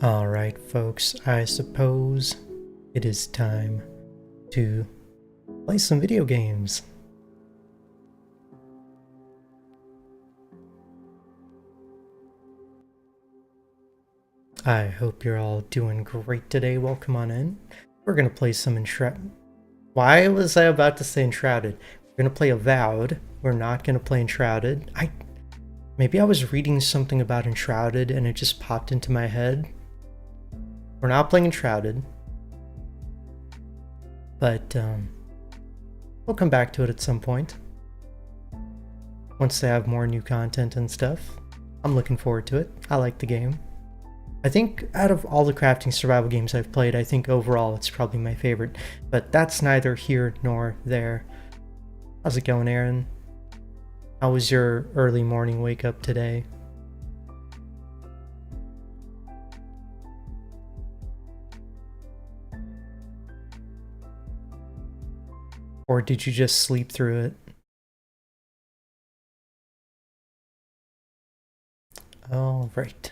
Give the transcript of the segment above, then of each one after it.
Alright, folks, I suppose it is time to play some video games. I hope you're all doing great today. Welcome on in. We're gonna play some Enshrouded. Why was I about to say Enshrouded? We're gonna play Avowed. We're not gonna play Enshrouded. Maybe I was reading something about Enshrouded and it just popped into my head. We're not playing Enshrouded. But we'll come back to it at some point. Once they have more new content and stuff. I'm looking forward to it. I like the game. I think out of all the crafting survival games I've played, I think overall it's probably my favorite. But that's neither here nor there. How's it going, Aaron? How was your early morning wake up today? Or did you just sleep through it? All right.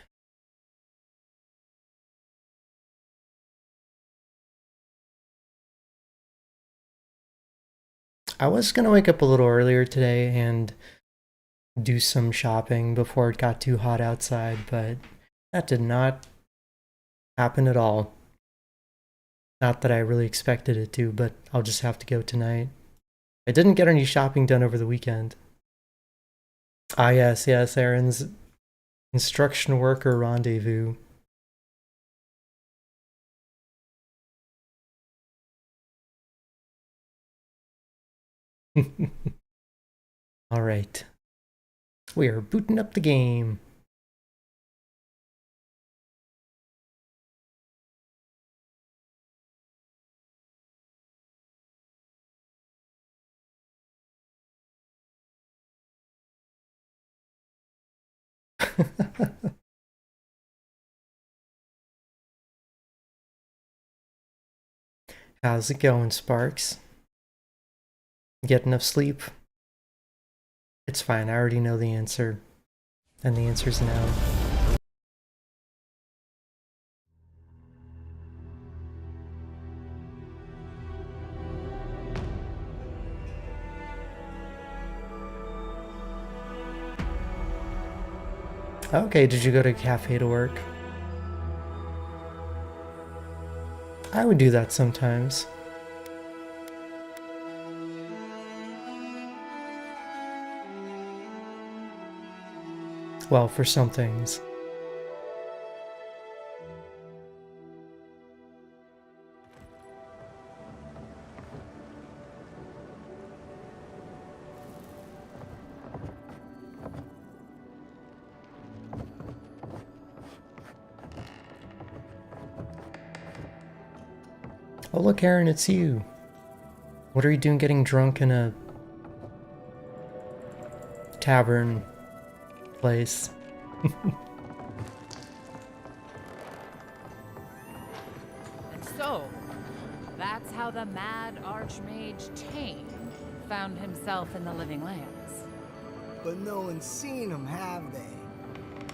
I was gonna wake up a little earlier today and do some shopping before it got too hot outside, but that did not happen at all. Not that I really expected it to, but I'll just have to go tonight. I didn't get any shopping done over the weekend. Ah, yes, Aaron's instruction worker rendezvous. Alright. We are booting up the game. How's it going, Sparks? Get enough sleep? It's fine, I already know the answer. And the answer's no. Okay, did you go to a cafe to work? I would do that sometimes. Well, for some things. Oh look, Aaron, it's you. What are you doing getting drunk in a tavern place? And so, that's how the mad Archmage Tane found himself in the Living Lands. But no one's seen him, have they?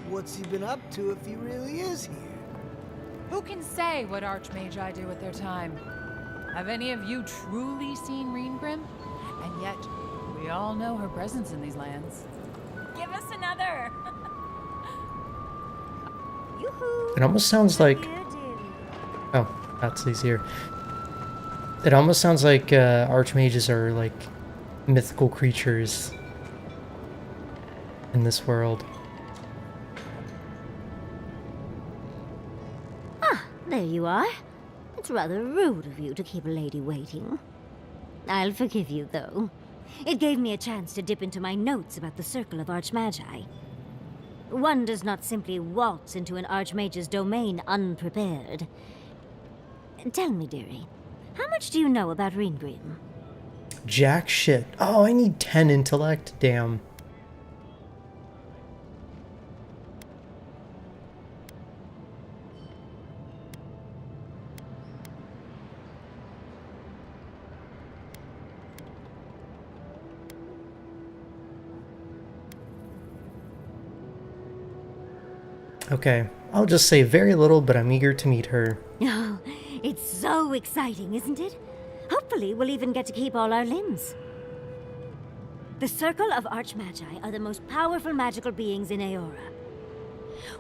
What's he been up to if he really is here? Who can say what Archmagi do with their time? Have any of you truly seen Reengrim? And yet, we all know her presence in these lands. Give us another! Yoo-hoo! It almost sounds like... Oh, Patsy's here. It almost sounds like archmages are like mythical creatures in this world. Ah, there you are. It's rather rude of you to keep a lady waiting. I'll forgive you, though. It gave me a chance to dip into my notes about the Circle of Archmagi. One does not simply waltz into an Archmage's domain unprepared. Tell me, dearie, how much do you know about Reengrim? Jack shit. Oh, I need 10 intellect. Damn. Okay, I'll just say very little, but I'm eager to meet her. Oh, it's so exciting, isn't it? Hopefully, we'll even get to keep all our limbs. The Circle of Archmagi are the most powerful magical beings in Aora.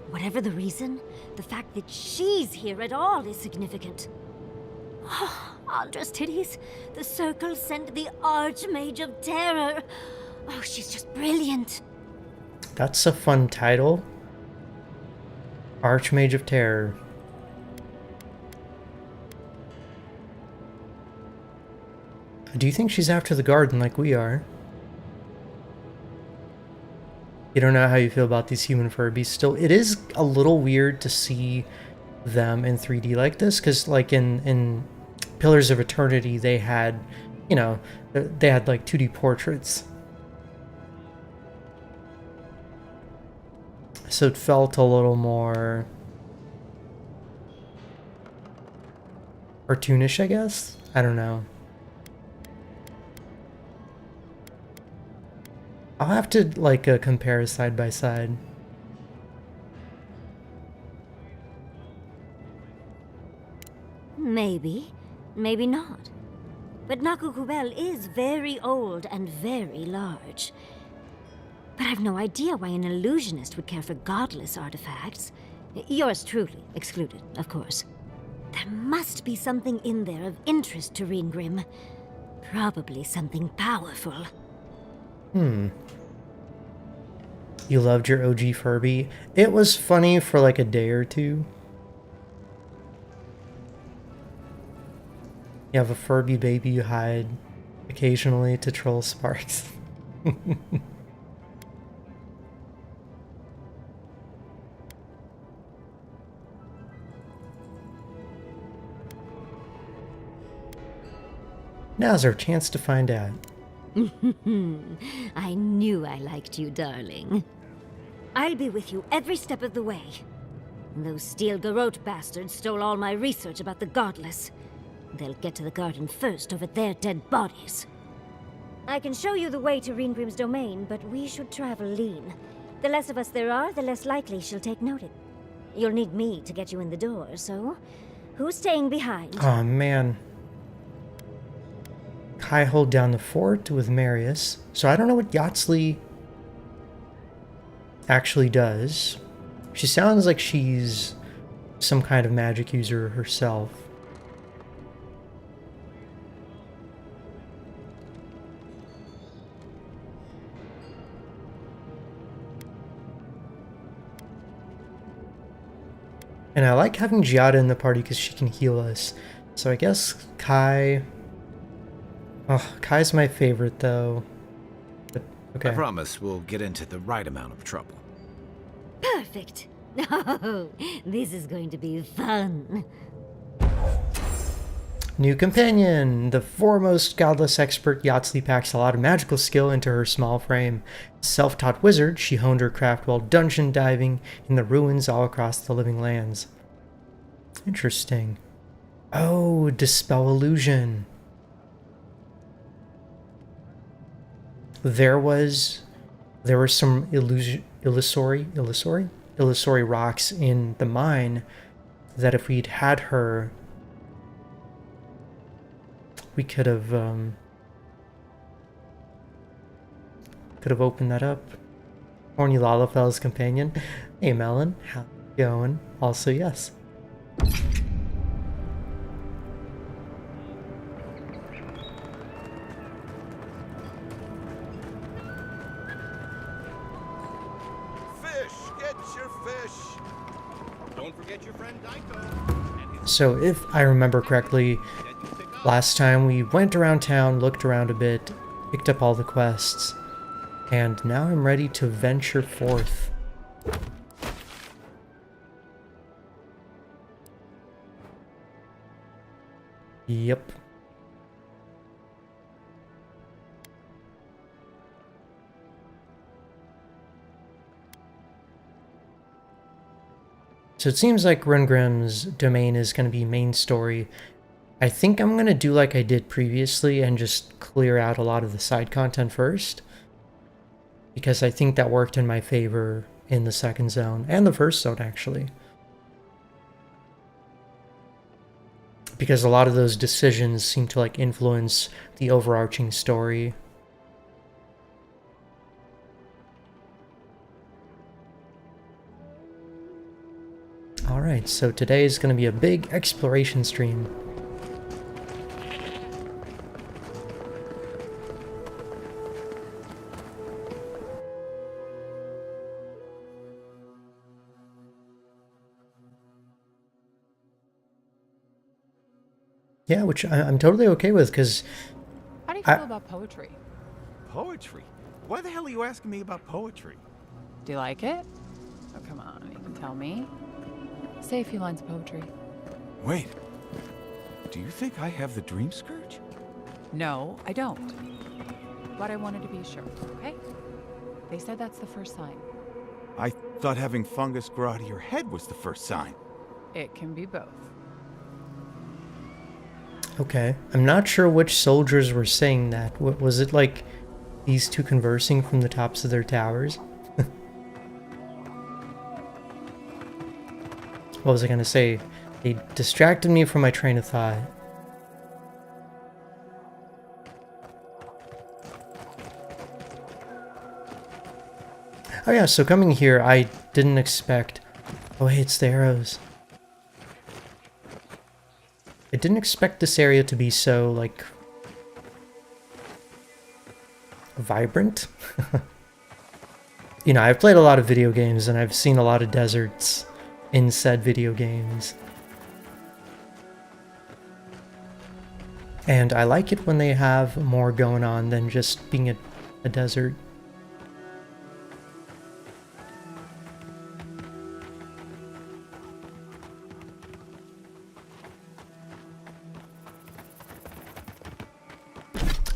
Whatever the reason, the fact that she's here at all is significant. Oh, Aldra's titties. The Circle sent the Archmage of Terror. Oh, she's just brilliant. That's a fun title. Archmage of Terror. Do you think she's after the garden like we are? You don't know how you feel about these human Furbies still. It is a little weird to see them in 3D like this, because like in Pillars of Eternity, they had, you know, they had like 2D portraits. So it felt a little more cartoonish, I guess? I don't know. I'll have to like compare side by side. Maybe, maybe not. But Naku Kubel is very old and very large. But I've no idea why an illusionist would care for godless artifacts. Yours truly excluded, of course. There must be something in there of interest to Reengrim. Probably something powerful. You loved your OG Furby. It was funny for like a day or two. You have a Furby baby you hide occasionally to troll Sparks. Now's our chance to find out. I knew I liked you, darling. I'll be with you every step of the way. Those Steel Garrote bastards stole all my research about the Godless. They'll get to the garden first over their dead bodies. I can show you the way to Reengrim's domain, but we should travel lean. The less of us there are, the less likely she'll take notice. You'll need me to get you in the door, so who's staying behind? Oh man. Kai hold down the fort with Marius. So I don't know what Yatsley actually does. She sounds like she's some kind of magic user herself. And I like having Giada in the party because she can heal us. So I guess Kai... Oh, Kai's my favorite, though. But, okay. I promise we'll get into the right amount of trouble. Perfect. Oh, this is going to be fun. New companion! The foremost godless expert, Yatsley packs a lot of magical skill into her small frame. Self-taught wizard, she honed her craft while dungeon diving in the ruins all across the living lands. Interesting. Oh, dispel illusion. There were some illusory rocks in the mine that if we'd had her, we could have opened that up. Horny Lalafell's companion. Hey Melon, how's it going? Also yes. So if I remember correctly, last time we went around town, looked around a bit, picked up all the quests, and now I'm ready to venture forth. Yep. So it seems like Reengrim's domain is going to be main story. I think I'm going to do like I did previously and just clear out a lot of the side content first. Because I think that worked in my favor in the second zone, and the first zone actually. because a lot of those decisions seem to like influence the overarching story. Alright, so today is going to be a big exploration stream. Yeah, which I'm totally okay with, because How do you feel about poetry? Poetry? Why the hell are you asking me about poetry? Do you like it? Oh, come on, you can tell me. Say a few lines of poetry. Wait. Do you think I have the dream scourge? No, I don't. But I wanted to be sure, okay? They said that's the first sign. I thought having fungus grow out of your head was the first sign. It can be both. Okay, I'm not sure which soldiers were saying that. Was it like these two conversing from the tops of their towers? What was I gonna say? They distracted me from my train of thought. Oh yeah, so coming here, I didn't expect... Oh hey, it's the arrows. I didn't expect this area to be so, like... vibrant? You know, I've played a lot of video games and I've seen a lot of deserts in said video games. And I like it when they have more going on than just being a desert.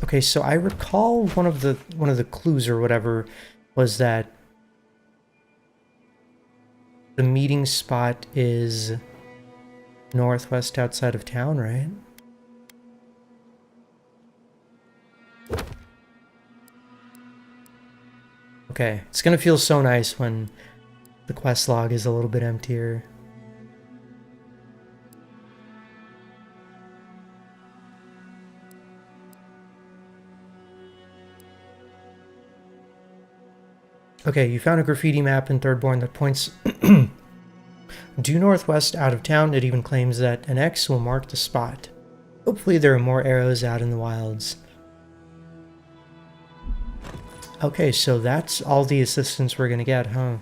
Okay, so I recall one of the clues or whatever was that the meeting spot is northwest outside of town, right? Okay, it's gonna feel so nice when the quest log is a little bit emptier. Okay, you found a graffiti map in Thirdborn that points due northwest out of town. It even claims that an X will mark the spot. Hopefully there are more arrows out in the wilds. Okay, so that's all the assistance we're gonna get, huh?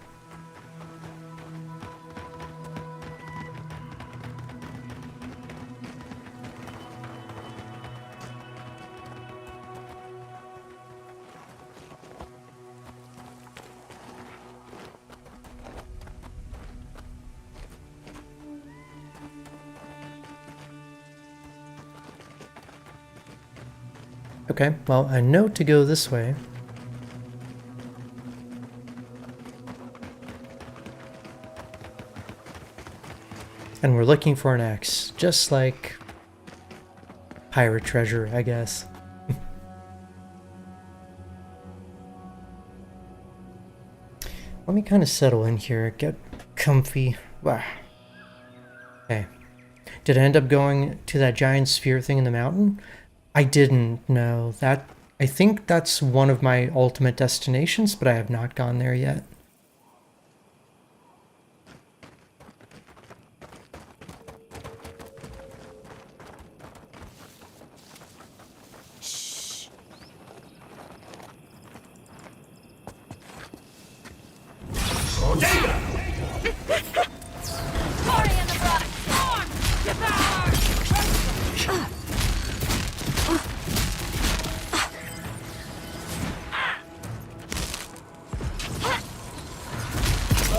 Okay, well, I know to go this way. And we're looking for an axe, just like pirate treasure, I guess. Let me kind of settle in here, get comfy. Wow. Okay. Did I end up going to that giant sphere thing in the mountain? I didn't know. I think that's one of my ultimate destinations, but I have not gone there yet.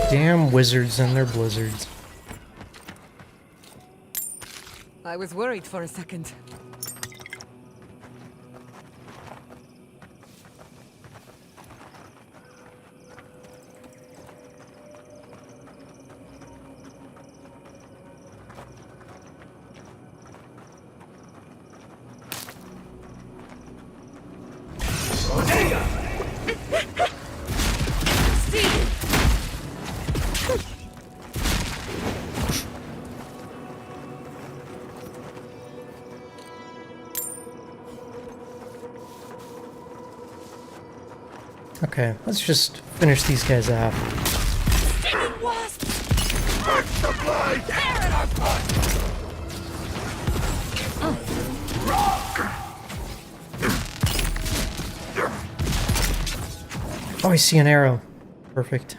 Damn wizards and their blizzards. I was worried for a second. Okay, let's just finish these guys off. Stinging wasp! Oh, I see an arrow. Perfect.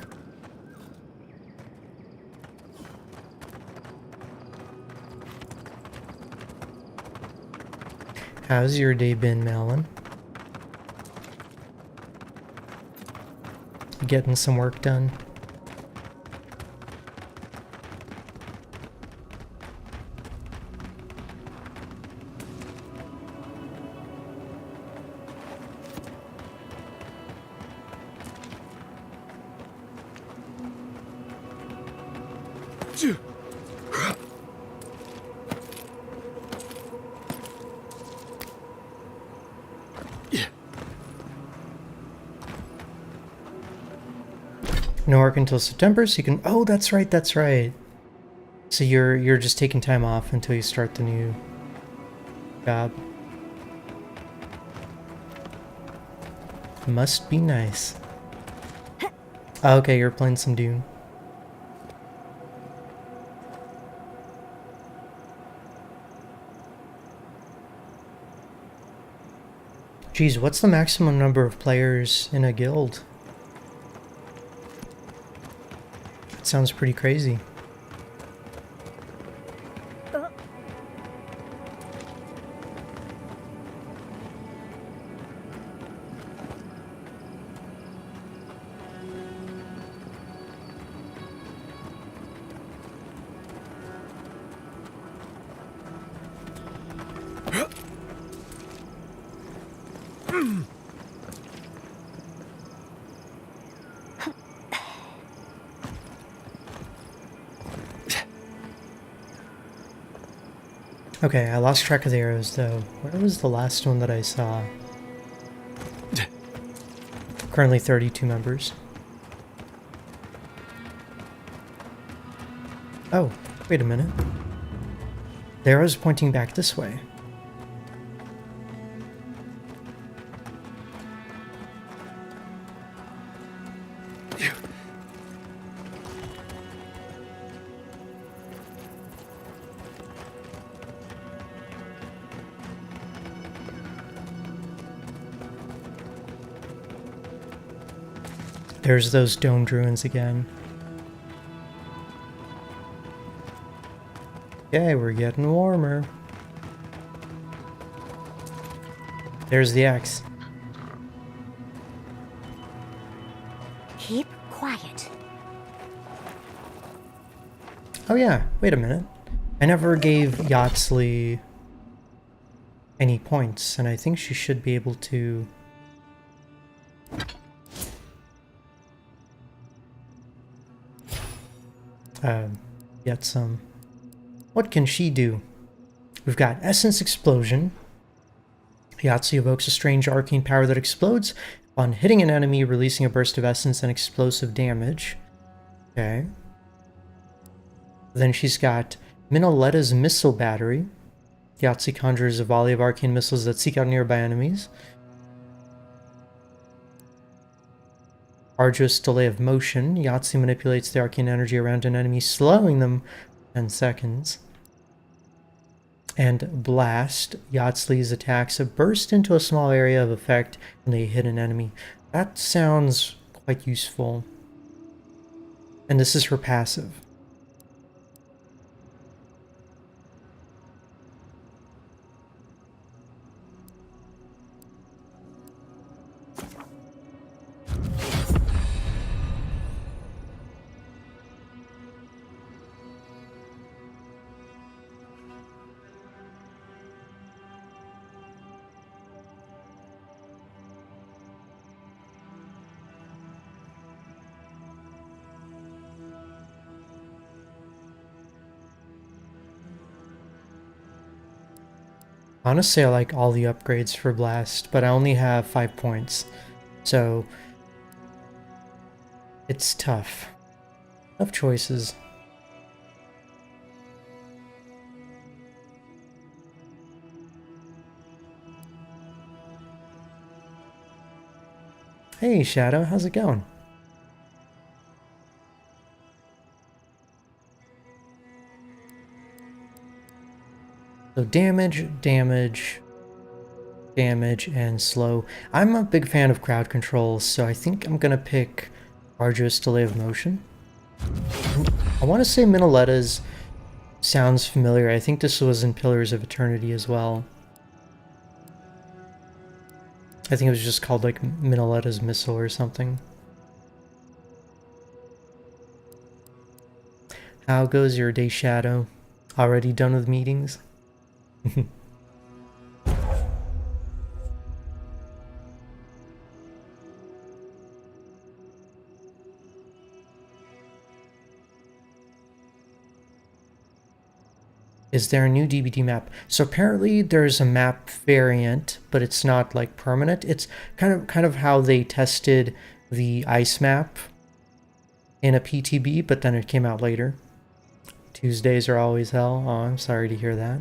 How's your day been, Malin? Getting some work done? No work until September, so you can. Oh, that's right. That's right. So you're just taking time off until you start the new job. Must be nice. Okay, you're playing some Dune. Geez, what's the maximum number of players in a guild? It sounds pretty crazy. Okay, I lost track of the arrows though. Where was the last one that I saw? Currently 32 members. Oh, wait a minute. The arrow's pointing back this way. There's those domed ruins again. Okay, we're getting warmer. There's the axe. Keep quiet. Oh yeah, wait a minute. I never gave Yatsley any points, and I think she should be able to... get some... What can she do? We've got Essence Explosion. Yahtzee evokes a strange arcane power that explodes upon hitting an enemy, releasing a burst of essence and explosive damage. Okay. Then she's got Minoletta's Missile Battery. Yahtzee conjures a volley of arcane missiles that seek out nearby enemies. Arduous Delay of Motion. Yahtzee manipulates the arcane energy around an enemy, slowing them 10 seconds. And Blast. Yahtzlee's attacks burst into a small area of effect when they hit an enemy. That sounds quite useful. And this is her passive. Honestly, I like all the upgrades for Blast, but I only have 5 points. So, it's tough. Tough choices. Hey, Shadow, how's it going? So damage, damage, damage, and slow. I'm a big fan of crowd control, so I think I'm gonna pick Arduous Delay of Motion. I want to say Minoletta's sounds familiar. I think this was in Pillars of Eternity as well. I think it was just called like Minoletta's Missile or something. How goes your day, Shadow? Already done with meetings? Is there a new DBD map? So apparently there's a map variant, but it's not like permanent. It's kind of how they tested the ice map in a PTB, but then it came out later. Tuesdays are always hell. Oh, I'm sorry to hear that.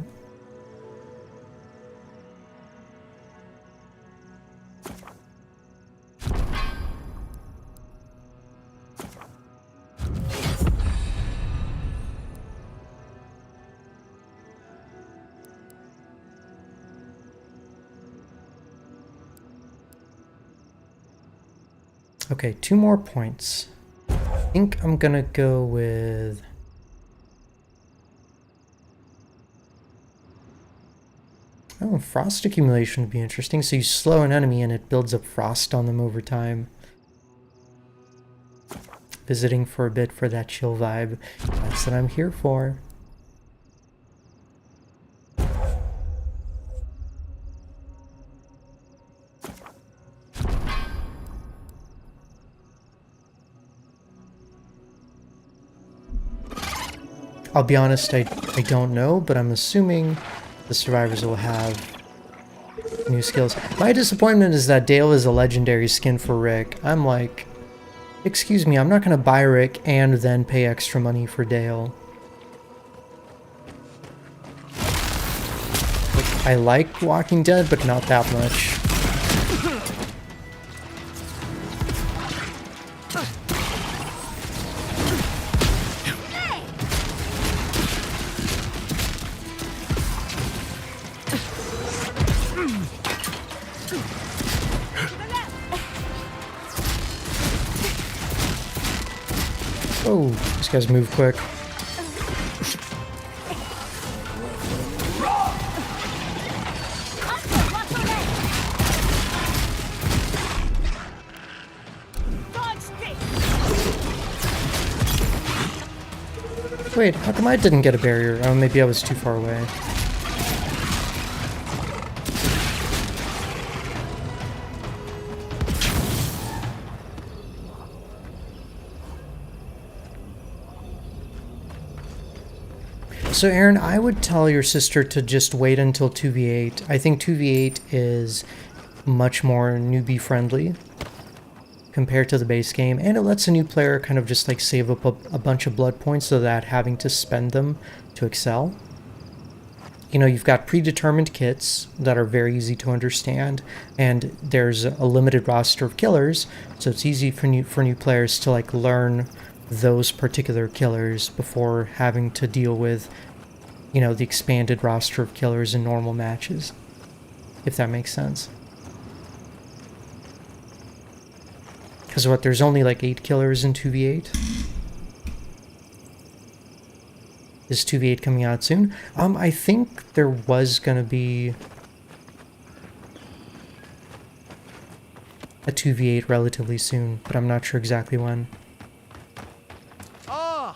Okay, 2 more points. I think I'm gonna go with... Oh, frost accumulation would be interesting. So you slow an enemy and it builds up frost on them over time. Visiting for a bit for that chill vibe. That's what I'm here for. I'll be honest, I don't know, but I'm assuming the survivors will have new skills. My disappointment is that Dale is a legendary skin for Rick. I'm like, excuse me, I'm not gonna buy Rick and then pay extra money for Dale. Like, I like Walking Dead, but not that much. Oh, these guys move quick. Wait, how come I didn't get a barrier? Oh, maybe I was too far away. So Aaron, I would tell your sister to just wait until 2v8. I think 2v8 is much more newbie friendly compared to the base game, and it lets a new player kind of just like save up a bunch of blood points without having to spend them to excel. You know, you've got predetermined kits that are very easy to understand, and there's a limited roster of killers, so it's easy for new players to like learn those particular killers before having to deal with, you know, the expanded roster of killers in normal matches, if that makes sense. Because what, there's only like 8 killers in 2v8? Is 2v8 coming out soon? I think there was gonna be a 2v8 relatively soon, but I'm not sure exactly when. Ah,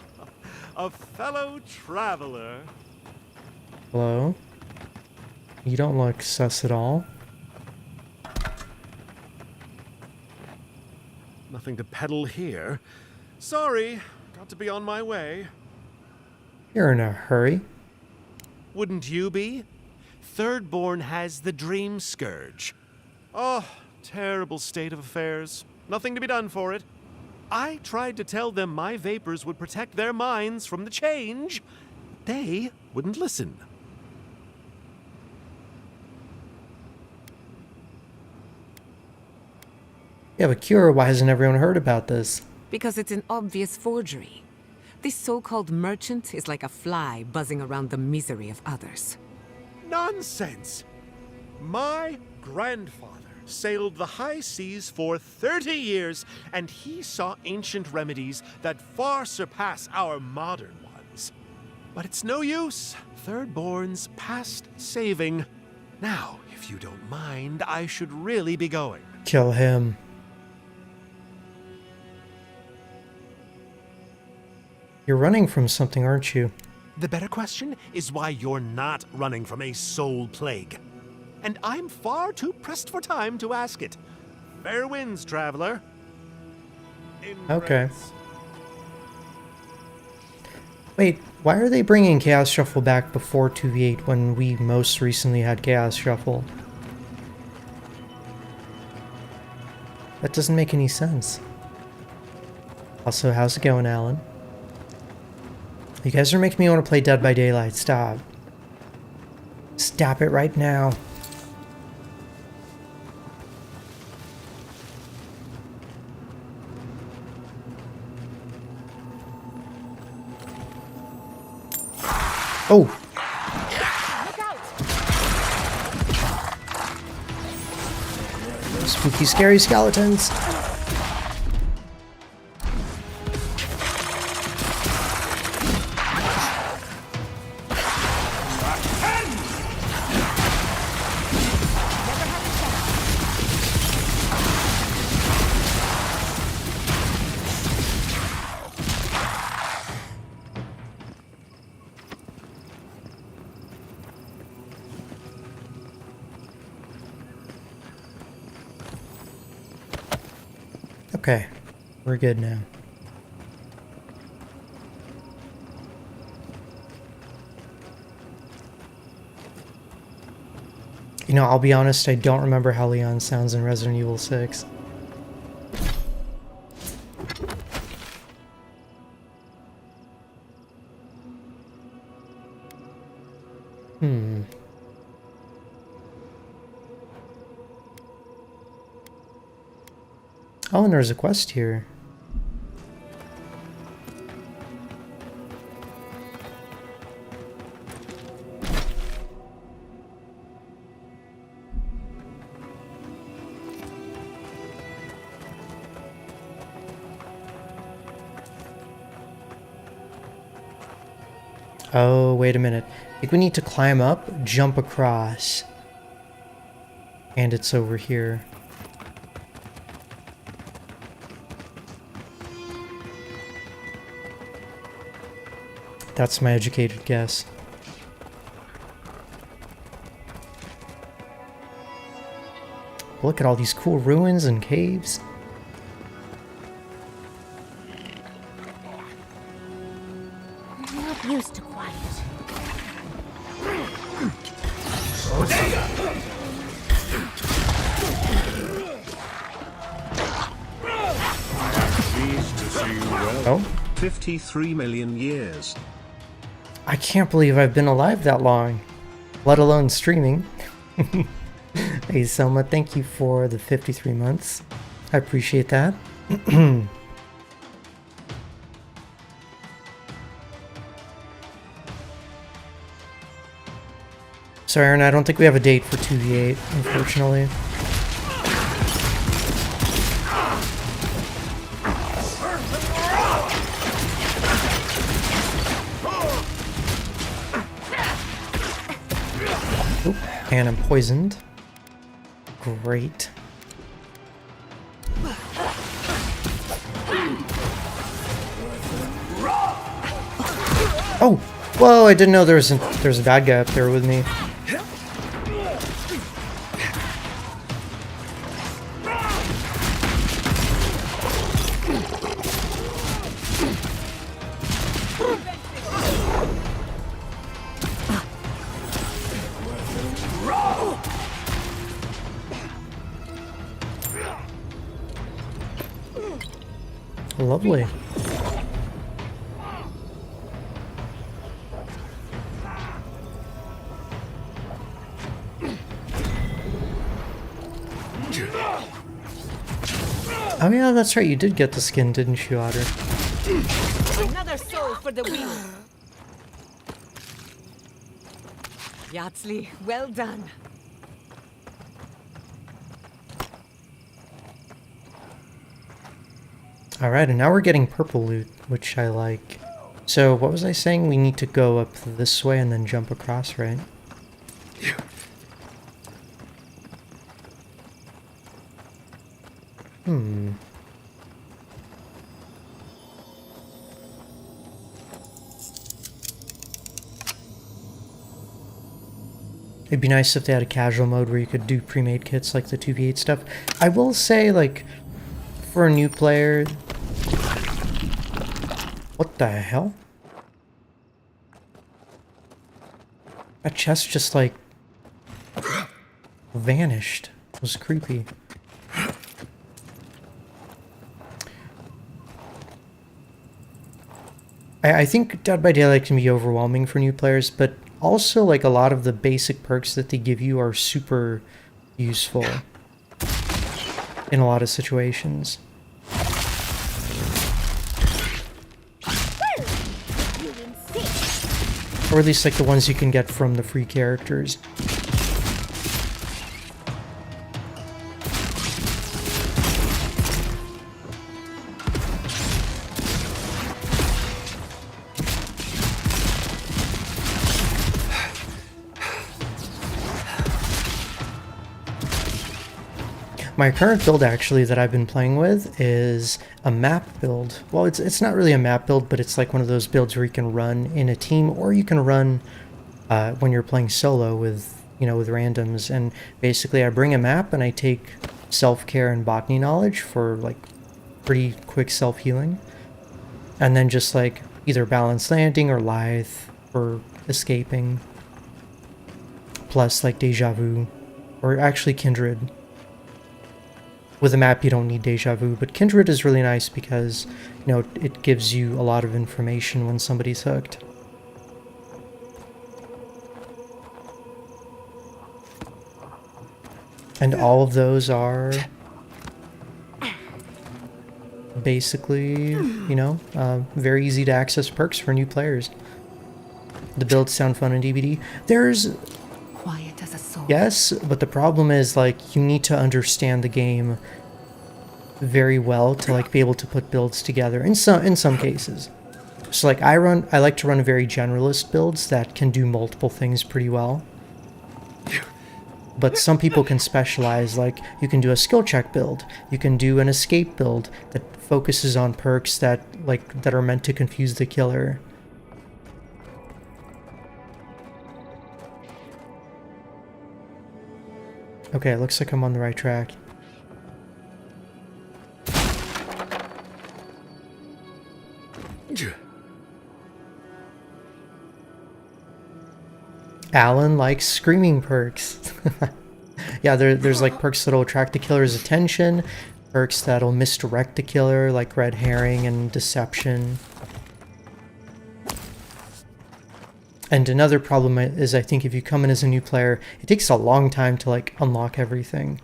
a fellow traveler. Hello? You don't look sus at all. Nothing to peddle here. Sorry, got to be on my way. You're in a hurry. Wouldn't you be? Thirdborn has the Dream Scourge. Oh, terrible state of affairs. Nothing to be done for it. I tried to tell them my vapors would protect their minds from the change. They wouldn't listen. You have a cure, why hasn't everyone heard about this? Because it's an obvious forgery. This so-called merchant is like a fly buzzing around the misery of others. Nonsense! My grandfather sailed the high seas for 30 years, and he saw ancient remedies that far surpass our modern ones. But it's no use. Thirdborn's past saving. Now, if you don't mind, I should really be going. Kill him. You're running from something, aren't you? The better question is why you're not running from a soul plague. And I'm far too pressed for time to ask it. Fair winds, traveler. Okay. Wait, why are they bringing Chaos Shuffle back before 2v8 when we most recently had Chaos Shuffle? That doesn't make any sense. Also, how's it going, Alan? You guys are making me want to play Dead by Daylight. Stop. Stop it right now. Oh! Spooky, scary skeletons. Okay, we're good now. You know, I'll be honest, I don't remember how Leon sounds in Resident Evil 6. Oh, and there's a quest here. Oh, wait a minute. I think we need to climb up, jump across. And it's over here. That's my educated guess. Look at all these cool ruins and caves. I'm not used to quiet. Pleased to see you well. Oh? 53 million years. I can't believe I've been alive that long, let alone streaming. Hey Selma, thank you for the 53 months. I appreciate that. So Aaron, I don't think we have a date for 2v8, unfortunately. Oop, and I'm poisoned. Great. Oh! Whoa, I didn't know there's a bad guy up there with me. Lovely. Oh yeah, that's right. You did get the skin, didn't you, Otter? Another soul for the wheel. Yardsley, well done. Alright, and now we're getting purple loot, which I like. So, what was I saying? We need to go up this way and then jump across, right? Hmm. It'd be nice if they had a casual mode where you could do pre-made kits like the 2v8 stuff. I will say, like, for a new player... What the hell? That chest just, like, vanished. It was creepy. I think Dead by Daylight can be overwhelming for new players, but also, like, a lot of the basic perks that they give you are super useful in a lot of situations. Or at least, like, the ones you can get from the free characters. My current build, actually, that I've been playing with is a map build. Well, it's not really a map build, but it's like one of those builds where you can run in a team, or you can run when you're playing solo with, you know, with randoms. And basically, I bring a map and I take self-care and botany knowledge for, like, pretty quick self-healing. And then just, like, either balanced landing or lithe for escaping. Plus, like, deja vu. Or actually kindred. With a map, you don't need deja vu, but kindred is really nice because, you know, it gives you a lot of information when somebody's hooked. And all of those are basically, you know, very easy to access perks for new players. The builds sound fun in DBD. There's... Quiet as a soul. Yes, but the problem is, like, you need to understand the game very well to, like, be able to put builds together in some cases. So, like, I like to run very generalist builds that can do multiple things pretty well. But some people can specialize, like, you can do a skill check build, you can do an escape build that focuses on perks that, like, that are meant to confuse the killer. Okay, it looks like I'm on the right track. Alan likes screaming perks. Yeah, there's like perks that'll attract the killer's attention, perks that'll misdirect the killer, like red herring and deception. And another problem is, I think, if you come in as a new player, it takes a long time to, like, unlock everything.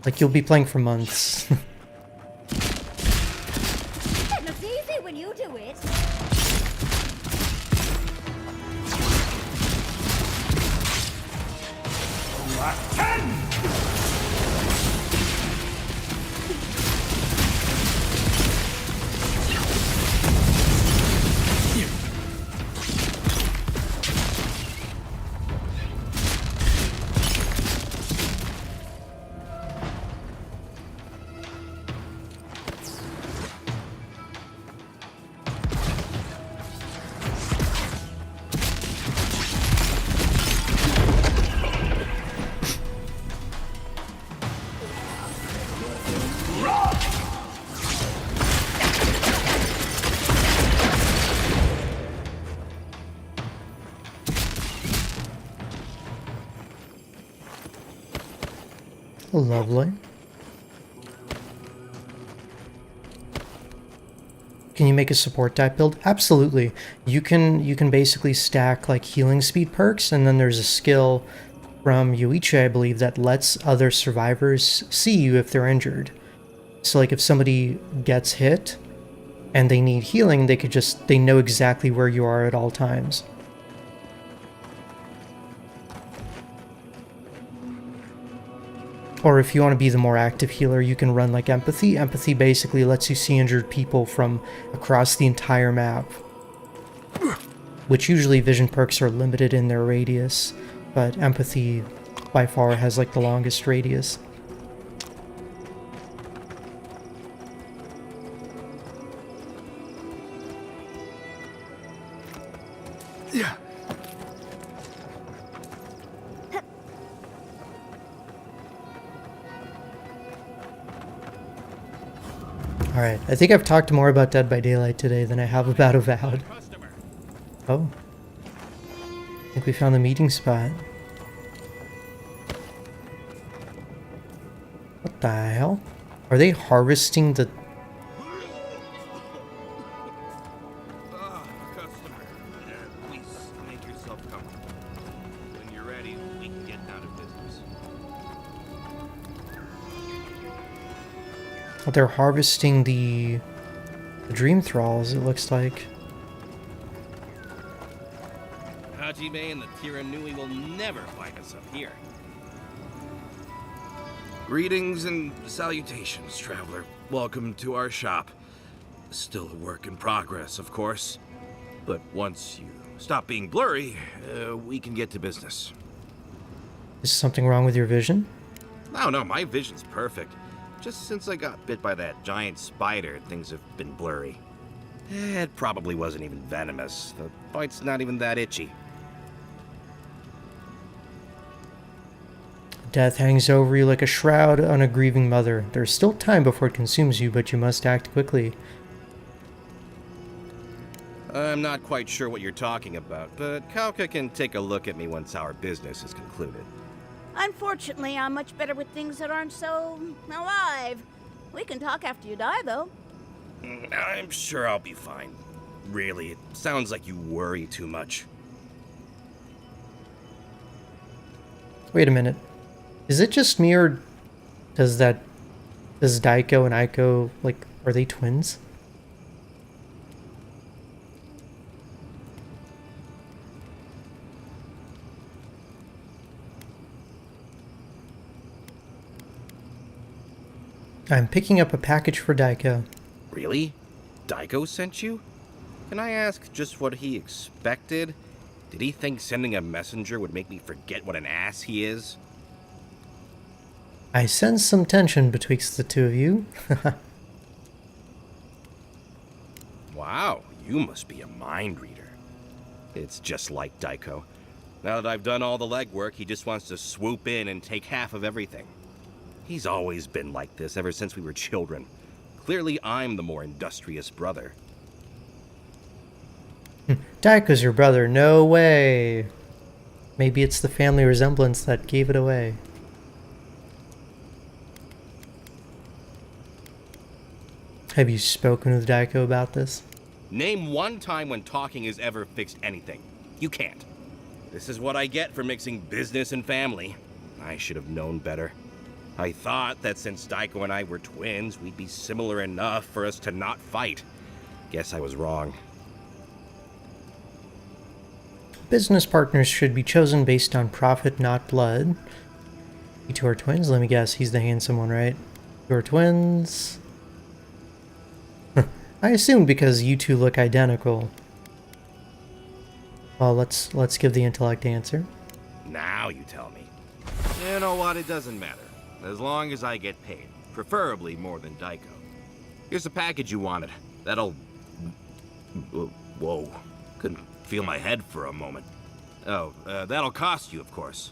Like, you'll be playing for months. It looks easy when you do it. Lovely. Can you make a support type build? Absolutely. You can basically stack, like, healing speed perks, and then there's a skill from Yuichi, I believe, that lets other survivors see you if they're injured. So like if somebody gets hit and they need healing, they know exactly where you are at all times. Or if you want to be the more active healer, you can run like Empathy. Empathy basically lets you see injured people from across the entire map. Which usually vision perks are limited in their radius, but Empathy by far has like the longest radius. Yeah. Alright, I think I've talked more about Dead by Daylight today than I have about Avowed. Oh. I think we found the meeting spot. What the hell? Are they harvesting the... Customer, please make yourself comfortable. When you're ready, we can get down to business. They're harvesting the dream thralls, it looks like. Hajime and the Tiranui will never find us up here. Greetings and salutations, traveler. Welcome to our shop. Still a work in progress, of course. But once you stop being blurry, we can get to business. Is something wrong with your vision? No, my vision's perfect. Just since I got bit by that giant spider, things have been blurry. It probably wasn't even venomous. The bite's not even that itchy. Death hangs over you like a shroud on a grieving mother. There's still time before it consumes you, but you must act quickly. I'm not quite sure what you're talking about, but Kauka can take a look at me once our business is concluded. Unfortunately, I'm much better with things that aren't so alive. We can talk after you die, though. I'm sure I'll be fine. Really, it sounds like you worry too much. Wait a minute. Is it just me, or does Daiko and Aiko, like, are they twins? I'm picking up a package for Daiko. Really? Daiko sent you? Can I ask just what he expected? Did he think sending a messenger would make me forget what an ass he is? I sense some tension betwixt the two of you. Wow, you must be a mind reader. It's just like Daiko. Now that I've done all the legwork, he just wants to swoop in and take half of everything. He's always been like this ever since we were children. Clearly, I'm the more industrious brother. Daiko's your brother, no way. Maybe it's the family resemblance that gave it away. Have you spoken with Daiko about this? Name one time when talking has ever fixed anything. You can't. This is what I get for mixing business and family. I should have known better. I thought that since Daiko and I were twins, we'd be similar enough for us to not fight. Guess I was wrong. Business partners should be chosen based on profit, not blood. You two are twins? Let me guess, he's the handsome one, right? You're twins? I assumed because you two look identical. Well, let's give the intellect answer. Now you tell me. You know what? It doesn't matter. As long as I get paid. Preferably more than Daiko. Here's the package you wanted. That'll... Whoa. Couldn't feel my head for a moment. Oh, that'll cost you, of course.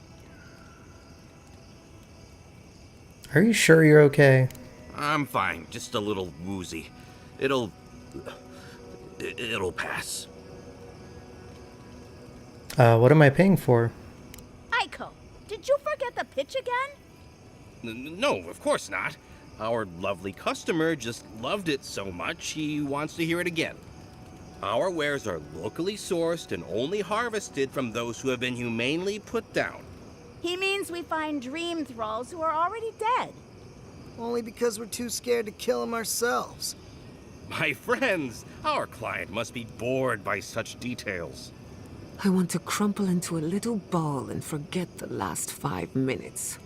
Are you sure you're okay? I'm fine. Just a little woozy. It'll pass. What am I paying for? Aiko, did you forget the pitch again? No, of course not. Our lovely customer just loved it so much he wants to hear it again. Our wares are locally sourced and only harvested from those who have been humanely put down. He means we find dream thralls who are already dead. Only because we're too scared to kill him ourselves. My friends, our client must be bored by such details. I want to crumple into a little ball and forget the last 5 minutes.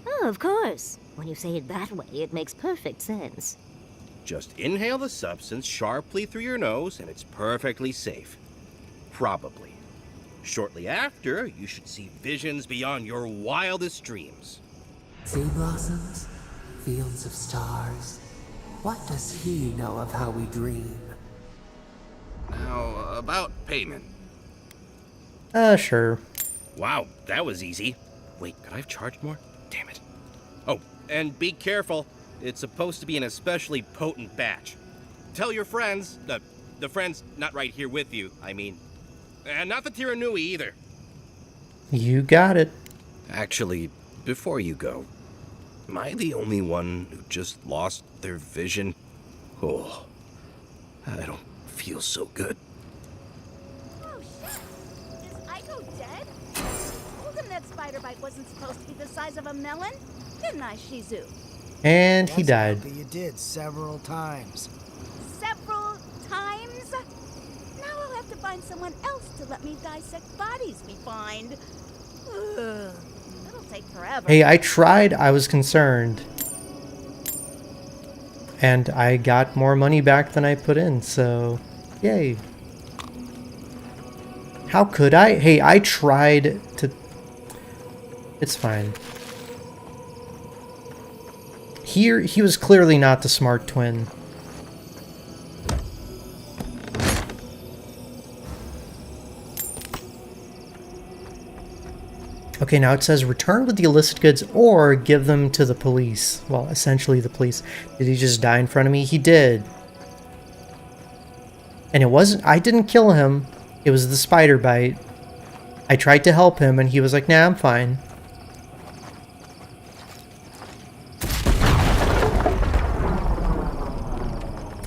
Oh, of course. When you say it that way, it makes perfect sense. Just inhale the substance sharply through your nose and it's perfectly safe. Probably. Shortly after, you should see visions beyond your wildest dreams. Sea blossoms, fields of stars. What does he know of how we dream? Now, about payment. Sure. Wow, that was easy. Wait, could I have charged more? Damn it. Oh, and be careful. It's supposed to be an especially potent batch. Tell your friends, the friends not right here with you, I mean. And not the Tiranui either. You got it. Actually, before you go, am I the only one who just lost their vision? Oh, I don't feel so good. Oh, shit. Is Aiko dead? I told him that spider bite wasn't supposed to be the size of a melon. Didn't I, Shizu? And he Yes, died. Poppy, you did several times. Several times? Now I'll have to find someone else to let me dissect bodies we find. Ugh. That'll take forever. Hey, I tried. I was concerned. And I got more money back than I put in, so yay. How could I? Hey, I tried to... It's fine. Here, he was clearly not the smart twin. Okay, now it says return with the illicit goods or give them to the police. Well, essentially the police. Did he just die in front of me? He did. And it wasn't... I didn't kill him. It was the spider bite. I tried to help him and he was like, nah, I'm fine.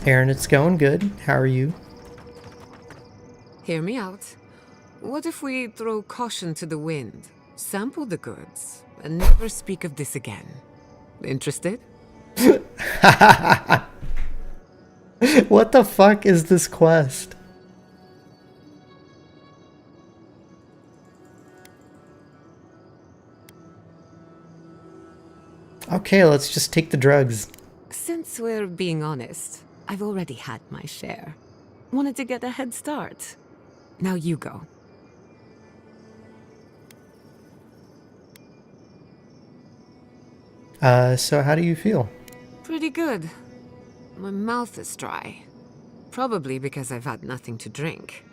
Aaron, it's going good. How are you? Hear me out. What if we throw caution to the wind, sample the goods, and never speak of this again? Interested? What the fuck is this quest? Okay, let's just take the drugs. Since we're being honest, I've already had my share. Wanted to get a head start. Now you go. So how do you feel? Pretty good. My mouth is dry. Probably because I've had nothing to drink.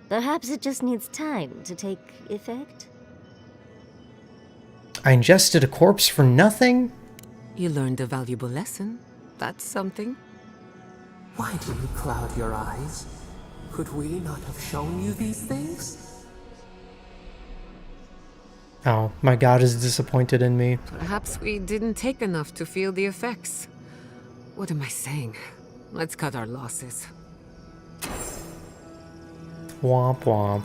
Perhaps it just needs time to take effect? I ingested a corpse for nothing? You learned a valuable lesson. That's something. Why do you cloud your eyes? Could we not have shown you these things? Oh, my god is disappointed in me. Perhaps we didn't take enough to feel the effects. What am I saying? Let's cut our losses. Womp womp.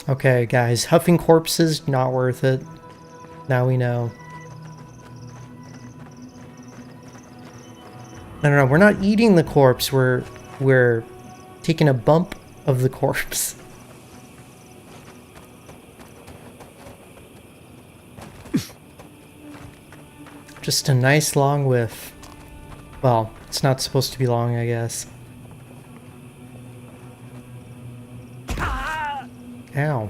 Okay, guys, huffing corpses, not worth it. Now we know. No, we're not eating the corpse, we're taking a bump of the corpse. Just a nice long whiff. Well, it's not supposed to be long, I guess. Ow.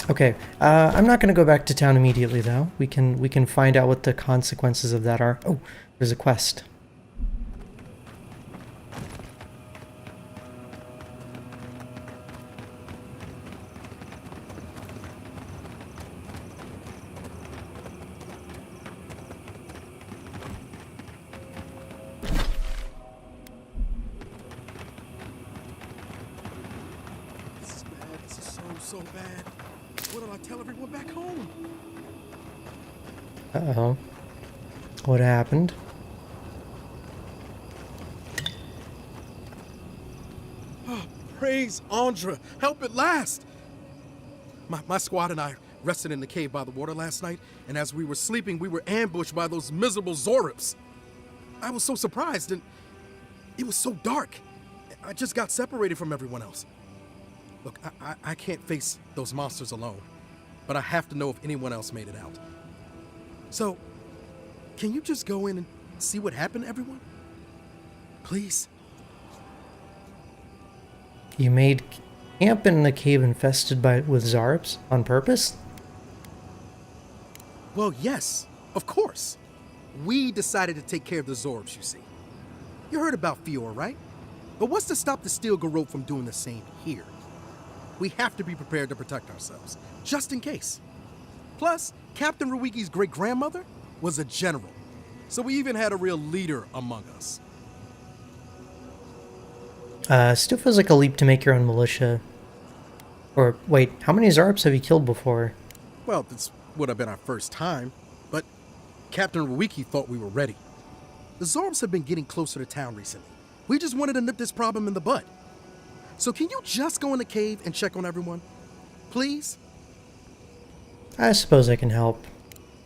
Okay, I'm not gonna go back to town immediately though. We can find out what the consequences of that are. Oh, there's a quest. So bad. What do I tell everyone back home? Uh-oh. What happened? Praise Andra. Help at last. My squad and I rested in the cave by the water last night, and as we were sleeping, we were ambushed by those miserable Zorips. I was so surprised, and it was so dark. I just got separated from everyone else. Look, I can't face those monsters alone, but I have to know if anyone else made it out. So, can you just go in and see what happened to everyone? Please? You made camp in a cave infested with Zarps on purpose? Well, yes, of course. We decided to take care of the Zorbs, you see. You heard about Fior, right? But what's to stop the Steel Garrote from doing the same here? We have to be prepared to protect ourselves, just in case. Plus, Captain Ruiki's great-grandmother was a general, so we even had a real leader among us. Still feels like a leap to make your own militia. Or, wait, how many Zarps have you killed before? Well, this would have been our first time, but Captain Ruiki thought we were ready. The Zorbs have been getting closer to town recently. We just wanted to nip this problem in the bud. So can you just go in the cave and check on everyone? Please? I suppose I can help.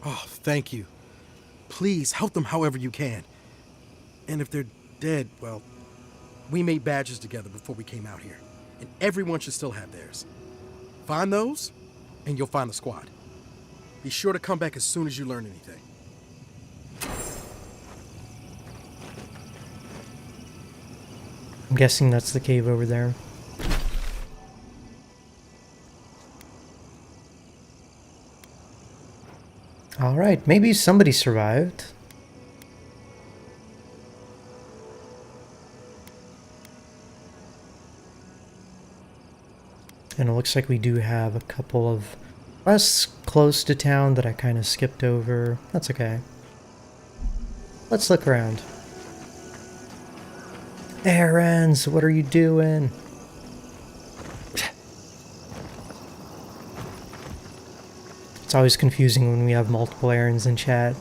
Oh, thank you. Please help them however you can. And if they're dead, well, we made badges together before we came out here, and everyone should still have theirs. Find those, and you'll find the squad. Be sure to come back as soon as you learn anything. I'm guessing that's the cave over there. Alright, maybe somebody survived. And it looks like we do have a couple of quests close to town that I kind of skipped over. That's okay. Let's look around. Errands, what are you doing? It's always confusing when we have multiple errands in chat.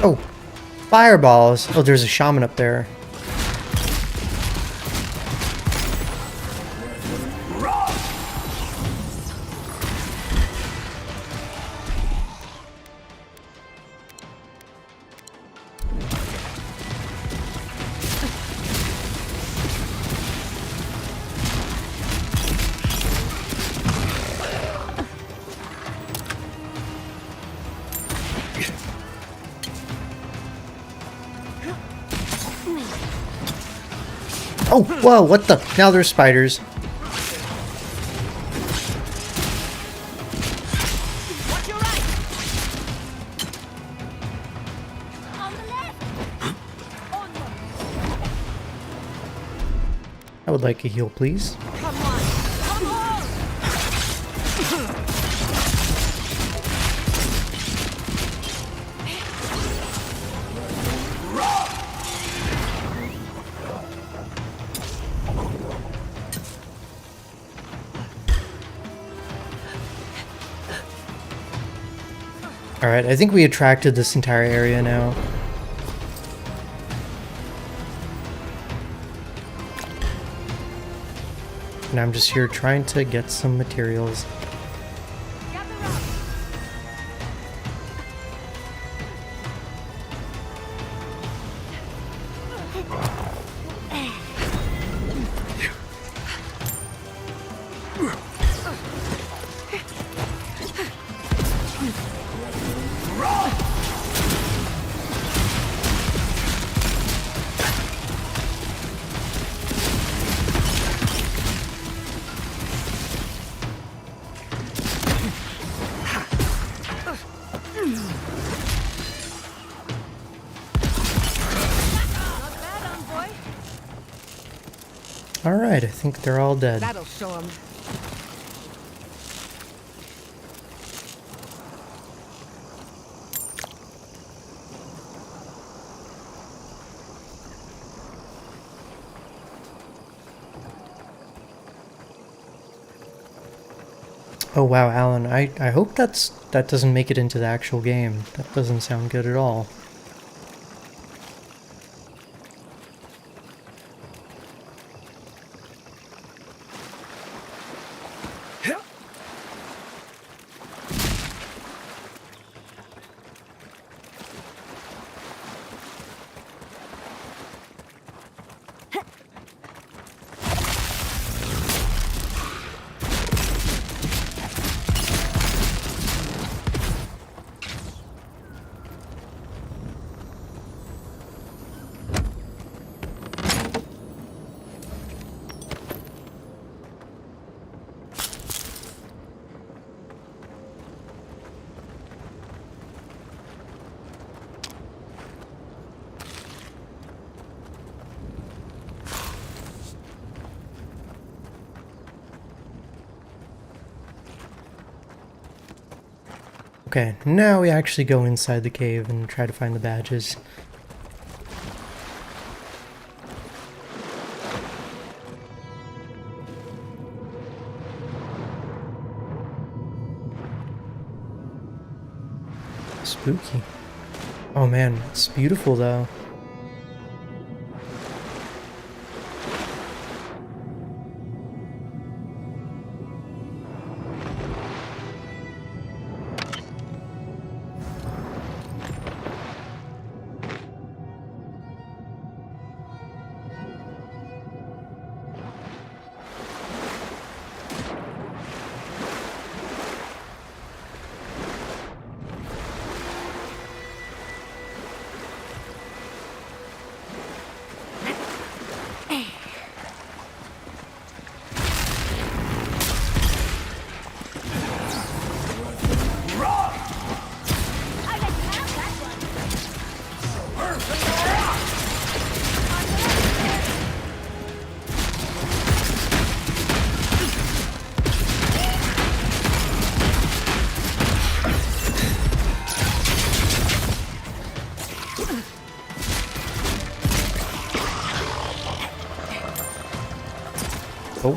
Oh, fireballs. Oh, there's a shaman up there. Oh, whoa, what the? Now there's spiders. I would like a heal, please. Alright, I think we attracted this entire area now. And I'm just here trying to get some materials. Alright, I think they're all dead. That'll show 'em. Oh wow, Alan, I hope that doesn't make it into the actual game. That doesn't sound good at all. Okay, now we actually go inside the cave and try to find the badges. Spooky. Oh man, it's beautiful though. Oh.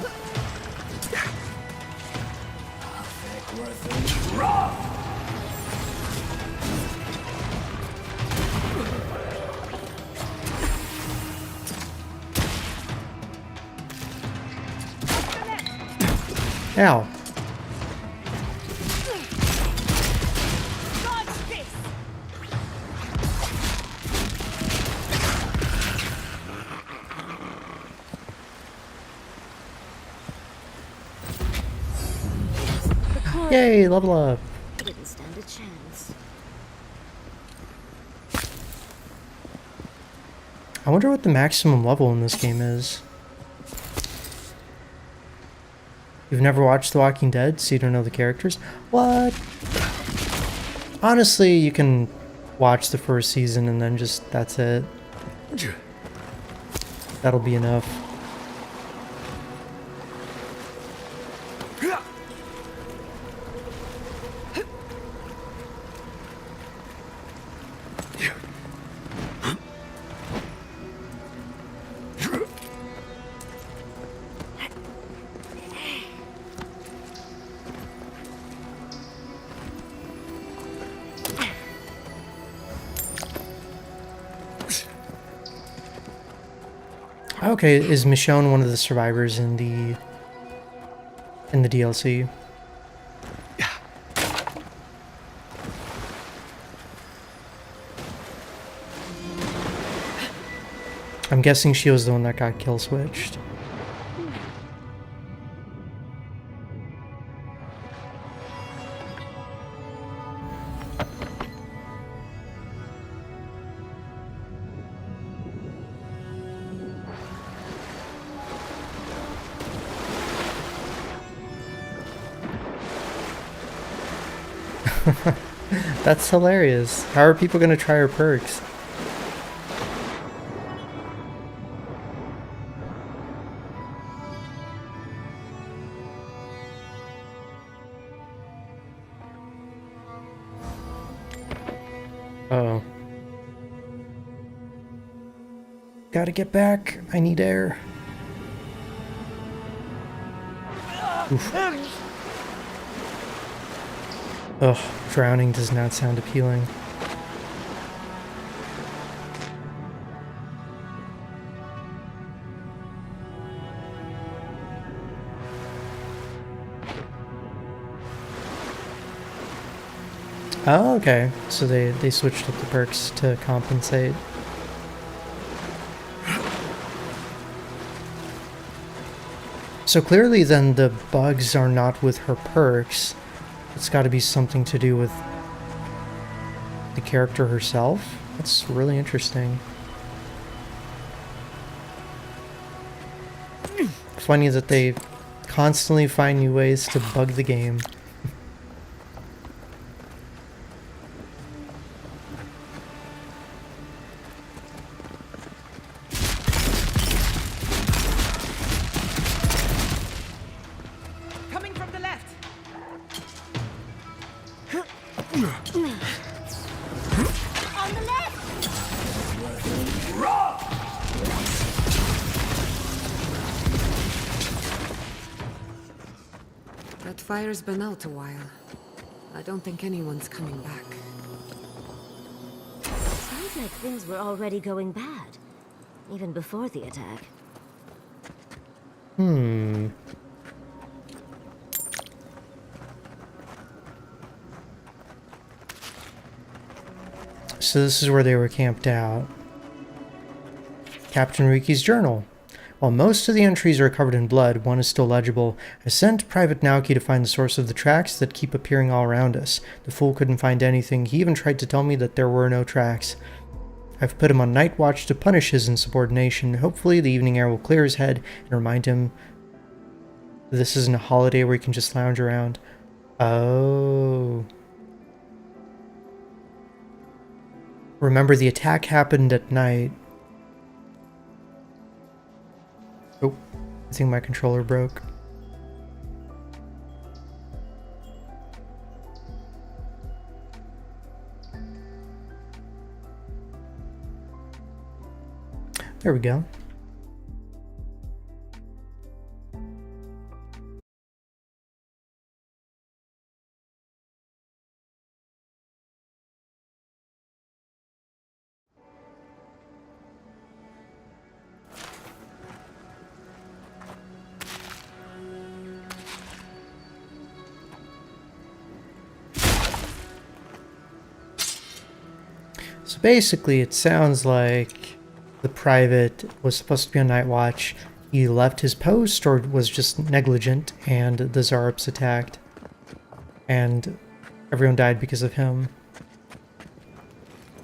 Ow. Yay, level up. Didn't stand a chance. I wonder what the maximum level in this game is. You've never watched The Walking Dead, so you don't know the characters? What? Honestly, you can watch the first season and then just, that's it. That'll be enough. Okay, is Michonne one of the survivors in the DLC? I'm guessing she was the one that got kill switched. That's hilarious. How are people gonna try her perks? Uh-oh. Gotta get back. I need air. Oof. Ugh, drowning does not sound appealing. Oh, okay. So they switched up the perks to compensate. So clearly then the bugs are not with her perks. It's got to be something to do with the character herself. That's really interesting. Funny that they constantly find new ways to bug the game. Coming from the left. On the left! That fire's been out a while. I don't think anyone's coming back. Sounds like things were already going bad, even before the attack. So this is where they were camped out. Captain Riki's journal. While most of the entries are covered in blood, one is still legible. I sent Private Naoki to find the source of the tracks that keep appearing all around us. The fool couldn't find anything. He even tried to tell me that there were no tracks. I've put him on night watch to punish his insubordination. Hopefully the evening air will clear his head and remind him this isn't a holiday where he can just lounge around. Oh. Remember, the attack happened at night. Oh, I think my controller broke. There we go. So basically, it sounds like the private was supposed to be on night watch. He left his post or was just negligent, and the Zarups attacked. And everyone died because of him.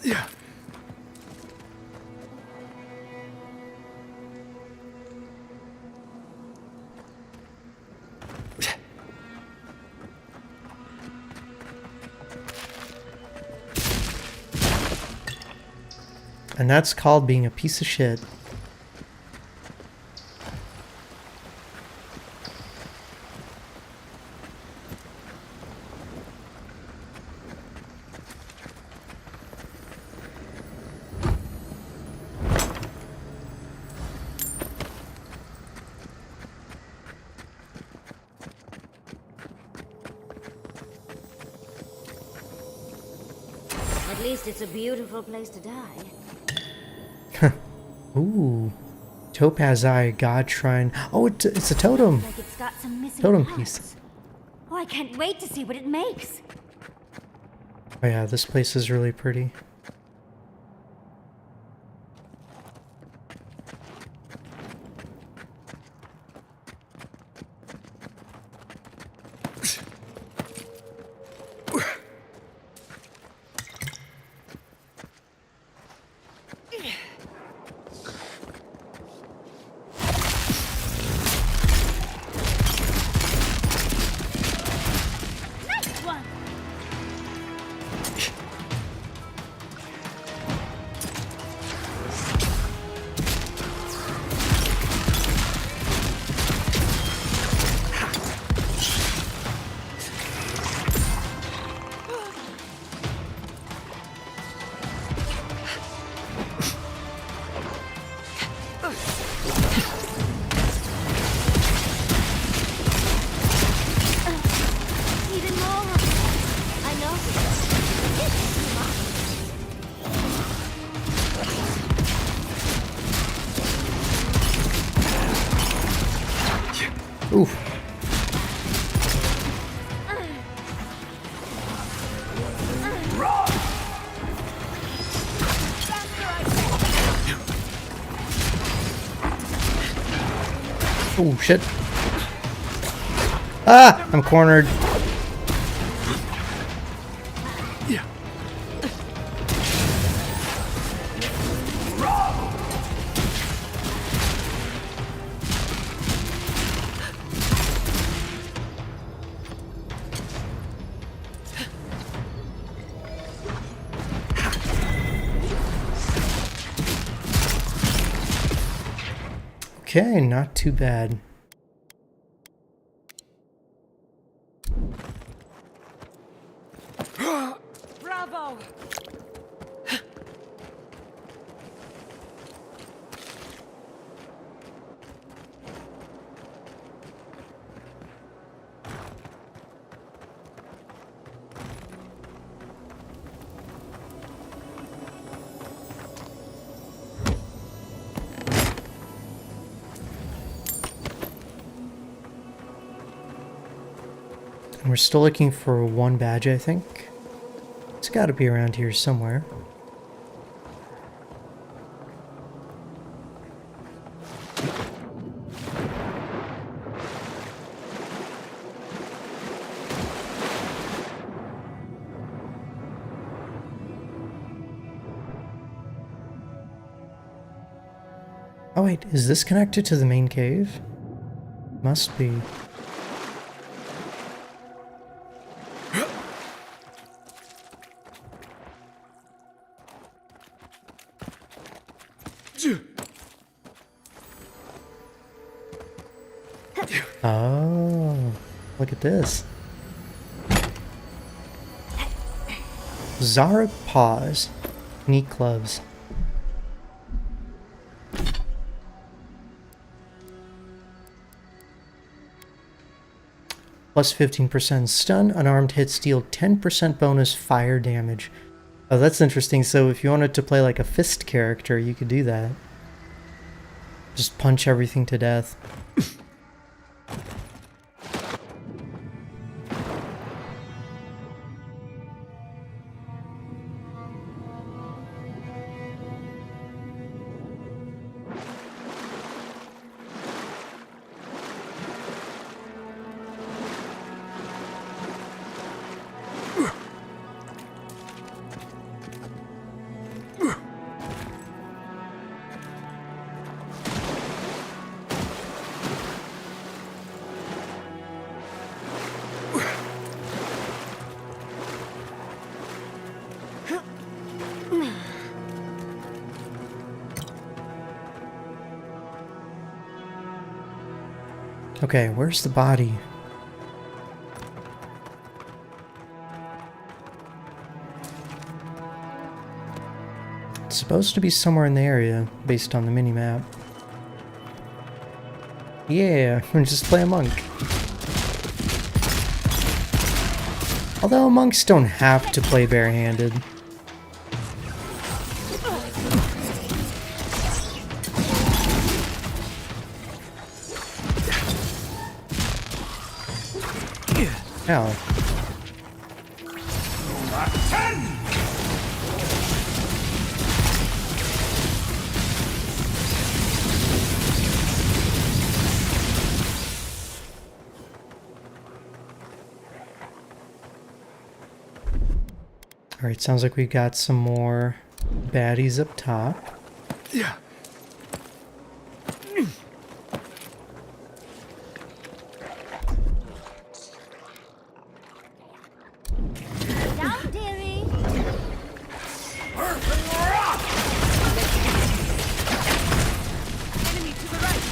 Yeah. And that's called being a piece of shit. At least it's a beautiful place to die. Ooh. Topaz Eye, God Shrine. Oh, it's a totem. Like it's got some missing Totem parts. piece. Oh, I can't wait to see what it makes. Oh yeah, this place is really pretty. Oof. Oh, shit. Ah! I'm cornered. Okay, not too bad. Bravo! And we're still looking for one badge, I think. It's got to be around here somewhere. Oh wait, is this connected to the main cave? Must be. Oh, look at this. Zara paws. Neat gloves. Plus 15% stun. Unarmed hits deal 10% bonus fire damage. Oh, that's interesting. So if you wanted to play like a fist character, you could do that. Just punch everything to death. Okay, where's the body? It's supposed to be somewhere in the area, based on the mini-map. Yeah, just play a monk. Although monks don't have to play barehanded. Ow. Alright, sounds like we got some more baddies up top. Yeah. Down, dearie. Enemy to the right!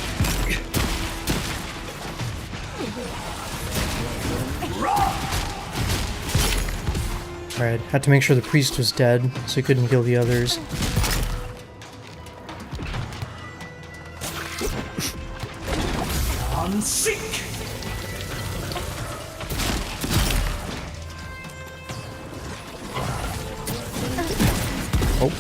Alright, had to make sure the priest was dead, so he couldn't kill the others. Unseek! Oh.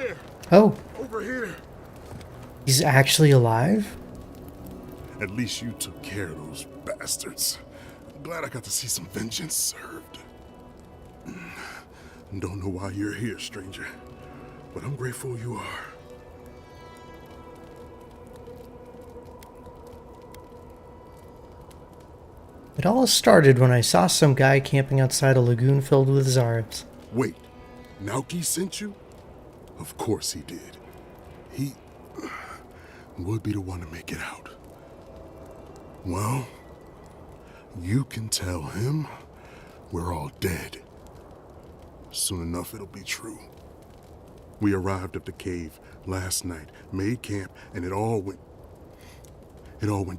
there! Oh, Over here! he's actually alive? At least you took care of those bastards. I'm glad I got to see some vengeance served. Don't know why you're here, stranger, but I'm grateful you are. It all started when I saw some guy camping outside a lagoon filled with Zarps. Wait, Naoki sent you? Of course he did. He would be the one to make it out. Well, you can tell him we're all dead. Soon enough it'll be true. We arrived at the cave last night, made camp, and it all went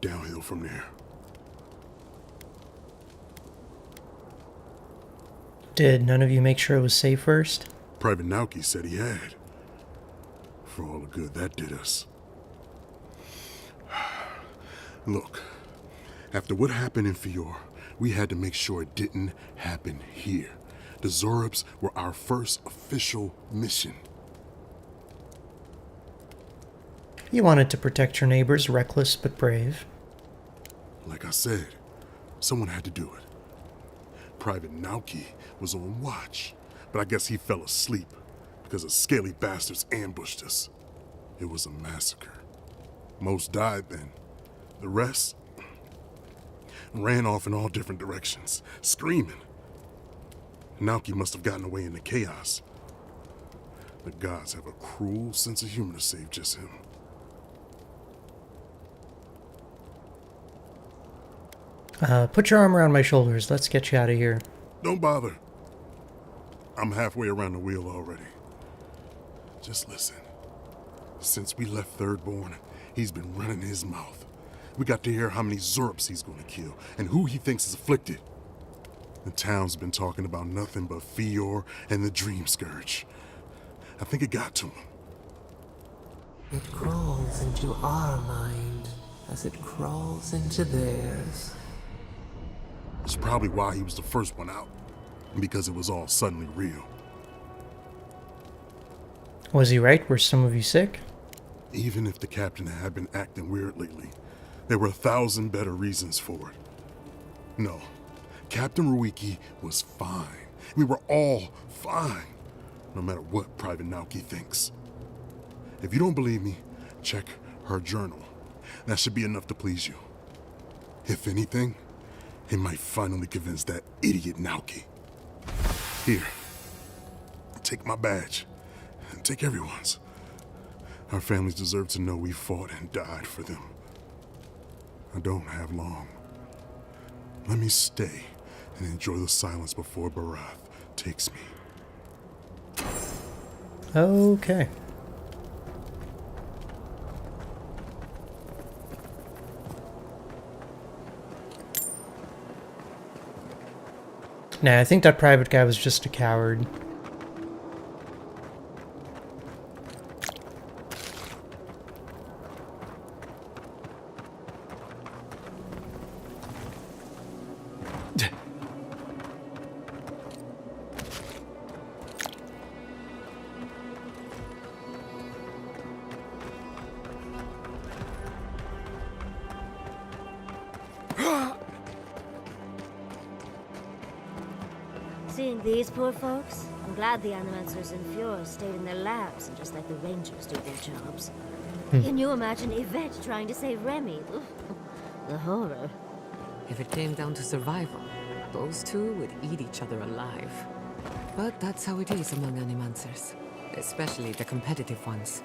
downhill from there. Did none of you make sure it was safe first? Private Naoki said he had. For all the good that did us. Look, after what happened in Fior, we had to make sure it didn't happen here. The Zorubs were our first official mission. You wanted to protect your neighbors, reckless but brave. Like I said, someone had to do it. Private Naoki was on watch, but I guess he fell asleep because the scaly bastards ambushed us. It was a massacre. Most died then. The rest ran off in all different directions, screaming. Naoki must have gotten away in the chaos. The gods have a cruel sense of humor to save just him. Put your arm around my shoulders. Let's get you out of here. Don't bother. I'm halfway around the wheel already. Just listen. Since we left Thirdborn, he's been running his mouth. We got to hear how many Zorps he's going to kill and who he thinks is afflicted. The town's been talking about nothing but Fior and the Dream Scourge. I think it got to him. It crawls into our mind as it crawls into theirs. It's probably why he was the first one out, because it was all suddenly real. Was he right? Were some of you sick? Even if the captain had been acting weird lately, there were 1,000 better reasons for it. No, Captain Ruiki was fine. We were all fine, no matter what Private Naoki thinks. If you don't believe me, check her journal. That should be enough to please you. If anything, it might finally convince that idiot Naoki. Here, take my badge. Take everyone's. Our families deserve to know we fought and died for them. I don't have long. Let me stay and enjoy the silence before Barath takes me. Okay. Nah, I think that private guy was just a coward. Seeing these poor folks, I'm glad the animancers in Fjord stayed in their labs and just let the rangers do their jobs. Can you imagine Yvette trying to save Remy? The horror. If it came down to survival, those two would eat each other alive. But that's how it is among animancers, especially the competitive ones.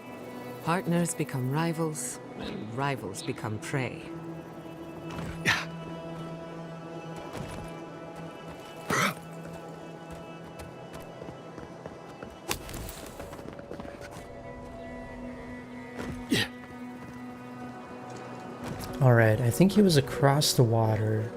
Partners become rivals, and rivals become prey. Alright, I think he was across the water.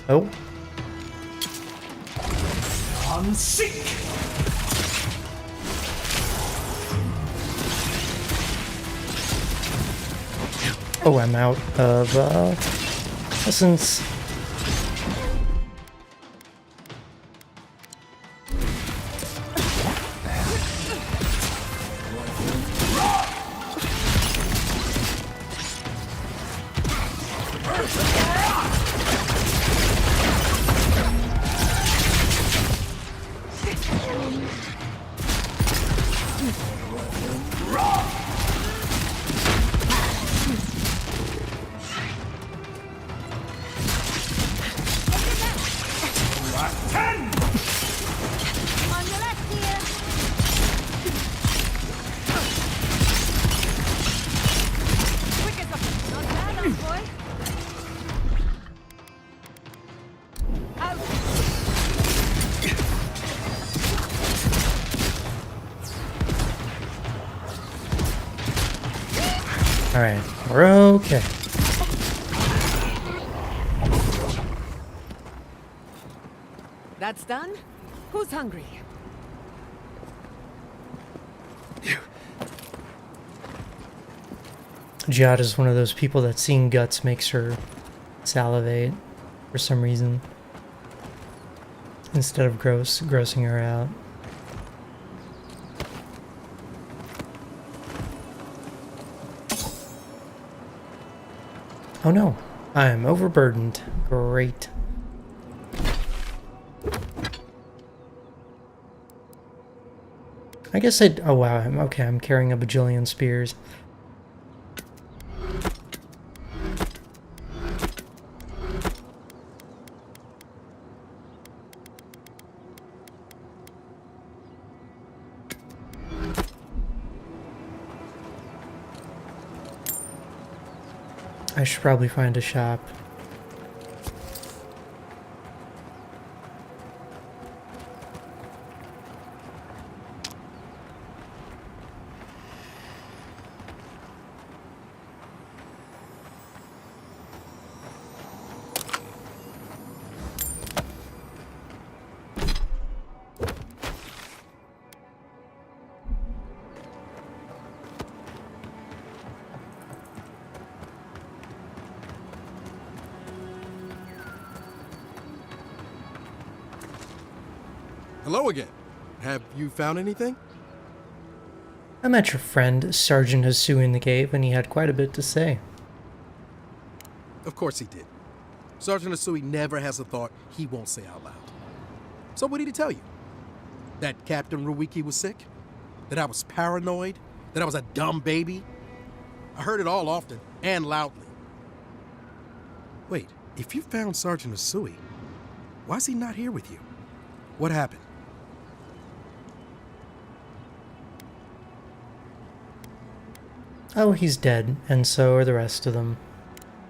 Oh. Oh, I'm out of essence. On your left here. Quick as a... Not bad, old boy. Out. Alright, we're okay. That's done? Who's hungry? Jihad is one of those people that seeing guts makes her salivate for some reason. Instead of grossing her out. Oh no, I'm overburdened. Great. I guess I'd... Oh wow, I'm carrying a bajillion spears. I should probably find a shop. Hello again. Have you found anything? I met your friend, Sergeant Hasu, in the cave, and he had quite a bit to say. Of course he did. Sergeant Asui never has a thought he won't say out loud. So what did he tell you? That Captain Ruiki was sick? That I was paranoid? That I was a dumb baby? I heard it all often and loudly. Wait, if you found Sergeant Asui, why is he not here with you? What happened? Oh, he's dead, and so are the rest of them.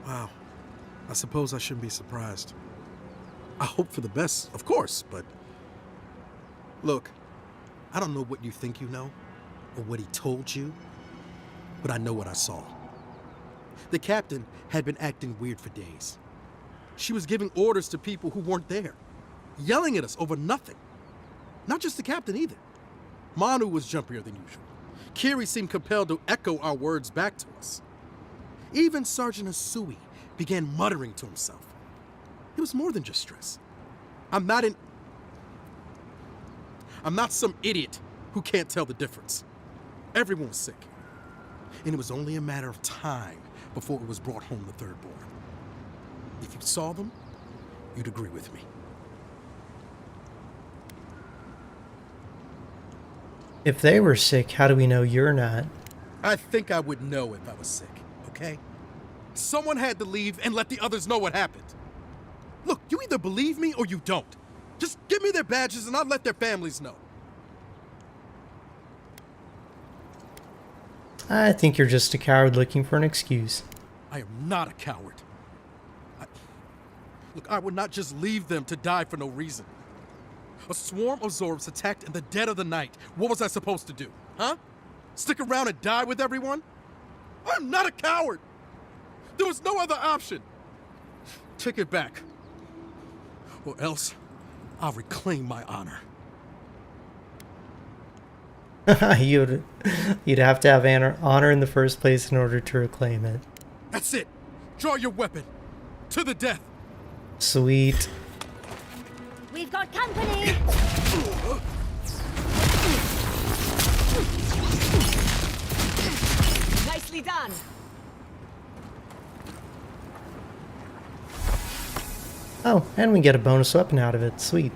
Wow. I suppose I shouldn't be surprised. I hope for the best, of course, but... Look, I don't know what you think you know, or what he told you, but I know what I saw. The captain had been acting weird for days. She was giving orders to people who weren't there, yelling at us over nothing. Not just the captain either. Manu was jumpier than usual. Kiri seemed compelled to echo our words back to us. Even Sergeant Asui began muttering to himself. It was more than just stress. I'm not some idiot who can't tell the difference. Everyone was sick. And it was only a matter of time before it was brought home to Third Born. If you saw them, you'd agree with me. If they were sick, how do we know you're not? I think I would know if I was sick, okay? Someone had to leave and let the others know what happened. Look, you either believe me or you don't. Just give me their badges and I'll let their families know. I think you're just a coward looking for an excuse. I am not a coward. Look, I would not just leave them to die for no reason. A swarm of Zorps attacked in the dead of the night. What was I supposed to do, huh? Stick around and die with everyone? I'm not a coward. There was no other option. Take it back. or else I'll reclaim my honor. You'd have to have honor in the first place in order to reclaim it. That's it. Draw your weapon. To the death. Sweet. We've got company! Nicely done. Oh, and we get a bonus weapon out of it. Sweet.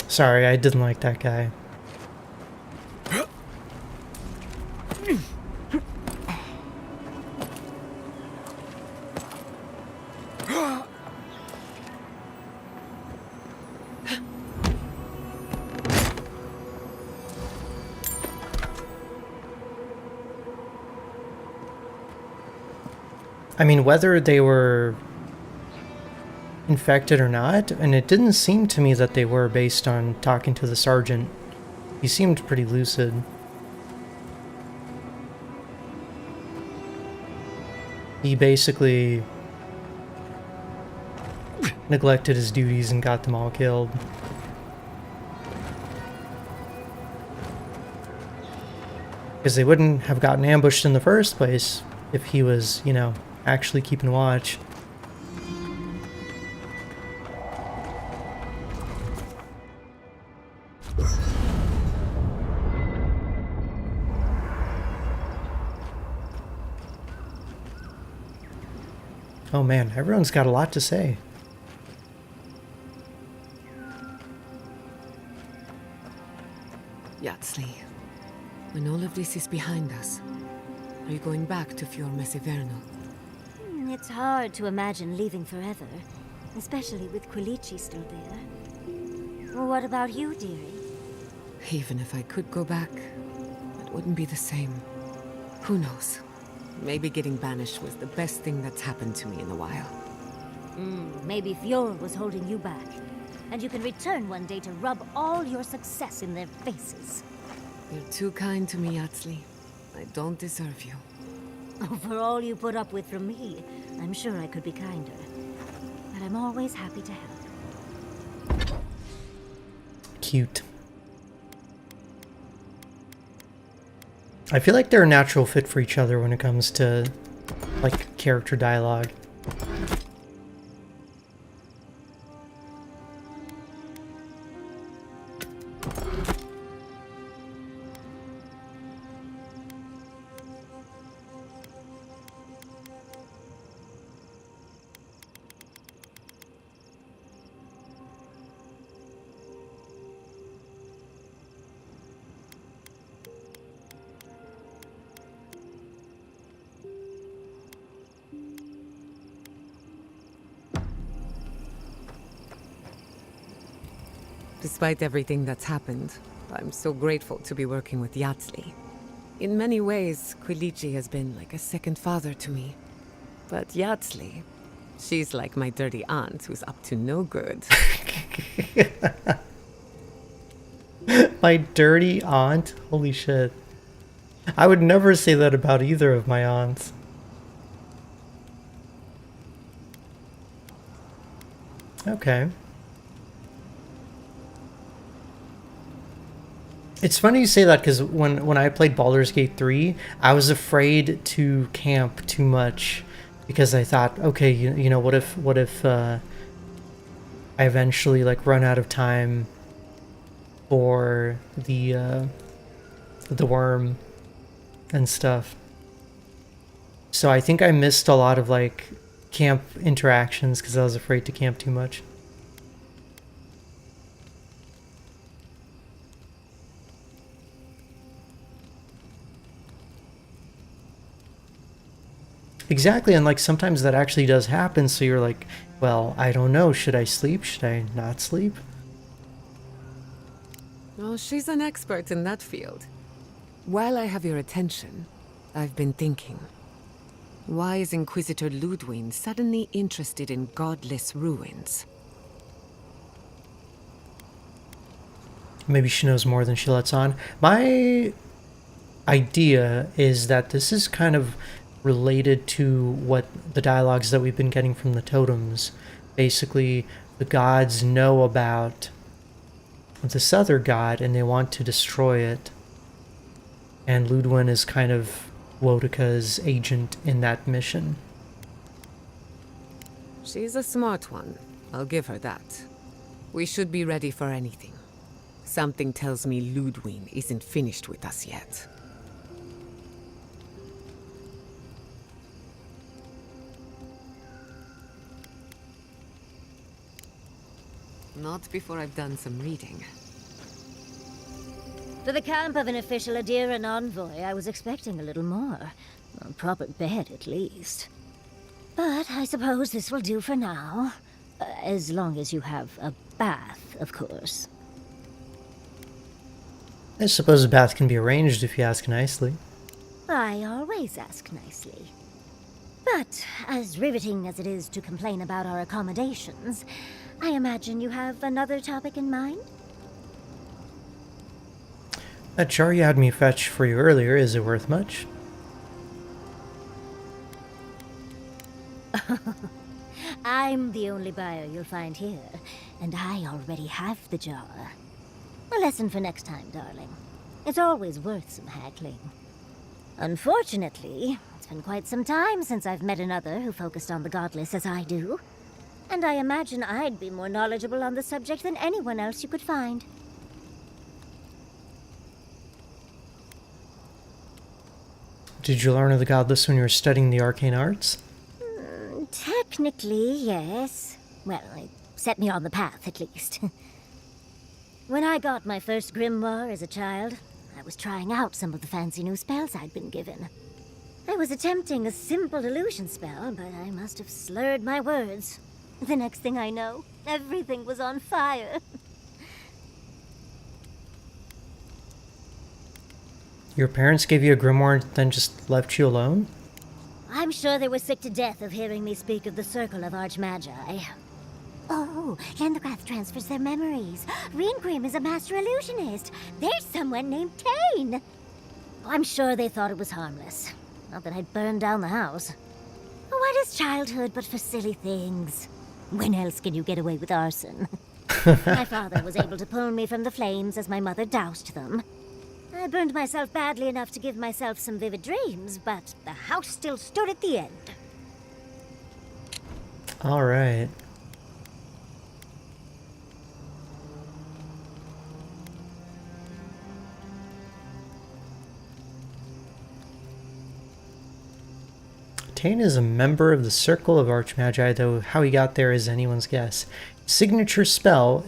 Sorry, I didn't like that guy. I mean, whether they were infected or not, and it didn't seem to me that they were based on talking to the sergeant. He seemed pretty lucid. He basically neglected his duties and got them all killed. Because they wouldn't have gotten ambushed in the first place if he was, you know, actually keeping watch. Oh man, everyone's got a lot to say. Yatsley, when all of this is behind us, are you going back to Fior Mesivernal? It's hard to imagine leaving forever, especially with Quilici still there. What about you, dearie? Even if I could go back, it wouldn't be the same. Who knows? Maybe getting banished was the best thing that's happened to me in a while. Maybe Fior was holding you back, and you can return one day to rub all your success in their faces. You're too kind to me, Yatsley. I don't deserve you. Oh, for all you put up with from me, I'm sure I could be kinder. But I'm always happy to help. Cute. I feel like they're a natural fit for each other when it comes to, like, character dialogue. Despite everything that's happened, I'm so grateful to be working with Yatsley. In many ways, Quilici has been like a second father to me. But Yatsley, she's like my dirty aunt who's up to no good. My dirty aunt? Holy shit. I would never say that about either of my aunts. Okay. It's funny you say that because when I played Baldur's Gate 3, I was afraid to camp too much because I thought, okay, you know, what if I eventually like run out of time for the worm and stuff. So I think I missed a lot of like camp interactions because I was afraid to camp too much. Exactly, and like sometimes that actually does happen, so you're like, well, I don't know, should I sleep? Should I not sleep? Oh, she's an expert in that field. While I have your attention, I've been thinking. Why is Inquisitor Ludwig suddenly interested in godless ruins? Maybe she knows more than she lets on. My idea is that this is kind of related to what the dialogues that we've been getting from the totems. Basically, the gods know about this other god and they want to destroy it. And Ludwin is kind of Wodika's agent in that mission. She's a smart one. I'll give her that. We should be ready for anything. Something tells me Ludwin isn't finished with us yet. Not before I've done some reading. For the camp of an official Adiran envoy, I was expecting a little more. A proper bed, at least. But I suppose this will do for now. As long as you have a bath, of course. I suppose a bath can be arranged if you ask nicely. I always ask nicely. But, as riveting as it is to complain about our accommodations, I imagine you have another topic in mind? That jar you had me fetch for you earlier, is it worth much? I'm the only buyer you'll find here, and I already have the jar. A lesson for next time, darling. It's always worth some haggling. Unfortunately, it's been quite some time since I've met another who focused on the godless as I do. And I imagine I'd be more knowledgeable on the subject than anyone else you could find. Did you learn of the godless when you were studying the arcane arts? Technically, yes. Well, it set me on the path, at least. When I got my first grimoire as a child, I was trying out some of the fancy new spells I'd been given. I was attempting a simple illusion spell, but I must have slurred my words. The next thing I know, everything was on fire. Your parents gave you a grimoire and then just left you alone? I'm sure they were sick to death of hearing me speak of the Circle of Archmagi. Oh, Lendegrath transfers their memories. Reengrim is a master illusionist. There's someone named Tane. I'm sure they thought it was harmless. Not that I'd burned down the house. What is childhood but for silly things? When else can you get away with arson? My father was able to pull me from the flames as my mother doused them. I burned myself badly enough to give myself some vivid dreams, but the house still stood at the end. All right. Tane is a member of the Circle of Archmagi, though how he got there is anyone's guess. His signature spell,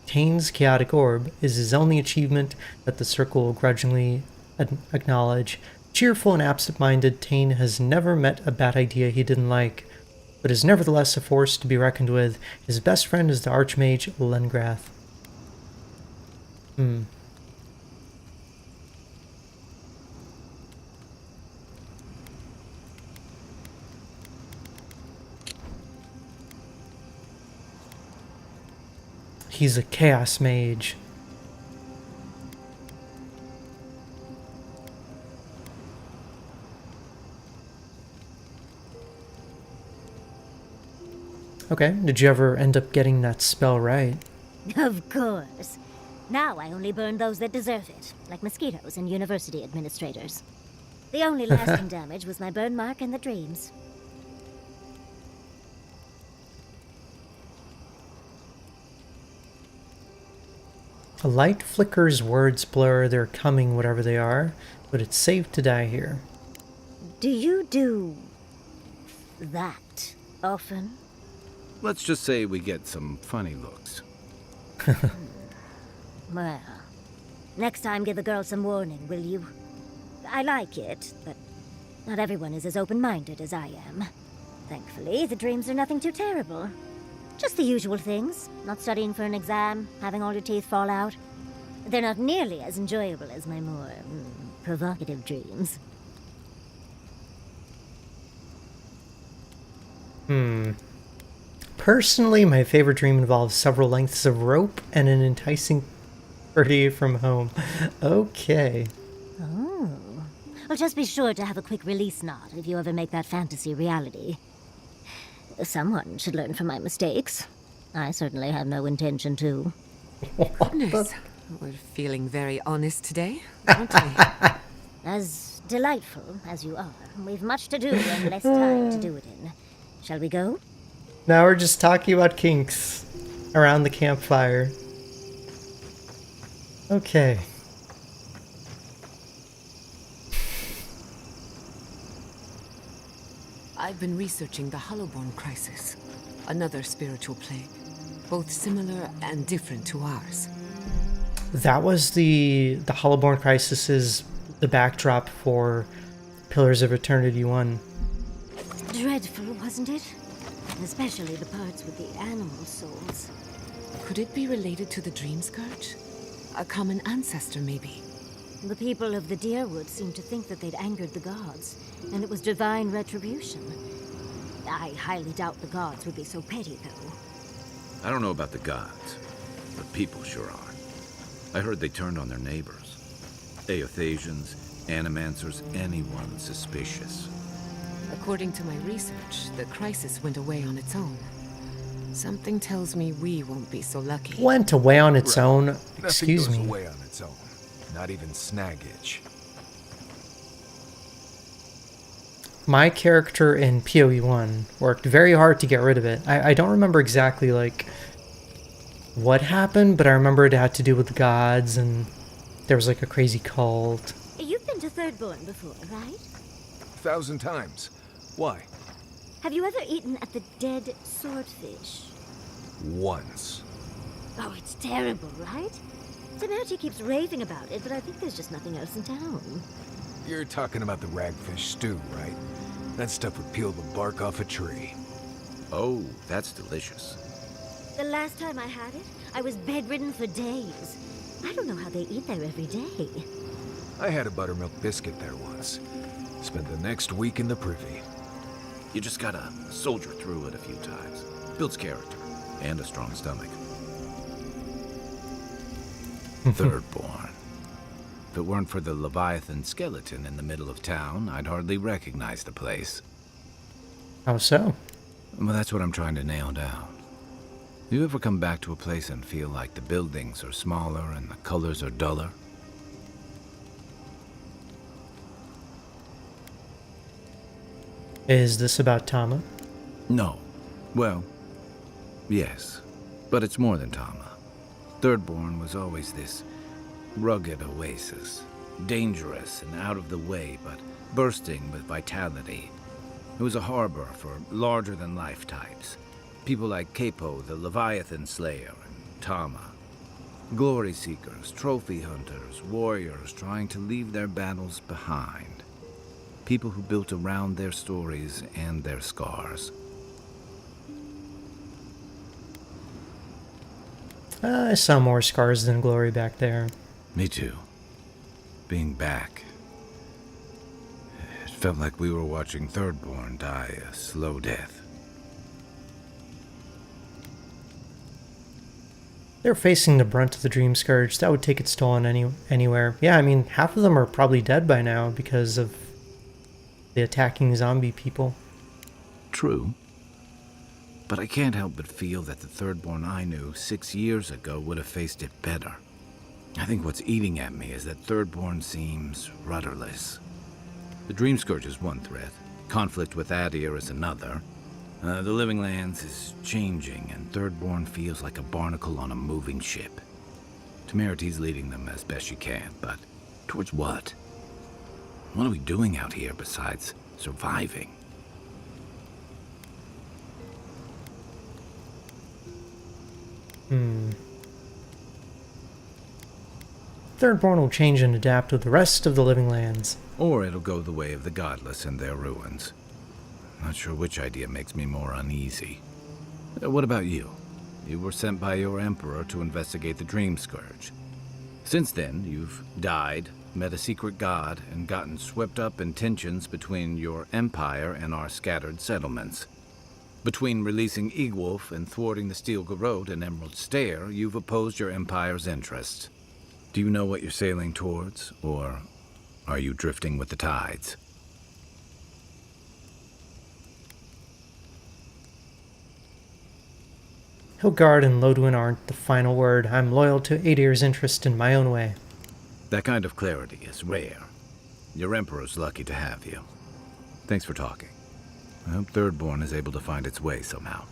Tane's Chaotic Orb, is his only achievement that the Circle will grudgingly acknowledge. Cheerful and absent-minded, Tane has never met a bad idea he didn't like, but is nevertheless a force to be reckoned with. His best friend is the Archmage Lengrath. He's a chaos mage. Okay, did you ever end up getting that spell right? Of course. Now I only burn those that deserve it, like mosquitoes and university administrators. The only lasting damage was my burn mark and the dreams. A light flickers, words blur, they're coming whatever they are, but it's safe to die here. Do you do that often? Let's just say we get some funny looks. Well, next time give the girl some warning, will you? I like it, but not everyone is as open-minded as I am. Thankfully, the dreams are nothing too terrible. Just the usual things. Not studying for an exam, having all your teeth fall out. They're not nearly as enjoyable as my more provocative dreams. Personally, my favorite dream involves several lengths of rope and an enticing birdie from home. Okay. Oh, Well, just be sure to have a quick release knot if you ever make that fantasy reality. Someone should learn from my mistakes. I certainly have no intention to. Goodness, we're feeling very honest today, aren't we? As delightful as you are, we've much to do and less time to do it in. Shall we go? Now we're just talking about kinks around the campfire. Okay. I've been researching the Hollowborn crisis, another spiritual plague, both similar and different to ours. That was the Hollowborn crisis is the backdrop for Pillars of Eternity 1. Dreadful, wasn't it? Especially the parts with the animal souls. Could it be related to the Dream Scourge? A common ancestor, maybe? The people of the Deerwood seemed to think that they'd angered the gods, and it was divine retribution. I highly doubt the gods would be so petty, though. I don't know about the gods, but people sure are. I heard they turned on their neighbors. Aethasians, Animancers, anyone suspicious. According to my research, the crisis went away on its own. Something tells me we won't be so lucky. Went away on its own? Nothing Excuse goes me. away on its own. Not even snag itch. My character in PoE 1 worked very hard to get rid of it. I don't remember exactly, like, what happened, but I remember it had to do with the gods, and there was, like, a crazy cult. You've been to Thirdborn before, right? 1,000 times. Why? Have you ever eaten at the Dead Swordfish? Once. Oh, it's terrible, right? Samantha keeps raving about it, but I think there's just nothing else in town. You're talking about the ragfish stew, right? That stuff would peel the bark off a tree. Oh, that's delicious. The last time I had it, I was bedridden for days. I don't know how they eat there every day. I had a buttermilk biscuit there once. Spent the next week in the privy. You just gotta soldier through it a few times. Builds character and a strong stomach. Thirdborn. If it weren't for the Leviathan skeleton in the middle of town, I'd hardly recognize the place. How so? Well, that's what I'm trying to nail down. You ever come back to a place and feel like the buildings are smaller and the colors are duller? Is this about Tama? No. Well, yes. But it's more than Tama. Thirdborn was always this rugged oasis. Dangerous and out of the way, but bursting with vitality. It was a harbor for larger-than-life types. People like Capo, the Leviathan Slayer, and Tama. Glory seekers, trophy hunters, warriors trying to leave their battles behind. People who built around their stories and their scars. I saw more scars than glory back there. Me too. Being back. It felt like we were watching Thirdborn die a slow death. They're facing the brunt of the Dream Scourge. That would take its toll on anywhere. Yeah, I mean, half of them are probably dead by now because of the attacking zombie people. True. But I can't help but feel that the Thirdborn I knew 6 years ago would have faced it better. I think what's eating at me is that Thirdborn seems rudderless. The Dream Scourge is one threat. Conflict with Adir is another. The Living Lands is changing, and Thirdborn feels like a barnacle on a moving ship. Temeriti's leading them as best she can, but towards what? What are we doing out here besides surviving? Thirdborn will change and adapt with the rest of the Living Lands. Or it'll go the way of the godless and their ruins. Not sure which idea makes me more uneasy. What about you? You were sent by your emperor to investigate the Dream Scourge. Since then, you've died, met a secret god, and gotten swept up in tensions between your empire and our scattered settlements. Between releasing Egwolf and thwarting the Steel Garrote and Emerald Stair, you've opposed your empire's interests. Do you know what you're sailing towards, or are you drifting with the tides? Hilgard and Lodwyn aren't the final word. I'm loyal to Adir's interest in my own way. That kind of clarity is rare. Your Emperor's lucky to have you. Thanks for talking. I hope Thirdborn is able to find its way somehow.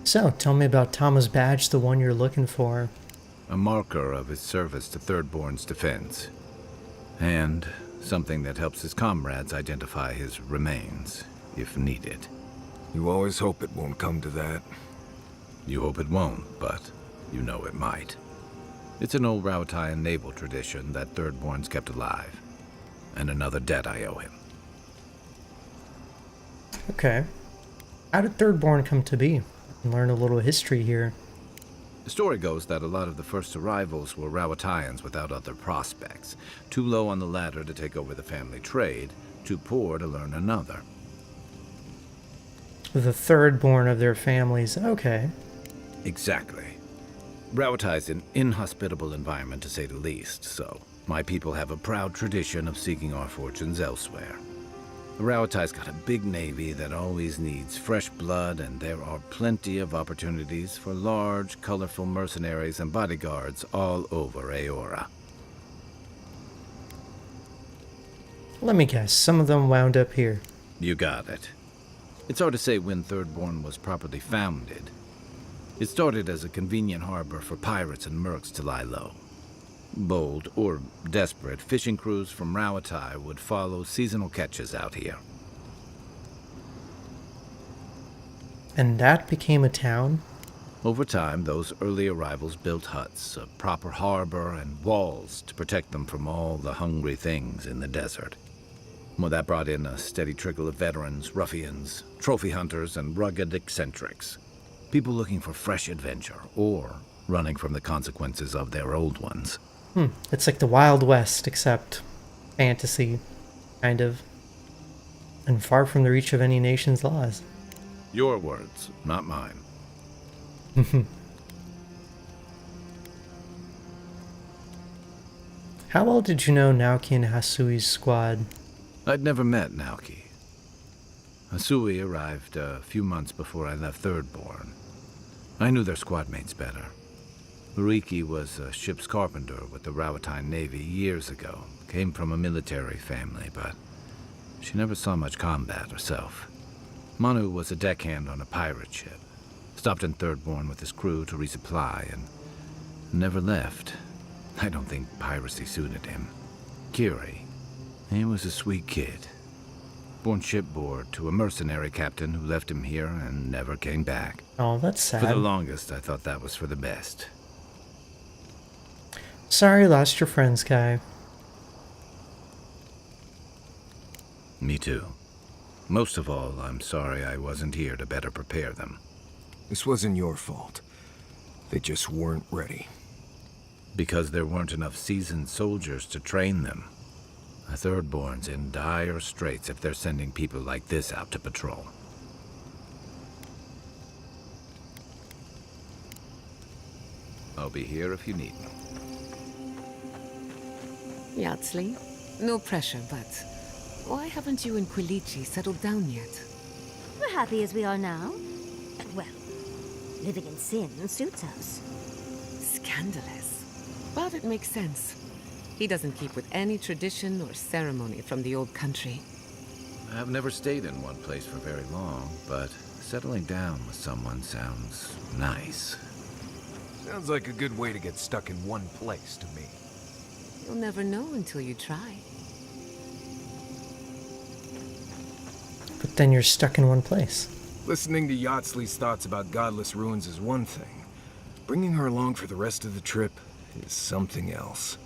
So, tell me about Tama's badge, the one you're looking for. A marker of his service to Thirdborn's defense. And something that helps his comrades identify his remains, if needed. You always hope it won't come to that. You hope it won't, but you know it might. It's an old Rauataian naval tradition that Thirdborn's kept alive. And another debt I owe him. Okay. How did Thirdborn come to be? Learn a little history here. The story goes that a lot of the first arrivals were Rauataians without other prospects. Too low on the ladder to take over the family trade, too poor to learn another. The Thirdborn of their families. Okay. Exactly. Rauatai's an inhospitable environment, to say the least, so my people have a proud tradition of seeking our fortunes elsewhere. Rauatai's got a big navy that always needs fresh blood, and there are plenty of opportunities for large, colorful mercenaries and bodyguards all over Aora. Let me guess, some of them wound up here. You got it. It's hard to say when Thirdborn was properly founded. It started as a convenient harbor for pirates and mercs to lie low. Bold, or desperate, fishing crews from Rauatai would follow seasonal catches out here. And that became a town? Over time, those early arrivals built huts, a proper harbor, and walls to protect them from all the hungry things in the desert. Well, that brought in a steady trickle of veterans, ruffians, trophy hunters, and rugged eccentrics. People looking for fresh adventure, or running from the consequences of their old ones. It's like the Wild West, except fantasy, kind of. And far from the reach of any nation's laws. Your words, not mine. How well did you know Naoki and Hasui's squad? I'd never met Naoki. Hasui arrived a few months before I left Thirdborn. I knew their squad mates better. Uriki was a ship's carpenter with the Rauataian Navy years ago. Came from a military family, but she never saw much combat herself. Manu was a deckhand on a pirate ship. Stopped in Thirdborn with his crew to resupply and never left. I don't think piracy suited him. Kiri, he was a sweet kid. Born shipboard to a mercenary captain who left him here and never came back. Oh, that's sad. For the longest, I thought that was for the best. Sorry you lost your friends, Kai. Me too. Most of all, I'm sorry I wasn't here to better prepare them. This wasn't your fault. They just weren't ready. Because there weren't enough seasoned soldiers to train them. A Thirdborn's in dire straits if they're sending people like this out to patrol. I'll be here if you need me. Yatsley, no pressure, but why haven't you and Quilici settled down yet? We're happy as we are now. And well, living in sin suits us. Scandalous. But it makes sense. He doesn't keep with any tradition or ceremony from the old country. I've never stayed in one place for very long, but settling down with someone sounds nice. Sounds like a good way to get stuck in one place to me. You'll never know until you try. But then you're stuck in one place. Listening to Yatsley's thoughts about godless ruins is one thing. Bringing her along for the rest of the trip is something else.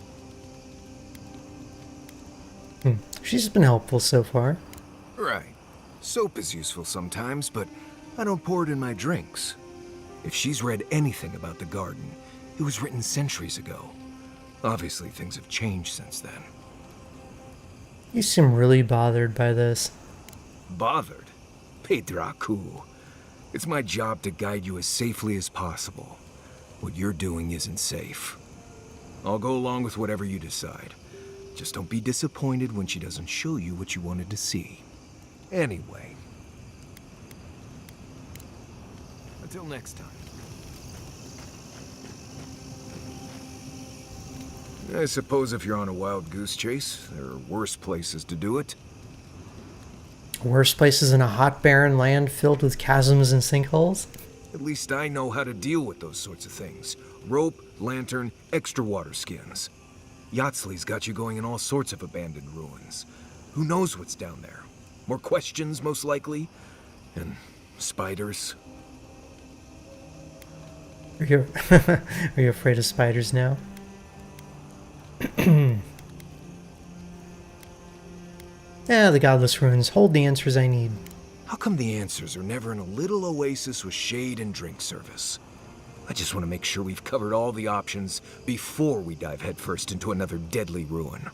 She's been helpful so far. Right. Soap is useful sometimes, but I don't pour it in my drinks. If she's read anything about the garden, it was written centuries ago. Obviously, things have changed since then. You seem really bothered by this. Bothered? Pedraku. It's my job to guide you as safely as possible. What you're doing isn't safe. I'll go along with whatever you decide. Just don't be disappointed when she doesn't show you what you wanted to see. Anyway. Until next time. I suppose if you're on a wild goose chase, there are worse places to do it. Worse places in a hot, barren land filled with chasms and sinkholes? At least I know how to deal with those sorts of things. Rope, lantern, extra water skins. Yatsley's got you going in all sorts of abandoned ruins. Who knows what's down there? More questions, most likely. And spiders. Are you afraid of spiders now? Yeah, the godless ruins hold the answers I need. How come the answers are never in a little oasis with shade and drink service? I just want to make sure we've covered all the options before we dive headfirst into another deadly ruin.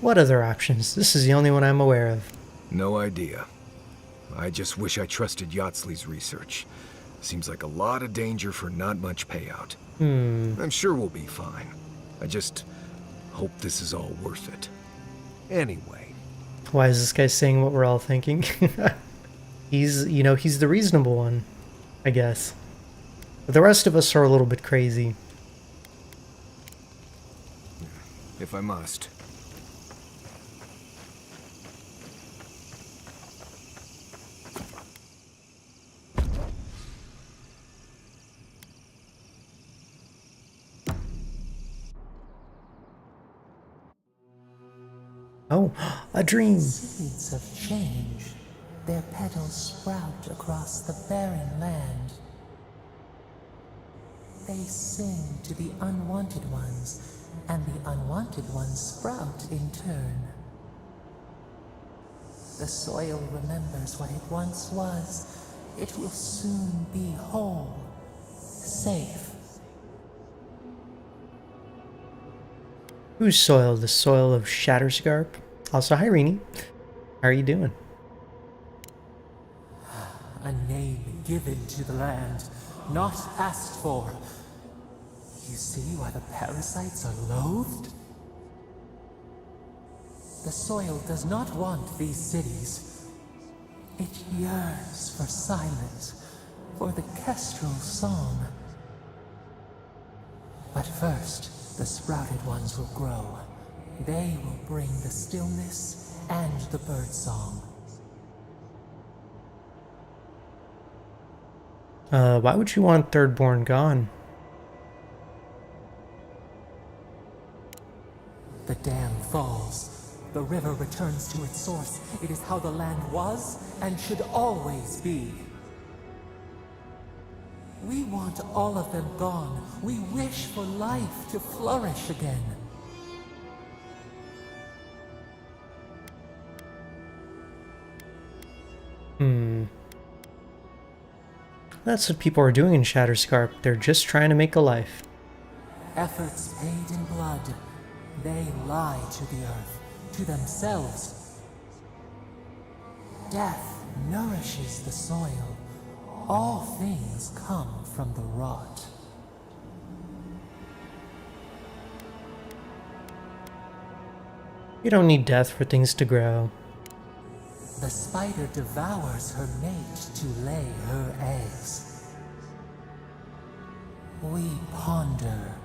What other options? This is the only one I'm aware of. No idea. I just wish I trusted Yatsley's research. Seems like a lot of danger for not much payout. I'm sure we'll be fine. I just hope this is all worth it. Anyway. Why is this guy saying what we're all thinking? He's the reasonable one, I guess. But the rest of us are a little bit crazy. If I must. Oh, a dream. Seeds of change. Their petals sprout across the barren land. They sing to the unwanted ones, and the unwanted ones sprout in turn. The soil remembers what it once was. It will soon be whole, safe. Whose soil? The soil of Shatterscarp? Also, hi, Rini. How are you doing? A name given to the land, not asked for. You see why the parasites are loathed? The soil does not want these cities. It yearns for silence, for the kestrel song. But first, the sprouted ones will grow. They will bring the stillness and the birdsong. Why would you want Thirdborn gone? The dam falls. The river returns to its source. It is how the land was and should always be. We want all of them gone. We wish for life to flourish again. That's what people are doing in Shatterscarp. They're just trying to make a life. Efforts paid in blood. They lie to the earth, to themselves. Death nourishes the soil. All things come from the rot. You don't need death for things to grow. The spider devours her mate to lay her eggs. We ponder,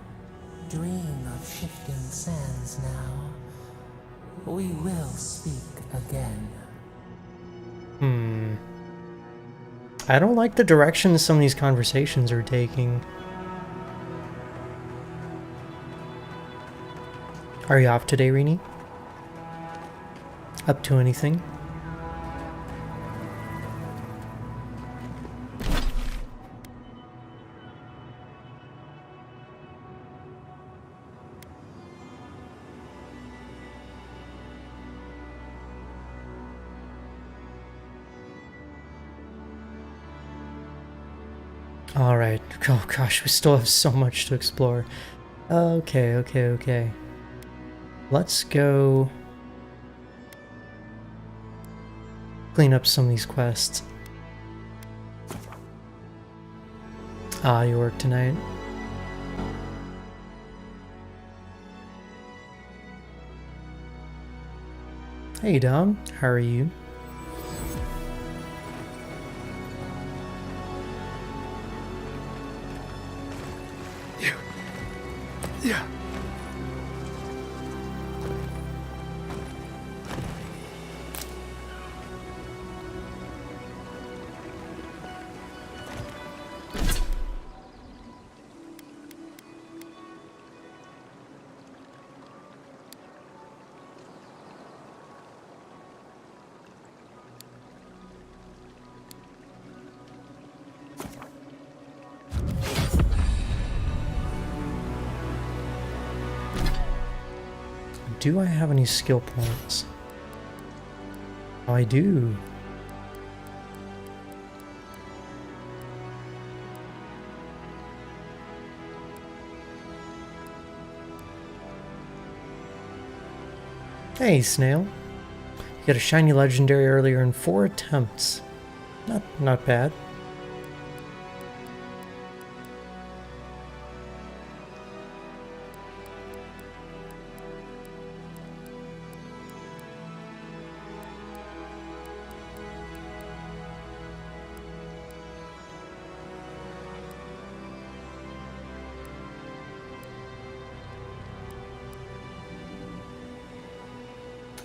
dream of shifting sands now. We will speak again. I don't like the direction some of these conversations are taking. Are you off today, Rini? Up to anything? Alright. Oh gosh, we still have so much to explore. Okay. Let's go clean up some of these quests. You work tonight? Hey Dom, how are you? Yeah. Do I have any skill points? Oh, I do. Hey, Snail. You got a shiny legendary earlier in 4 attempts. Not bad.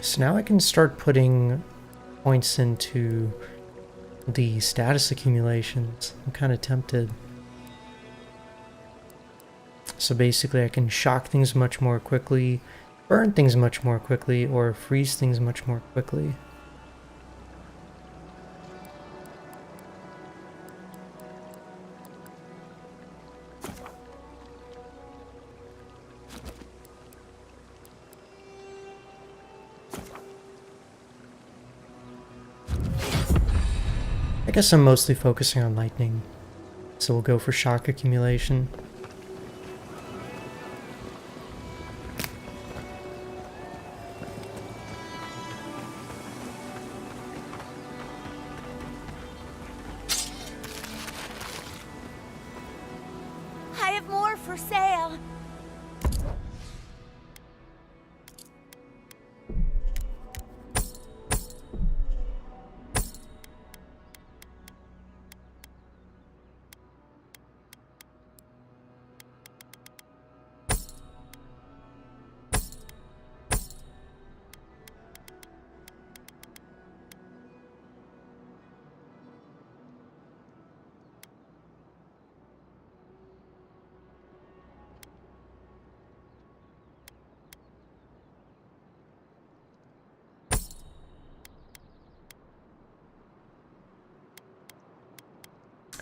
So now I can start putting points into the status accumulations. I'm kind of tempted. So basically I can shock things much more quickly, burn things much more quickly, or freeze things much more quickly. I guess I'm mostly focusing on lightning, so we'll go for shock accumulation. I have more for sale.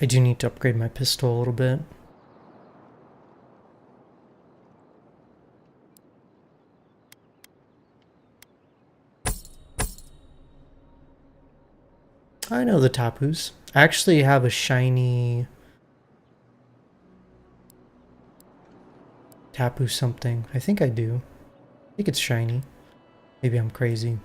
I do need to upgrade my pistol a little bit. I know the Tapus. I actually have a shiny Tapu something. I think I do. I think it's shiny. Maybe I'm crazy.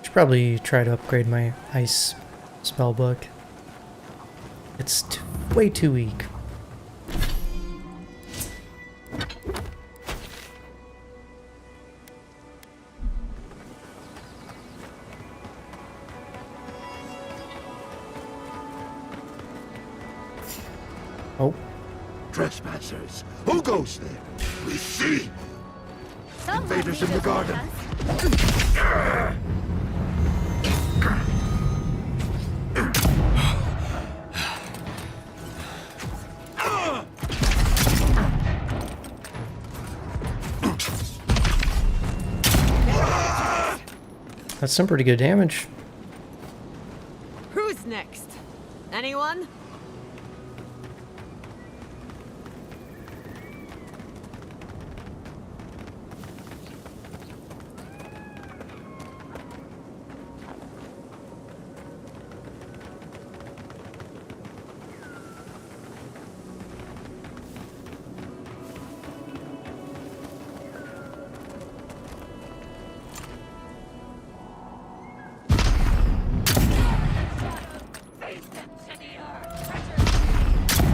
Should probably try to upgrade my ice spellbook. It's way too weak. Oh. Trespassers! Who goes there? We see! Invaders in the garden! That's some pretty good damage. next? Anyone?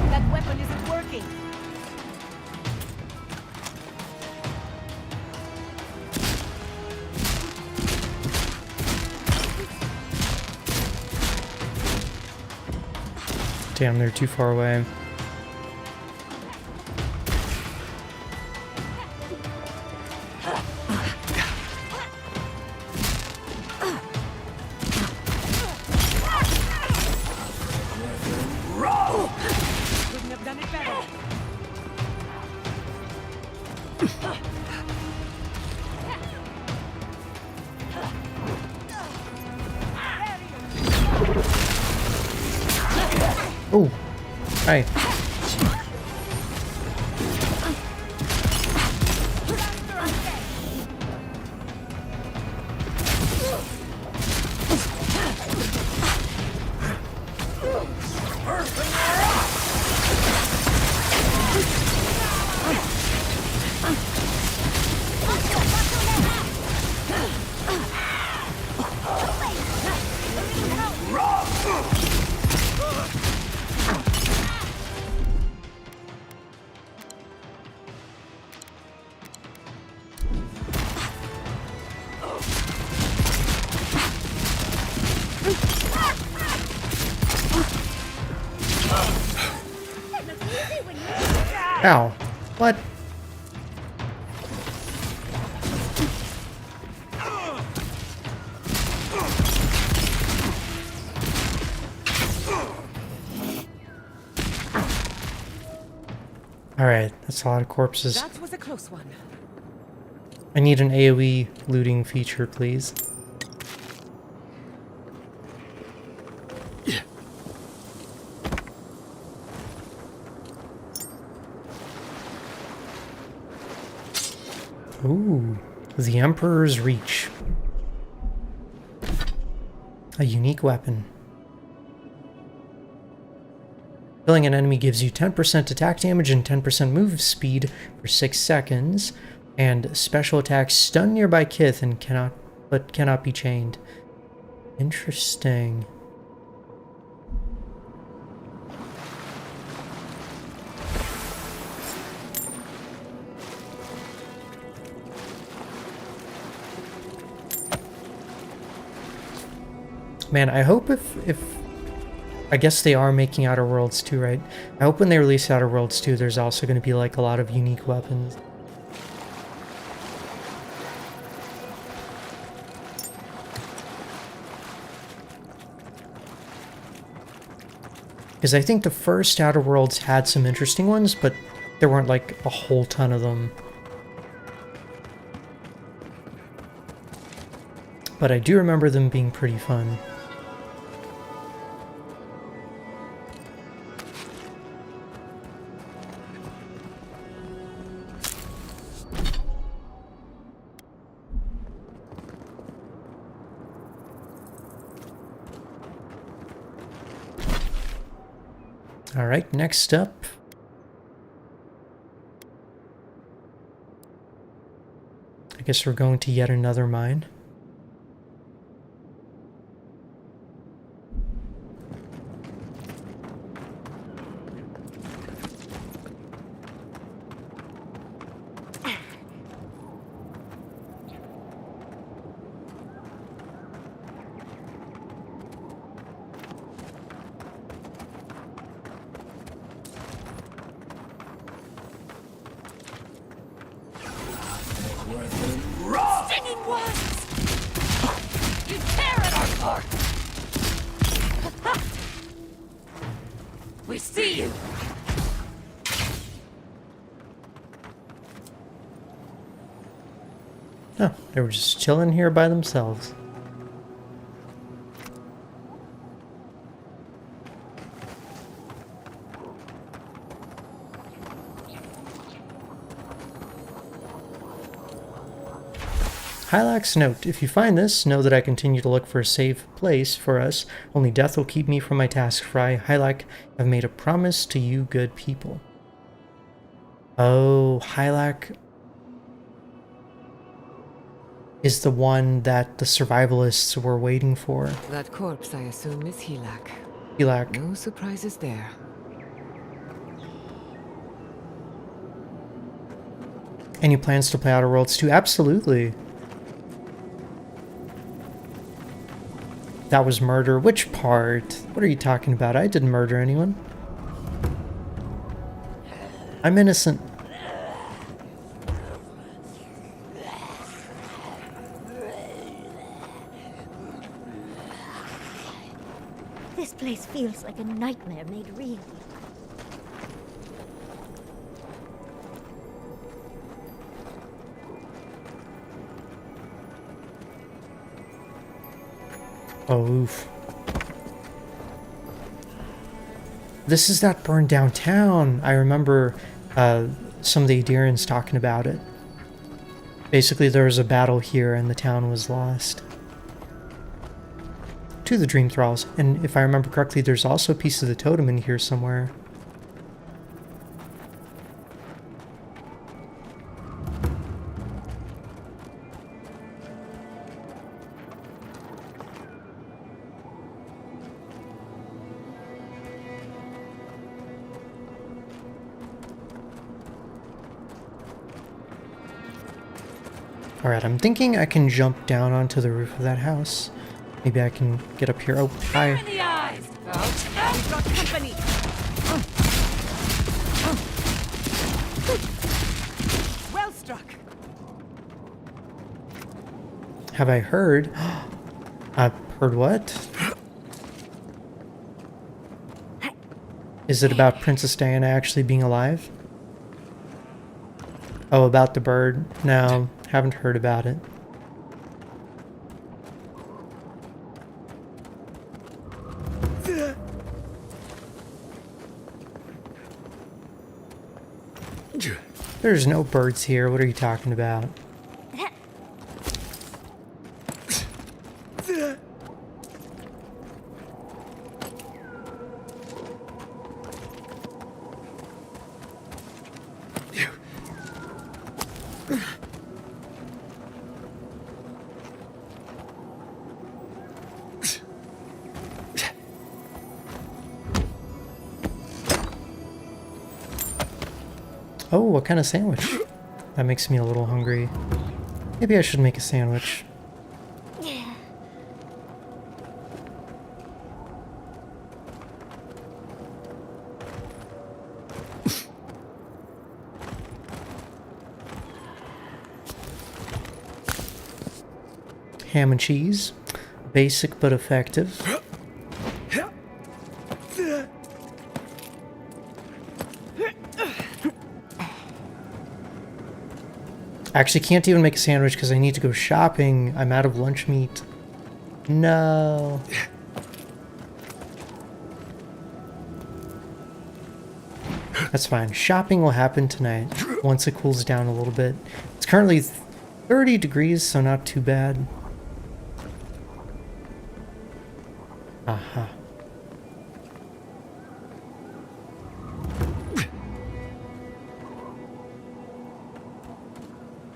That weapon isn't working. Damn, they're too far away. Couldn't have done it better. Oh, hi. Ow. What? Alright, that's a lot of corpses. That was a close one. I need an AoE looting feature, please. Ooh, the Emperor's Reach. A unique weapon. Killing an enemy gives you 10% attack damage and 10% move speed for 6 seconds, and special attacks stun nearby kith and cannot be chained. Interesting. Man, I hope if I guess they are making Outer Worlds 2, right? I hope when they release Outer Worlds 2, there's also going to be like a lot of unique weapons. Because I think the first Outer Worlds had some interesting ones, but there weren't like a whole ton of them. But I do remember them being pretty fun. Alright, next up. I guess we're going to yet another mine. Stinging ones! You tear at our heart! We see you! Oh, they were just chilling here by themselves. Hylak's note. If you find this, know that I continue to look for a safe place for us. Only death will keep me from my task, for I, Hylak, have made a promise to you good people. Oh, Hylak is the one that the survivalists were waiting for. That corpse, I assume, is Hilak. Hilak. No surprises there. Any plans to play Outer Worlds 2? Absolutely. That was murder. Which part? What are you talking about? I didn't murder anyone. I'm innocent. This place feels like a nightmare made real. Oh, oof. This is that burned down town. I remember some of the Adirans talking about it. Basically, there was a battle here and the town was lost to the Dream Thralls. And if I remember correctly, there's also a piece of the totem in here somewhere. Alright, I'm thinking I can jump down onto the roof of that house. Maybe I can get up here. Oh, hi. In the eyes. We've got company. Well struck. Have I heard? I've heard what? Is it about Princess Diana actually being alive? Oh, about the bird? No, haven't heard about it. There's no birds here. What are you talking about? Oh, what kind of sandwich? That makes me a little hungry. Maybe I should make a sandwich. Ham and cheese. Basic but effective. I actually can't even make a sandwich because I need to go shopping. I'm out of lunch meat. No. That's fine. Shopping will happen tonight once it cools down a little bit. It's currently 30 degrees, so not too bad. Aha.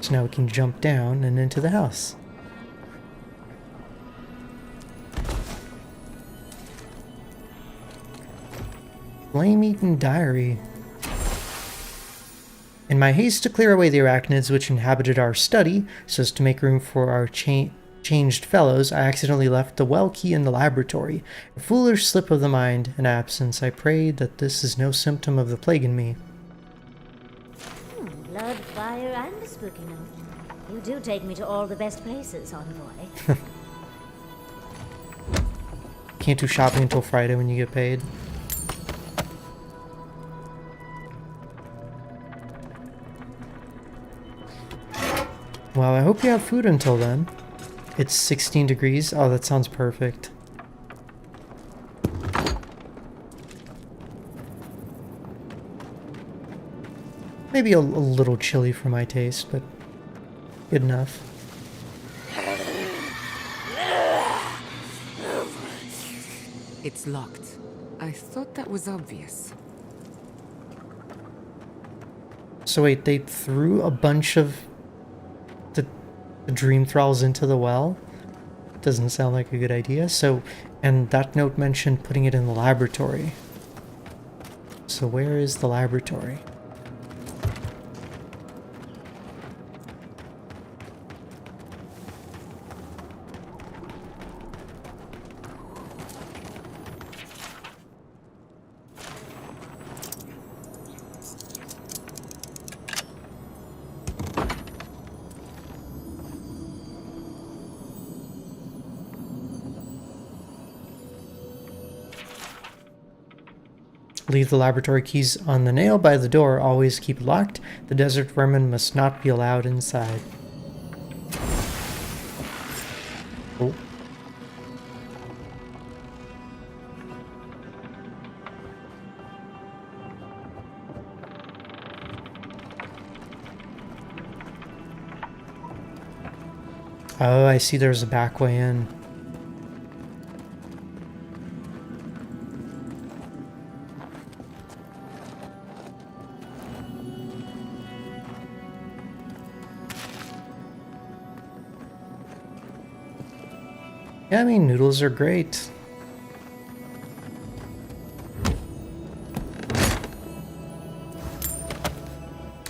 So now we can jump down and into the house. Flame-eaten diary. In my haste to clear away the arachnids which inhabited our study, so as to make room for our changed fellows, I accidentally left the well key in the laboratory. A foolish slip of the mind and absence. I pray that this is no symptom of the plague in me. Blood, fire, and a spooky note. You do take me to all the best places, envoy. Can't do shopping until Friday when you get paid. Well, I hope you have food until then. It's 16 degrees. Oh, that sounds perfect. Maybe a little chilly for my taste, but good enough. It's locked. I thought that was obvious. So wait, they threw a bunch of the dream thralls into the well? Doesn't sound like a good idea. So, and that note mentioned putting it in the laboratory. So where is the laboratory? Leave the laboratory keys on the nail by the door. Always keep it locked. The desert vermin must not be allowed inside. Oh. Oh, I see there's a back way in. Yeah, I mean, noodles are great.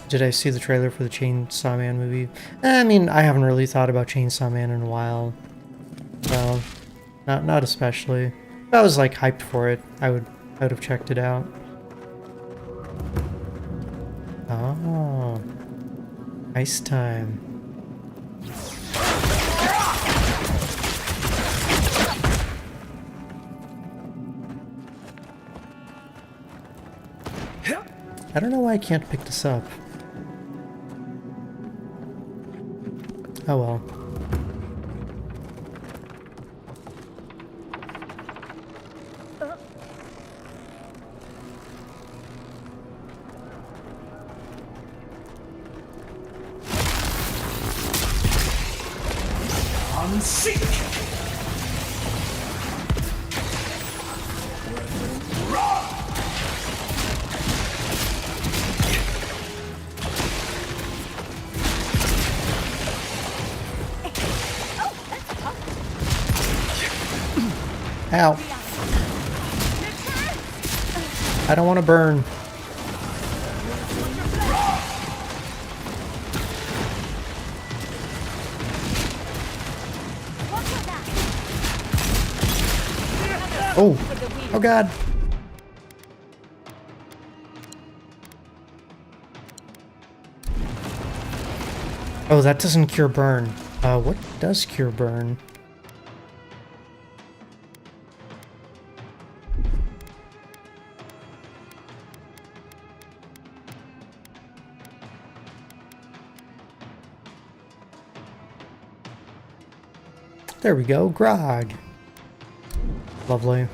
Did I see the trailer for the Chainsaw Man movie? I mean, I haven't really thought about Chainsaw Man in a while. So, not especially. If I was like hyped for it, I would have checked it out. Oh, ice time. I don't know why I can't pick this up. Oh well. Ow. I don't want to burn. Oh. Oh god. Oh, that doesn't cure burn. What does cure burn? There we go, grog. Lovely.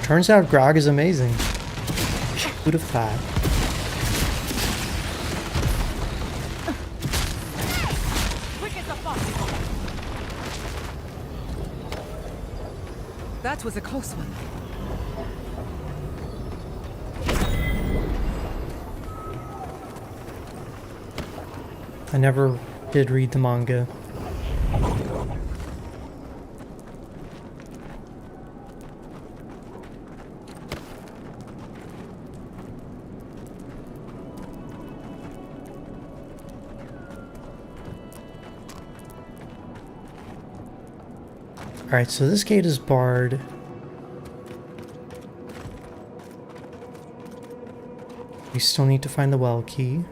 Turns out grog is amazing. Who'd have thought? That was a close one. I never did read the manga. Alright, so this gate is barred. We still need to find the well key.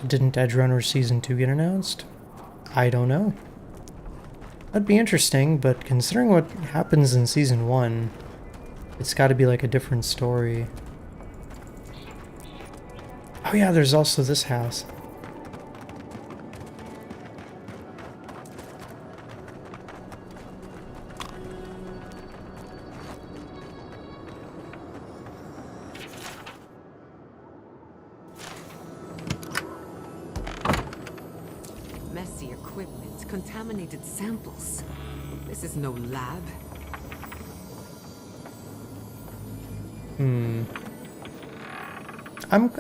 Didn't Edge Runner Season 2 get announced? I don't know. That'd be interesting, but considering what happens in season 1, it's got to be like a different story. Oh yeah, there's also this house. Messy equipment, contaminated samples. This is no lab.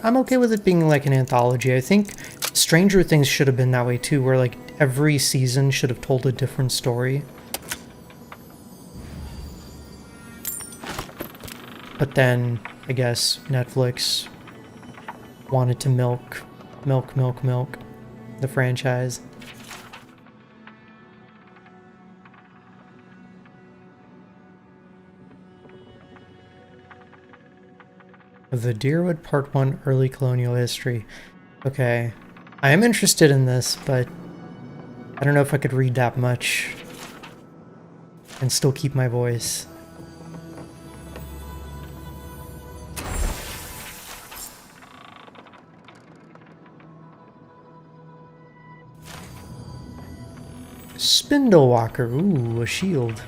I'm okay with it being like an anthology. I think Stranger Things should have been that way too, where like every season should have told a different story. But then, I guess, Netflix wanted to milk the franchise. The Deerwood Part 1 Early Colonial History. Okay. I am interested in this, but I don't know if I could read that much and still keep my voice. Spindlewalker. Ooh, a shield.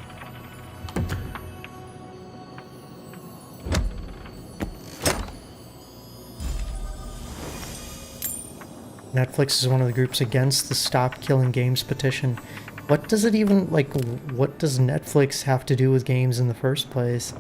Netflix is one of the groups against the Stop Killing Games petition. What does it even, like, what does Netflix have to do with games in the first place?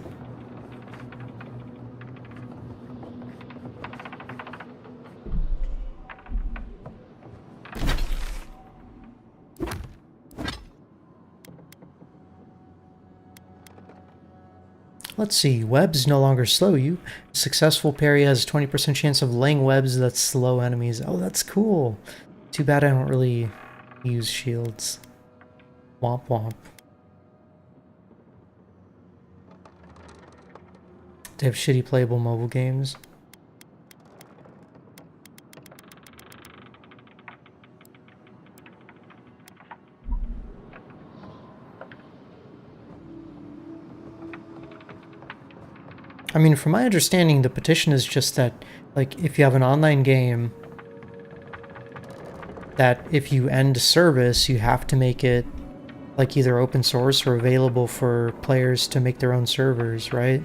Let's see, webs no longer slow you. Successful parry has a 20% chance of laying webs that slow enemies. Oh, that's cool. Too bad I don't really use shields. Womp womp. They have shitty playable mobile games. I mean, from my understanding, the petition is just that, like, if you have an online game, that if you end service, you have to make it, like, either open source or available for players to make their own servers, right?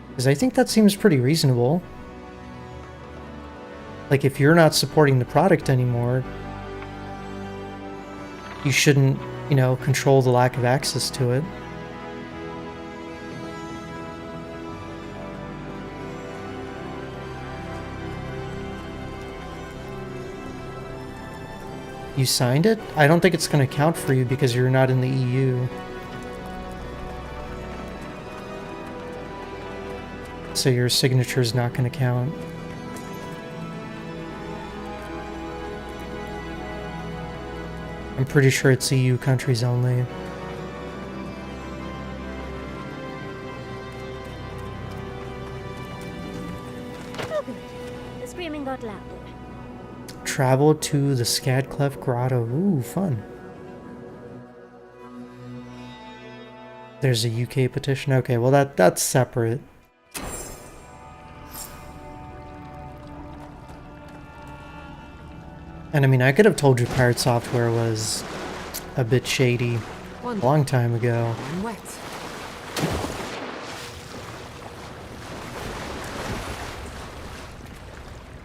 Because I think that seems pretty reasonable. Like, if you're not supporting the product anymore, you shouldn't, you know, control the lack of access to it. You signed it? I don't think it's going to count for you because you're not in the EU. So your signature is not going to count. I'm pretty sure it's EU countries only. Oh, good. The screaming got louder. Travel to the Scadclef Grotto. Ooh, fun. There's a UK petition. Okay, well that's separate. And I mean, I could have told you Pirate Software was a bit shady a long time ago. I'm wet.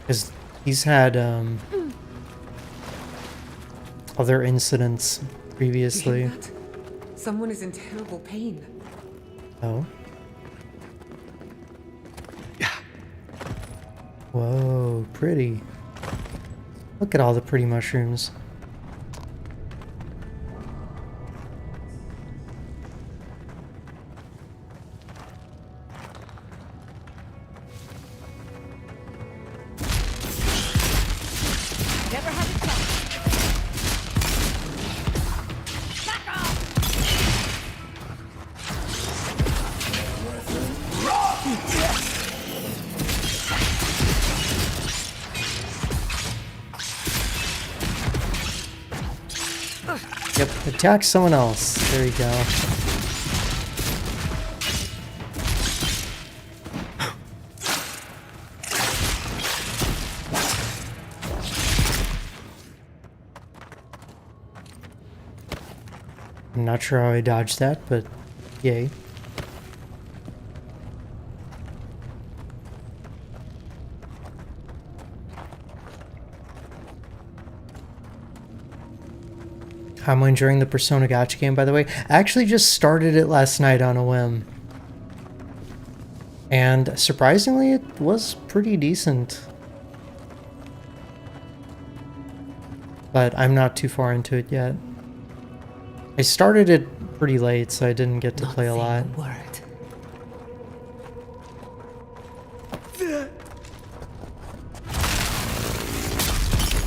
Because he's had other incidents previously. You hear that? Someone is in terrible pain. Oh. Whoa, pretty. Look at all the pretty mushrooms. Never had a chance. Back off! Attack someone else. There you go. I'm not sure how I dodged that, but yay. How am I enjoying the Persona Gacha game, by the way? I actually just started it last night on a whim. And surprisingly, it was pretty decent. But I'm not too far into it yet. I started it pretty late, so I didn't get to play a lot.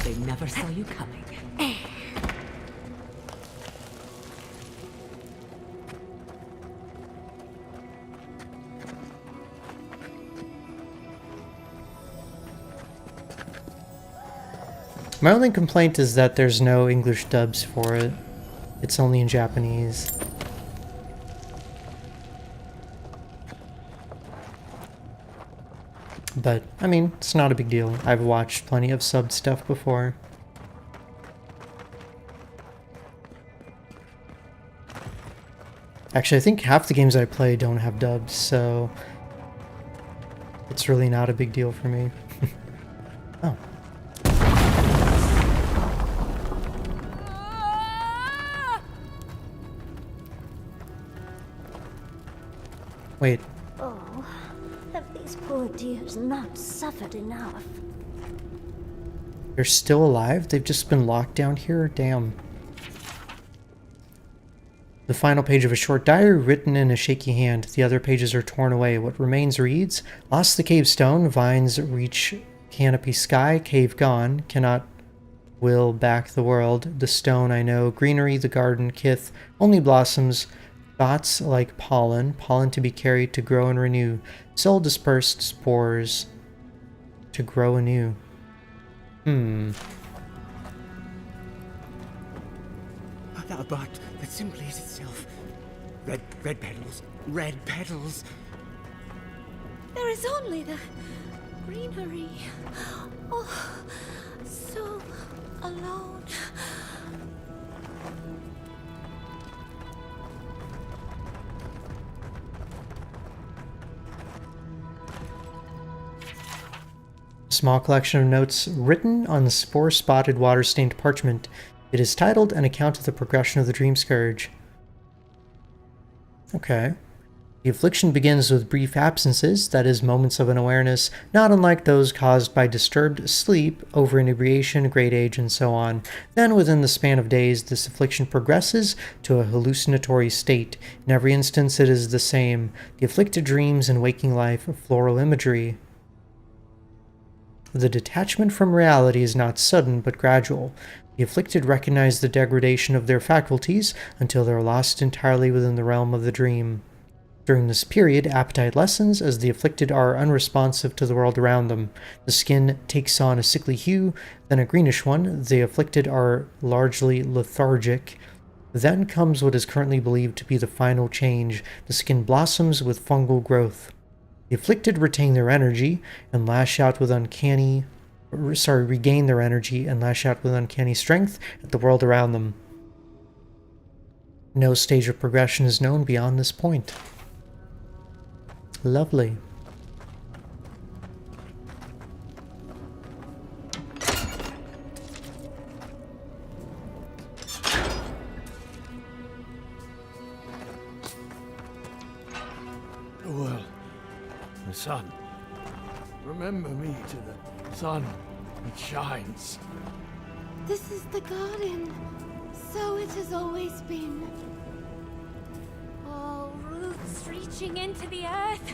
They never saw you coming. My only complaint is that there's no English dubs for it. It's only in Japanese. But, I mean, it's not a big deal. I've watched plenty of subbed stuff before. Actually, I think half the games I play don't have dubs, so it's really not a big deal for me. Oh. Wait. Oh, have these poor dears not suffered enough? They're still alive? They've just been locked down here? Damn. The final page of a short diary written in a shaky hand. The other pages are torn away. What remains reads, lost the cave stone, vines reach canopy sky, cave gone, cannot will back the world. The stone I know, greenery, the garden, kith, only blossoms, thoughts like pollen, pollen to be carried to grow and renew, soul dispersed spores to grow anew. A bud that simply is itself. Red petals, red petals. There is only the greenery. Oh, so alone. Small collection of notes written on spore-spotted water-stained parchment. It is titled An Account of the Progression of the Dream Scourge. Okay. The affliction begins with brief absences, that is, moments of unawareness, not unlike those caused by disturbed sleep, over-inebriation, great age, and so on. Then, within the span of days, this affliction progresses to a hallucinatory state. In every instance, it is the same. The afflicted dreams in waking life, floral imagery. The detachment from reality is not sudden, but gradual. The afflicted recognize the degradation of their faculties until they are lost entirely within the realm of the dream. During this period, appetite lessens as the afflicted are unresponsive to the world around them. The skin takes on a sickly hue, then a greenish one. The afflicted are largely lethargic. Then comes what is currently believed to be the final change. The skin blossoms with fungal growth. The afflicted retain their energy and lash out with regain their energy and lash out with uncanny strength at the world around them. No stage of progression is known beyond this point. Lovely. Well, the sun. Remember me to the sun. It shines. This is the garden. So it has always been. Oh, roots reaching into the earth.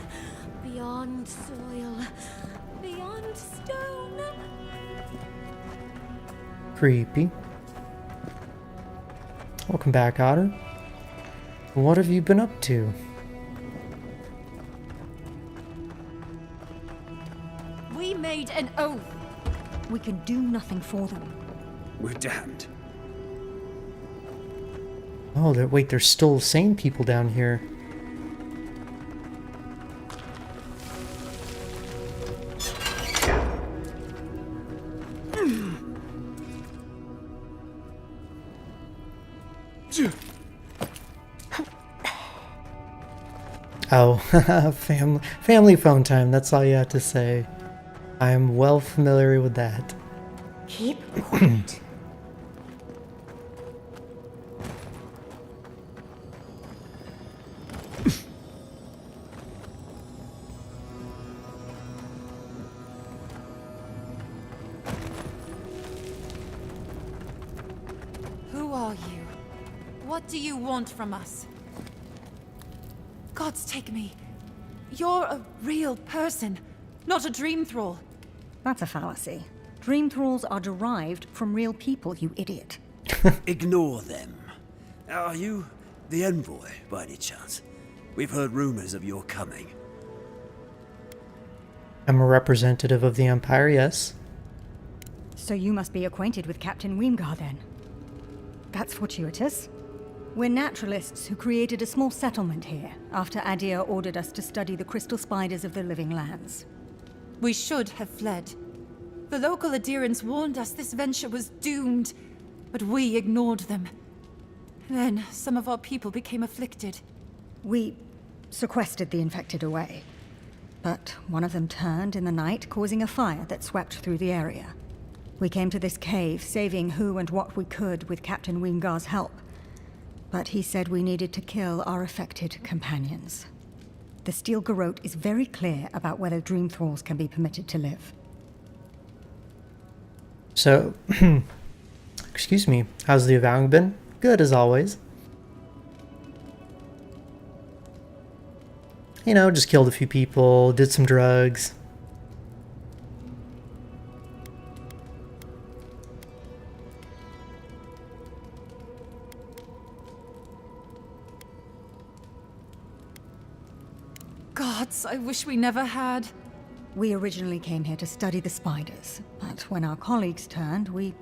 Beyond soil. Beyond stone. Creepy. Welcome back, Otter. What have you been up to? We made an oath. We can do nothing for them. We're damned. Oh, wait, there's still sane people down here. Oh, family phone time, that's all you have to say. I am well familiar with that. Keep quiet. Who are you? What do you want from us? Gods take me. You're a real person, not a dream thrall. That's a fallacy. Dream thralls are derived from real people, you idiot. Ignore them. Are you the envoy, by any chance? We've heard rumors of your coming. I'm a representative of the Empire, yes. So you must be acquainted with Captain Weemgar, then. That's fortuitous. We're naturalists who created a small settlement here after Adir ordered us to study the crystal spiders of the living lands. We should have fled. The local adherents warned us this venture was doomed, but we ignored them. Then some of our people became afflicted. We sequestered the infected away, but one of them turned in the night, causing a fire that swept through the area. We came to this cave, saving who and what we could with Captain Weemgar's help. But he said we needed to kill our affected companions. The Steel Garrote is very clear about whether Dream Thralls can be permitted to live. So, excuse me, how's the Avowed been? Good as always. You know, just killed a few people, did some drugs. Gods, I wish we never had. We originally came here to study the spiders, but when our colleagues turned, we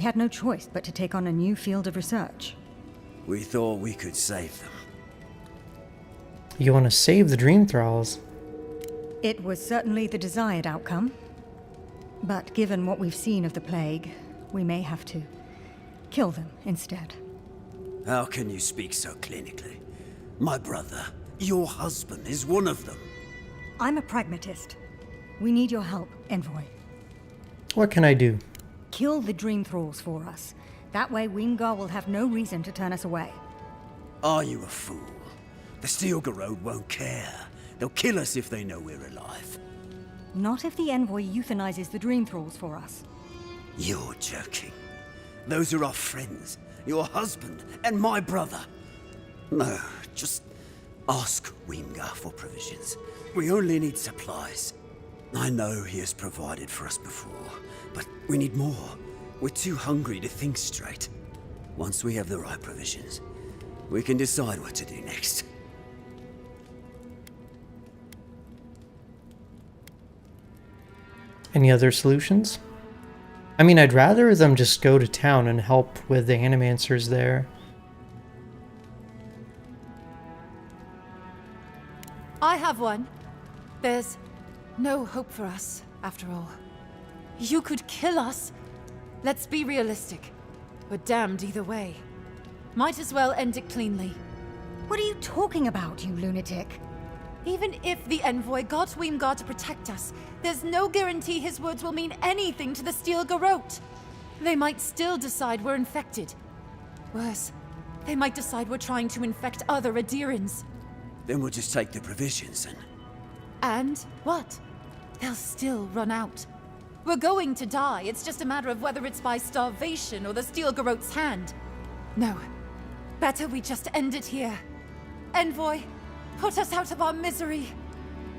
had no choice but to take on a new field of research. We thought we could save them. You want to save the Dream Thralls? It was certainly the desired outcome, but given what we've seen of the plague, we may have to kill them instead. How can you speak so clinically? My brother, your husband, is one of them. I'm a pragmatist. We need your help, Envoy. What can I do? Kill the Dream Thralls for us. That way Weemgar will have no reason to turn us away. Are you a fool? The Steel Garrote won't care. They'll kill us if they know we're alive. Not if the Envoy euthanizes the Dream Thralls for us. You're joking. Those are our friends, your husband, and my brother. No, just ask Weemgar for provisions. We only need supplies. I know he has provided for us before, but we need more. We're too hungry to think straight. Once we have the right provisions, we can decide what to do next. Any other solutions? I mean, I'd rather them just go to town and help with the animancers there. I have one. There's no hope for us, after all. You could kill us. Let's be realistic. We're damned either way. Might as well end it cleanly. What are you talking about, you lunatic? Even if the Envoy got Weemgar to protect us, there's no guarantee his words will mean anything to the Steel Garrote. They might still decide we're infected. Worse, they might decide we're trying to infect other Adirans. Then we'll just take the provisions and... And what? They'll still run out. We're going to die. It's just a matter of whether it's by starvation or the Steel Garrote's hand. No. Better we just end it here. Envoy, put us out of our misery.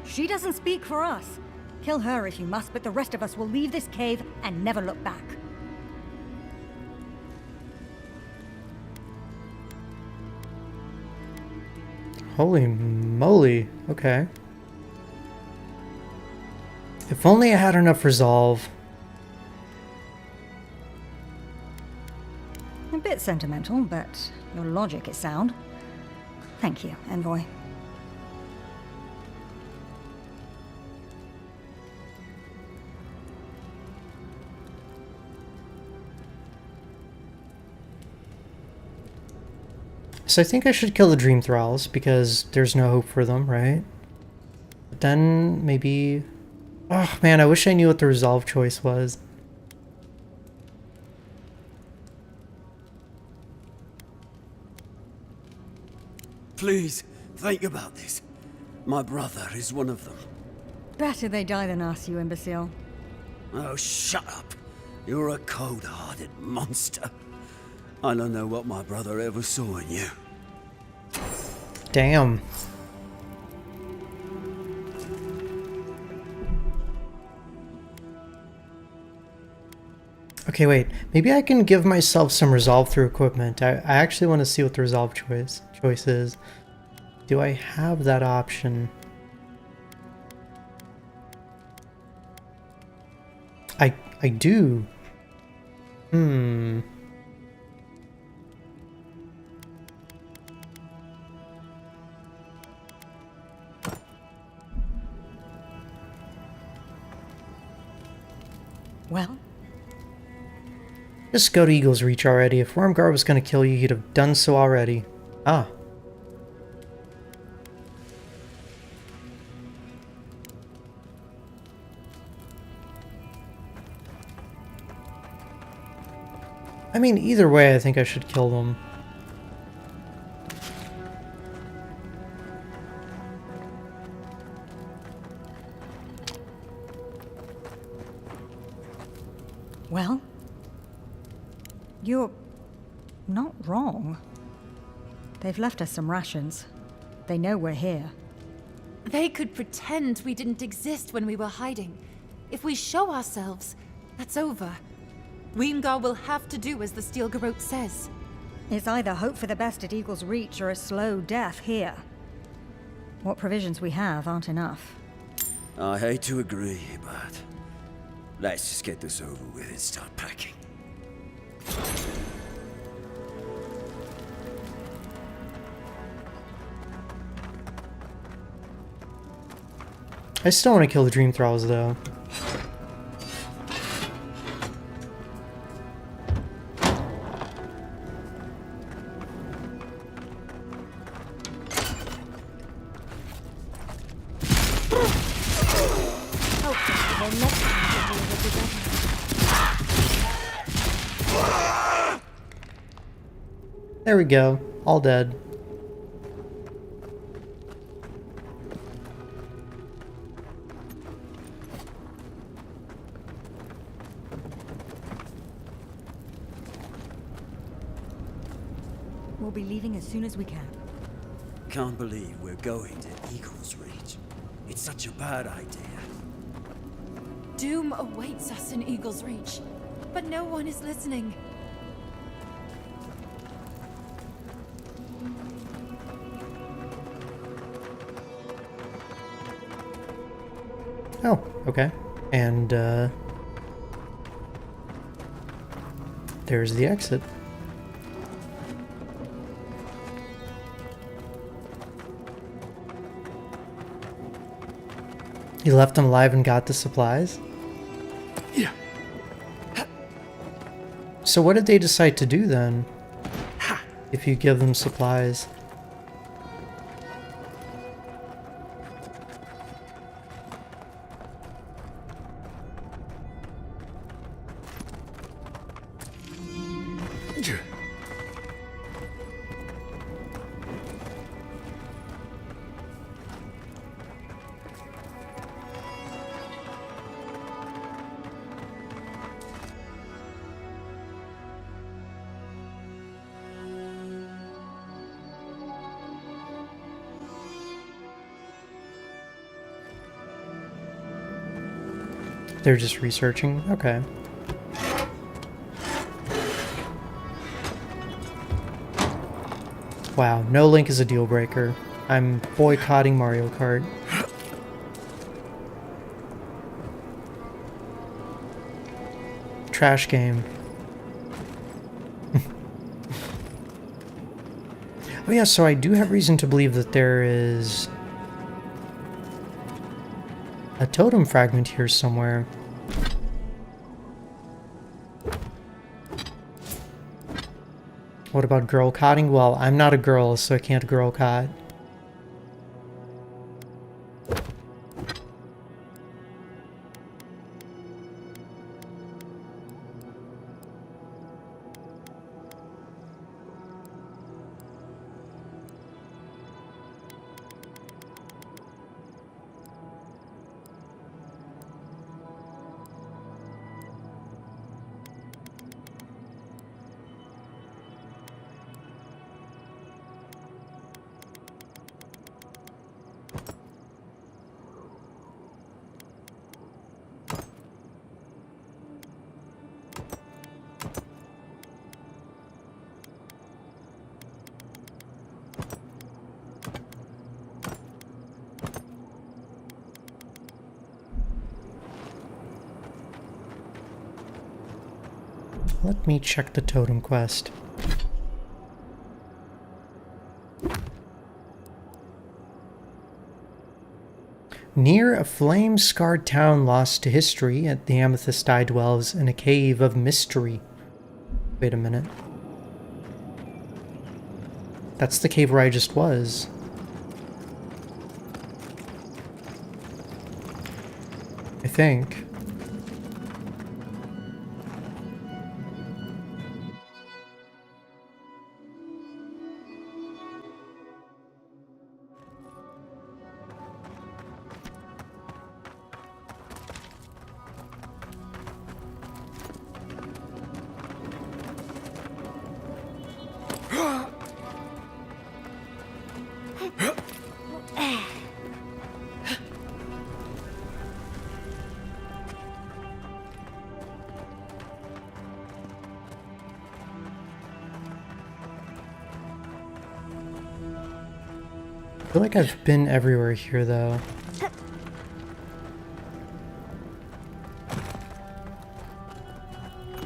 She doesn't speak for us. Kill her if you must, but the rest of us will leave this cave and never look back. Holy moly. Okay. If only I had enough resolve. A bit bit sentimental, but your logic is sound. Thank you, Envoy. So I think I should kill the Dream Thralls because there's no hope for them, right? But then maybe... Oh man, I wish I knew what the resolve choice was. Please, think about this. My brother is one of them. Better they die than us, you imbecile. Oh, shut up. You're a cold-hearted monster. I don't know what my brother ever saw in you. Damn. Okay, wait. Maybe I can give myself some resolve through equipment. I actually want to see what the resolve choice is. Do I have that option? I do. Well? Just go to Eagle's Reach already. If Wormguard was going to kill you, he'd have done so already. Ah. I mean, either way, I think I should kill them. Well? You're not wrong. They've left us some rations. They know we're here. They could pretend we didn't exist when we were hiding. If we show ourselves, that's over. Weemgar will have to do as the Steel Garrote says. It's either hope for the best at Eagle's Reach or a slow death here. What provisions we have aren't enough. I hate to agree, but let's just get this over with and start packing. I still want to kill the Dream Thralls, though. There we go. All dead. We'll be leaving as soon as we can. Can't believe we're going to Eagle's Reach. It's such a bad idea. Doom awaits us in Eagle's Reach, but no one is listening. Oh, okay. And, there's the exit. You left them alive and got the supplies? Yeah. So what did they decide to do then? If you give them supplies? They're just researching? Okay. Wow, no link is a deal breaker. I'm boycotting Mario Kart. Trash game. Oh yeah, so I do have reason to believe that there is a totem fragment here somewhere. What about girl cotting? Well, I'm not a girl, so I can't girl cot. Let me check the totem quest. Near a flame-scarred town lost to history, at the Amethyst Eye dwells in a cave of mystery. Wait a minute. That's the cave where I just was. I think. I feel like I've been everywhere here, though.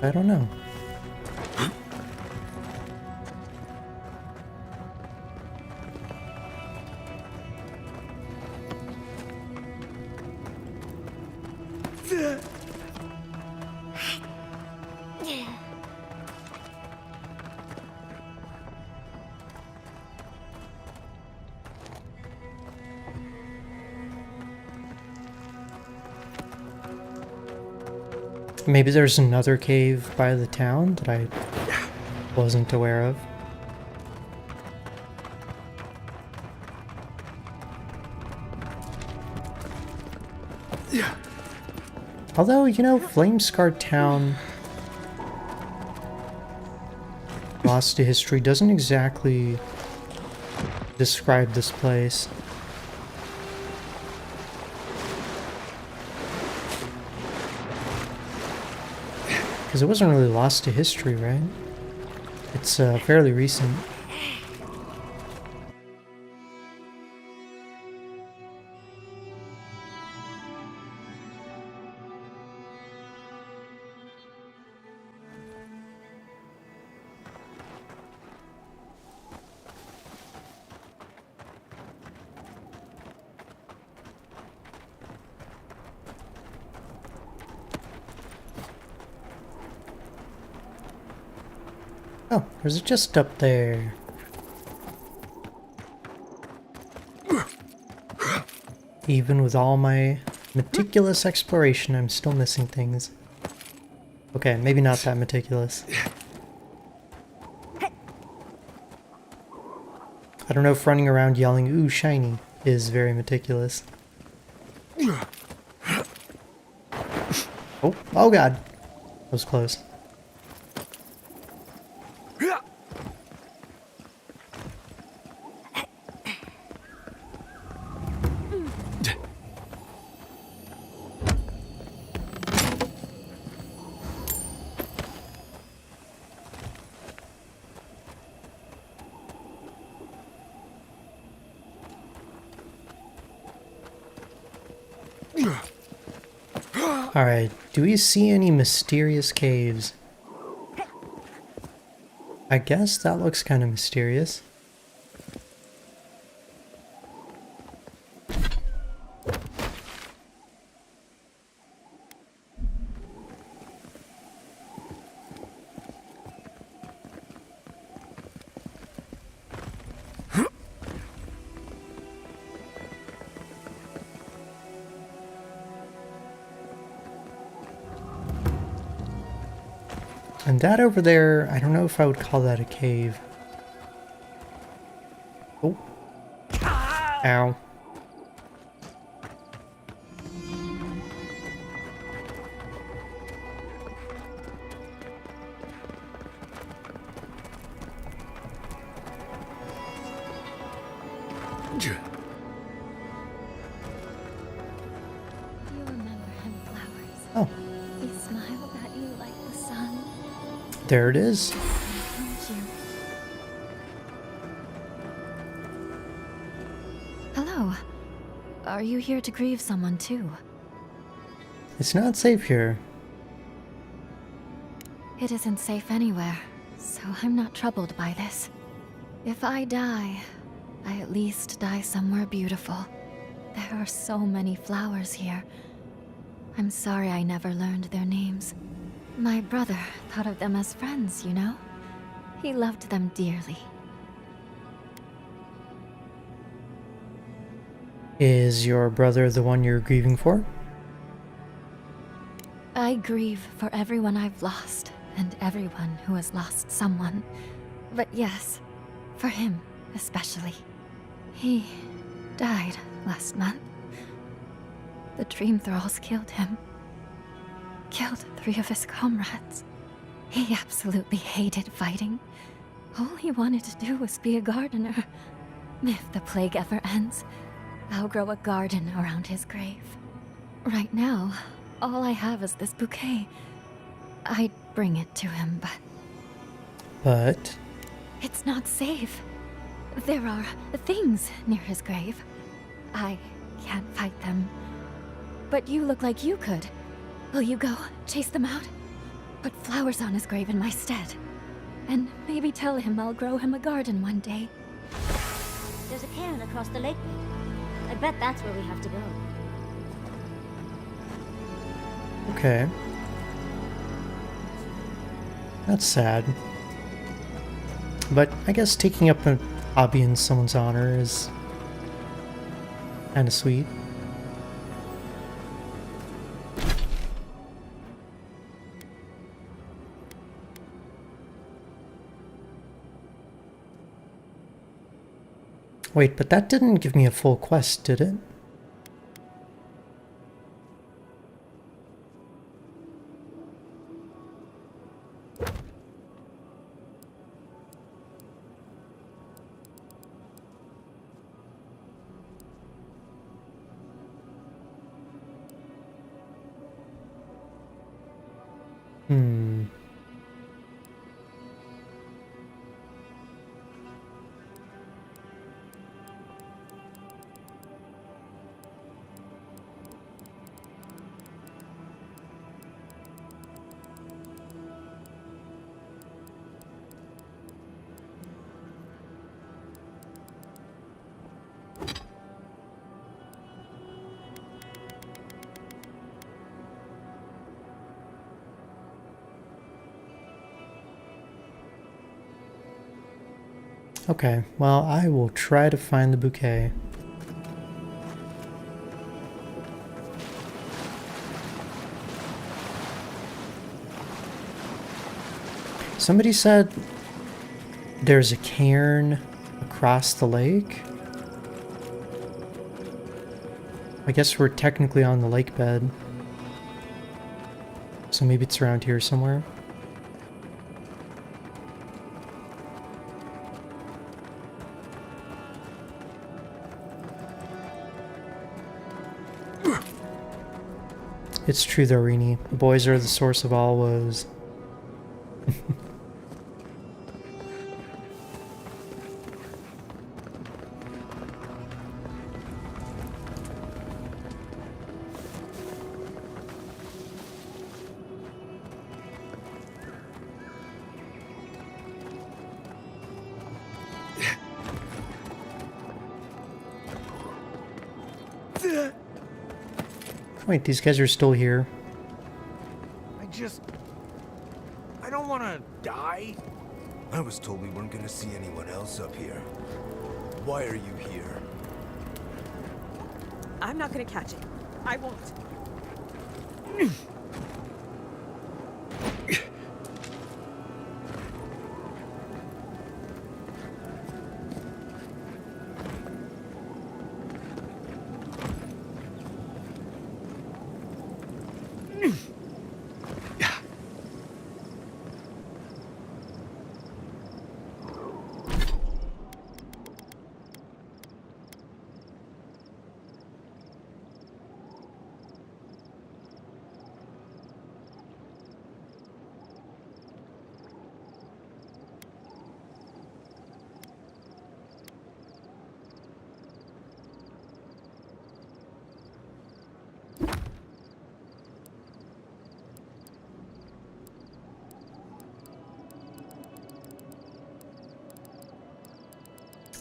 I don't know. Maybe there's another cave by the town that I wasn't aware of. Although, you know, Flame-Scarred Town Lost to History doesn't exactly describe this place. Because it wasn't really lost to history, right? It's fairly recent. Oh, there's it just up there. Even with all my meticulous exploration, I'm still missing things. Okay, maybe not that meticulous. I don't know if running around yelling, "Ooh, shiny," is very meticulous. Oh, oh god. That was close. Alright, do we see any mysterious caves? I guess that looks kind of mysterious. And that over there, I don't know if I would call that a cave. Oh. Ow. You remember him, Flowers. Oh. He smiled at you like the sun. There it is. Don't you? Hello. Are you here to grieve someone too? It's not safe here. It isn't safe anywhere, so I'm not troubled by this. If I die, I at least die somewhere beautiful. There are so many flowers here. I'm sorry I never learned their names. My brother thought of them as friends, you know? He loved them dearly. Is your brother the one you're grieving for? I grieve for everyone I've lost, and everyone who has lost someone. But yes, for him especially. He died last month. The Dream Thralls killed him. Killed 3 of his comrades. He absolutely hated fighting. All he wanted to do was be a gardener. If the plague ever ends, I'll grow a garden around his grave. Right now, all I have is this bouquet. I'd bring it to him, But... it's not safe. There are things near his grave. I can't fight them. But you look like you could. Will you go chase them out? Put flowers on his grave in my stead. And maybe tell him I'll grow him a garden one day. There's a cairn across the lake. I bet that's where we have to go. Okay. That's sad. But I guess taking up a hobby in someone's honor is kinda sweet. Wait, but that didn't give me a full quest, did it? Hmm. Okay, well, I will try to find the bouquet. Somebody said there's a cairn across the lake. I guess we're technically on the lake bed. So maybe it's around here somewhere. It's true though, Rini. Boys are the source of all woes. Wait, these guys are still here. I don't want to die. I was told we weren't going to see anyone else up here. Why are you here? I'm not gonna catch it. I won't.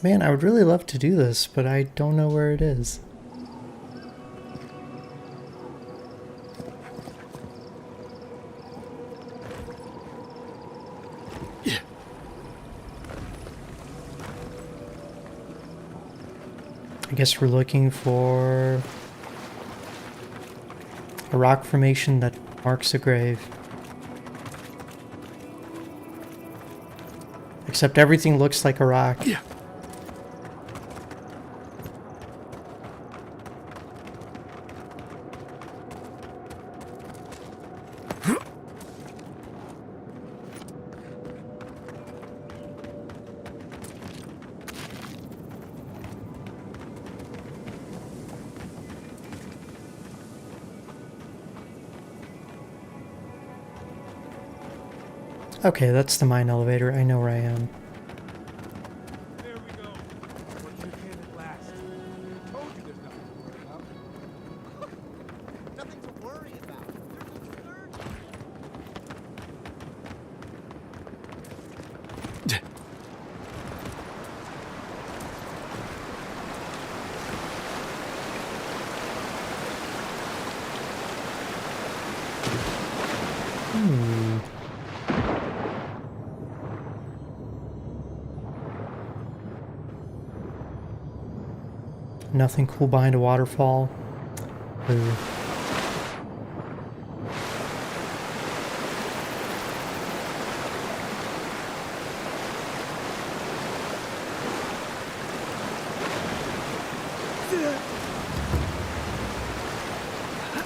Man, I would really love to do this, but I don't know where it is. I guess we're looking for a rock formation that marks a grave. Except everything looks like a rock. Yeah. Okay, that's the mine elevator. I know where I am. There we go. Well, you can at last. I told you there's nothing to worry about. Nothing to worry about. There's a Nothing cool behind a waterfall. Ooh.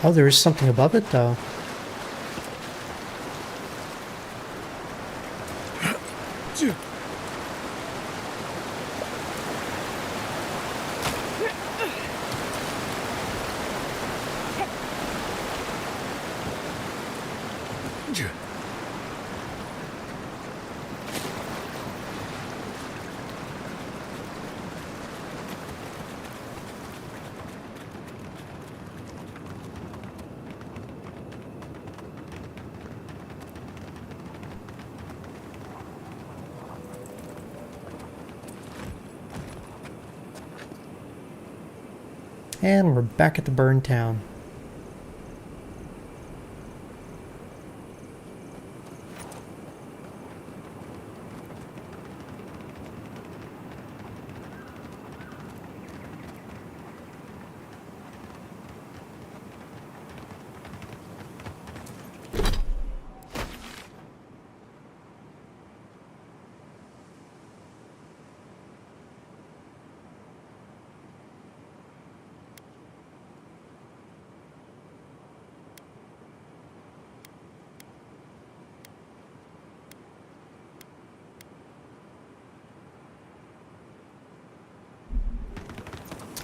Oh, there is something above it, though. And we're back at the burned town.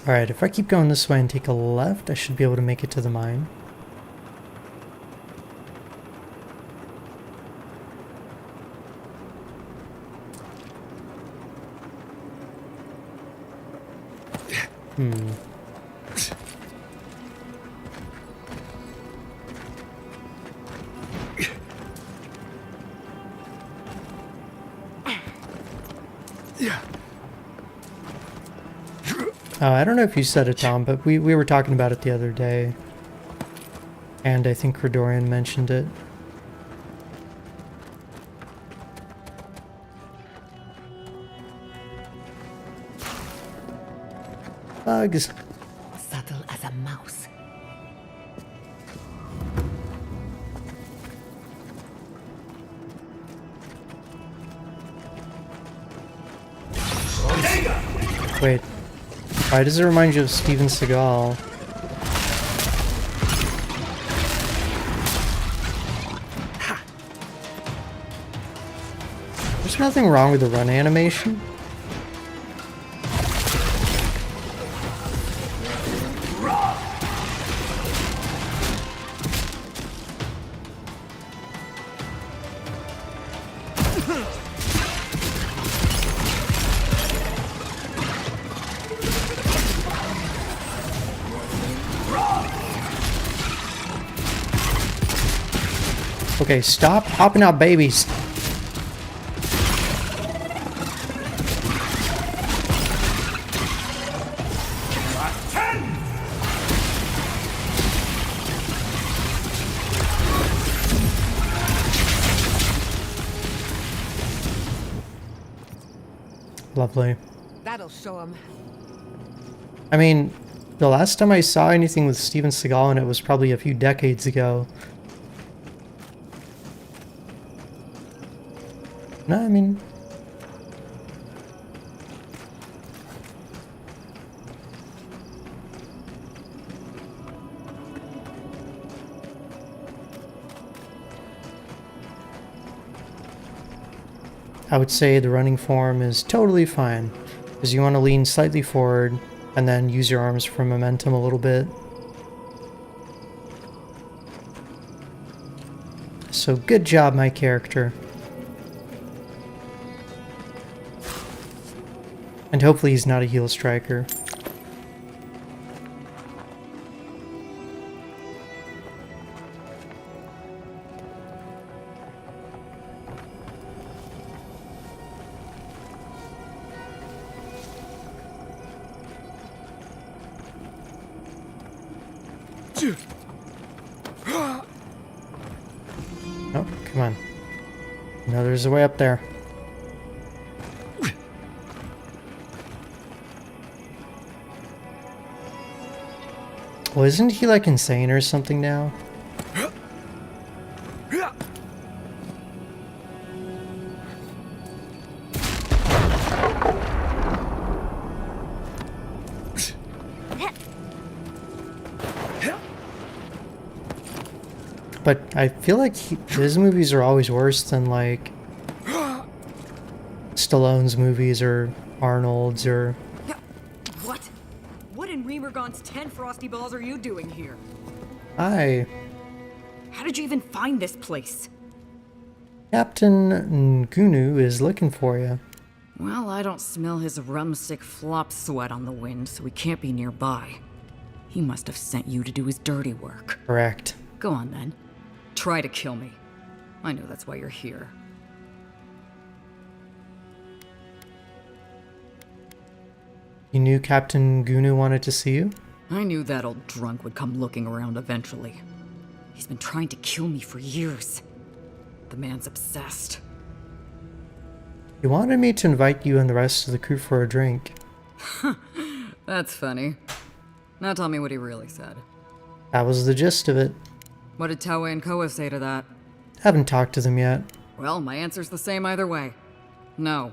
Alright, if I keep going this way and take a left, I should be able to make it to the mine. Yeah. I don't know if you said it, Tom, but we were talking about it the other day. And I think Redorian mentioned it. Bugs. Subtle as a mouse. Wait. Why does it remind you of Steven Seagal? There's nothing wrong with the run animation. Okay, stop hopping out babies. Lovely. That'll show him. I mean, the last time I saw anything with Steven Seagal in it was probably a few decades ago. No, I mean... I would say the running form is totally fine, because you want to lean slightly forward and then use your arms for momentum a little bit. So good job, my character. And hopefully he's not a heel striker. Oh, come on. No, there's a way up there. Well, isn't he like insane or something now? But I feel like his movies are always worse than like Stallone's movies or Arnold's or... What? What in Remergon's 10 frosty balls are you doing here? Hi. How did you even find this place? Captain Ngunu is looking for you. Well, I don't smell his rumstick flop sweat on the wind, so he can't be nearby. He must have sent you to do his dirty work. Correct. Go on then. Try to kill me. I know that's why you're here. You knew Captain Ngunu wanted to see you? I knew that old drunk would come looking around eventually. He's been trying to kill me for years. The man's obsessed. He wanted me to invite you and the rest of the crew for a drink. That's funny. Now tell me what he really said. That was the gist of it. What did Taue and Koa say to that? Haven't talked to them yet. Well, my answer's the same either way. No.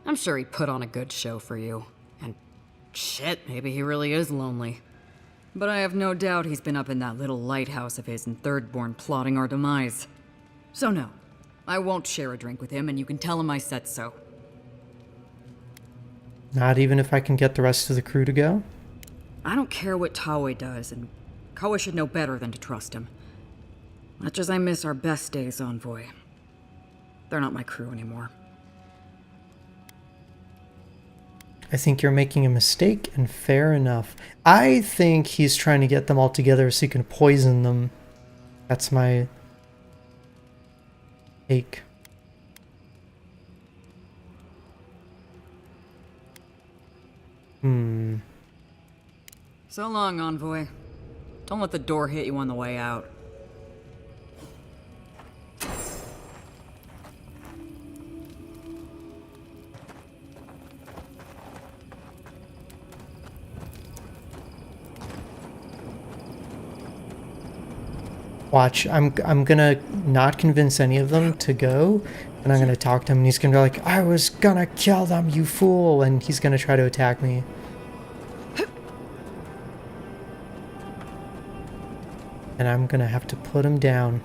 I'm sure he put on a good show for you. And shit, maybe he really is lonely. But I have no doubt he's been up in that little lighthouse of his in Thirdborn plotting our demise. So no, I won't share a drink with him, and you can tell him I said so. Not even if I can get the rest of the crew to go? I don't care what Taue does, and Koa should know better than to trust him. Much as I miss our best days, Envoy. They're not my crew anymore. I think you're making a mistake, and fair enough. I think he's trying to get them all together so he can poison them. That's my take. So long, Envoy. Don't let the door hit you on the way out. Watch, I'm gonna not convince any of them to go, and I'm gonna talk to him, and he's gonna be like, I was gonna kill them, you fool, and he's gonna try to attack me. And I'm gonna have to put him down.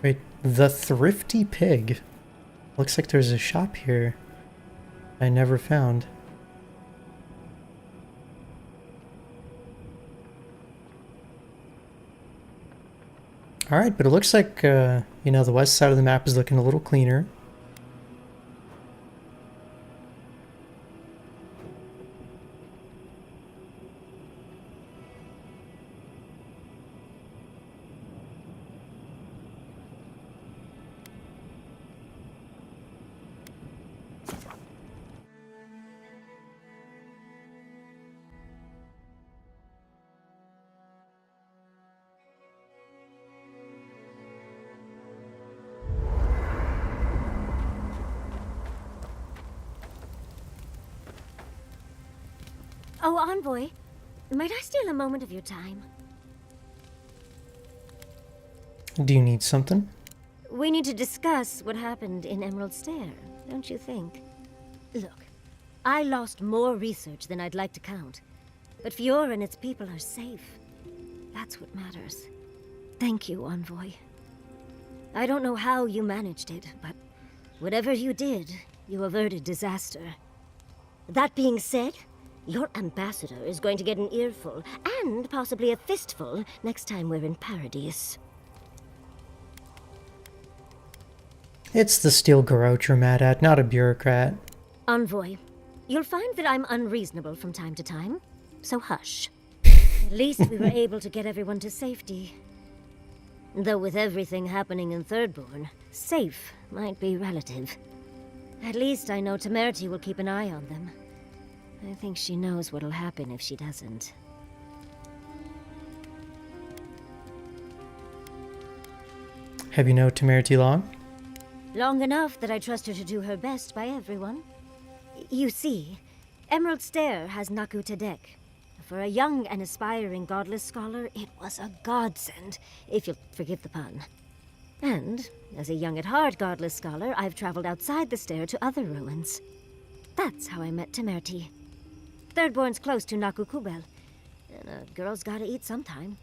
Wait, the Thrifty Pig. Looks like there's a shop here I never found. Alright, but it looks like, you know, the west side of the map is looking a little cleaner. Oh, Envoy, might I steal a moment of your time? Do you need something? We need to discuss what happened in Emerald Stair, don't you think? Look, I lost more research than I'd like to count, but Fiora and its people are safe. That's what matters. Thank you, Envoy. I don't know how you managed it, but whatever you did, you averted disaster. That being said, your ambassador is going to get an earful, and possibly a fistful, next time we're in Paradise. It's the steel garrote you're mad at, not a bureaucrat. Envoy, you'll find that I'm unreasonable from time to time, so hush. At least we were able to get everyone to safety. Though with everything happening in Thirdborn, safe might be relative. At least I know Temerity will keep an eye on them. I think she knows what'll happen if she doesn't. Have you known Temerity long? Long enough that I trust her to do her best by everyone. You see, Emerald Stair has Naku Kubel. For a young and aspiring godless scholar, it was a godsend, if you'll forgive the pun. And, as a young at heart godless scholar, I've traveled outside the stair to other ruins. That's how I met Temerity. Thirdborn's close to Naku Kubel, and a girl's gotta eat sometime.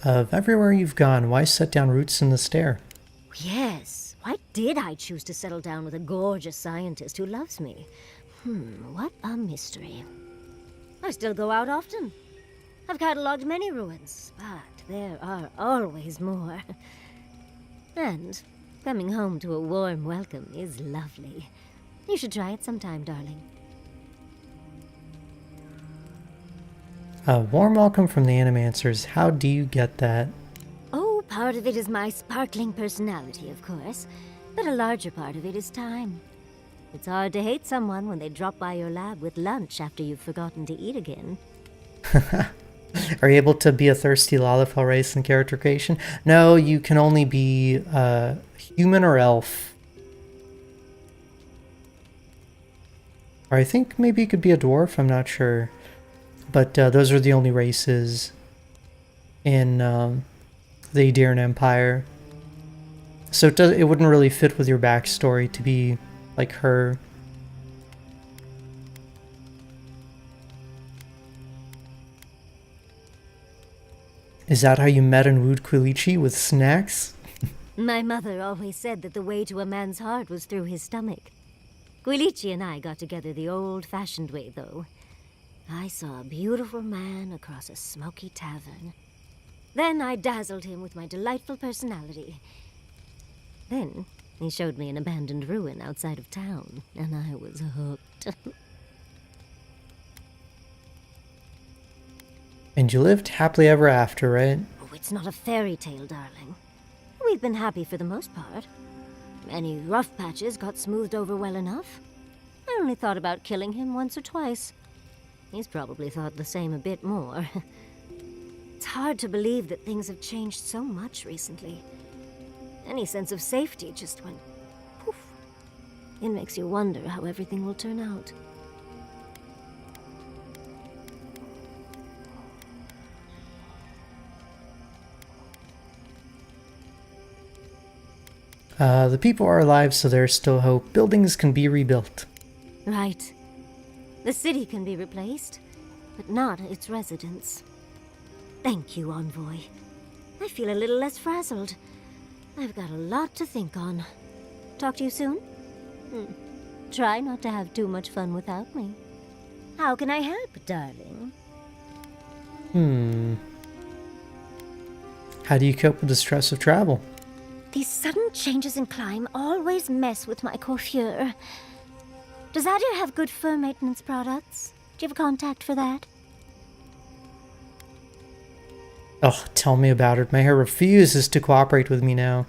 Of everywhere you've gone, why set down roots in the stair? Yes, why did I choose to settle down with a gorgeous scientist who loves me? What a mystery. I still go out often. I've catalogued many ruins, but there are always more. And coming home to a warm welcome is lovely. You should try it sometime, darling. A warm welcome from the Animancers. How do you get that? Oh, part of it is my sparkling personality, of course. But a larger part of it is time. It's hard to hate someone when they drop by your lab with lunch after you've forgotten to eat again. Are you able to be a thirsty Lalafell race in character creation? No, you can only be human or elf. Or I think maybe you could be a dwarf, I'm not sure. But those are the only races in the Aediran Empire. So it wouldn't really fit with your backstory to be like her. Is that how you met and wooed Quilichi, with snacks? My mother always said that the way to a man's heart was through his stomach. Quilichi and I got together the old-fashioned way, though. I saw a beautiful man across a smoky tavern. Then I dazzled him with my delightful personality. Then he showed me an abandoned ruin outside of town, and I was hooked. And you lived happily ever after, right? Oh, it's not a fairy tale, darling. We've been happy for the most part. Any rough patches got smoothed over well enough. I only thought about killing him once or twice. He's probably thought the same a bit more. It's hard to believe that things have changed so much recently. Any sense of safety just went poof. It makes you wonder how everything will turn out. The people are alive, so there's still hope. Buildings can be rebuilt. Right. The city can be replaced. but not its residents. Thank you, Envoy. I feel a little less frazzled. I've got a lot to think on. Talk to you soon? Try not to have too much fun without me. How can I help, darling? How do you cope with the stress of travel? These sudden changes in climate always mess with my coiffure. Does Adir have good fur maintenance products? Do you have a contact for that? Oh, tell me about it. My hair refuses to cooperate with me now.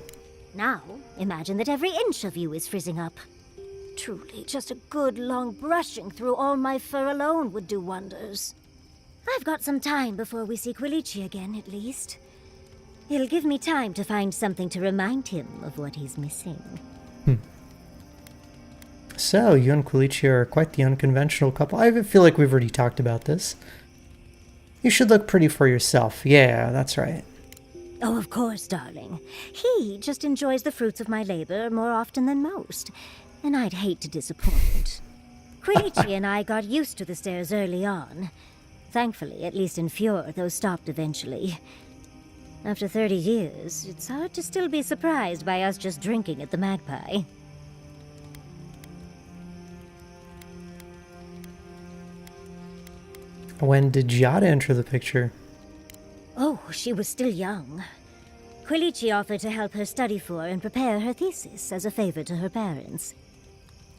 Now, imagine that every inch of you is frizzing up. Truly, just a good long brushing through all my fur alone would do wonders. I've got some time before we see Quilici again, at least. It'll give me time to find something to remind him of what he's missing. So, you and Quilici are quite the unconventional couple. I feel like we've already talked about this. You should look pretty for yourself. Yeah, that's right. Oh, of course, darling. He just enjoys the fruits of my labor more often than most, and I'd hate to disappoint. Quilici and I got used to the stairs early on. Thankfully, at least in Fjord, those stopped eventually. After 30 years, it's hard to still be surprised by us just drinking at the Magpie. When did Giada enter the picture? Oh, she was still young. Quilici offered to help her study for and prepare her thesis as a favor to her parents.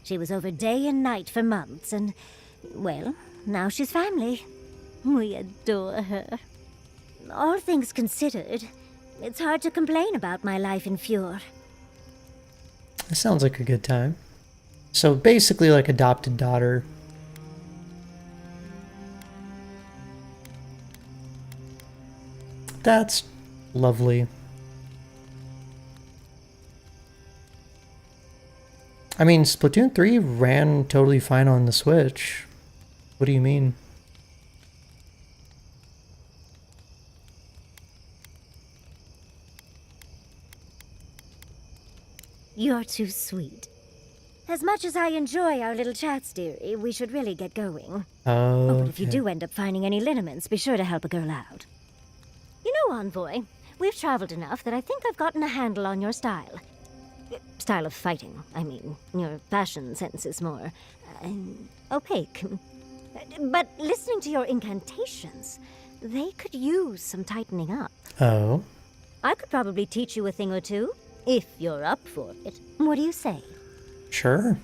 She was over day and night for months, and, well, now she's family. We adore her. All things considered, it's hard to complain about my life in Fjord. That sounds like a good time. So basically like adopted daughter. That's lovely. I mean, Splatoon 3 ran totally fine on the Switch. What do you mean? You're too sweet. As much as I enjoy our little chats, dearie, we should really get going. Oh, But if you do end up finding any liniments, be sure to help a girl out. You know, Envoy, we've traveled enough that I think I've gotten a handle on your style. Style of fighting, I mean. Your fashion sense is more opaque. But listening to your incantations, they could use some tightening up. Oh. I could probably teach you a thing or two, if you're up for it. What do you say? Sure.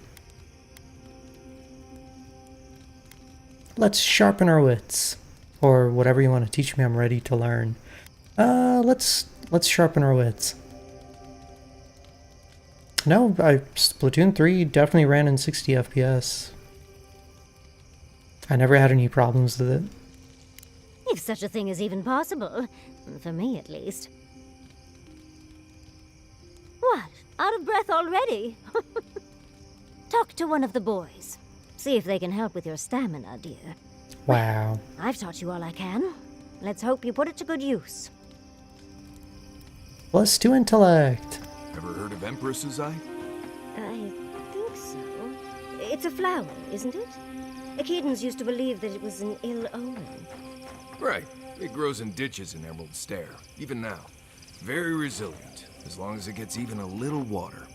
Let's sharpen our wits. Or whatever you want to teach me, I'm ready to learn. Let's sharpen our wits. No, Splatoon 3 definitely ran in 60 FPS. I never had any problems with it. If such a thing is even possible. For me, at least. What? Out of breath already? Talk to one of the boys. See if they can help with your stamina, dear. Wow. I've taught you all I can. Let's hope you put it to good use. +2 intellect. Ever heard of Empress's Eye? I think so. It's a flower, isn't it? Echidans used to believe that it was an ill omen. Right. It grows in ditches in Emerald Stair, even now. Very resilient, as long as it gets even a little water.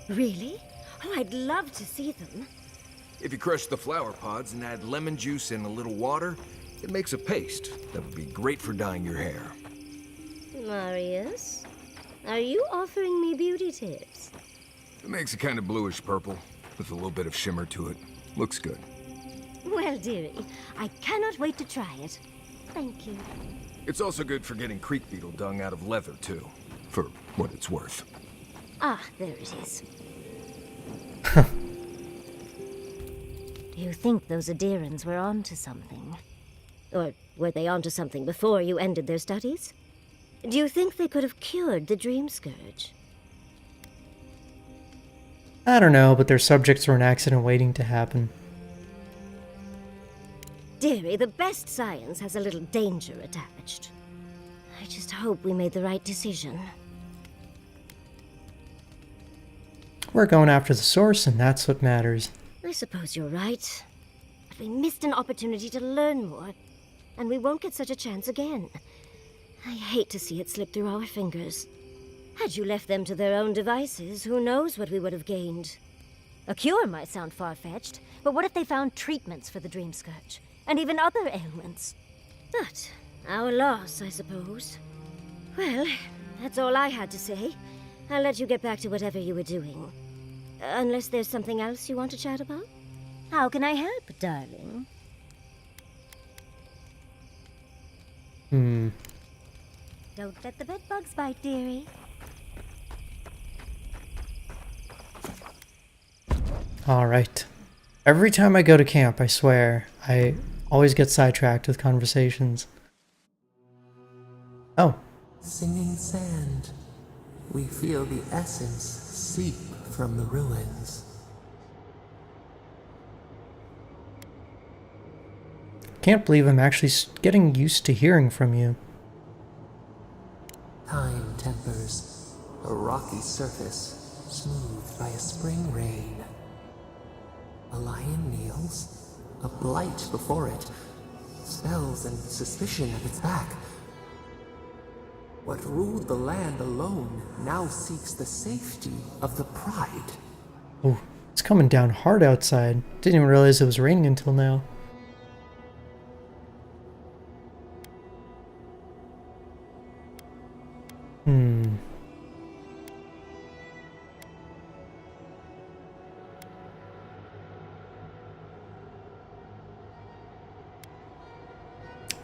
Really? Oh, I'd love to see them. If you crush the flower pods and add lemon juice and a little water, it makes a paste that would be great for dyeing your hair. Marius, are you offering me beauty tips? It makes a kind of bluish purple, with a little bit of shimmer to it. Looks good. Well, dearie, I cannot wait to try it. Thank you. It's also good for getting creek beetle dung out of leather, too. For what it's worth. Ah, there it is. Do you think those Adirans were onto something? Or were they onto something before you ended their studies? Do you think they could have cured the Dream Scourge? I don't know, but their subjects were an accident waiting to happen. Dearie, the best science has a little danger attached. I just hope we made the right decision. We're going after the source, and that's what matters. I suppose you're right. But we missed an opportunity to learn more. and we won't get such a chance again. I hate to see it slip through our fingers. Had you left them to their own devices, who knows what we would have gained. A cure might sound far-fetched, but what if they found treatments for the Dream Scourge, and even other ailments? But our loss, I suppose. Well, that's all I had to say. I'll let you get back to whatever you were doing. Unless there's something else you want to chat about? How can I help, darling? Don't let the bedbugs bite, dearie. Alright. Every time I go to camp, I swear, I always get sidetracked with conversations. Oh. Singing sand. We feel the essence seep from the ruins. Can't believe I'm actually getting used to hearing from you. Time tempers a rocky surface smoothed by a spring rain. A lion kneels, a blight before it, spells and suspicion at its back. What ruled the land alone now seeks the safety of the pride. Oh, it's coming down hard outside. Didn't even realize it was raining until now.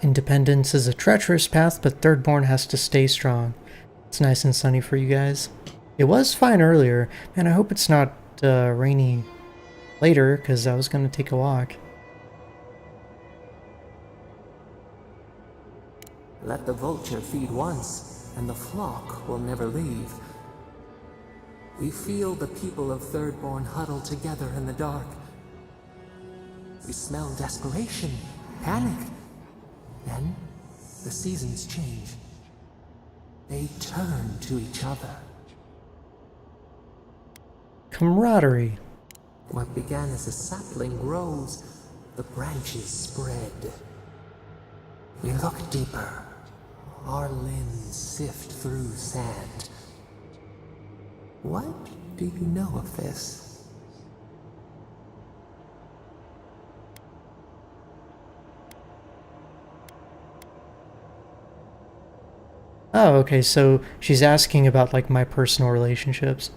Independence is a treacherous path, but Thirdborn has to stay strong. It's nice and sunny for you guys. It was fine earlier, and I hope it's not rainy later, because I was going to take a walk. Let the vulture feed once, and the flock will never leave. We feel the people of Thirdborn huddle together in the dark. We smell desperation, panic. Then, the seasons change. They turn to each other. Camaraderie. What began as a sapling grows, the branches spread. We look deeper. Our limbs sift through sand. What do you know of this? Oh, okay, so she's asking about, like, my personal relationships.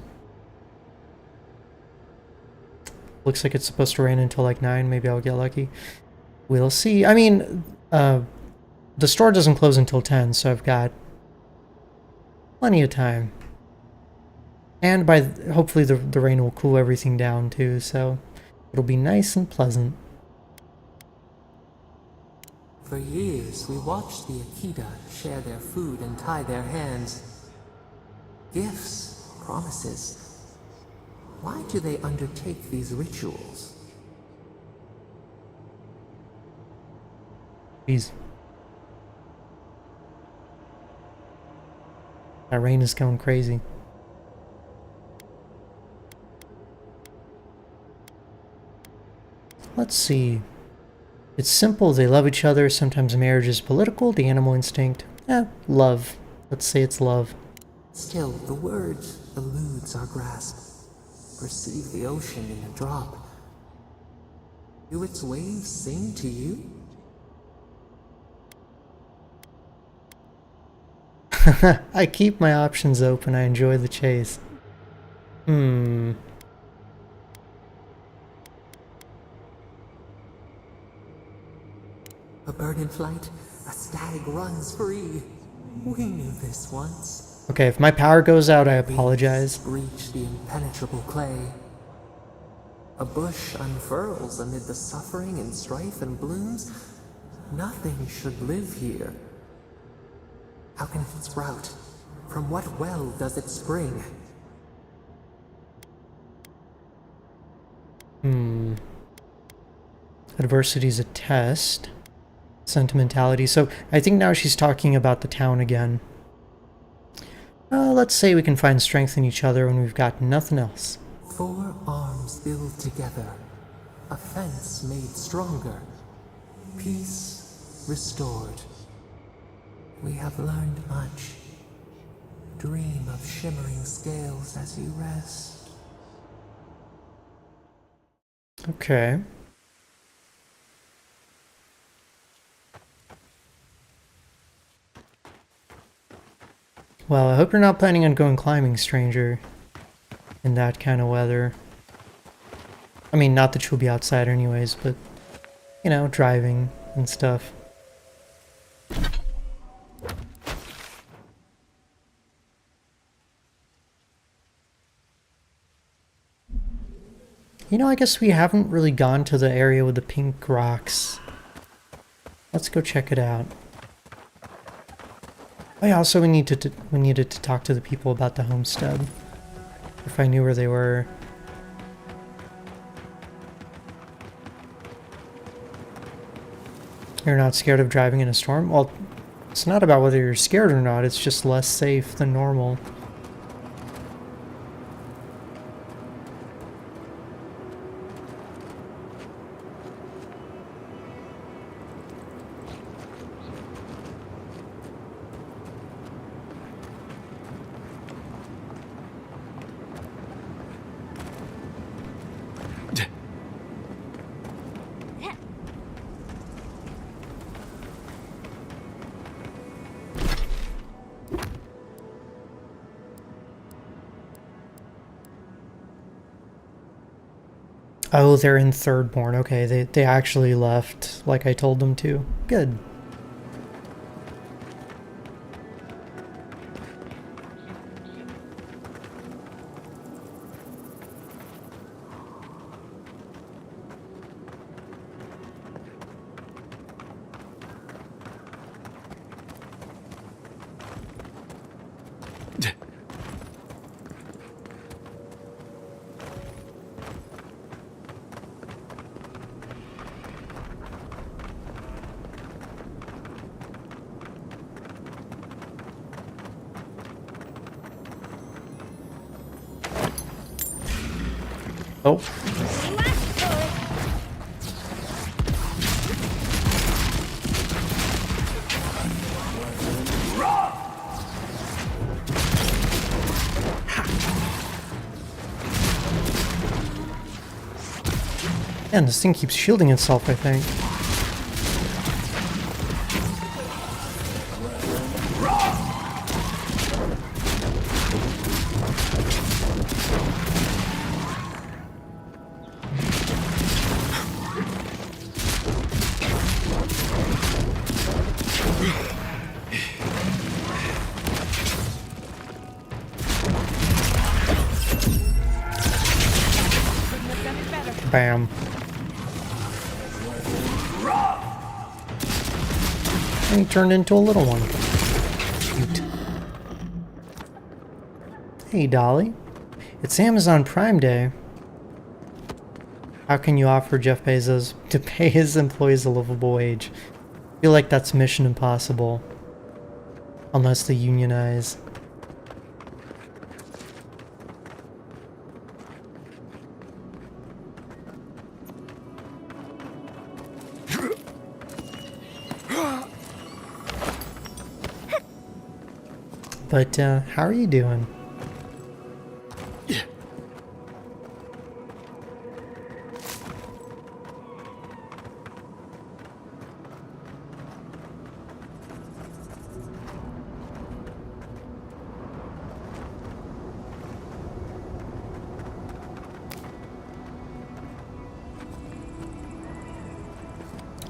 Looks like it's supposed to rain until, like, 9. Maybe I'll get lucky. We'll see. I mean, the store doesn't close until 10, so I've got plenty of time. And hopefully the rain will cool everything down, too, so it'll be nice and pleasant. For years, we watched the Akita share their food and tie their hands. Gifts, promises. Why do they undertake these rituals? Jeez. That rain is going crazy. Let's see. It's simple, they love each other, sometimes marriage is political, the animal instinct. Love. Let's say it's love. Still, the word eludes our grasp. Perceive the ocean in a drop. Do its waves sing to you? I keep my options open, I enjoy the chase. A bird in flight, a stag runs free. We knew this once. Okay, if my power goes out, I apologize. Breach the impenetrable clay. A bush unfurls amid the suffering and strife and blooms. Nothing should live here. How can it sprout? From what well does it spring? Adversity's a test. Sentimentality. So I think now she's talking about the town again. Let's say we can find strength in each other when we've got nothing else. 4 arms build together. A fence made stronger. Peace restored. We have learned much. Dream of shimmering scales as you rest. Okay. Well, I hope you're not planning on going climbing, stranger, in that kind of weather. I mean, not that you'll be outside anyways, but, you know, driving and stuff. You know, I guess we haven't really gone to the area with the pink rocks. Let's go check it out. Oh yeah, also we needed to talk to the people about the homestead. If I knew where they were. You're not scared of driving in a storm? Well, it's not about whether you're scared or not, it's just less safe than normal. Oh, they're in Thirdborn. Okay, they actually left like I told them to. Good. Oh. Man, this thing keeps shielding itself, I think. Bam. And he turned into a little one. Cute. Hey, Dolly. It's Amazon Prime Day. How can you offer Jeff Bezos to pay his employees a livable wage? I feel like that's mission impossible. Unless they unionize. But, how are you doing?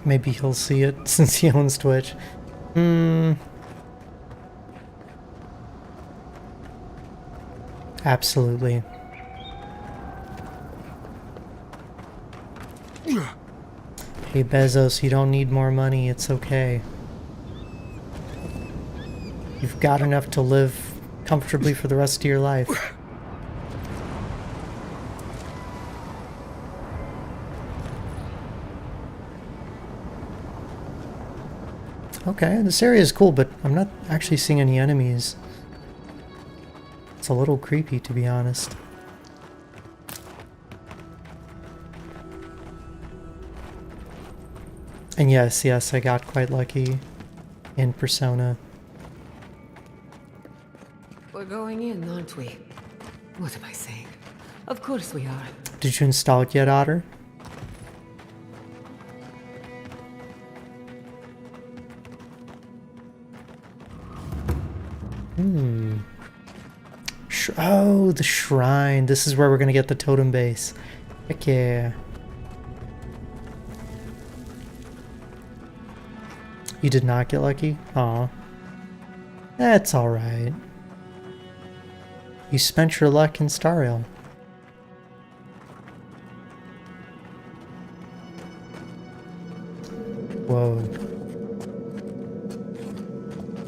Maybe he'll see it since he owns Twitch. Absolutely. Hey Bezos, you don't need more money, it's okay. You've got enough to live comfortably for the rest of your life. Okay, this area is cool, but I'm not actually seeing any enemies. It's a little creepy, to be honest. And yes, I got quite lucky in Persona. We're going in, aren't we? What am I saying? Of course we are. Did you install it yet, Otter? Oh, the shrine. This is where we're gonna get the totem base. Heck yeah. You did not get lucky? Aw. That's alright. You spent your luck in Stariel. Whoa.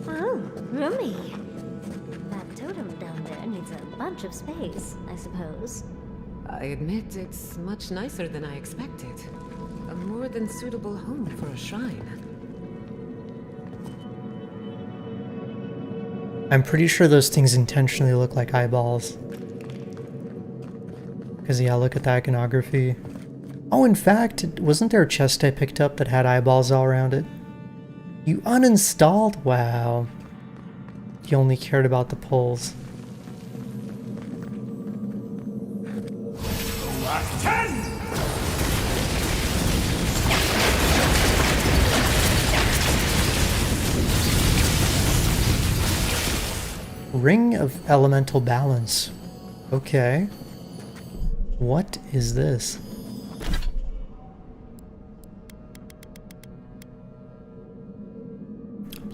Oh, roomy. That totem down there needs a bunch of space, I suppose. I admit it's much nicer than I expected. A more than suitable home for a shrine. I'm pretty sure those things intentionally look like eyeballs. Because yeah, look at the iconography. Oh, in fact, wasn't there a chest I picked up that had eyeballs all around it? You uninstalled? Wow. You only cared about the pulls. Ring of Elemental Balance. Okay. What is this?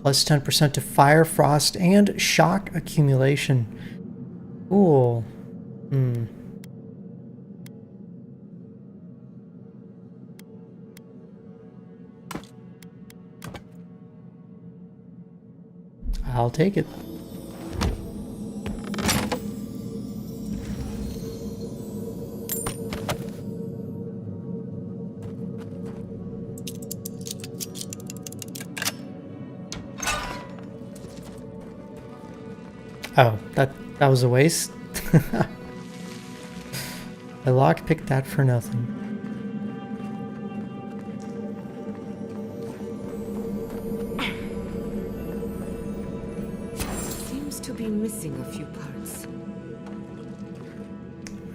Plus 10% to fire, frost, and shock accumulation. Cool. I'll take it. Oh, that was a waste. I lockpicked that for nothing. Seems to be missing a few parts.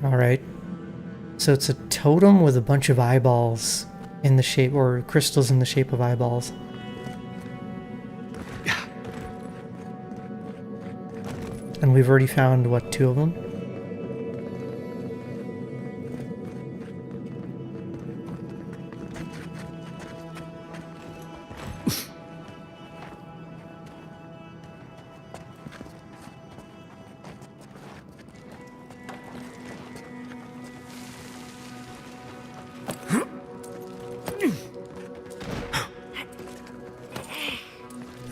Alright. So it's a totem with a bunch of eyeballs in the shape, or crystals in the shape of eyeballs. And we've already found, what, 2 of them?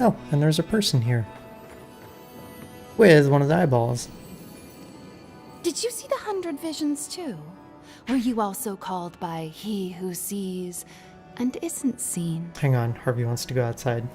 Oh, and there's a person here. With one of the eyeballs. Did you see the 100 visions too? Were you also called by he who sees and isn't seen? Hang on, Harvey wants to go outside.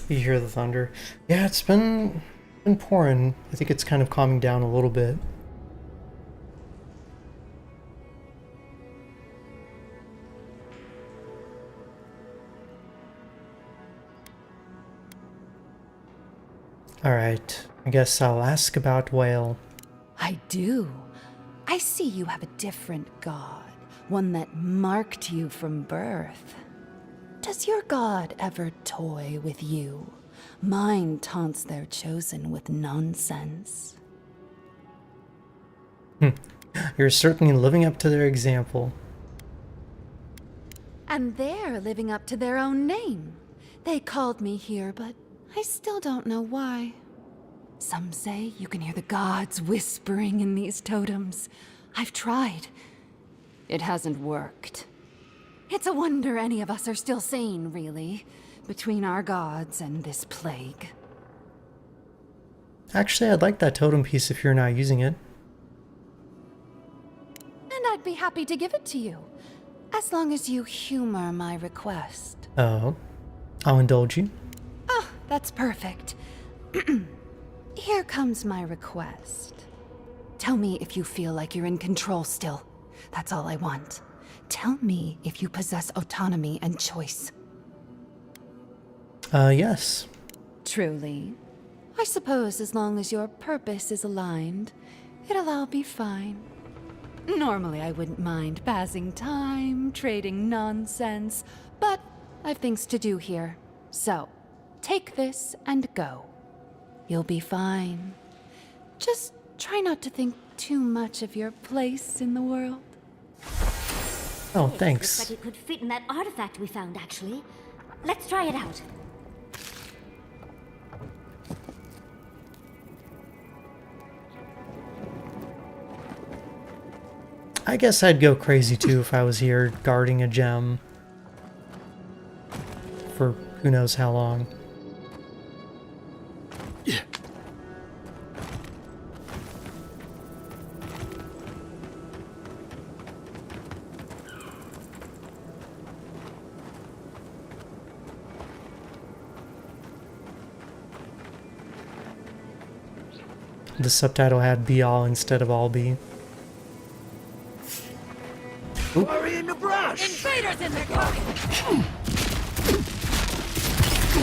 You hear the thunder. Yeah, it's been pouring. I think it's kind of calming down a little bit. Alright, I guess I'll ask about Whale. I do. I see you have a different god, one that marked you from birth. Does your god ever toy with you? Mine taunts their chosen with nonsense. You're certainly living up to their example. And they're living up to their own name. They called me here, but I still don't know why. Some say you can hear the gods whispering in these totems. I've tried. It hasn't worked. It's a wonder any of us are still sane, really. between our gods and this plague. Actually, I'd like that totem piece if you're not using it. And I'd be happy to give it to you, as long as you humor my request. Oh, I'll indulge you. Oh, that's perfect. Here comes my request. Tell me if you feel like you're in control still. That's all I want. Tell me if you possess autonomy and choice. Yes. Truly? I suppose as long as your purpose is aligned, it'll all be fine. Normally I wouldn't mind passing time, trading nonsense, but I've things to do here. So, take this and go. You'll be fine. Just try not to think too much of your place in the world. Oh, Looks thanks. like it could fit in that artifact we found, actually. Let's try it out. I guess I'd go crazy too if I was here guarding a gem for who knows how long. Yeah. The subtitle had be all instead of all be. Hurry in the brush! Invaders in the car!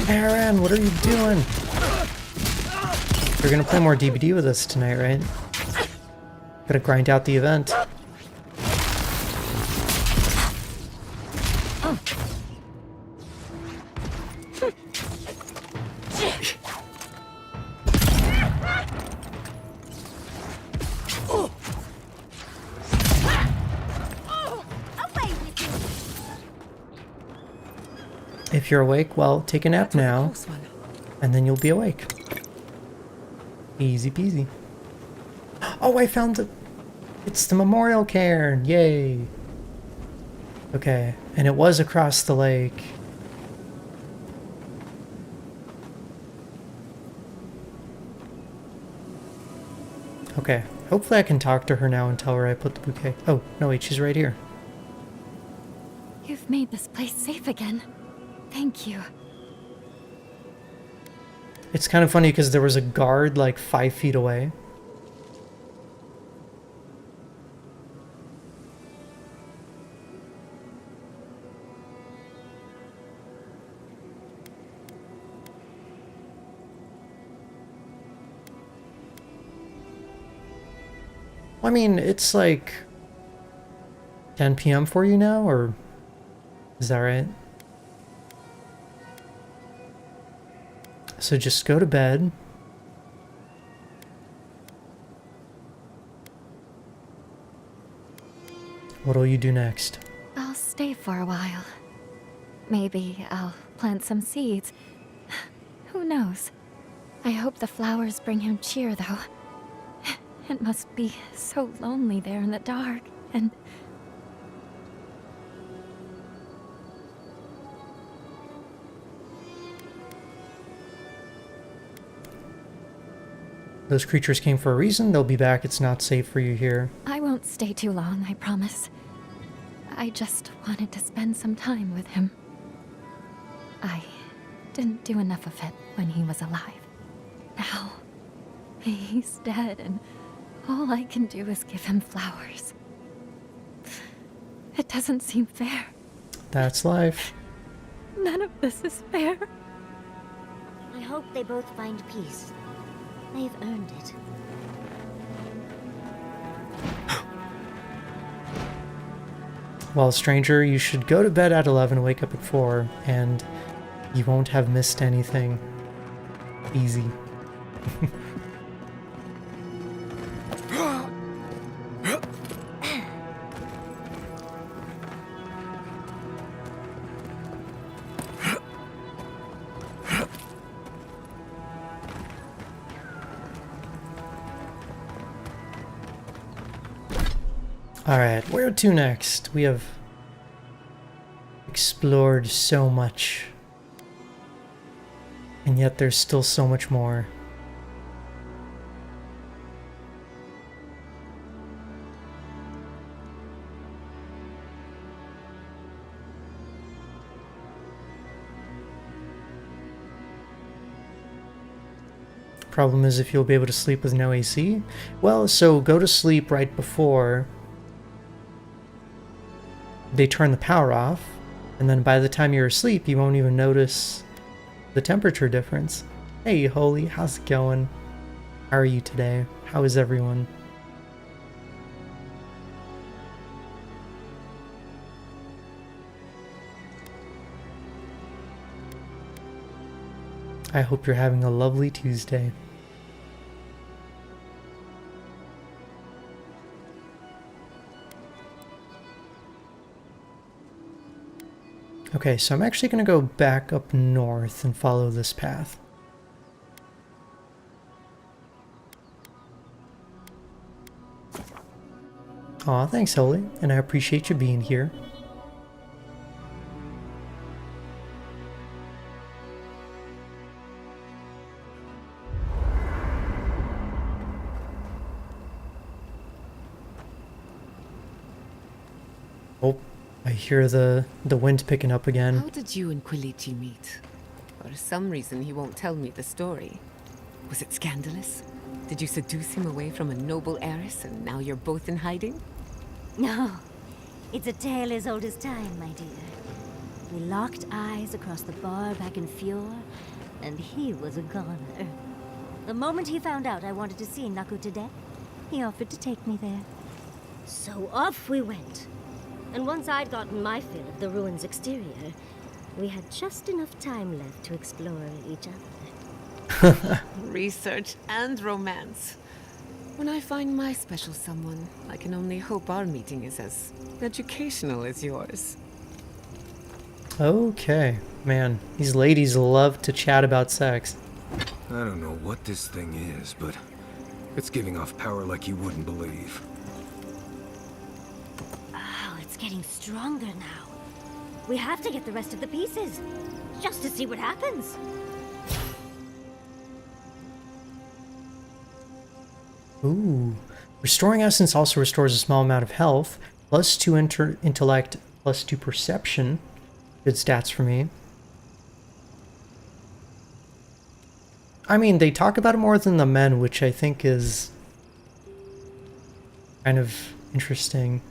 Aaron, what are you doing? You're gonna play more DBD with us tonight, right? Gotta grind out the event. If you're awake, well, take a nap now, and then you'll be awake. Easy peasy. Oh, I found the... It's the memorial cairn! Yay! Okay, and it was across the lake. Okay, hopefully I can talk to her now and tell her I put the bouquet... Oh, no wait, she's right here. You've made this place safe again. Thank you. It's kind of funny because there was a guard like 5 feet away. I mean, it's like 10 p.m. for you now, or is that right? So just go to bed. What'll you do next? I'll stay for a while. Maybe I'll plant some seeds. Who knows? I hope the flowers bring him cheer, though. It must be so lonely there in the dark, and... Those creatures came for a reason. They'll be back. It's not safe for you here. I won't stay too long, I promise. I just wanted to spend some time with him. I didn't do enough of it when he was alive. Now, he's dead, and all I can do is give him flowers. It doesn't seem fair. That's life. None of this is fair. I hope they both find peace. They've earned it. Well, stranger, you should go to bed at 11, wake up at 4, and you won't have missed anything. Easy. Alright, where to next? We have explored so much And yet there's still so much more. Problem is if you'll be able to sleep with no AC. Well, so go to sleep right before they turn the power off, and then by the time you're asleep, you won't even notice the temperature difference. Hey, Holy, how's it going? How are you today? How is everyone? I hope you're having a lovely Tuesday. Okay, so I'm actually going to go back up north and follow this path. Aw, thanks, Holy, and I appreciate you being here. Oh, I hear the wind picking up again. How did you and Quilici meet? For some reason, he won't tell me the story. Was it scandalous? Did you seduce him away from a noble heiress, and now you're both in hiding? No, it's a tale as old as time, my dear. We locked eyes across the bar back in Fjord, and he was a goner. The moment he found out I wanted to see Naku to death, he offered to take me there. So off we went. And once I'd gotten my fill of the ruin's exterior, we had just enough time left to explore each other. Research and romance. When I find my special someone, I can only hope our meeting is as educational as yours. Okay, man, these ladies love to chat about sex. I don't know what this thing is, but it's giving off power like you wouldn't believe. Oh, it's getting stronger now. We have to get the rest of the pieces, just to see what happens. Ooh. Restoring essence also restores a small amount of health, plus 2 intellect, plus 2 perception. Good stats for me. I mean, they talk about it more than the men, which I think is kind of interesting.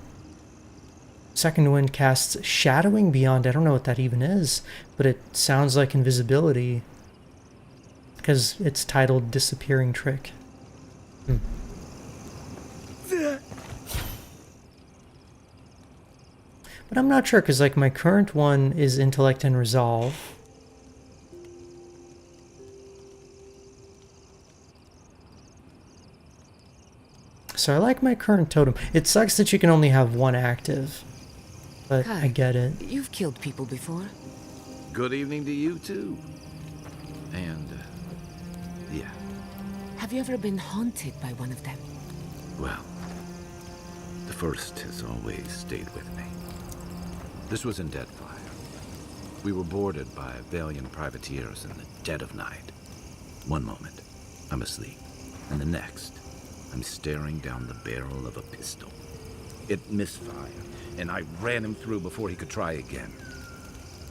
Second wind casts Shadowing Beyond. I don't know what that even is, but it sounds like invisibility because it's titled Disappearing Trick. But I'm not sure because like my current one is Intellect and Resolve. So I like my current totem. It sucks that you can only have one active, but Kai, I get it. You've killed people before. Good evening to you, too. And, yeah. Have you ever been haunted by one of them? Well, the first has always stayed with me. This was in Deadfire. We were boarded by valiant privateers in the dead of night. One moment, I'm asleep, and the next, I'm staring down the barrel of a pistol. It misfired, and I ran him through before he could try again.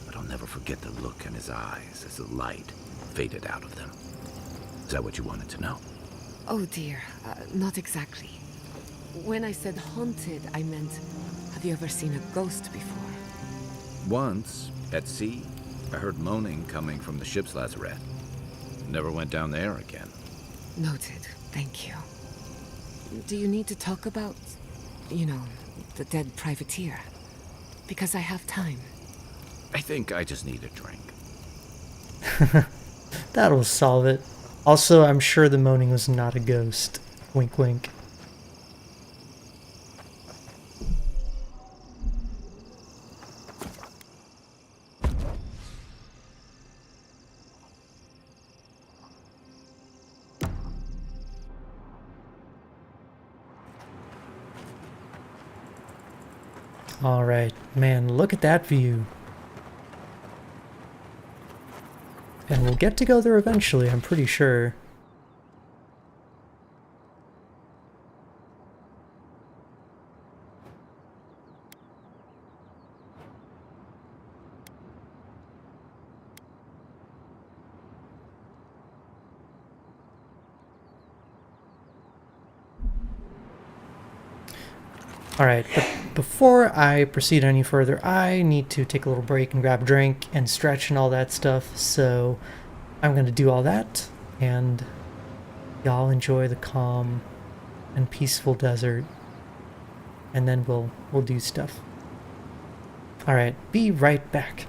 But I'll never forget the look in his eyes as the light faded out of them. Is that what you wanted to know? Oh dear, not exactly. When I said haunted, I meant, have you ever seen a ghost before? Once, at sea, I heard moaning coming from the ship's lazarette. Never went down there again. Noted, thank you. Do you need to talk about, you know, the dead privateer? Because I have time. I think I just need a drink. That'll solve it. Also, I'm sure the moaning was not a ghost. Wink, wink. Alright, man, look at that view. And we'll get to go there eventually, I'm pretty sure. Alright, but before I proceed any further, I need to take a little break and grab a drink and stretch and all that stuff, so I'm going to do all that, and y'all enjoy the calm and peaceful desert, and then we'll do stuff. Alright, be right back.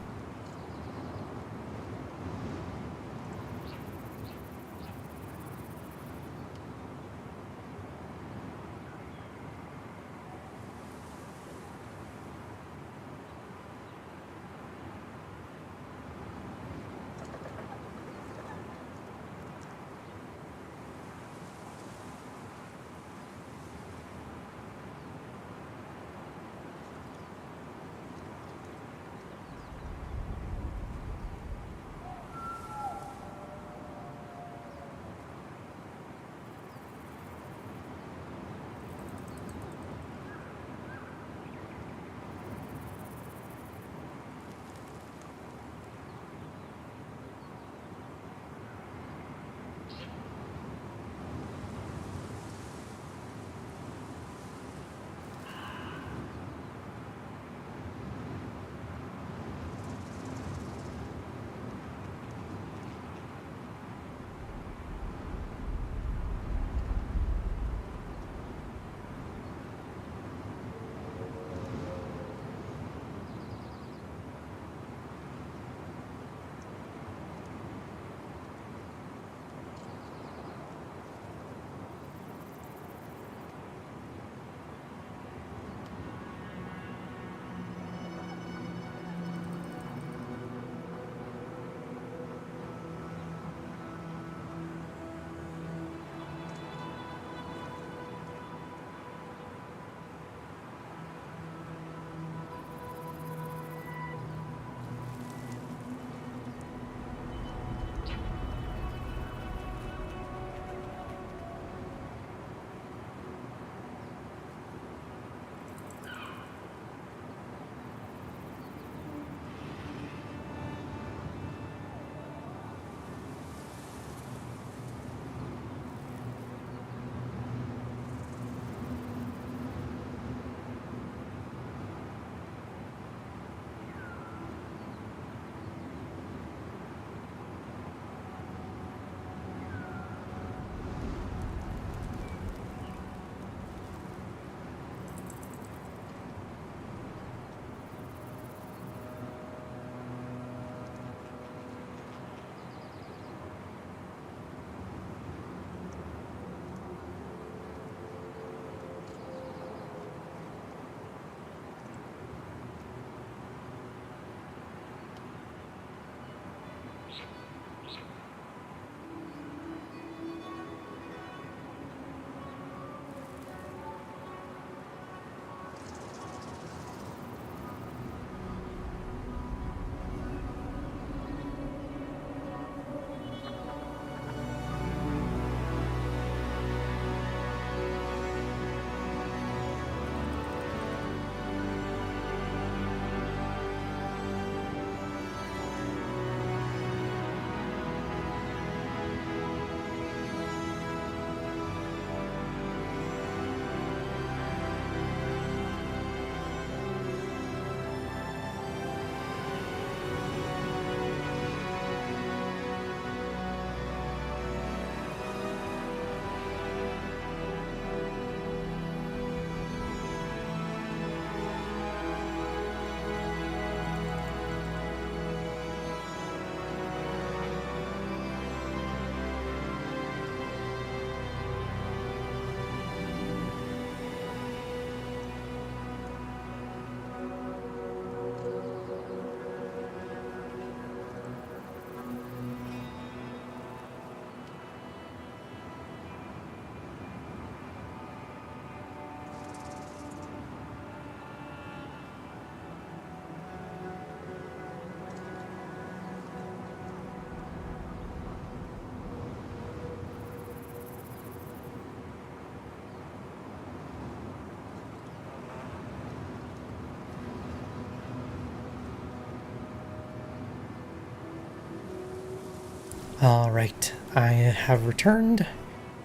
Alright, I have returned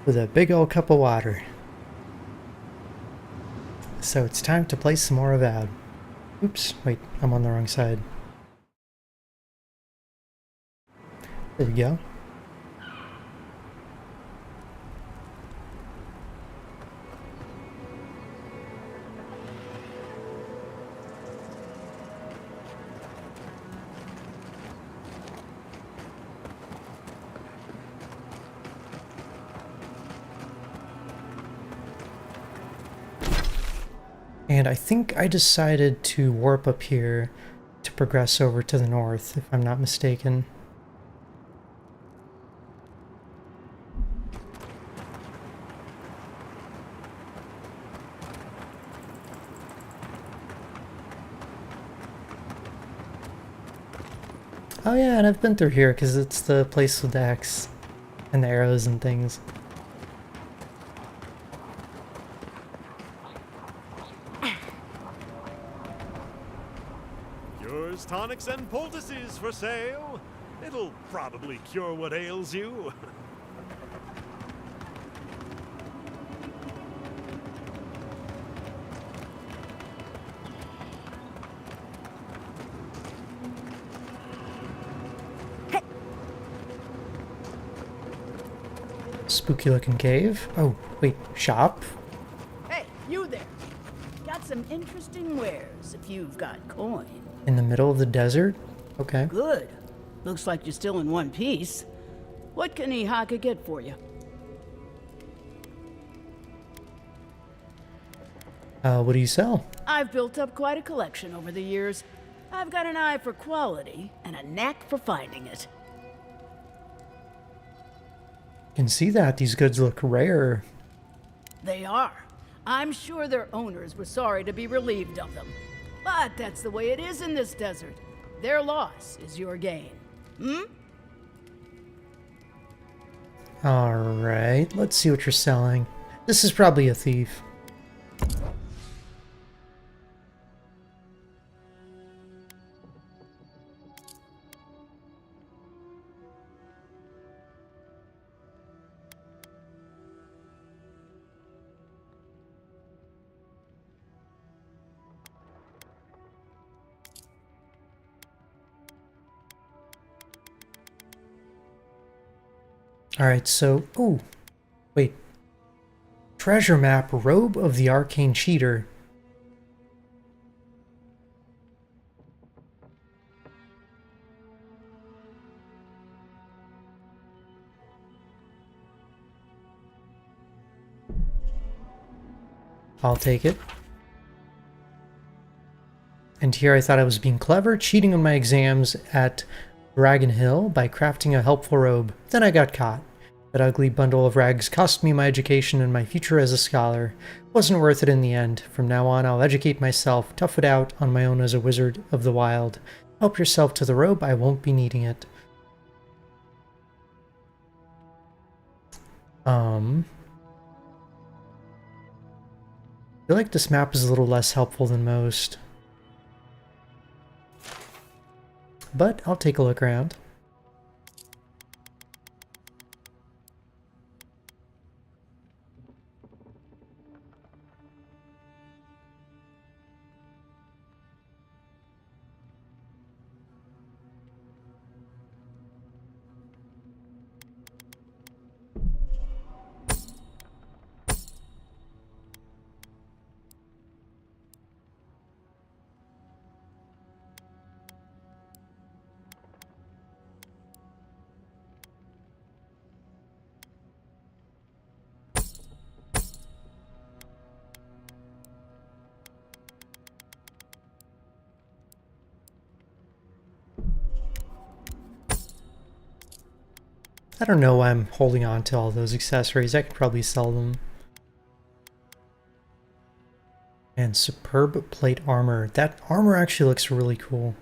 with a big old cup of water. So it's time to play some more Avowed. Oops, wait, I'm on the wrong side. There we go. And I think I decided to warp up here to progress over to the north, if I'm not mistaken. Oh yeah, and I've been through here because it's the place with the axe and the arrows and things. Cures, tonics, and poultices for sale. It'll probably cure what ails you. Spooky looking cave. Oh, wait, shop? Hey, you there. Got some interesting wares if you've got coin. In the middle of the desert? Okay. Good. Looks like you're still in one piece. What can Ihaka get for you? What do you sell? I've built up quite a collection over the years. I've got an eye for quality and a knack for finding it. Can see that. These goods look rare. They are. I'm sure their owners were sorry to be relieved of them. But that's the way it is in this desert. Their loss is your gain. Alright, let's see what you're selling. This is probably a thief. Alright, so... Ooh. Wait. Treasure map, Robe of the Arcane Cheater. I'll take it. And here I thought I was being clever, cheating on my exams at Dragon Hill by crafting a helpful robe. Then I got caught. That ugly bundle of rags cost me my education and my future as a scholar. Wasn't worth it in the end. From now on, I'll educate myself, tough it out on my own as a wizard of the wild. Help yourself to the robe, I won't be needing it. I feel like this map is a little less helpful than most. But I'll take a look around. I don't know why I'm holding on to all those accessories. I could probably sell them. And superb plate armor. That armor actually looks really cool.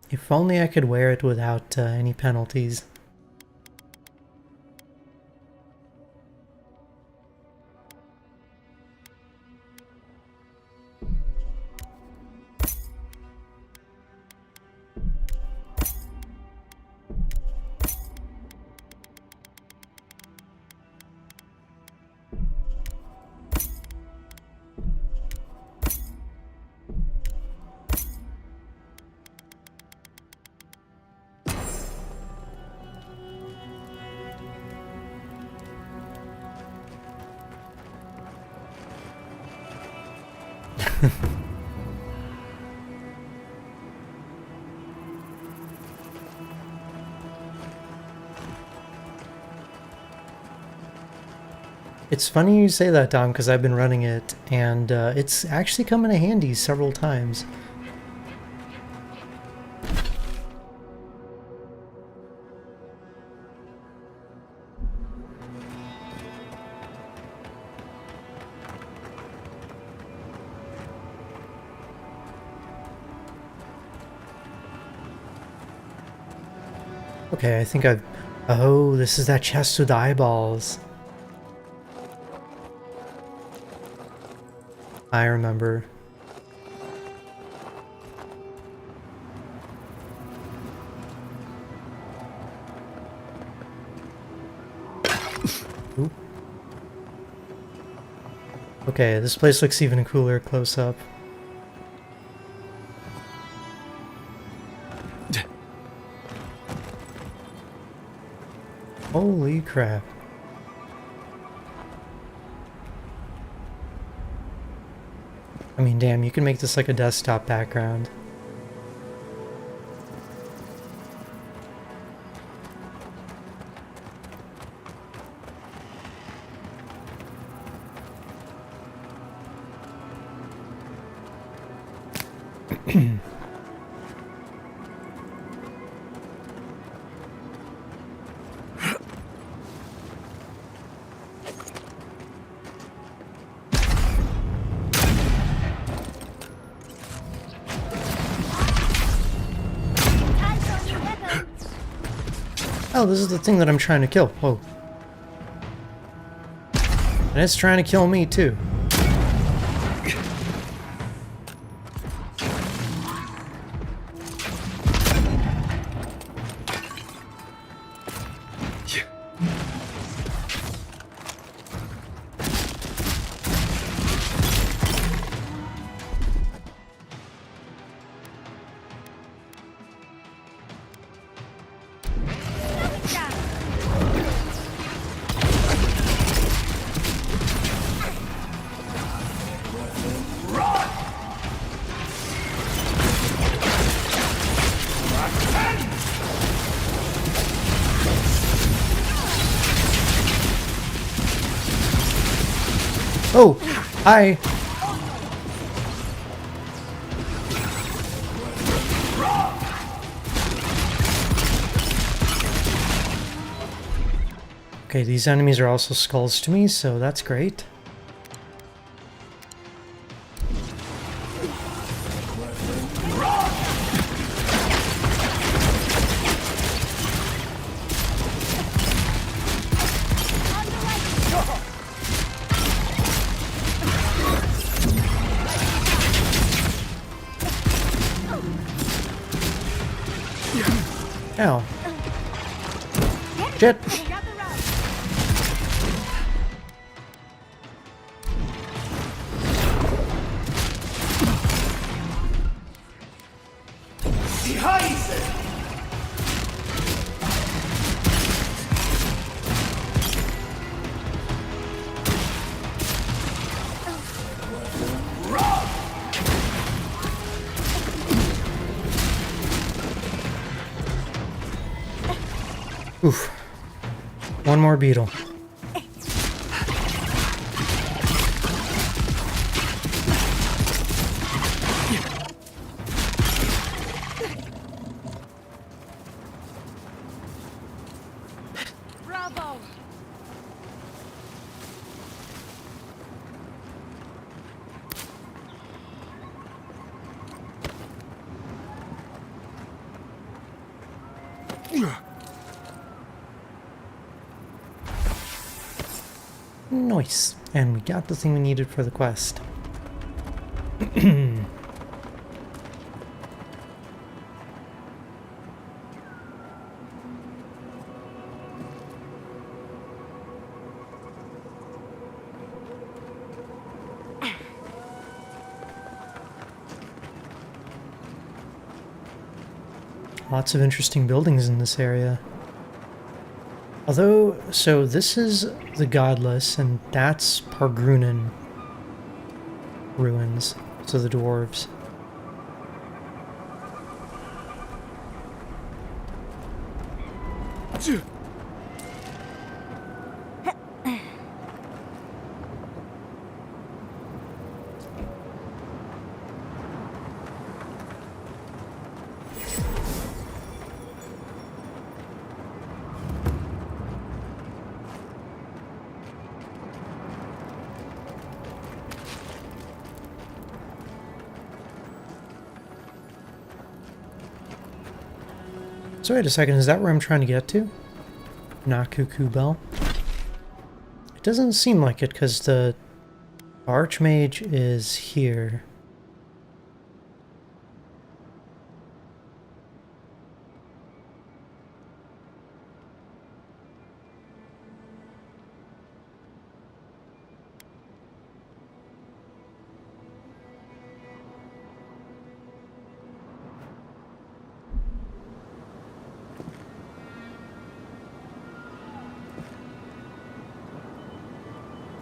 If only I could wear it without any penalties. It's funny you say that, Dom, because I've been running it, and it's actually come in handy several times. Okay, I think I've... Oh, this is that chest with eyeballs. I remember. Ooh. Okay, this place looks even cooler close up. Holy crap. I mean, damn, you can make this like a desktop background. Oh, this is the thing that I'm trying to kill. Whoa. And it's trying to kill me, too. Oh, hi. Okay, these enemies are also skulls to me, so that's great. Ow. Shit. Oof. One more beetle. Bravo! Nice. And we got the thing we needed for the quest. Lots of interesting buildings in this area. Although, so this is the Godless, and that's Pargrunen ruins. So the dwarves. So wait a second, is that where I'm trying to get to? Naku Kubel? It doesn't seem like it, because the Archmage is here.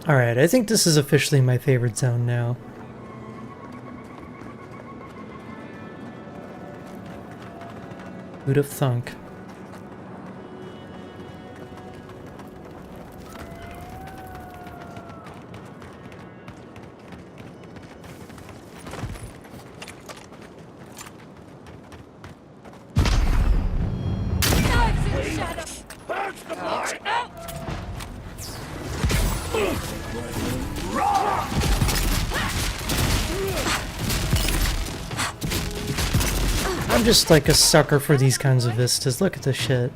Alright, I think this is officially my favorite zone now. Who'd have thunk? I'm just like a sucker for these kinds of vistas. Look at this shit.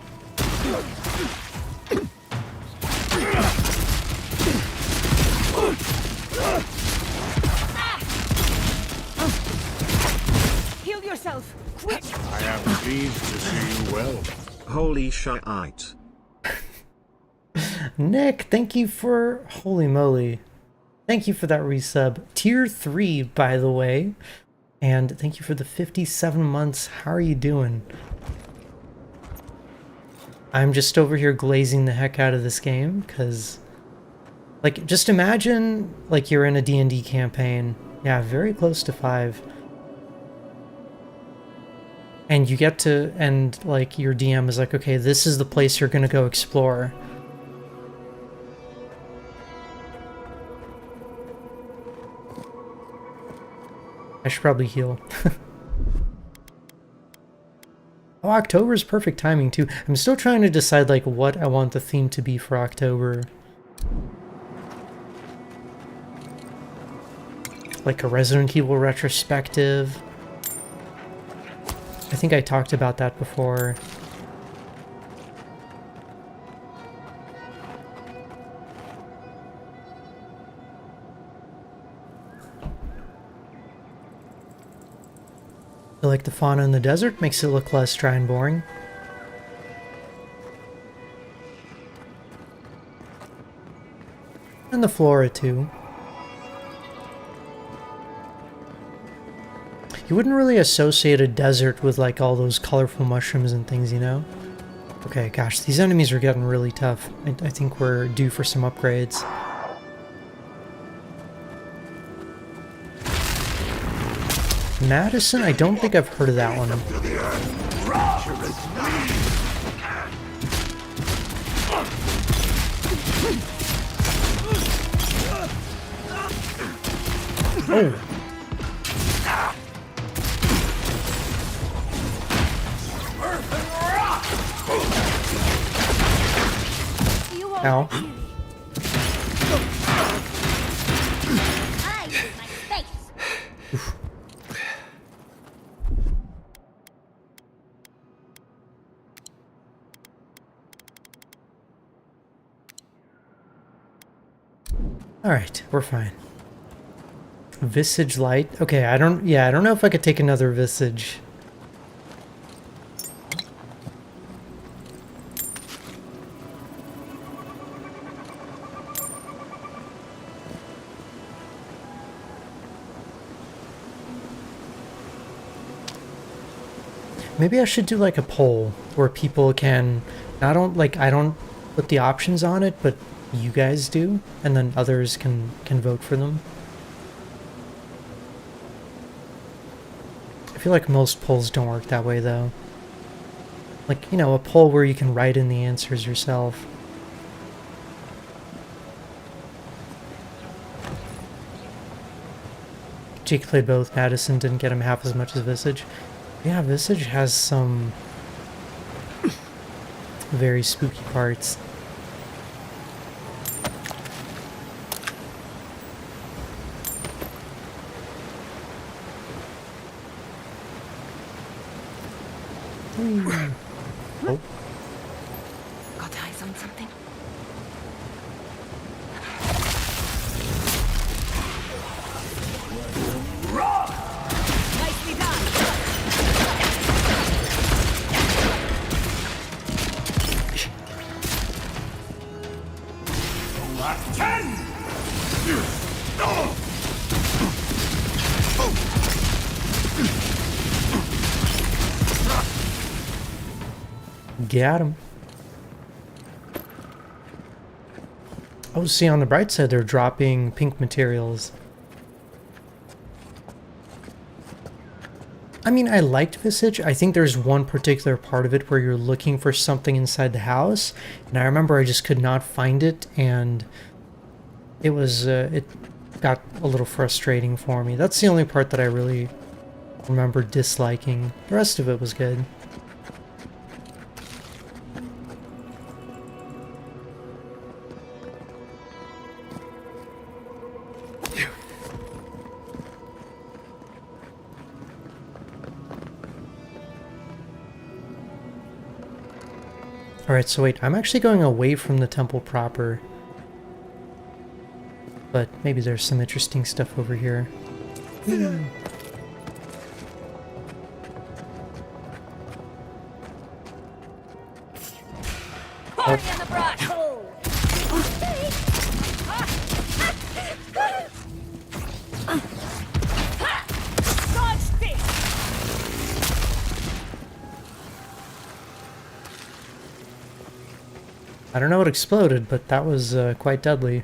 Heal yourself, quick! I am pleased to see you well. Holy shite. Nick, thank you for... Holy moly. Thank you for that resub. Tier 3, by the way. And thank you for the 57 months. How are you doing? I'm just over here glazing the heck out of this game, because... Like, just imagine, like, you're in a D&D campaign. Yeah, very close to 5. And you get to... And, like, your DM is like, okay, this is the place you're gonna go explore. I should probably heal. Oh, October is perfect timing too. I'm still trying to decide like what I want the theme to be for October. Like a Resident Evil retrospective. I think I talked about that before. I like the fauna in the desert, makes it look less dry and boring. And the flora too. You wouldn't really associate a desert with like all those colorful mushrooms and things, you know? Okay, gosh, these enemies are getting really tough. I think we're due for some upgrades. Madison? I don't think I've heard of that one. Oh. Ow. Alright, we're fine. Visage light. Okay, I don't know if I could take another visage. Maybe I should do like a poll where people can, I don't put the options on it, but you guys do, and then others can vote for them. I feel like most polls don't work that way, though. Like, you know, a poll where you can write in the answers yourself. Jake played both. Madison didn't get him half as much as Visage. Yeah, Visage has some very spooky parts. Oh. Got eyes on something? Nicely done. Got him. Oh, see, on the bright side, they're dropping pink materials. I mean, I liked Visage. I think there's one particular part of it where you're looking for something inside the house, and I remember I just could not find it, and it was, it got a little frustrating for me. That's the only part that I really remember disliking. The rest of it was good. Alright, so wait, I'm actually going away from the temple proper. But maybe there's some interesting stuff over here. Party in the brush. Dodge this. I don't know what exploded, but that was quite deadly.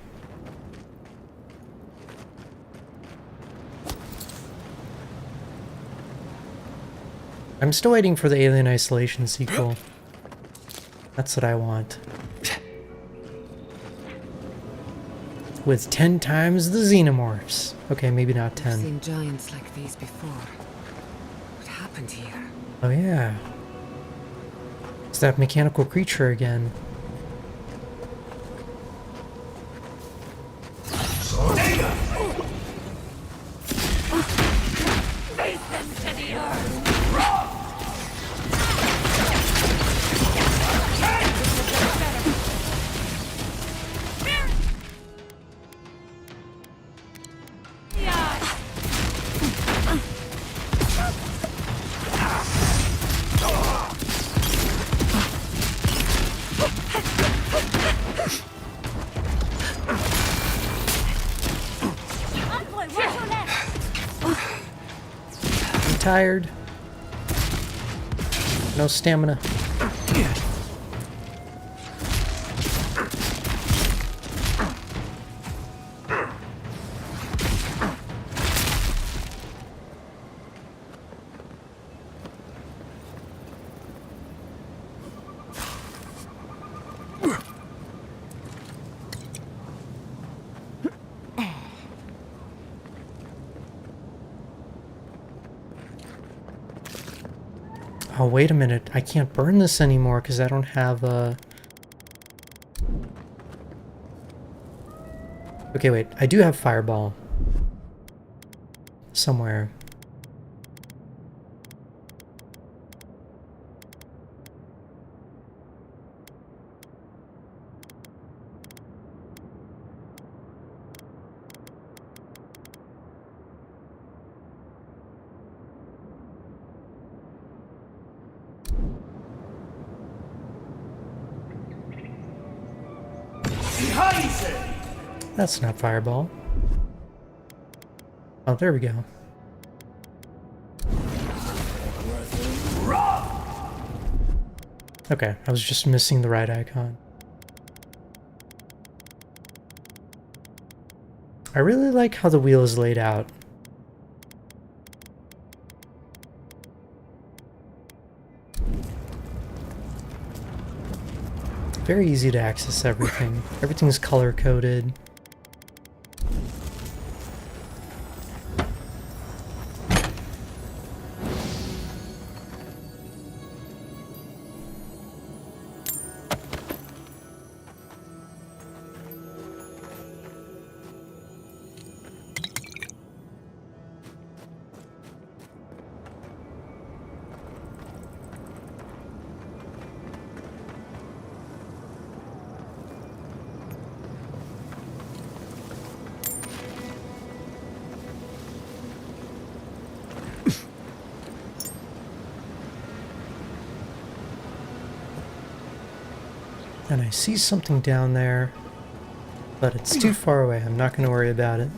I'm still waiting for the Alien Isolation sequel. That's what I want. With 10 times the xenomorphs. Okay, maybe not I've 10. seen giants like these before. What happened here? Oh yeah. It's that mechanical creature again. I'm tired. No stamina. Oh, wait a minute. I can't burn this anymore because I don't have a... Okay, wait. I do have Fireball. Somewhere. That's not Fireball. Oh, there we go. Okay, I was just missing the right icon. I really like how the wheel is laid out. very easy to access everything. Everything's color-coded. And I see something down there, but it's too far away. I'm not going to worry about it.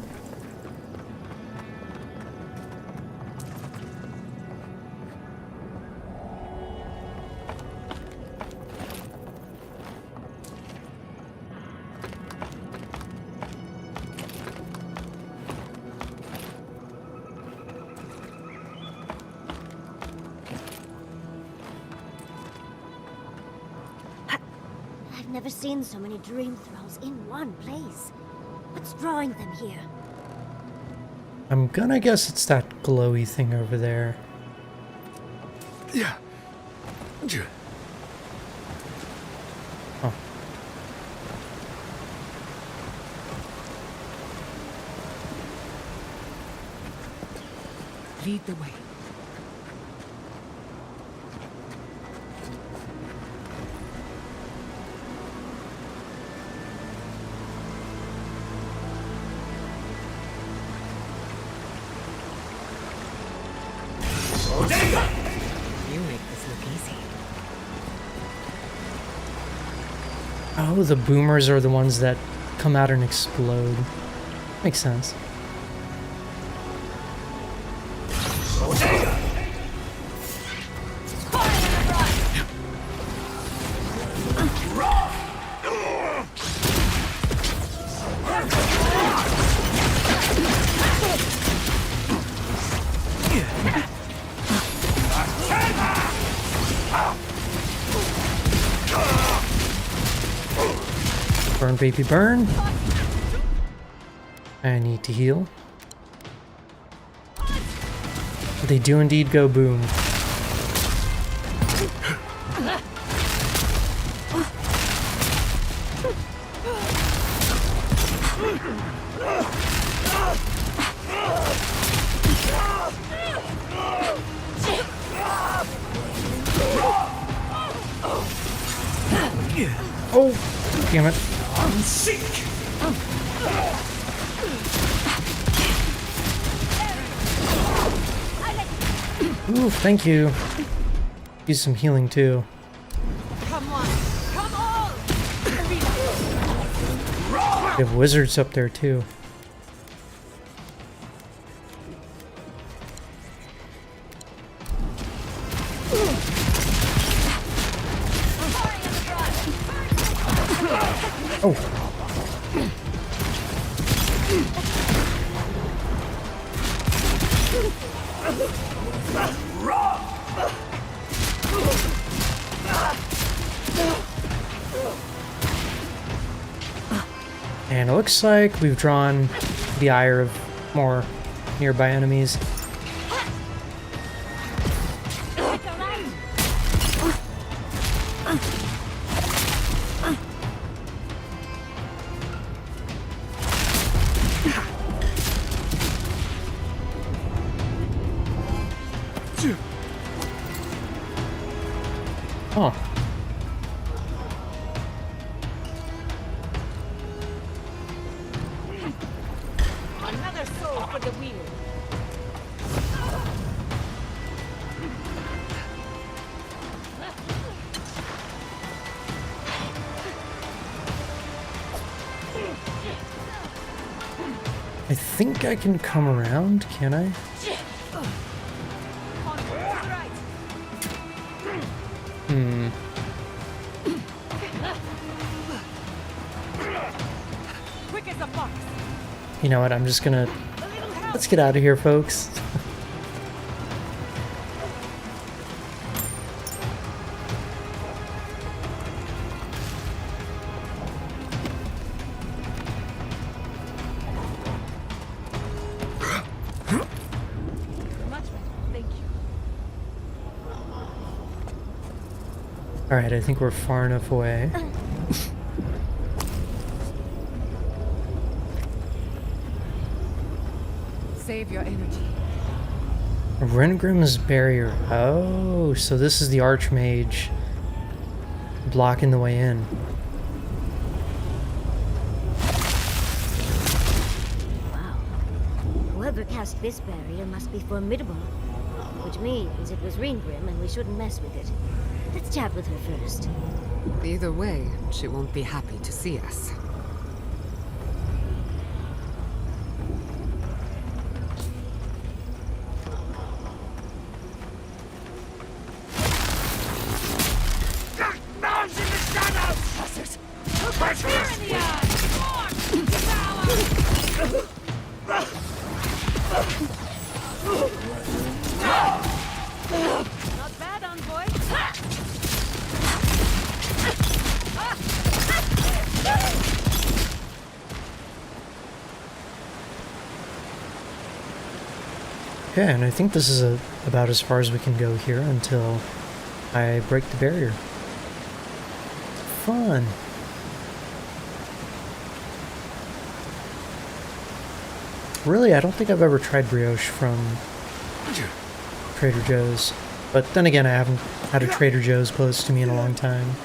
I've never seen so many dream thralls in one place. What's drawing them here? I'm gonna guess it's that glowy thing over there. Yeah. Oh. Lead the way. You make this look easy. Oh, the boomers are the ones that come out and explode. Makes sense. Burn, baby, burn. I need to heal. They do indeed go boom. Oh, damn it. Ooh, thank you. Use some healing too. Come on! Come on! They have wizards up there too. Oh. And it looks like we've drawn the ire of more nearby enemies. Oh. Another soul for the wheel. I think I can come around, can I? Hmm. Quick as a fox. You know what, I'm just gonna... Let's get out of here, folks. Alright, I think we're far enough away. Save your energy. Rengrim's barrier. Oh, so this is the Archmage blocking the way in. Wow. Whoever cast this barrier must be formidable. Which means it was Ringrim and we shouldn't mess with it. Let's chat with her first. Either way, she won't be happy to see us. Not bad, envoy. Okay, and I think this is about as far as we can go here until I break the barrier. Fun. Really, I don't think I've ever tried brioche from Trader Joe's. But then again, I haven't had a Trader Joe's close to me in a long time.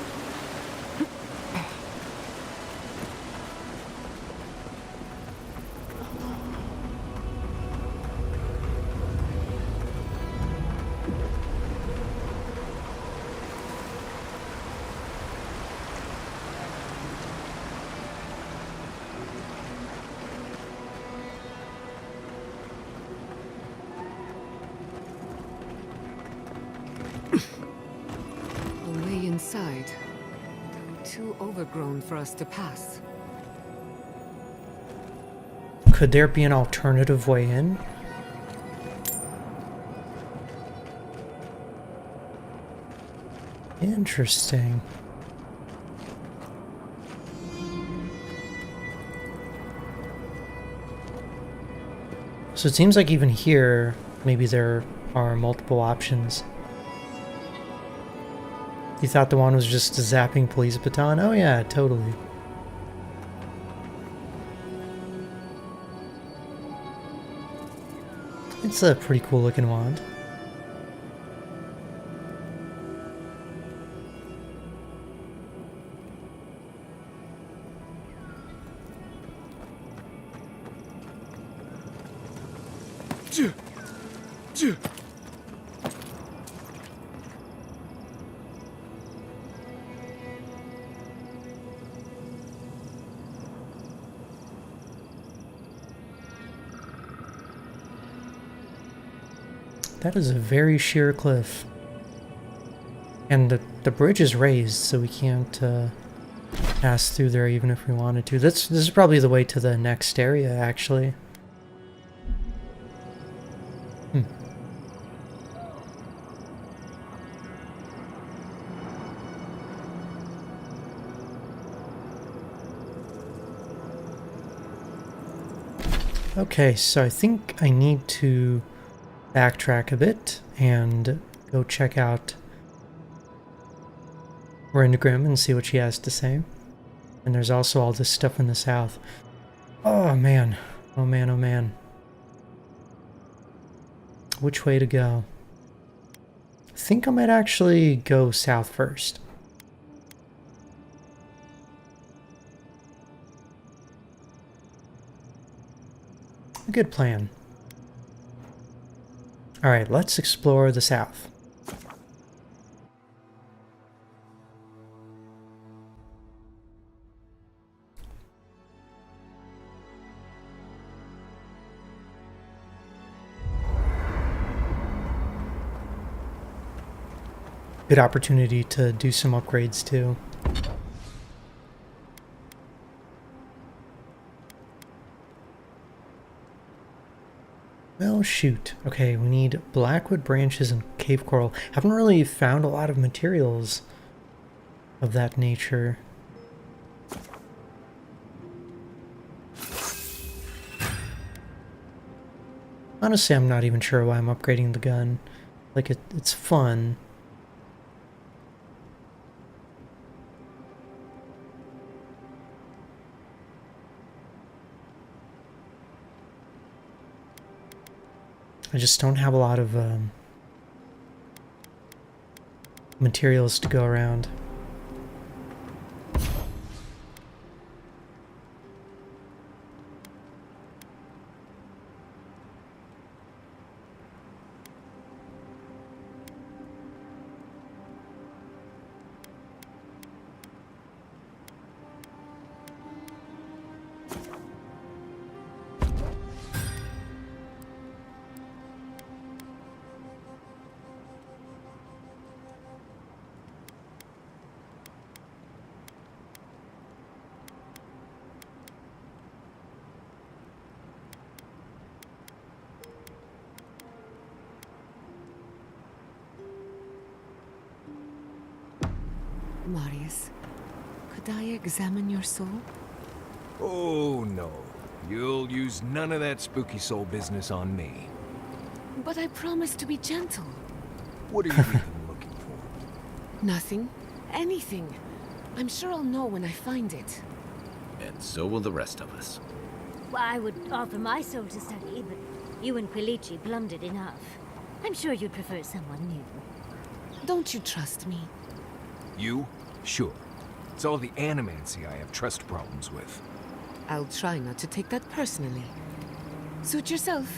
The way inside, too overgrown for us to pass. Could there be an alternative way in? Interesting. So it seems like even here, maybe there are multiple options. You thought the one was just a zapping police baton? Oh yeah, totally. It's a pretty cool looking wand. That is a very sheer cliff. And the bridge is raised, so we can't pass through there even if we wanted to. This is probably the way to the next area, actually. Okay, so I think I need to backtrack a bit and go check out Rengrim and see what she has to say. And there's also all this stuff in the south. Oh man. Oh man, oh man. Which way to go? I think I might actually go south first. A good plan. Alright, let's explore the south. Good opportunity to do some upgrades too. Well, shoot. Okay, we need blackwood branches and cave coral. Haven't really found a lot of materials of that nature. Honestly, I'm not even sure why I'm upgrading the gun. Like, it's fun. I just don't have a lot of materials to go around. Marius, could I examine your soul? Oh, no. You'll use none of that spooky soul business on me. But I promise to be gentle. What are you even looking for? Nothing. Anything. I'm sure I'll know when I find it. And so will the rest of us. Well, I would offer my soul to study, but you and Quilici plumbed it enough. I'm sure you'd prefer someone new. Don't you trust me? You? Sure. It's all the animancy I have trust problems with. I'll try not to take that personally. Suit yourself.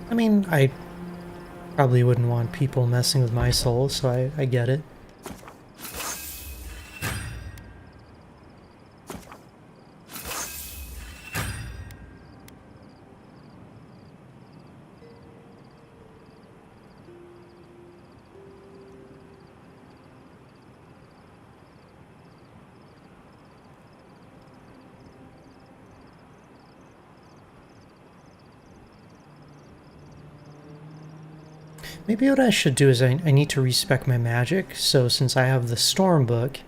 I mean, I probably wouldn't want people messing with my soul, so I get it. Maybe what I should do is I need to respec my magic, so since I have the Storm book,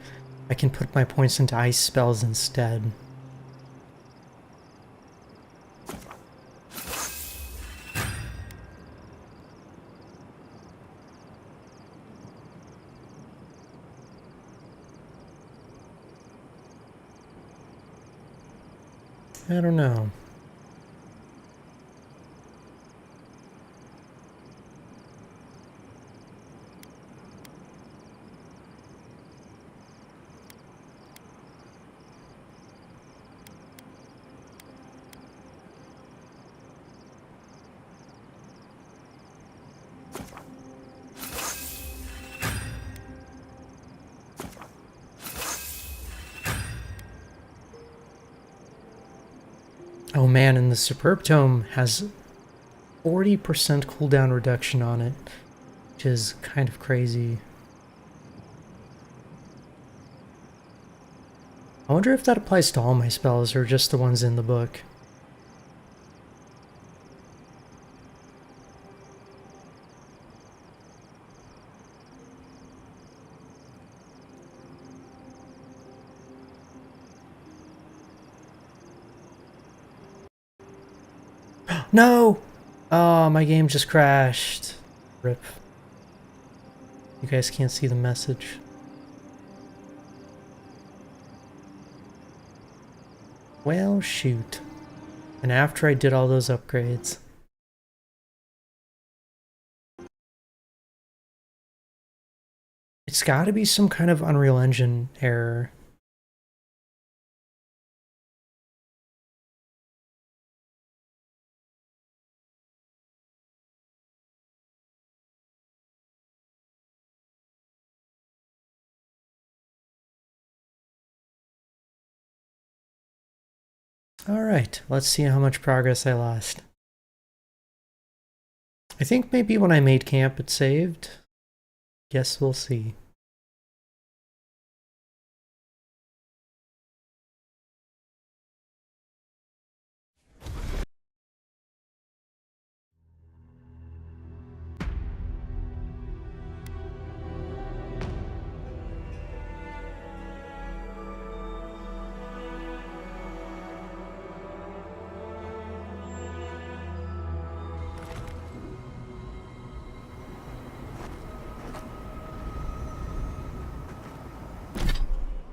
I can put my points into ice spells instead. I don't know. Oh man, and the Superb Tome has 40% cooldown reduction on it, which is kind of crazy. I wonder if that applies to all my spells or just the ones in the book. No! Oh, my game just crashed. Rip. You guys can't see the message. Well, shoot. And after I did all those upgrades. It's gotta be some kind of Unreal Engine error. Alright, let's see how much progress I lost. I think maybe when I made camp it saved. Guess we'll see.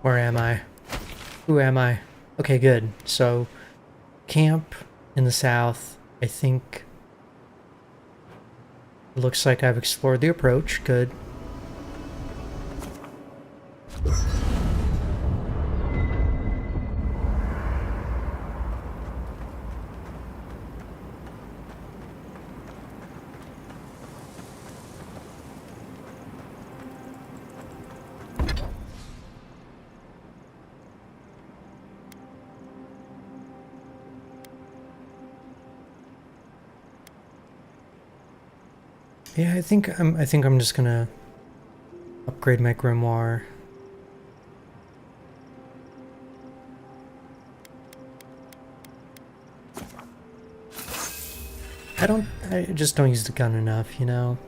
Where am I? Who am I? Okay, good. So, camp in the south. I think it looks like I've explored the approach. Good. Yeah, I think I'm just gonna upgrade my grimoire. I just don't use the gun enough, you know?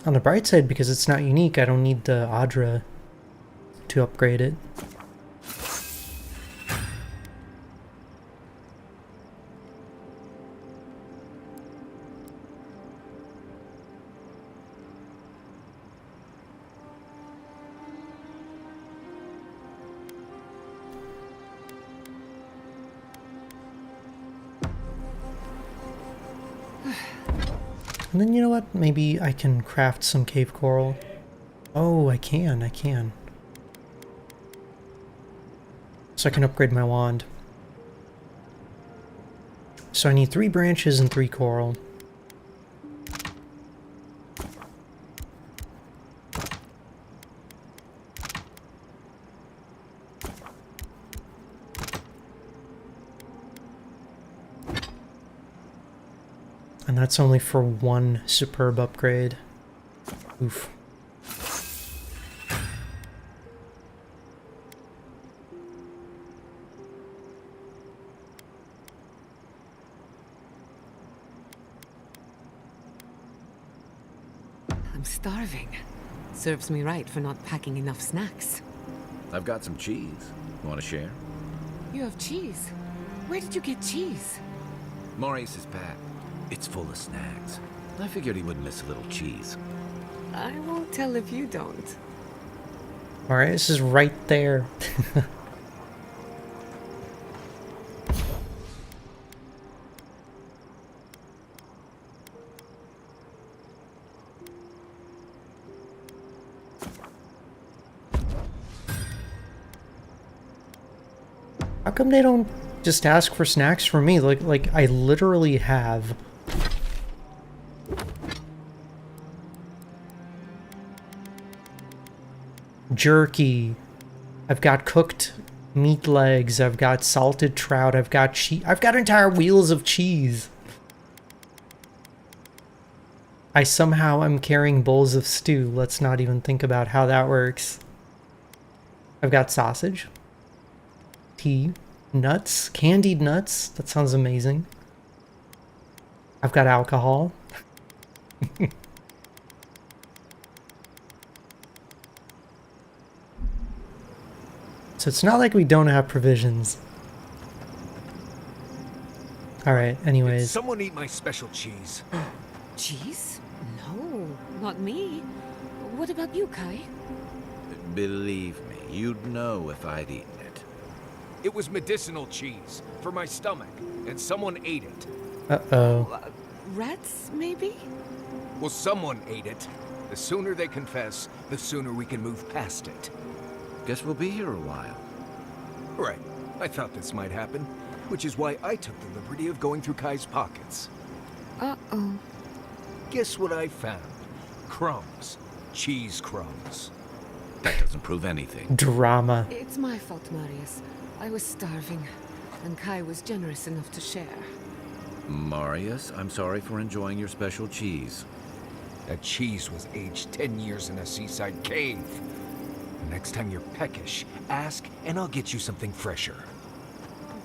On the bright side, because it's not unique, I don't need the Adra to upgrade it. And then, you know what? Maybe I can craft some cave coral. Oh, I can. So I can upgrade my wand. So I need 3 branches and 3 coral. And that's only for 1 superb upgrade. Oof. I'm starving. Serves me right for not packing enough snacks. I've got some cheese. You want to share? You have cheese? Where did you get cheese? Maurice's pack. It's full of snacks. I figured he wouldn't miss a little cheese. I won't tell if you don't. Alright, this is right there. How come they don't just ask for snacks for me? Like I literally have jerky. I've got cooked meat legs. I've got salted trout. I've got cheese. I've got entire wheels of cheese. I somehow am carrying bowls of stew. Let's not even think about how that works. I've got sausage, tea, nuts, candied nuts. That sounds amazing. I've got alcohol. So it's not like we don't have provisions. Alright, anyways. Did someone eat my special cheese? Cheese? No, not me. What about you, Kai? Believe me, you'd know if I'd eaten it. It was medicinal cheese for my stomach, and someone ate it. Uh-oh. Rats, maybe? Well, someone ate it. The sooner they confess, the sooner we can move past it. Guess we'll be here a while. Right. I thought this might happen, which is why I took the liberty of going through Kai's pockets. Uh-oh. Guess what I found? Crumbs. Cheese crumbs. That doesn't prove anything. Drama. It's my fault, Marius. I was starving, and Kai was generous enough to share. Marius, I'm sorry for enjoying your special cheese. That cheese was aged 10 years in a seaside cave. Next time you're peckish, ask and I'll get you something fresher.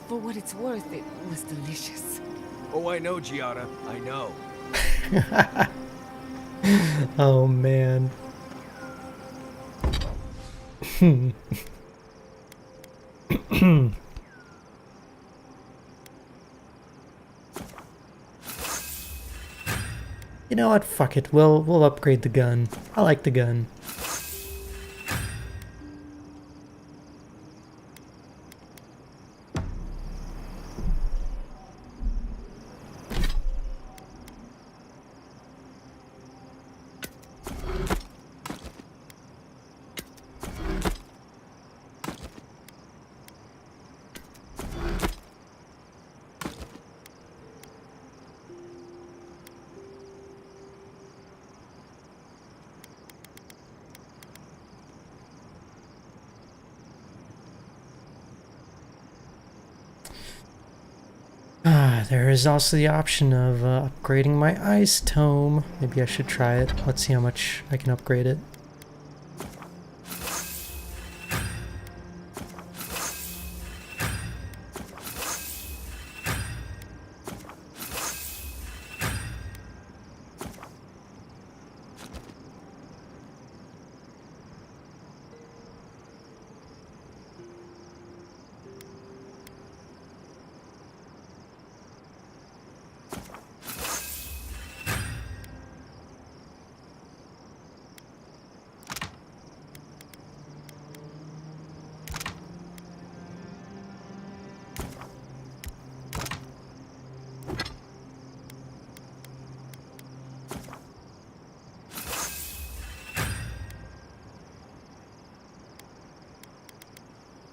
For what it's worth, it was delicious. Oh, I know, Giada. I know. Oh, man. You know what? Fuck it. We'll upgrade the gun. I like the gun. There is also the option of upgrading my ice tome. Maybe I should try it. Let's see how much I can upgrade it.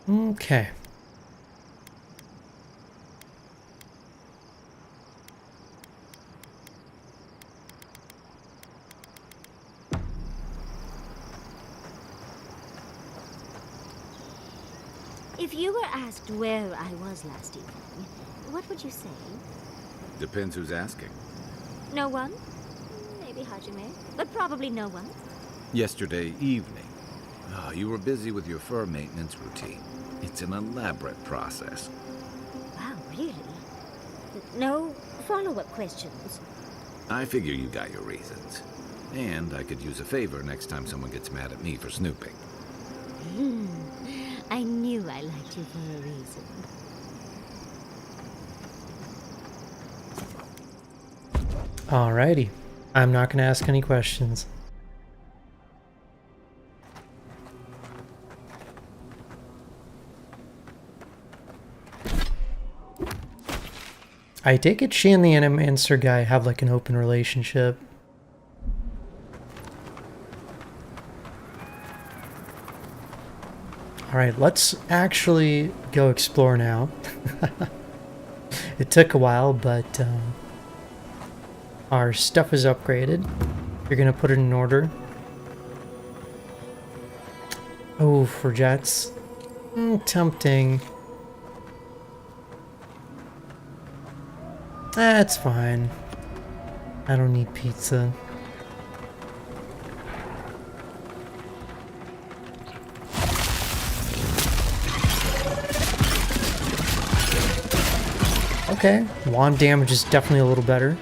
Okay. If you were asked where I was last evening, what would you say? Depends who's asking. No one? Maybe Hajime, but probably no one. Yesterday evening. Oh, you were busy with your fur maintenance routine. It's an elaborate process. Wow, really? No follow-up questions? I figure you got your reasons. And I could use a favor next time someone gets mad at me for snooping. I knew I liked you for a reason. Alrighty. I'm not gonna ask any questions. I take it she and the Animancer guy have like an open relationship. Alright, let's actually go explore now. It took a while, but our stuff is upgraded. You're gonna put it in order. Oh, for jets. Tempting. That's fine. I don't need pizza. Okay, wand damage is definitely a little better.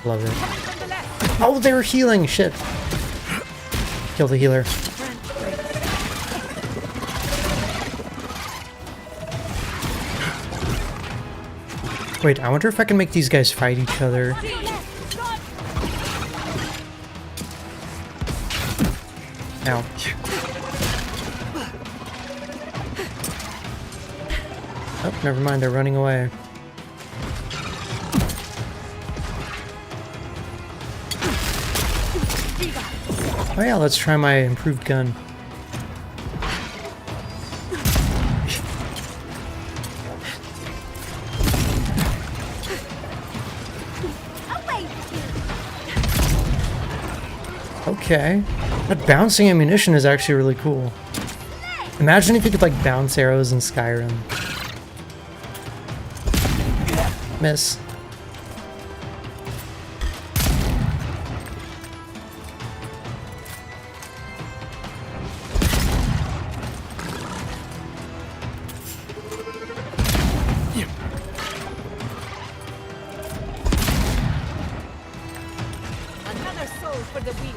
Love it. Oh, they were healing! Shit. Kill the healer. Wait, I wonder if I can make these guys fight each other. Ow. Oh, never mind, they're running away. Oh yeah, let's try my improved gun. Okay. That bouncing ammunition is actually really cool. Imagine if you could like bounce arrows in Skyrim. Miss. Another soul for the wheel.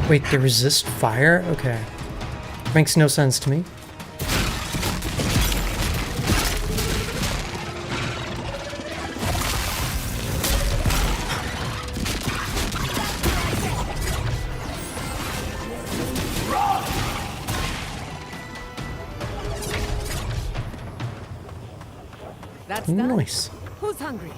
Wait, they resist fire? Okay. Makes no sense to me. That's done. Nice. Who's hungry?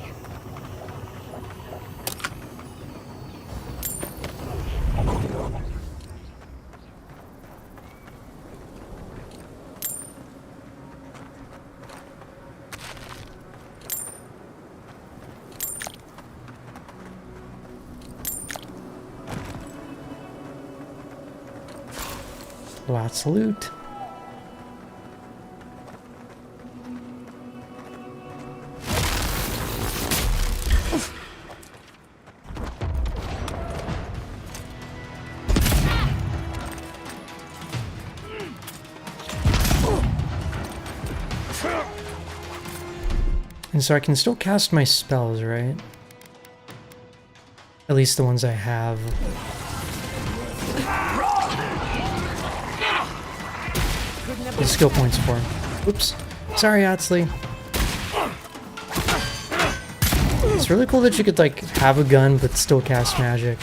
Lots of loot. And so I can still cast my spells, right? At least the ones I have. The skill points for him. Oops. Sorry, Atsley. It's really cool that you could, like, have a gun but still cast magic.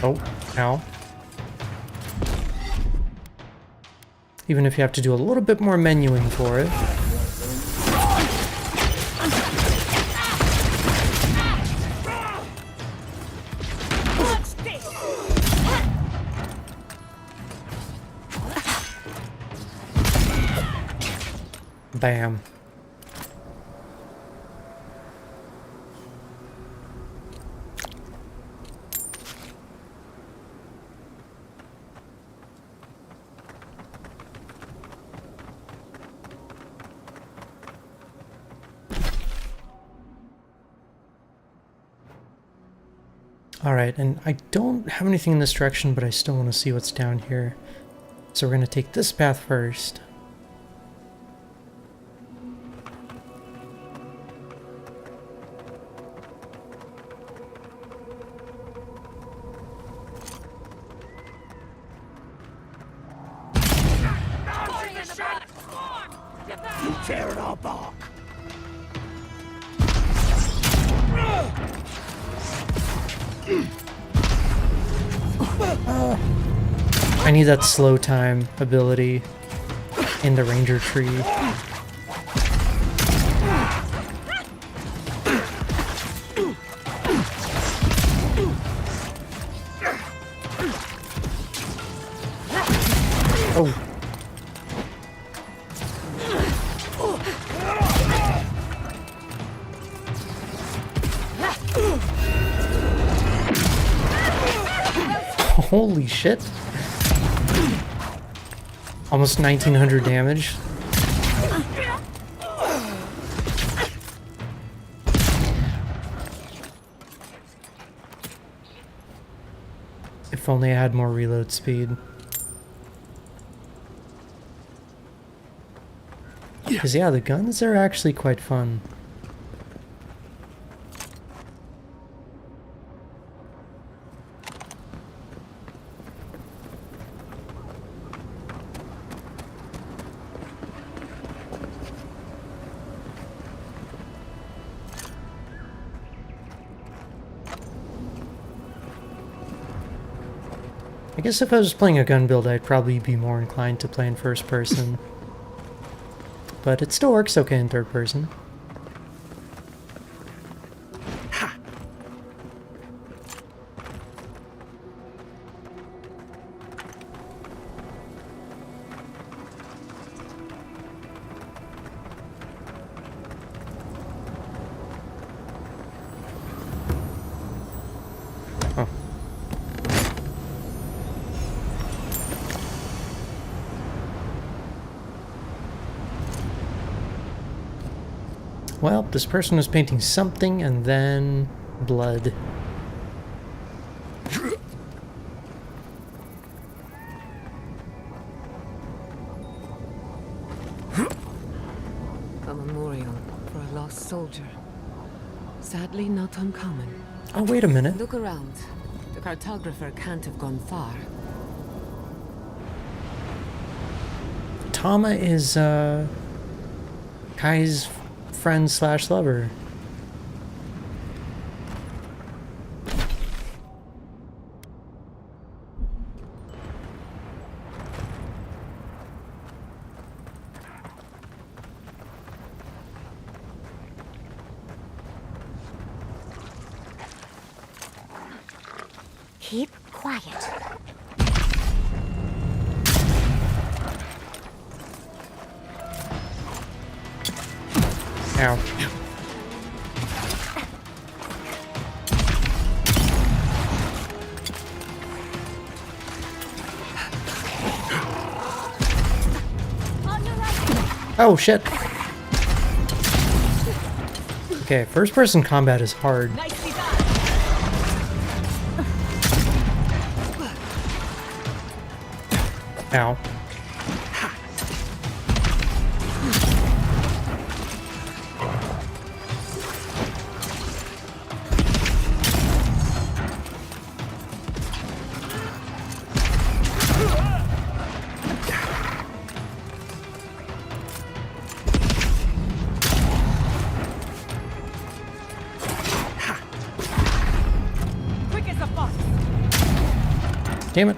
Oh, ow. Even if you have to do a little bit more menuing for it. Bam. Alright, and I don't have anything in this direction, but I still want to see what's down here. So we're going to take this path first. You tear it all bark. I need that slow time ability in the ranger tree. Oh. Holy shit. Almost 1900 damage. If only I had more reload speed. Because yeah, the guns are actually quite fun. I guess if I was playing a gun build, I'd probably be more inclined to play in first person. But it still works okay in third person. Well, this person was painting something and then blood. A memorial for a lost soldier. Sadly, not uncommon. Oh, wait a minute. Look around. The cartographer can't have gone far. Tama is, Kai's friend slash lover. Keep quiet. Ow. Oh shit. Okay, first person combat is hard. Ow. Quick as a fox. Damn it.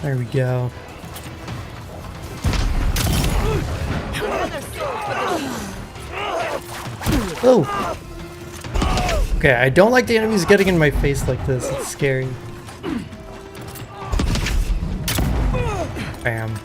There we go. Oh! Okay, I don't like the enemies getting in my face like this. It's scary. Bam.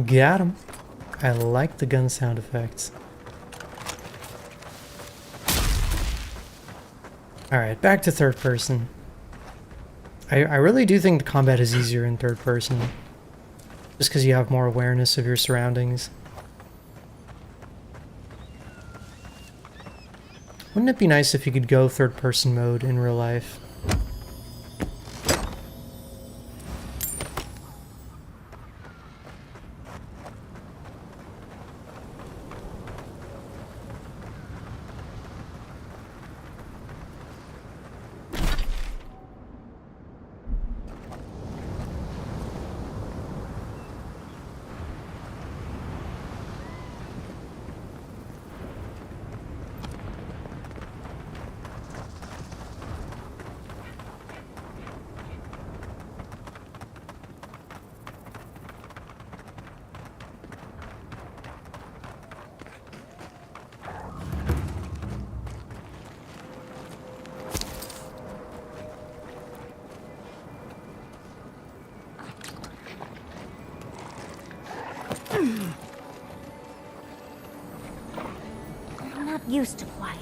Got him. I like the gun sound effects. Alright, back to third person. I really do think the combat is easier in third person. Just because you have more awareness of your surroundings. Wouldn't it be nice if you could go third person mode in real life? I'm not used to quiet.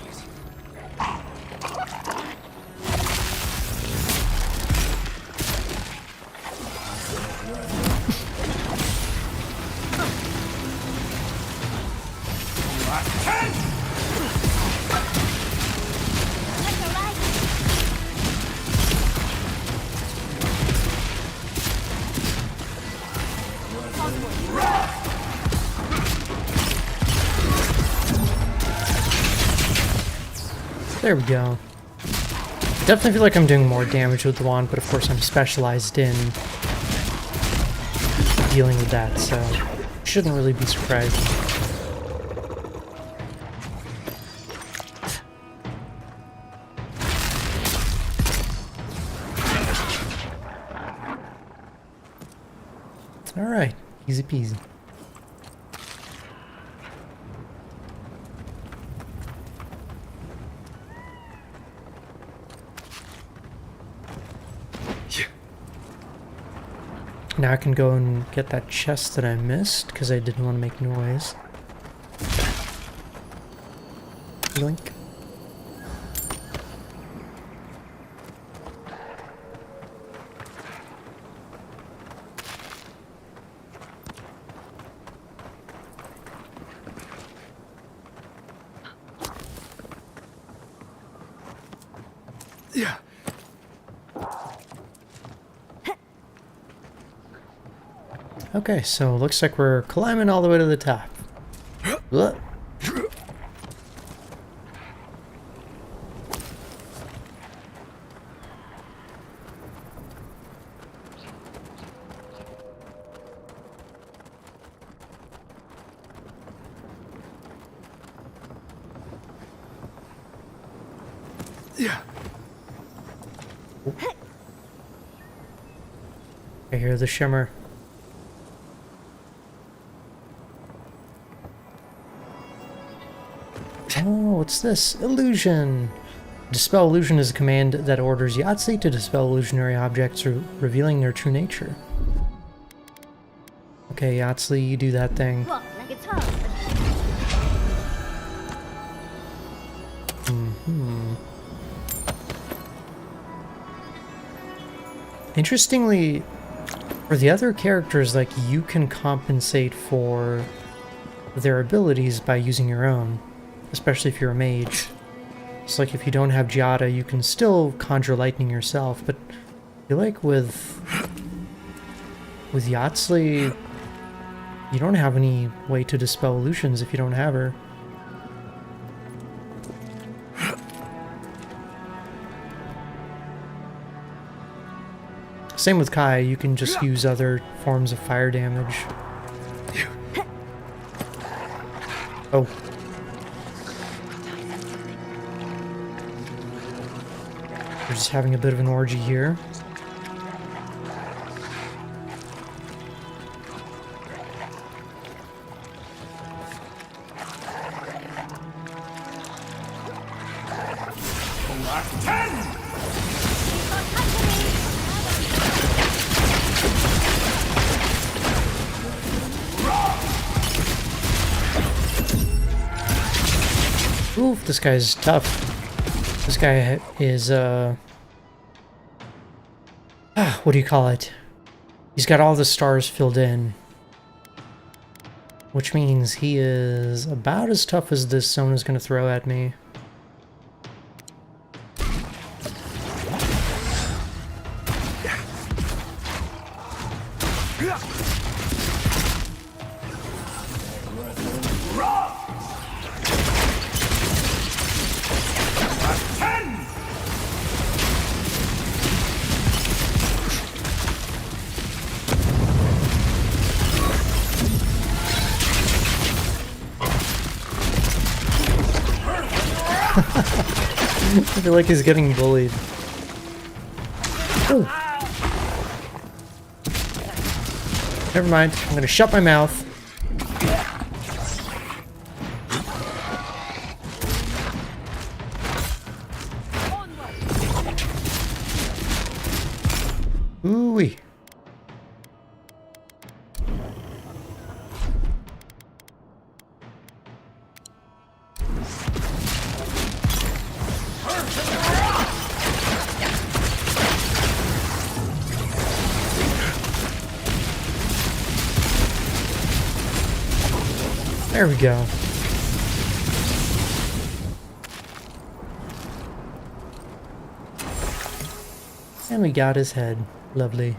There we go. Definitely feel like I'm doing more damage with the wand, but of course I'm specialized in dealing with that, so shouldn't really be surprised. Alright, easy peasy. Now I can go and get that chest that I missed because I didn't want to make noise. Yoink. Yeah. Okay, so looks like we're climbing all the way to the top. Look. Yeah. I hear the shimmer. Oh, what's this? Illusion! Dispel illusion is a command that orders Yahtzee to dispel illusionary objects, revealing their true nature. Okay, Yahtzee, you do that thing. What, like it's hard? Interestingly, for the other characters, like, you can compensate for their abilities by using your own, especially if you're a mage. It's like if you don't have Giada, you can still conjure lightning yourself, but I feel like with Yahtzee, you don't have any way to dispel illusions if you don't have her. Same with Kai, you can just use other forms of fire damage. Oh. We're just having a bit of an orgy here. Oof, this guy's tough. This guy is, what do you call it? He's got all the stars filled in. Which means he is about as tough as this zone is going to throw at me. I feel like he's getting bullied. Ooh. Never mind, I'm gonna shut my mouth. Ooh-wee. There we go. And we got his head. Lovely.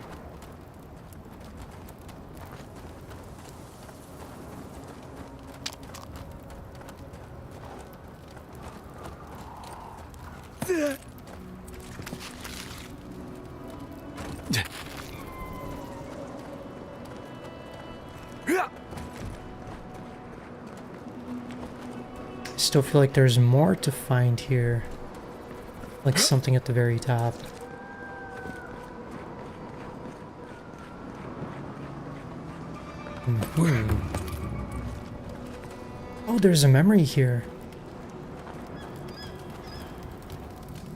Still feel like there's more to find here. Like something at the very top. Hmm. Oh, there's a memory here.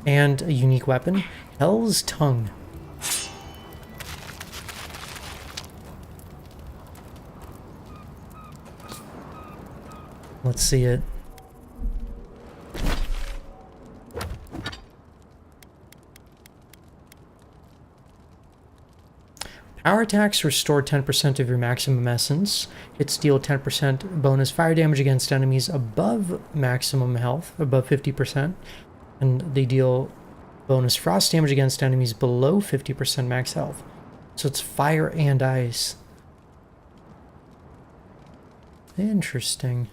And a unique weapon, Hell's Tongue. Let's see it. Power attacks restore 10% of your maximum essence. Hits deal 10% bonus fire damage against enemies above maximum health, above 50%. And they deal bonus frost damage against enemies below 50% max health. So it's fire and ice. Interesting.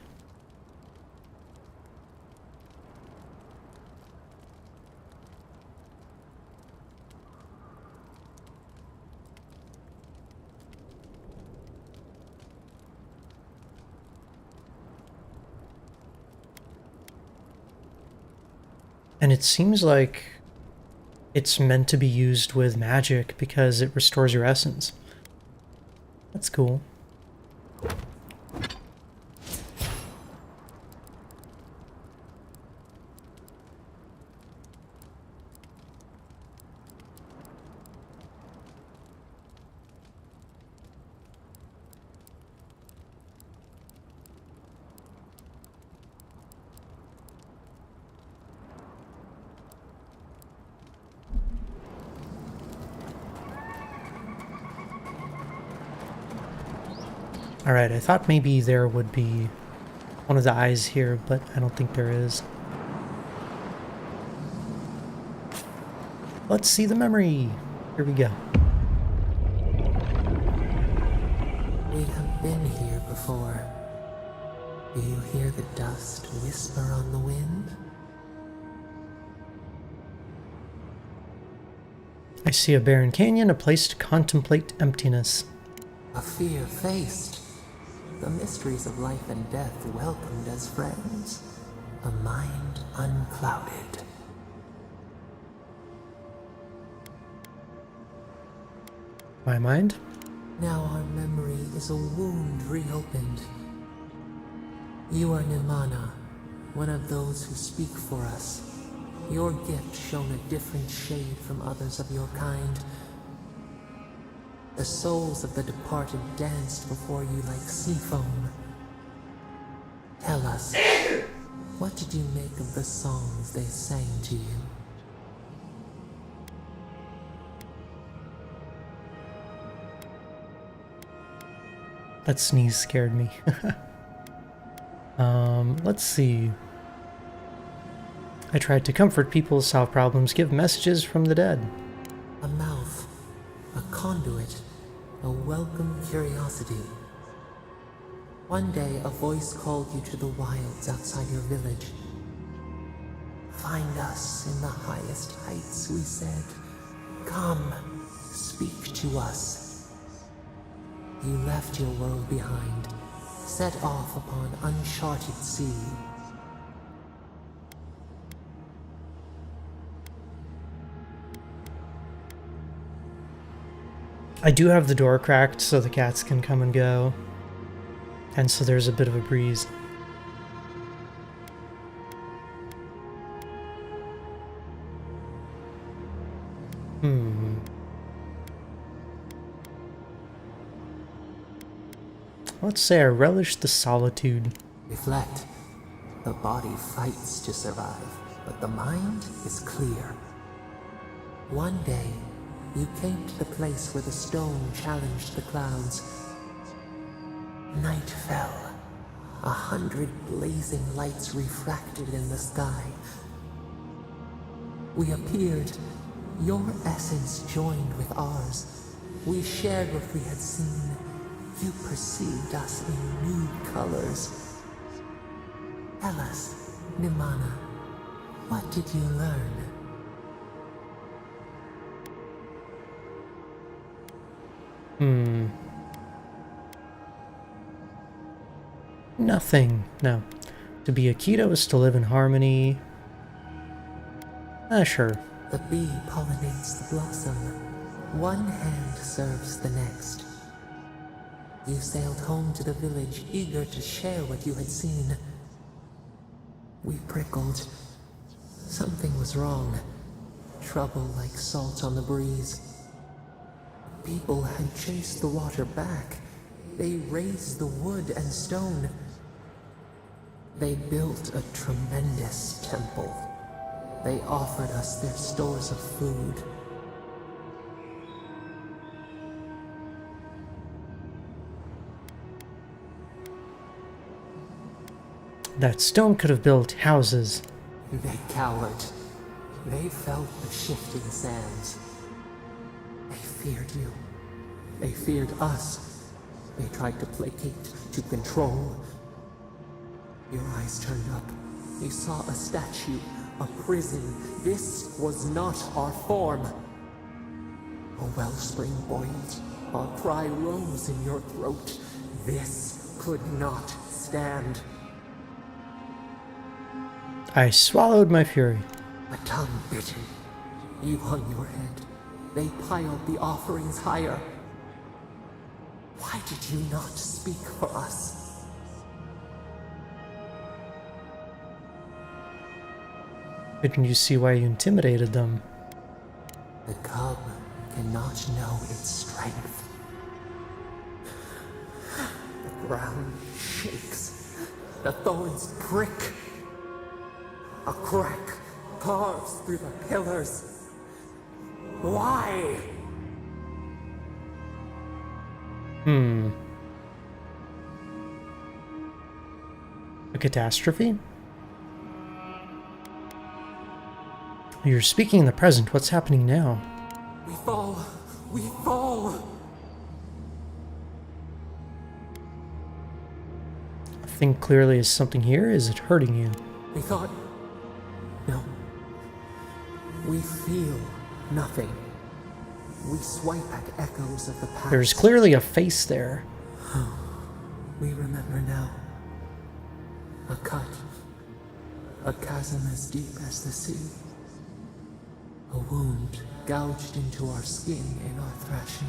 And it seems like it's meant to be used with magic because it restores your essence. That's cool. Alright, I thought maybe there would be one of the eyes here, but I don't think there is. Let's see the memory. Here we go. We have been here before. Do you hear the dust whisper on the wind? I see a barren canyon, a place to contemplate emptiness. A fear faced. The mysteries of life and death welcomed as friends. A mind unclouded. My mind? Now our memory is a wound reopened. You are Nimana, one of those who speak for us. Your gift shone a different shade from others of your kind. The souls of the departed danced before you like sea foam. Tell us, what did you make of the songs they sang to you? That sneeze scared me. Let's see. I tried to comfort people, solve problems, give messages from the dead. A mouth, a conduit, a welcome curiosity. One day, a voice called you to the wilds outside your village. Find us in the highest heights, we said. Come, speak to us. You left your world behind, set off upon uncharted sea. I do have the door cracked so the cats can come and go. And so there's a bit of a breeze. Let's say I relish the solitude. Reflect. The body fights to survive, but the mind is clear. One day, you came to the place where the stone challenged the clouds. Night fell. 100 blazing lights refracted in the sky. We appeared. Your essence joined with ours. We shared what we had seen. You perceived us in new colors. Tell us, Nimana, what did you learn? Nothing. No. To be a Keto is to live in harmony. Sure. The bee pollinates the blossom. One hand serves the next. You sailed home to the village, eager to share what you had seen. We prickled. Something was wrong. Trouble like salt on the breeze. People had chased the water back. They raised the wood and stone. They built a tremendous temple. They offered us their stores of food. That stone could have built houses. They cowered. They felt the shifting sands. They feared you. They feared us. They tried to placate, to control. Your eyes turned up. You saw a statue, a prison. This was not our form. A wellspring boiled. A cry rose in your throat. This could not stand. I swallowed my fury. A tongue bitten. You hung your head. They piled the offerings higher. Why did you not speak for us? Didn't you see why you intimidated them? The cub cannot know its strength. The ground shakes. The thorns prick. A crack carves through the pillars. Why? A catastrophe? You're speaking in the present. What's happening now? We fall. We fall. Think clearly. Is something here? Is it hurting you? We thought... No. We feel nothing. We swipe at echoes of the past. There's clearly a face there. We remember now. A cut. A chasm as deep as the sea. A wound gouged into our skin in our thrashing.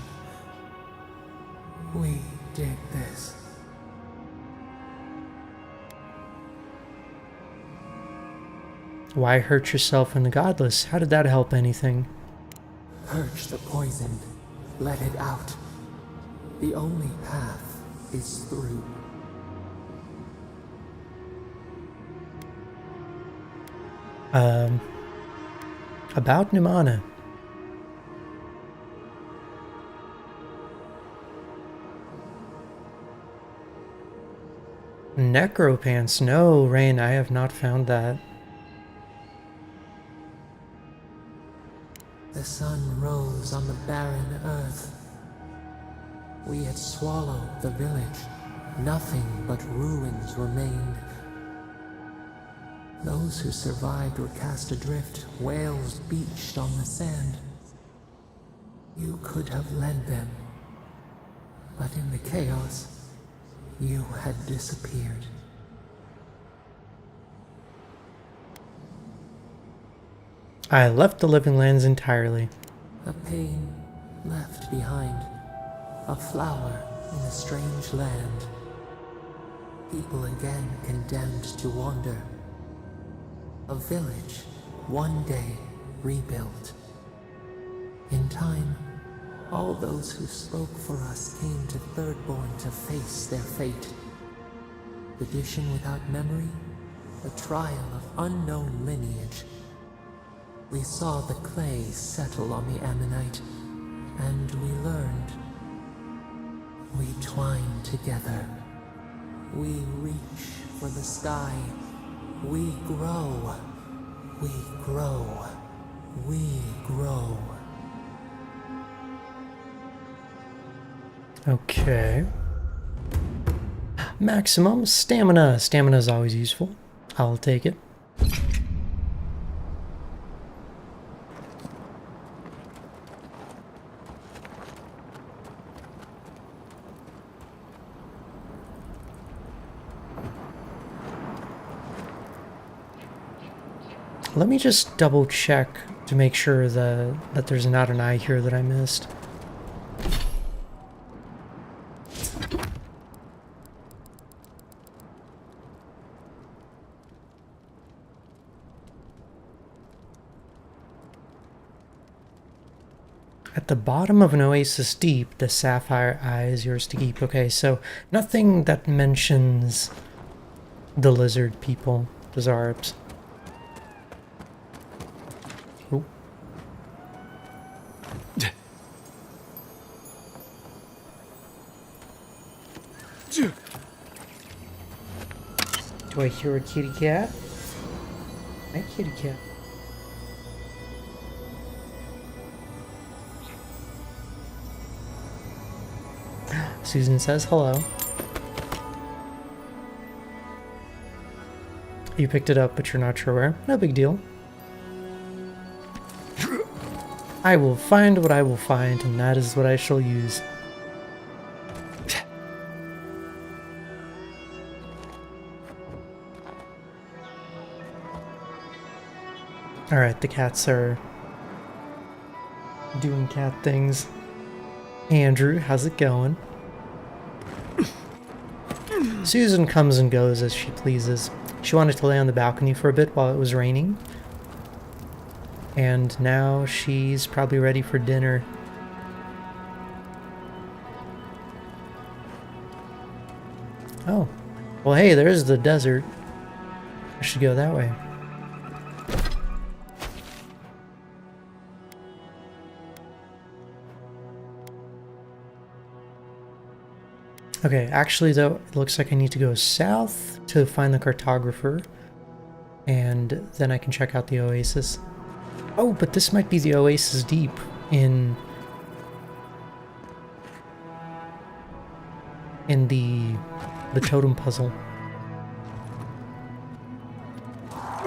We did this. Why hurt yourself and the godless? How did that help anything? Purge the poison. Let it out. The only path is through. About Nimana. Necropants. No, Rain, I have not found that. The sun rose on the barren earth. We had swallowed the village. Nothing but ruins remained. Those who survived were cast adrift, whales beached on the sand. You could have led them, but in the chaos, you had disappeared. I left the Living Lands entirely. A pain left behind. A flower in a strange land. People again condemned to wander. A village, one day rebuilt. In time, all those who spoke for us came to Thirdborn to face their fate. Tradition without memory, a trial of unknown lineage. We saw the clay settle on the ammonite, and we learned. We twine together. We reach for the sky. We grow. We grow. We grow. Okay. Maximum stamina. Stamina is always useful. I'll take it. Let me just double check to make sure that there's not an eye here that I missed. At the bottom of an oasis deep, the sapphire eye is yours to keep. Okay, so nothing that mentions the lizard people, the Zarps. Ooh. Do I hear a kitty cat? Hi, kitty cat. Susan says hello. You picked it up, but you're not sure where. No big deal. I will find what I will find, and that is what I shall use. Alright, the cats are doing cat things. Andrew, how's it going? Susan comes and goes as she pleases. She wanted to lay on the balcony for a bit while it was raining. And now she's probably ready for dinner. Oh. Well, hey, there's the desert. I should go that way. Okay, actually though, it looks like I need to go south to find the cartographer, and then I can check out the oasis. Oh, but this might be the oasis deep in the totem puzzle.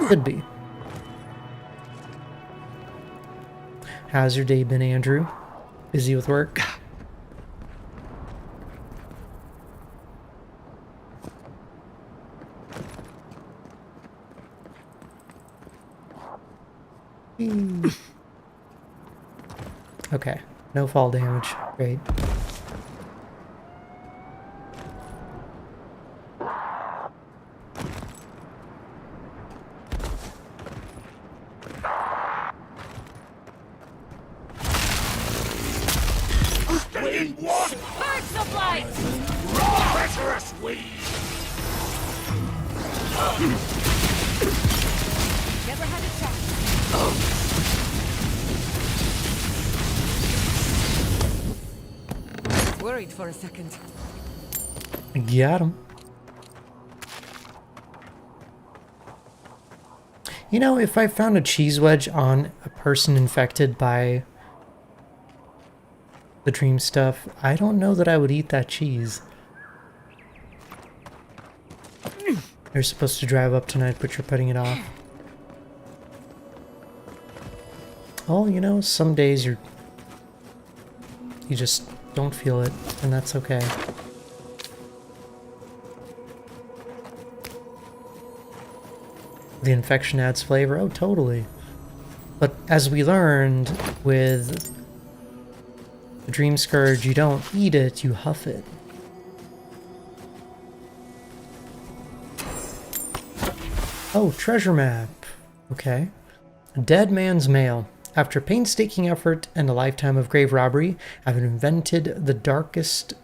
Could be. How's your day been, Andrew? Busy with work? Okay, no fall damage. Great. Stay what? Burst of light! Treacherous weed! Never had a chance. Worried for a second. Got him. You know, if I found a cheese wedge on a person infected by the dream stuff, I don't know that I would eat that cheese. You're supposed to drive up tonight, but you're putting it off. Oh, you know, some days you just don't feel it, and that's okay. The infection adds flavor? Oh, totally. But as we learned with the Dream Scourge, you don't eat it, you huff it. Oh, treasure map. Okay. Dead Man's Mail. After painstaking effort and a lifetime of grave robbery, I've invented the darkest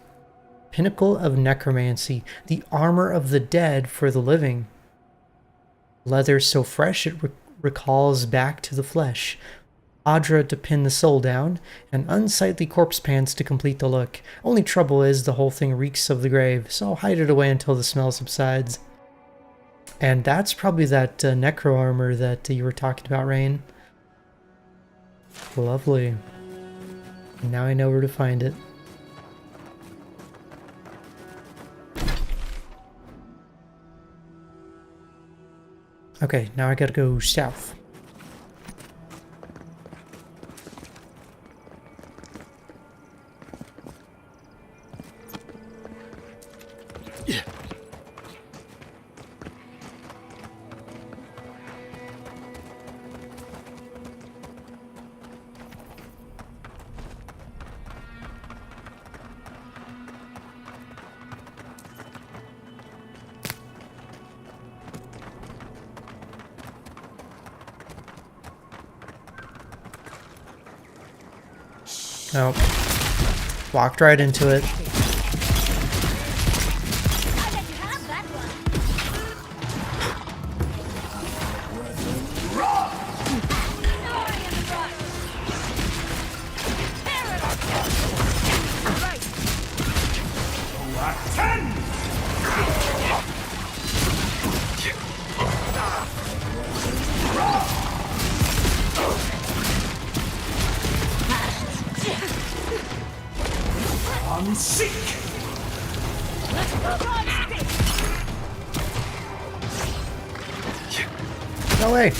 pinnacle of necromancy, the armor of the dead for the living. Leather so fresh it recalls back to the flesh. Audra to pin the soul down, and unsightly corpse pants to complete the look. Only trouble is the whole thing reeks of the grave, so I'll hide it away until the smell subsides. And that's probably that necro armor that you were talking about, Rain. Lovely. Now I know where to find it. Okay, now I gotta go south. Yeah. Nope. Walked right into it. No way.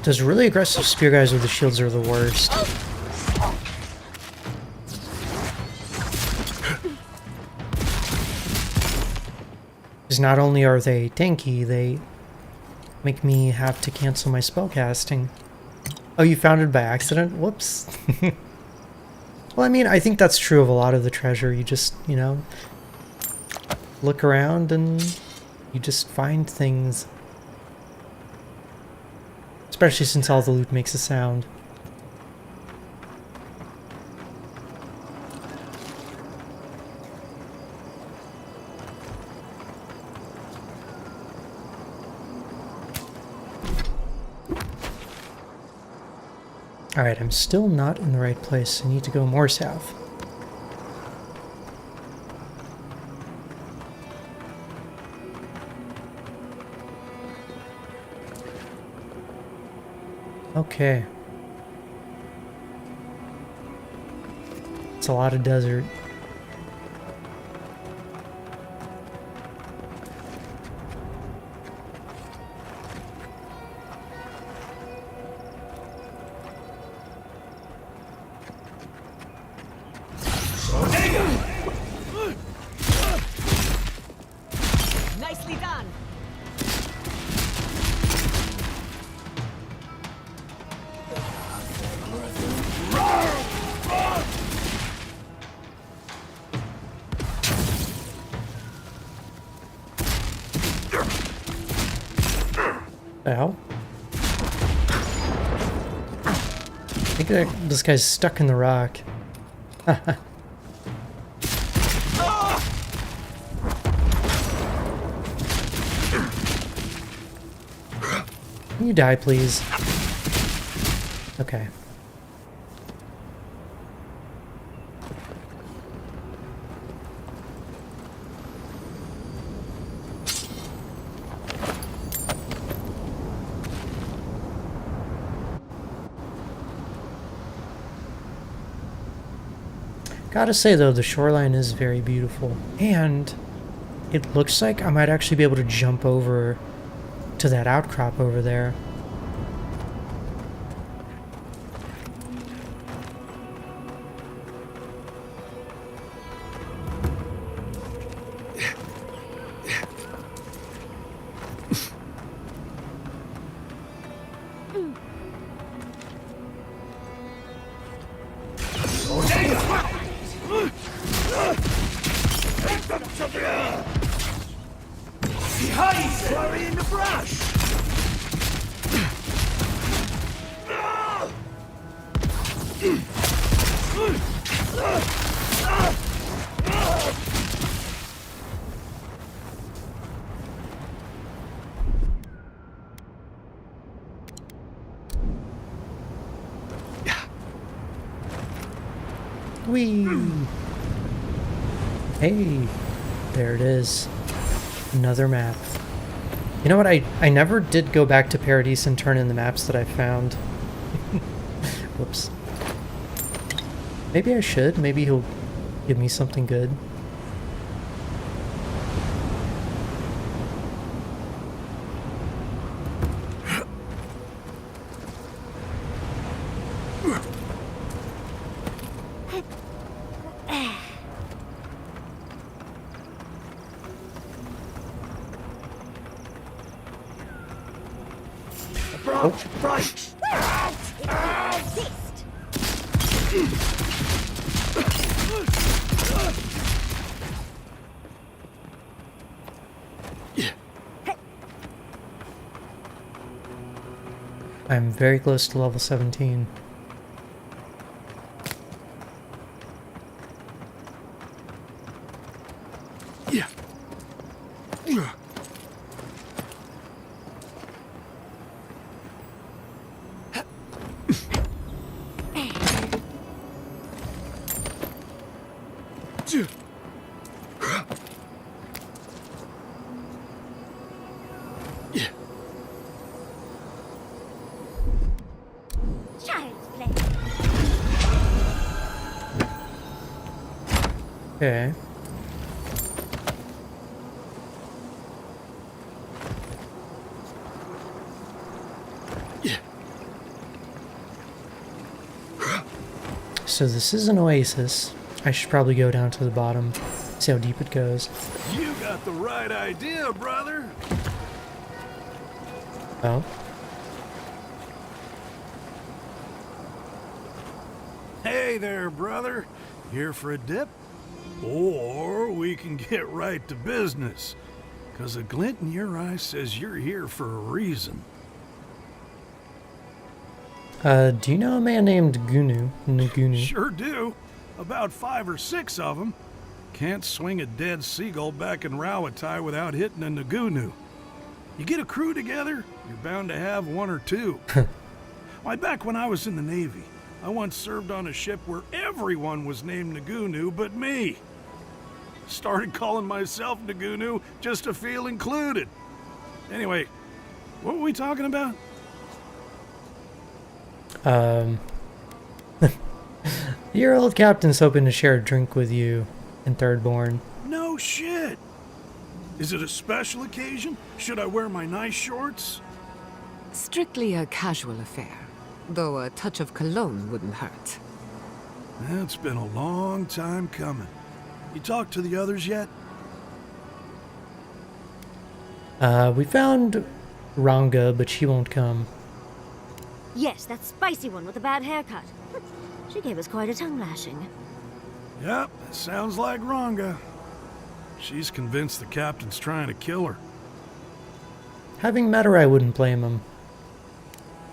Those really aggressive spear guys with the shields are the worst. Because not only are they tanky, they make me have to cancel my spellcasting. Oh, you found it by accident? Whoops. Well, I mean, I think that's true of a lot of the treasure. You just, you know, look around and you just find things. Especially since all the loot makes a sound. Alright, I'm still not in the right place. I need to go more south. Okay. It's a lot of desert. Nicely done. Ow. I think this guy's stuck in the rock. Can you die, please? Okay. Gotta say though, the shoreline is very beautiful, and it looks like I might actually be able to jump over to that outcrop over there. Flurry in the brush! Whee! Hey, there it is. Another map. You know what, I never did go back to Paradise and turn in the maps that I found. Whoops. Maybe I should. Maybe he'll give me something good. Right! I'm very close to level 17. Yeah. Child's play. Okay. So this is an oasis. I should probably go down to the bottom, see how deep it goes. You got the right idea, brother. Oh. Hey there, brother. Here for a dip? Or we can get right to business. 'Cause a glint in your eye says you're here for a reason. Do you know a man named Nagunu? Sure do. About 5 or 6 of them. Can't swing a dead seagull back in Rawatai without hitting a Nagunu. You get a crew together, you're bound to have 1 or 2. Why, back when I was in the Navy, I once served on a ship where everyone was named Nagunu but me. Started calling myself Nagunu just to feel included. Anyway, what were we talking about? Your old captain's hoping to share a drink with you in Thirdborn. No shit. Is it a special occasion? Should I wear my nice shorts? Strictly a casual affair, though a touch of cologne wouldn't hurt. It's been a long time coming. You talked to the others yet? We found Ranga, but she won't come. Yes, that spicy one with the bad haircut. She gave us quite a tongue lashing. Yep, it sounds like Ranga. She's convinced the captain's trying to kill her. Having met her, I wouldn't blame him.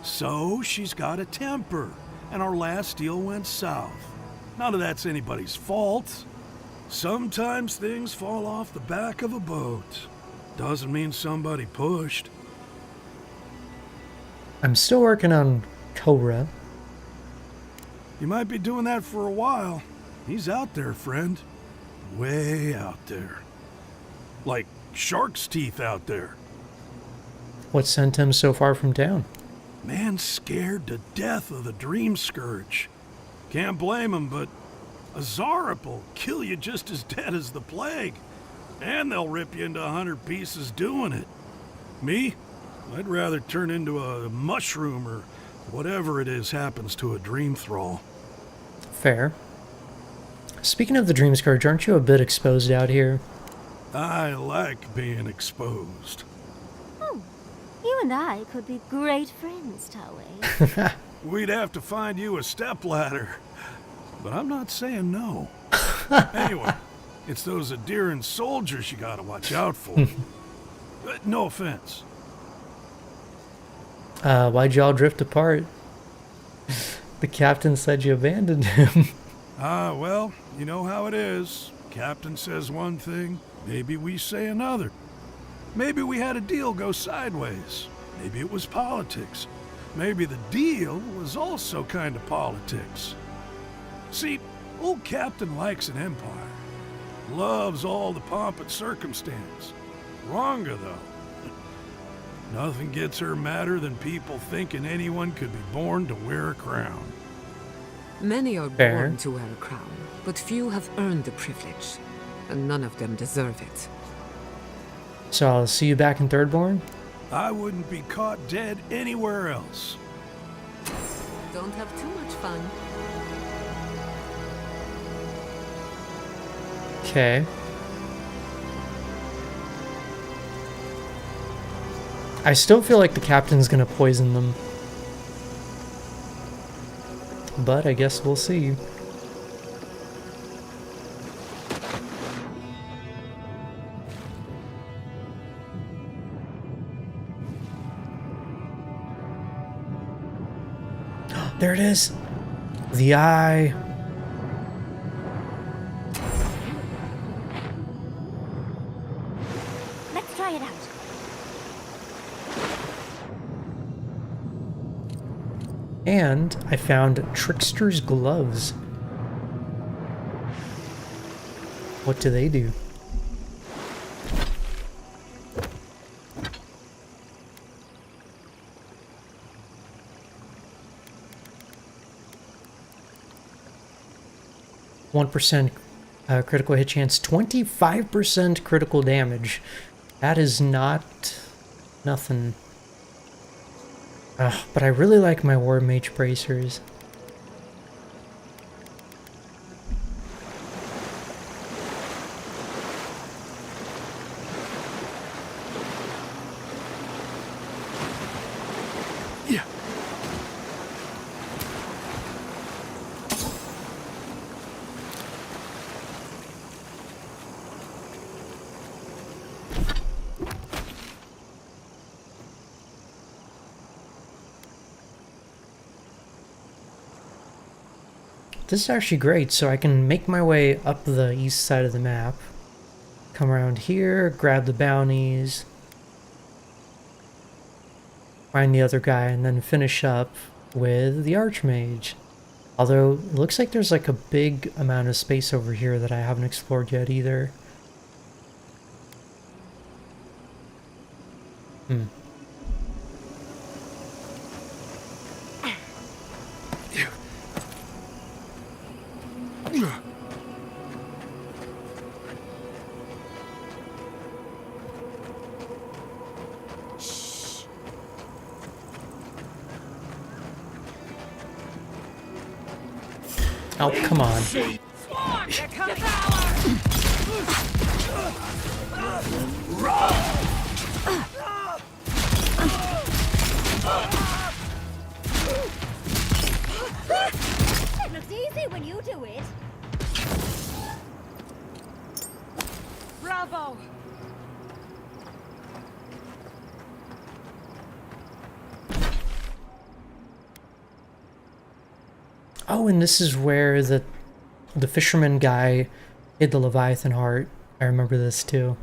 So she's got a temper, and our last deal went south. None of that's anybody's fault. Sometimes things fall off the back of a boat. Doesn't mean somebody pushed. I'm still working on Cobra. You might be doing that for a while. He's out there, friend. Way out there. Like shark's teeth out there. What sent him so far from town? Man's scared to death of the Dream Scourge. Can't blame him, but a Zarep will kill you just as dead as the plague. And they'll rip you into 100 pieces doing it. Me? I'd rather turn into a mushroom or whatever it is happens to a dream thrall. Fair. Speaking of the Dream Scourge, aren't you a bit exposed out here? I like being exposed. Oh, you and I could be great friends, Tawe. We'd have to find you a stepladder. But I'm not saying no. Anyway, it's those Adiran soldiers you gotta watch out for. No offense. Why'd y'all drift apart? The captain said you abandoned him. Well, you know how it is. Captain says one thing, maybe we say another. Maybe we had a deal go sideways. Maybe it was politics. Maybe the deal was also kind of politics. See, old Captain likes an empire. Loves all the pomp and circumstance. Ranga, though. Nothing gets her madder than people thinking anyone could be born to wear a crown. Many are Fair. born to wear a crown, but few have earned the privilege, and none of them deserve it. So I'll see you back in Thirdborn? I wouldn't be caught dead anywhere else. Don't have too much fun. Okay. I still feel like the captain's gonna poison them. But I guess we'll see. There it is. The eye. Let's try it out. And I found Trickster's gloves. What do they do? %, critical hit chance, 25% critical damage. That is not nothing. But I really like my War Mage bracers. Yeah. This is actually great, so I can make my way up the east side of the map. Come around here, grab the bounties, find the other guy, and then finish up with the Archmage. Although, it looks like there's like a big amount of space over here that I haven't explored yet either. Oh, come on. It looks easy when you do it. Bravo! Oh, and this is where the fisherman guy hid the Leviathan heart. I remember this too.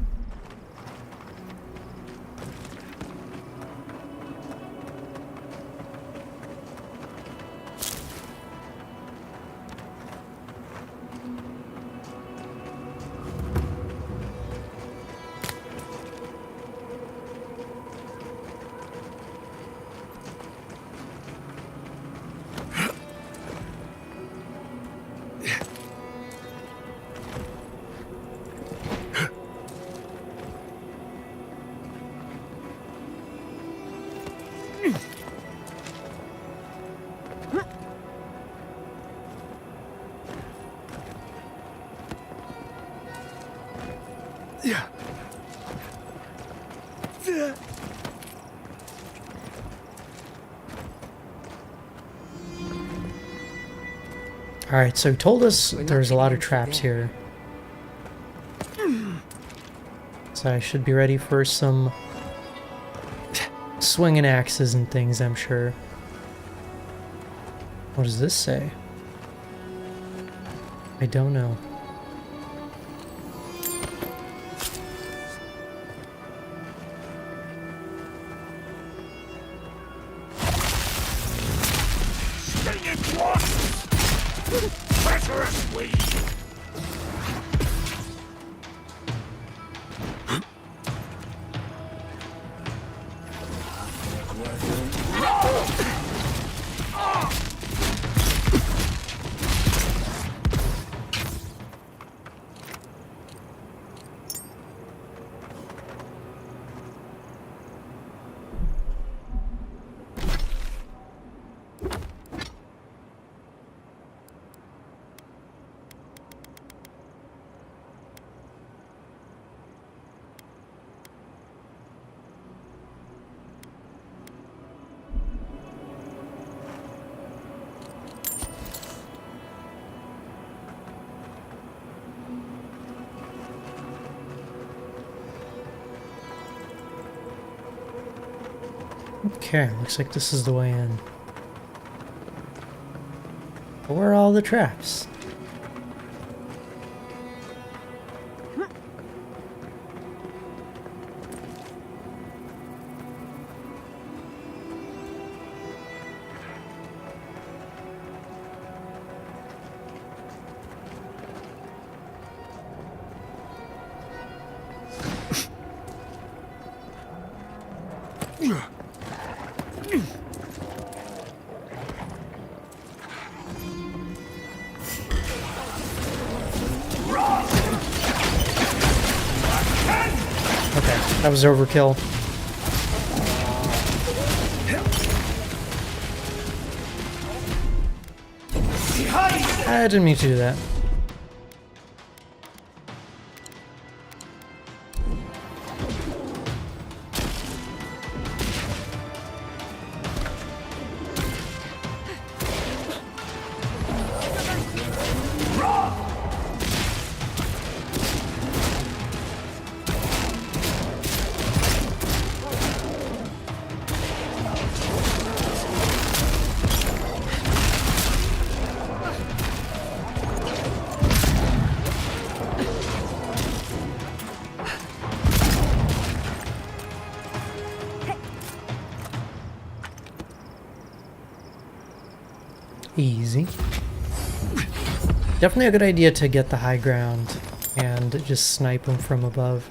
Yeah. Alright, so he told us there's a lot of traps here. So I should be ready for some swinging axes and things, I'm sure. What does this say? I don't know. Treacherous weed! Okay, looks like this is the way in. Where are all the traps? That was overkill. I didn't mean to do that. Easy. Definitely a good idea to get the high ground and just snipe them from above.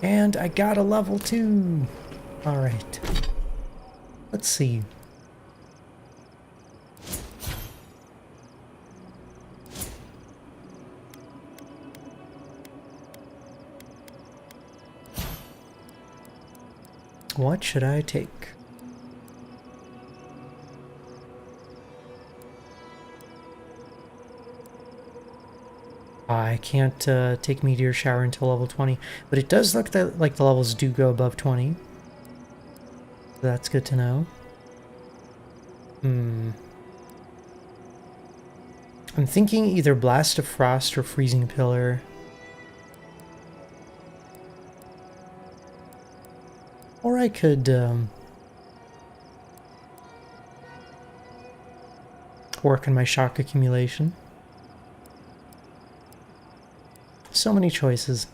And I got a level 2! Alright. Let's see. What should I take? I can't take Meteor Shower until level 20, but it does look that, like the levels do go above 20. That's good to know. I'm thinking either Blast of Frost or Freezing Pillar. Or I could work on my shock accumulation. So many choices.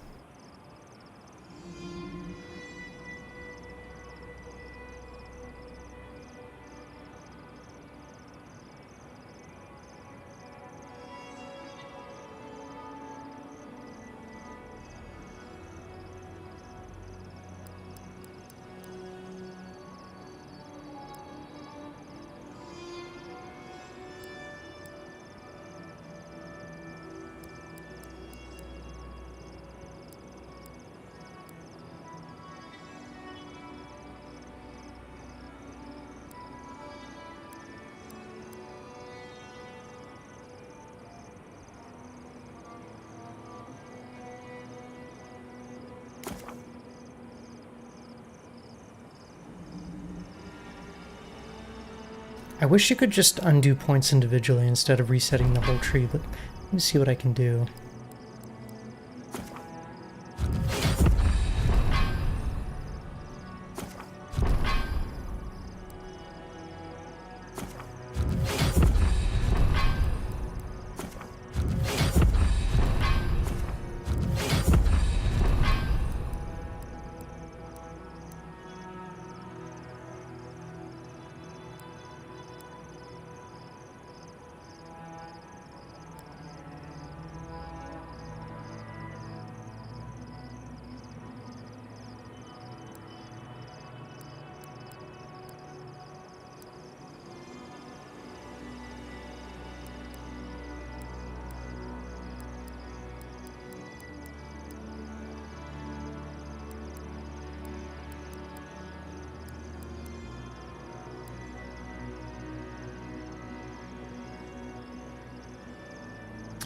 I wish you could just undo points individually instead of resetting the whole tree, but let me see what I can do.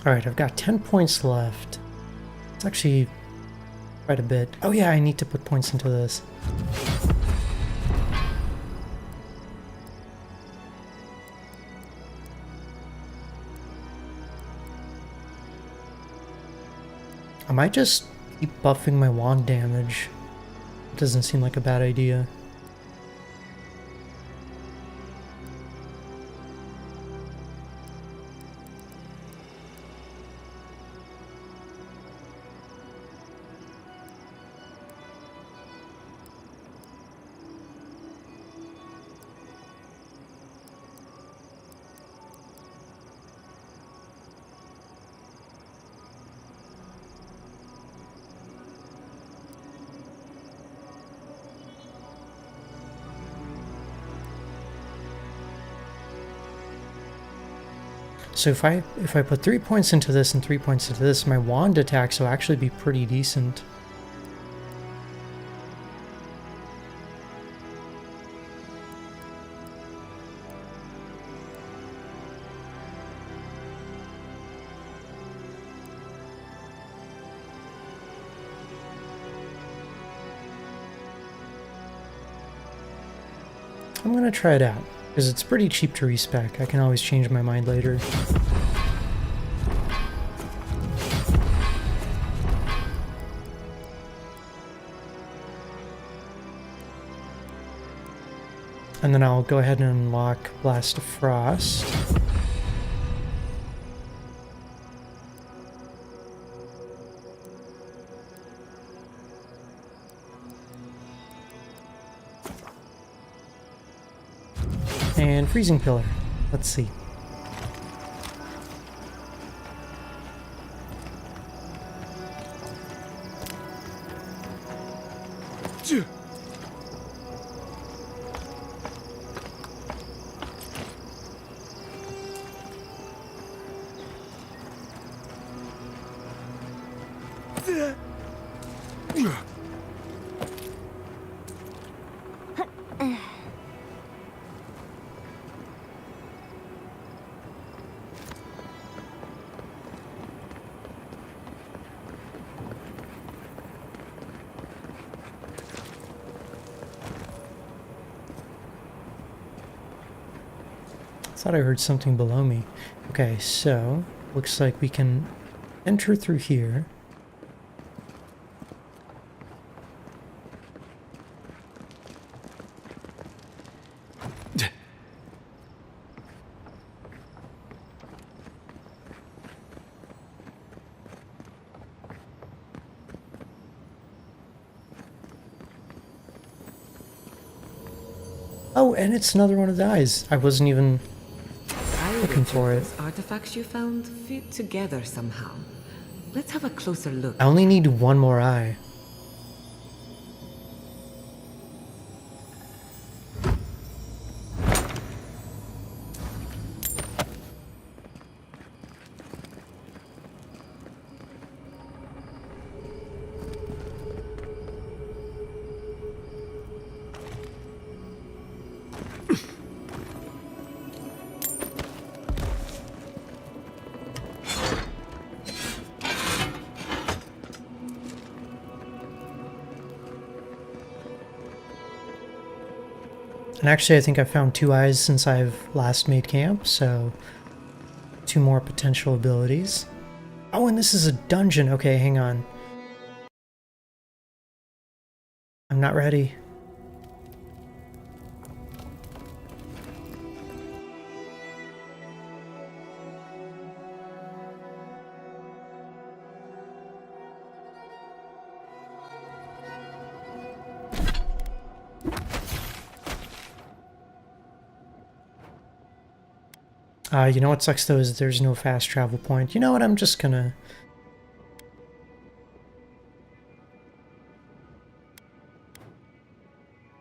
Alright, I've got 10 points left. It's actually quite a bit. Oh yeah, I need to put points into this. I might just keep buffing my wand damage. It doesn't seem like a bad idea. So if I put 3 points into this and 3 points into this, my wand attacks will actually be pretty decent. I'm gonna try it out, because it's pretty cheap to respec. I can always change my mind later. And then I'll go ahead and unlock Blast of Frost. And Freezing Pillar. Let's see. Thought I heard something below me. Okay, so looks like we can enter through here. Oh, and it's another one of the eyes. I wasn't even looking for it. Artifacts you found fit together somehow. Let's have a closer look. I only need one more eye. And actually, I think I found 2 eyes since I've last made camp, so 2 more potential abilities. Oh, and this is a dungeon. Okay, hang on. I'm not ready. You know what sucks though is there's no fast travel point. You know what, I'm just gonna...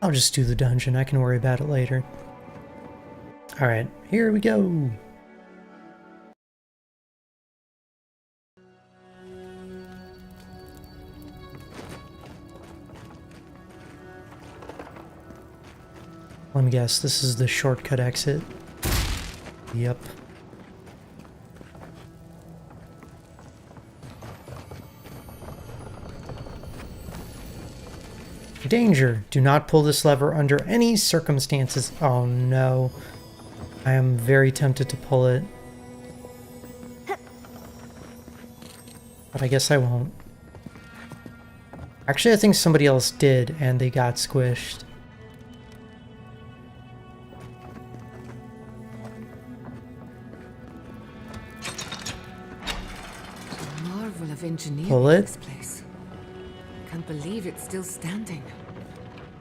I'll just do the dungeon, I can worry about it later. Alright, here we go! Let me guess, this is the shortcut exit. Yep. Danger! Do not pull this lever under any circumstances. Oh no. I am very tempted to pull it. But I guess I won't. Actually, I think somebody else did, and they got squished. Of engineering Pull it. This place. Can't believe it's still standing.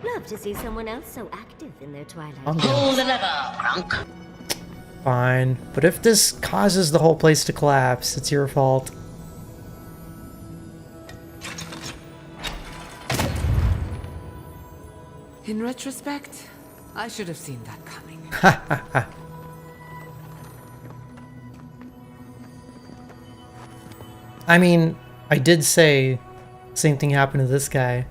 Love to see someone else so active in their twilight. Pull the lever, crunk. Fine, but if this causes the whole place to collapse, it's your fault. In retrospect, I should have seen that coming. I mean, I did say same thing happened to this guy.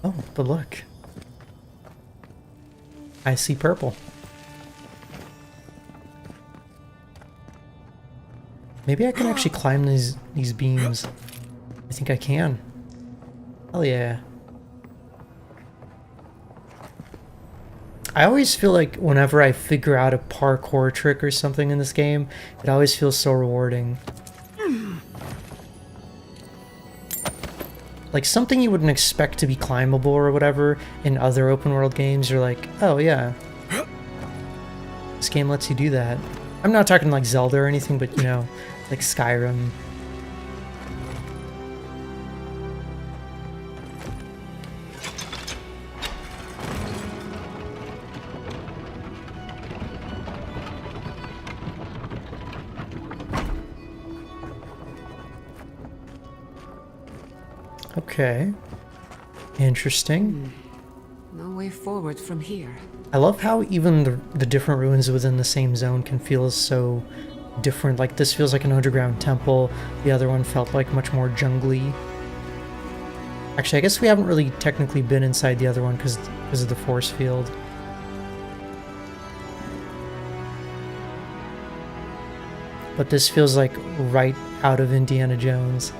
Oh, but look. I see purple. Maybe I can actually climb these beams. I think I can. Hell yeah. I always feel like whenever I figure out a parkour trick or something in this game, it always feels so rewarding. Like something you wouldn't expect to be climbable or whatever in other open world games, you're like, oh yeah. This game lets you do that. I'm not talking like Zelda or anything, but you know, like Skyrim. Okay. Interesting. No way forward from here. I love how even the different ruins within the same zone can feel so different. Like this feels like an underground temple. The other one felt like much more jungly. Actually, I guess we haven't really technically been inside the other one because of the force field. But this feels like right out of Indiana Jones.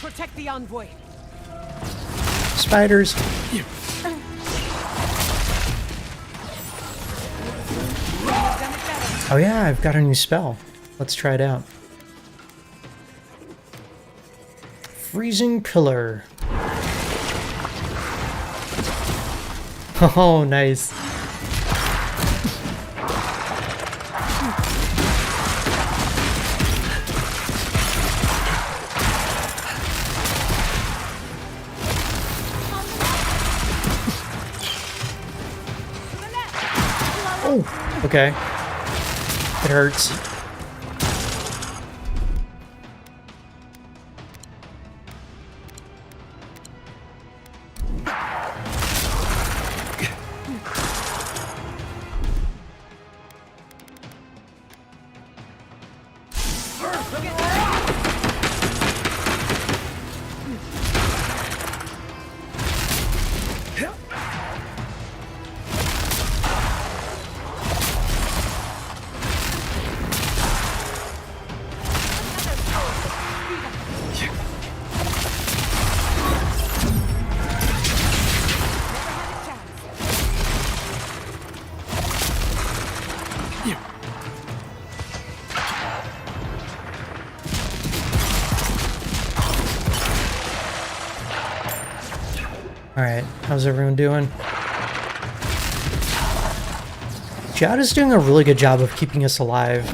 Protect the envoy. Spiders. Oh yeah, I've got a new spell. Let's try it out. Freezing Pillar. Oh, nice. Oh, okay. It hurts. Alright, how's everyone doing? Jad is doing a really good job of keeping us alive.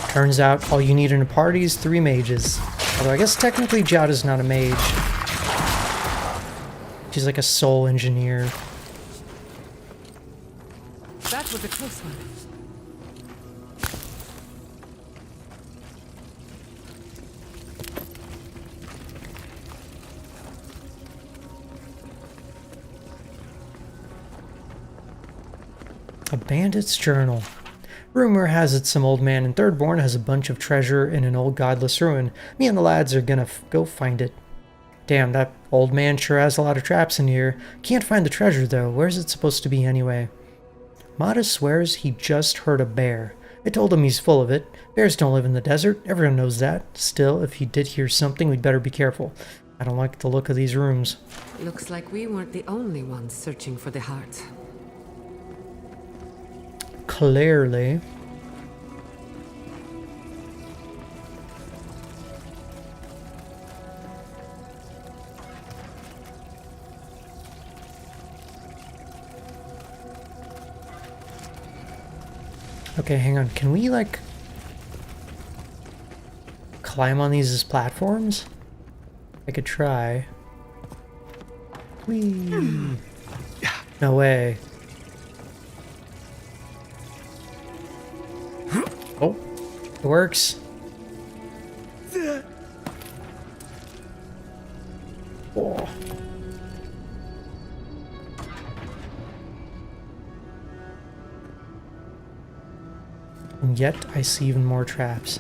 Turns out all you need in a party is 3 mages. Although I guess technically Jad is not a mage. She's like a soul engineer. That was a close one. A bandit's journal. Rumor has it some old man in Thirdborn has a bunch of treasure in an old godless ruin. Me and the lads are gonna go find it. Damn, that old man sure has a lot of traps in here. Can't find the treasure though. Where's it supposed to be anyway? Mata swears he just heard a bear. I told him he's full of it. Bears don't live in the desert. Everyone knows that. Still, if he did hear something, we'd better be careful. I don't like the look of these rooms. Looks like we weren't the only ones searching for the heart. Clearly. Okay, hang on. Can we, like, climb on these as platforms? I could try. Whee! No way. Oh, it works. Oh. And yet, I see even more traps.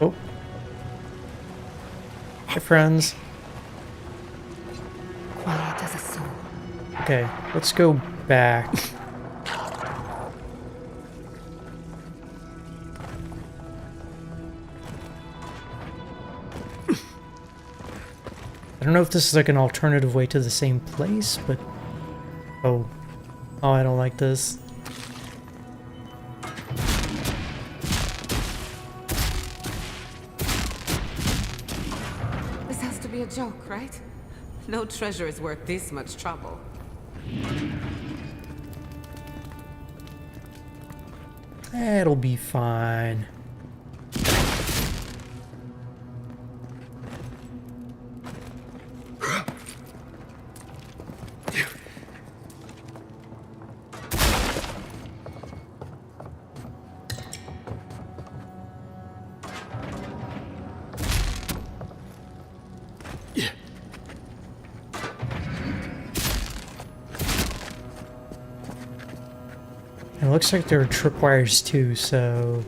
Oh. Hey, friends. Quiet as a soul. Okay, let's go back. I don't know if this is like an alternative way to the same place, but... Oh. Oh, I don't like this. This has to be a joke, right? No treasure is worth this much trouble. It'll be fine. It looks like there are tripwires too, so...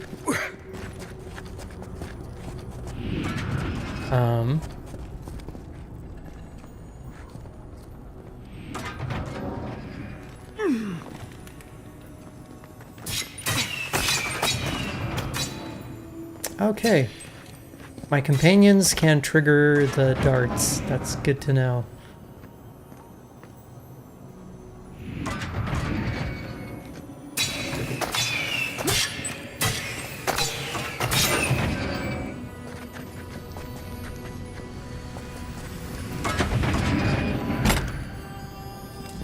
Okay. My companions can trigger the darts. That's good to know.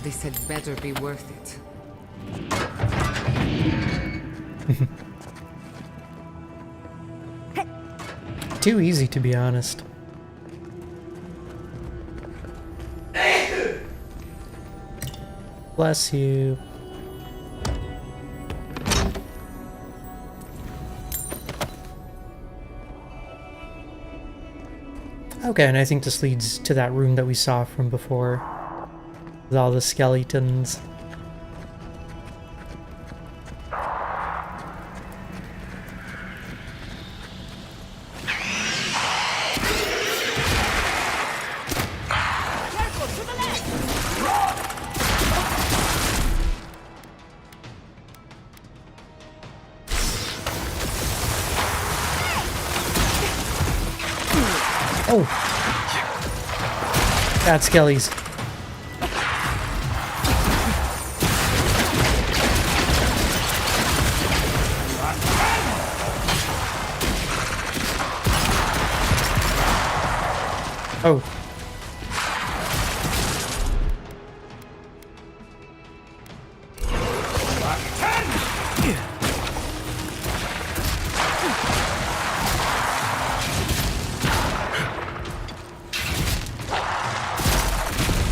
This had better be worth it. Too easy, to be honest. Bless you. Okay, and I think this leads to that room that we saw from before. With all the skeletons. Oh! Bad skellies. Oh.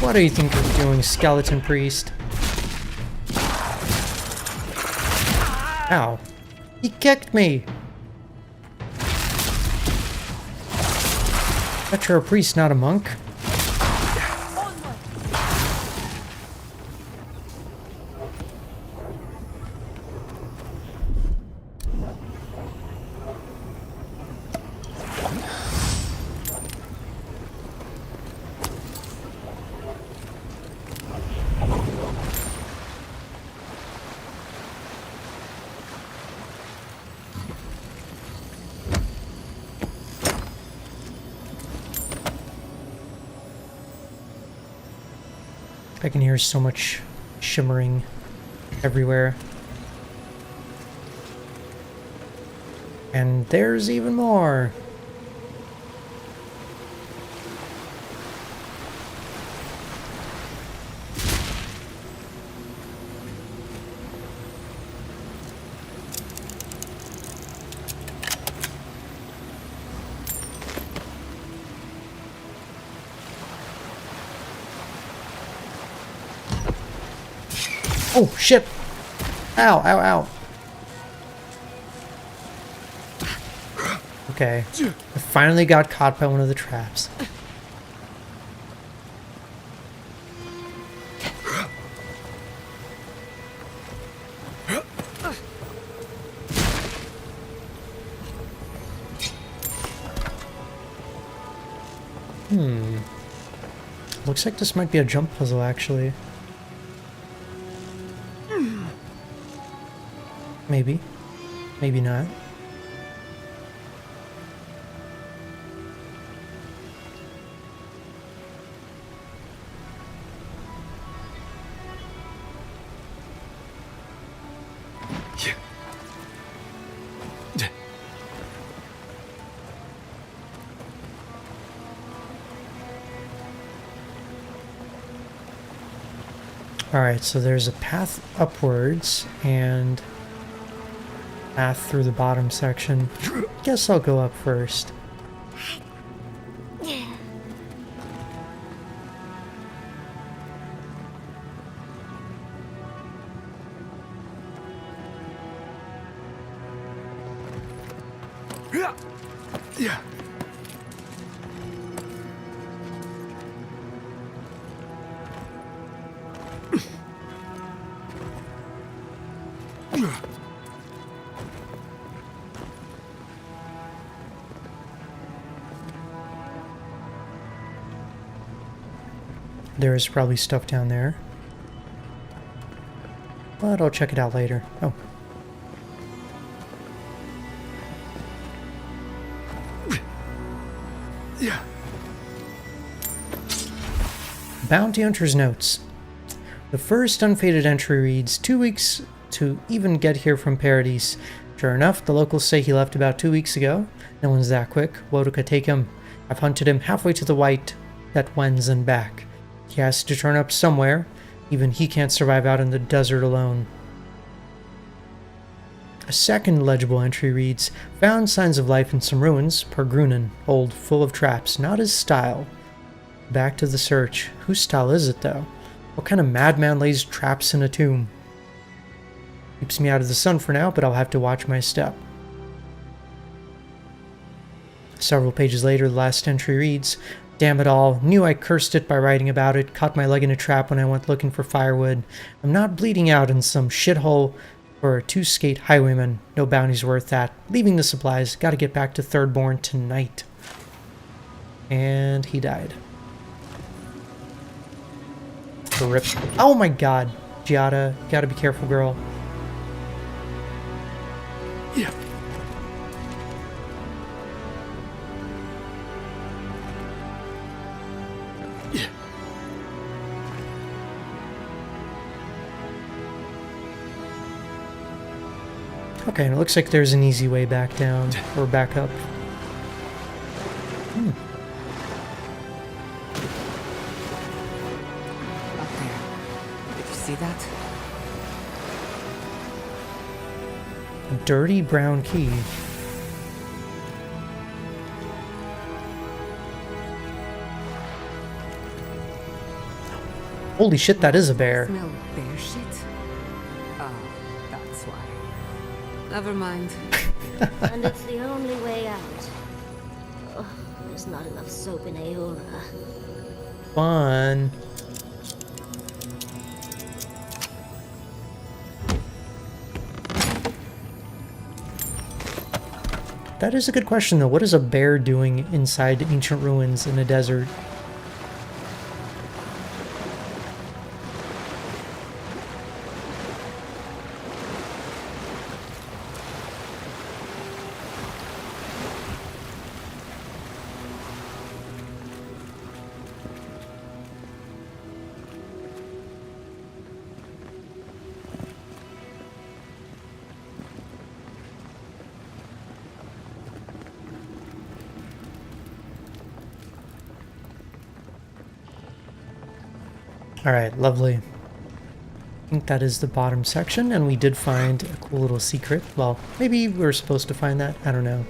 What do you think you're doing, skeleton priest? Ow. He kicked me! Bet you're a priest, not a monk. I can hear so much shimmering everywhere. And there's even more. Oh, shit! Ow, ow, ow. Okay. I finally got caught by one of the traps. Looks like this might be a jump puzzle, actually. Maybe. Maybe not. Alright, so there's a path upwards and path through the bottom section. Guess I'll go up first. Yeah. There is probably stuff down there. But I'll check it out later. Oh. Yeah. Bounty Hunter's Notes. The first unfaded entry reads, 2 weeks to even get here from Paradise. Sure enough, the locals say he left about 2 weeks ago. No one's that quick. Woduka take him. I've hunted him halfway to the white that wends and back. He has to turn up somewhere. Even he can't survive out in the desert alone. A second legible entry reads, found signs of life in some ruins, per Grunin, old, full of traps, not his style. Back to the search. Whose style is it, though? What kind of madman lays traps in a tomb? Keeps me out of the sun for now, but I'll have to watch my step. Several pages later, the last entry reads, damn it all, knew I cursed it by writing about it, caught my leg in a trap when I went looking for firewood. I'm not bleeding out in some shithole for a two-skate highwayman. No bounty's worth that. Leaving the supplies, gotta get back to Thirdborn tonight. And he died. Rip. Oh my god, Giada, gotta be careful, girl. Yeah. Yeah. Okay, and it looks like there's an easy way back down, or back up. Up there. Did you see that? A dirty brown key. Holy shit, that is a bear. Smell bear shit? Oh, that's why. Never mind. And it's the only way out. Oh, there's not enough soap in Aora. Fun. That is a good question, though. What is a bear doing inside ancient ruins in a desert? Alright, lovely. I think that is the bottom section, and we did find a cool little secret. Well, maybe we were supposed to find that. I don't know.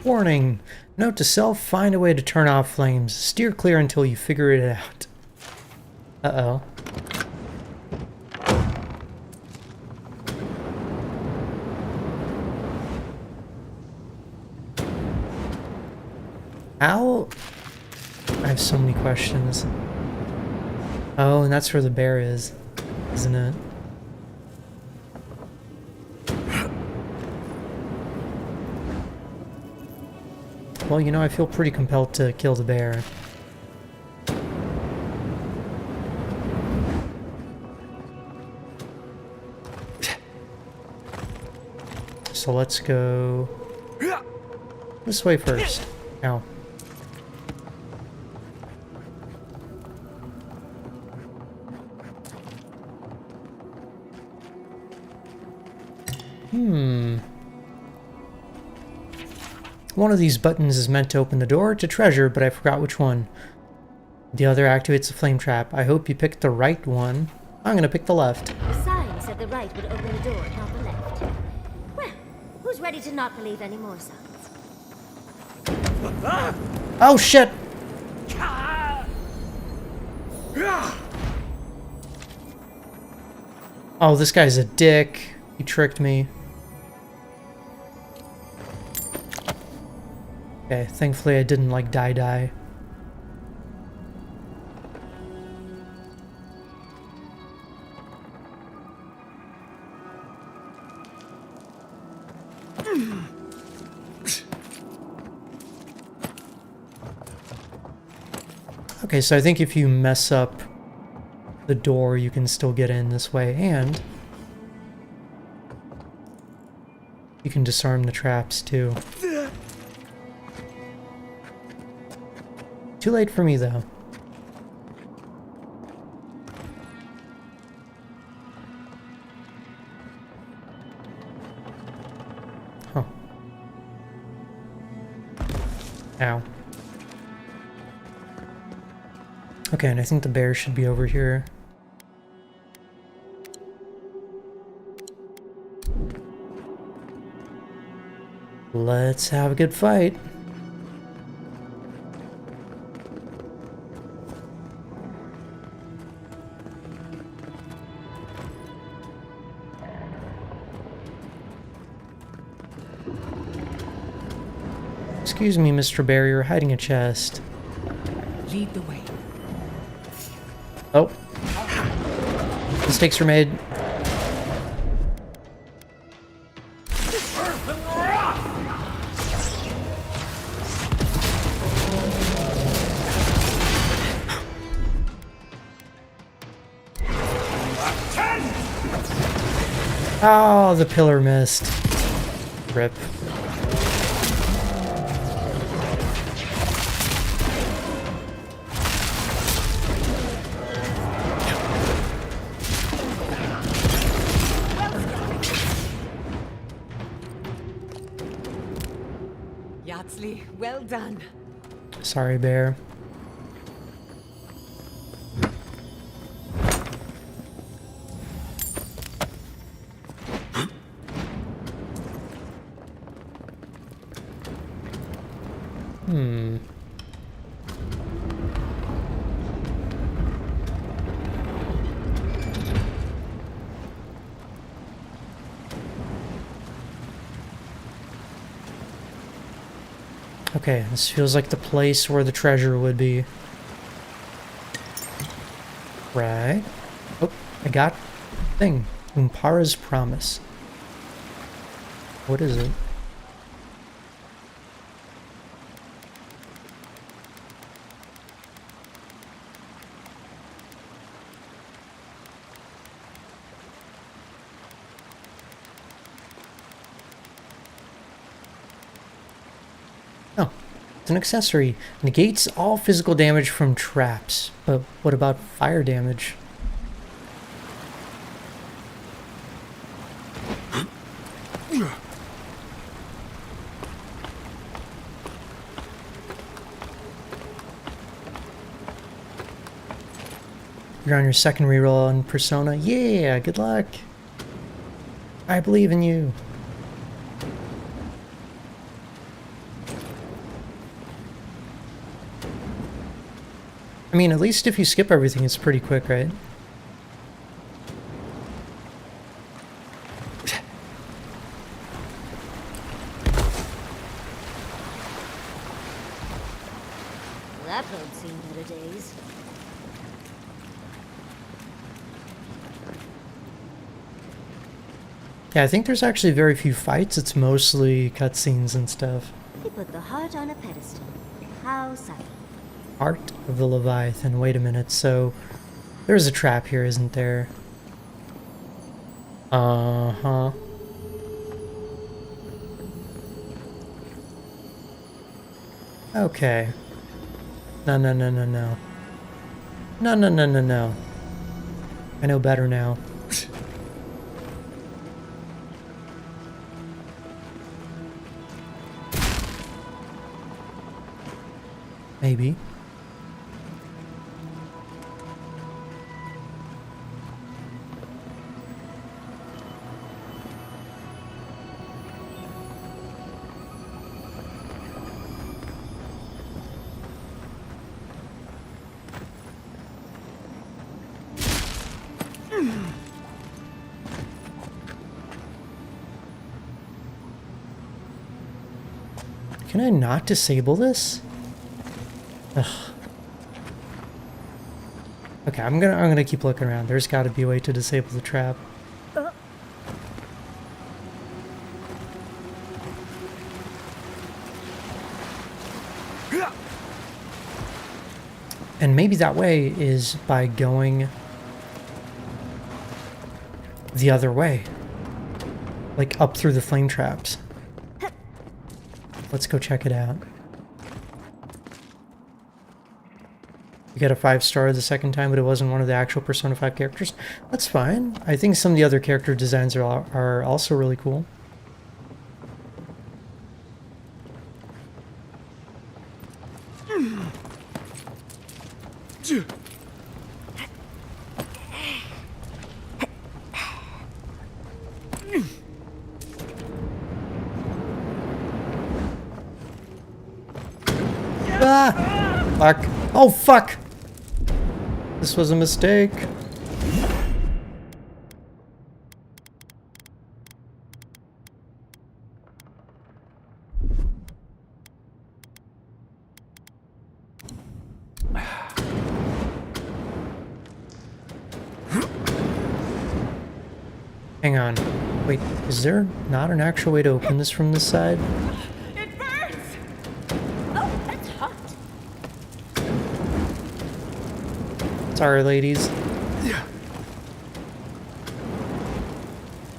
Warning! Note to self, find a way to turn off flames. Steer clear until you figure it out. Uh-oh. How? I have so many questions. Oh, and that's where the bear is, isn't it? Well, you know, I feel pretty compelled to kill the bear. So let's go this way first. Ow. One of these buttons is meant to open the door to treasure, but I forgot which one. The other activates the flame trap. I hope you picked the right one. I'm gonna pick the left. The sign said the right would open the door, not the left. Well, who's ready to not believe any more signs? Oh shit! Oh, this guy's a dick. He tricked me. Okay, thankfully I didn't like die. Okay, so I think if you mess up the door, you can still get in this way, and you can disarm the traps too. Too late for me, though. Huh. Ow. Okay, and I think the bear should be over here. Let's have a good fight. Excuse me, Mr. Bear, you're hiding a chest. Lead the way. Oh. Mistakes were made. Oh, the pillar missed. Rip. Well done. Sorry, bear. Okay, this feels like the place where the treasure would be. Right. Oh, I got thing. Umpara's Promise. What is it? It's an accessory. Negates all physical damage from traps. But what about fire damage? You're on your second reroll on Persona. Yeah, good luck. I believe in you. I mean, at least if you skip everything, it's pretty quick, right? That road seen better days. Yeah, I think there's actually very few fights. It's mostly cutscenes and stuff. They put the heart on a pedestal. How subtle. Heart of the Leviathan. Wait a minute, so there's a trap here, isn't there? Uh-huh. Okay. No, no, no, no, no. No, no, no, no, no. I know better now. Maybe. Can I not disable this? Ugh. Okay, I'm gonna keep looking around. There's got to be a way to disable the trap. And maybe that way is by going the other way. Like up through the flame traps. Let's go check it out. You got a 5-star the second time, but it wasn't one of the actual Persona 5 characters. That's fine. I think some of the other character designs are also really cool. Ah! Fuck. Oh, fuck! This was a mistake. Hang on. Wait, is there not an actual way to open this from this side? It burns! Oh, that's hot. Sorry, ladies.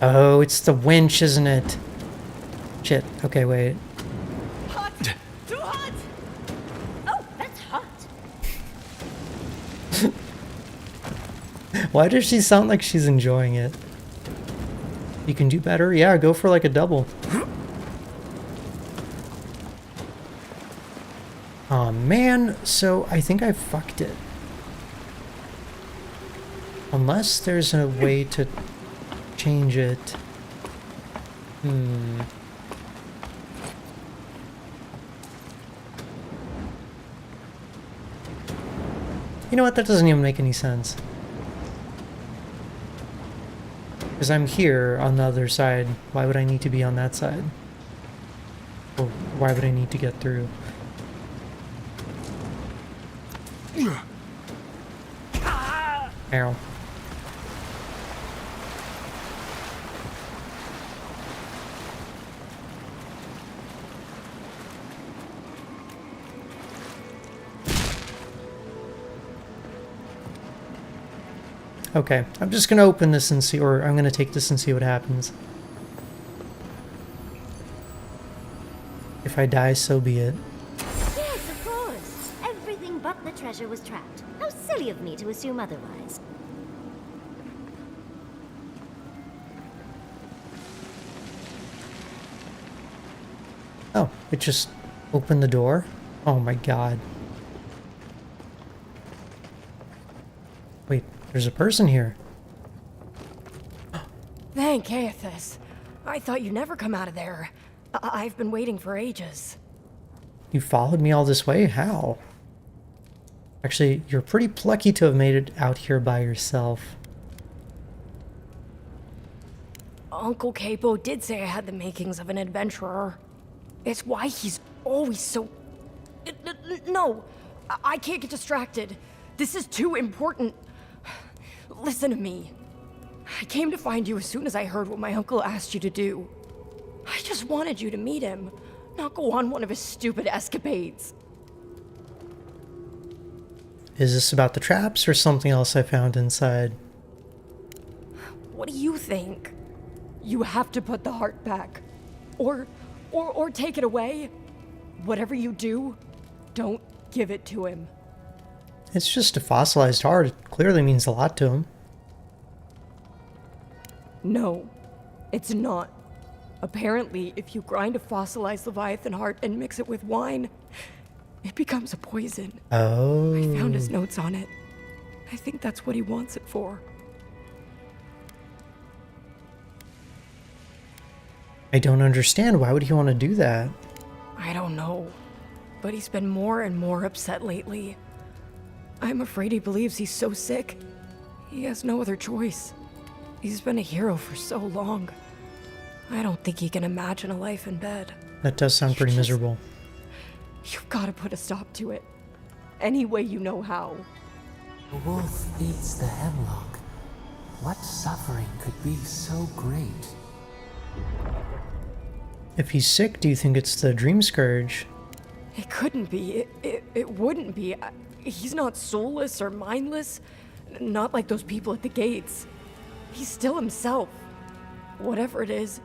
Oh, it's the winch, isn't it? Shit. Okay, wait. Hot! Too hot! Oh, that's hot. Why does she sound like she's enjoying it? You can do better? Yeah, go for like a double. Oh man, so I think I fucked it. Unless there's a way to change it. You know what? That doesn't even make any sense. Because I'm here on the other side. Why would I need to be on that side? Or why would I need to get through? Arrow. Okay, I'm just gonna open this and see, or I'm gonna take this and see what happens. If I die, so be it. Yeah, treasure was trapped. How silly of me to assume otherwise. Oh, it just opened the door? Oh my god. Wait, there's a person here. Thank Aethys. I thought you'd never come out of there. I've been waiting for ages. You followed me all this way? How? Actually, you're pretty plucky to have made it out here by yourself. Uncle Capo did say I had the makings of an adventurer. It's why he's always so... No, I can't get distracted. This is too important. Listen to me. I came to find you as soon as I heard what my uncle asked you to do. I just wanted you to meet him, not go on one of his stupid escapades. Is this about the traps or something else I found inside? What do you think? You have to put the heart back. Or take it away. Whatever you do, don't give it to him. It's just a fossilized heart. It clearly means a lot to him. No, it's not. Apparently, if you grind a fossilized Leviathan heart and mix it with wine, it becomes a poison. Oh. I found his notes on it. I think that's what he wants it for. I don't understand. Why would he want to do that? I don't know, but he's been more and more upset lately. I'm afraid he believes he's so sick. He has no other choice. He's been a hero for so long. I don't think he can imagine a life in bed. That does sound pretty miserable. You've got to put a stop to it. Any way you know how. The wolf eats the hemlock. What suffering could be so great? If he's sick, do you think it's the dream scourge? It couldn't be. It wouldn't be. He's not soulless or mindless. Not like those people at the gates. He's still himself. Whatever it is,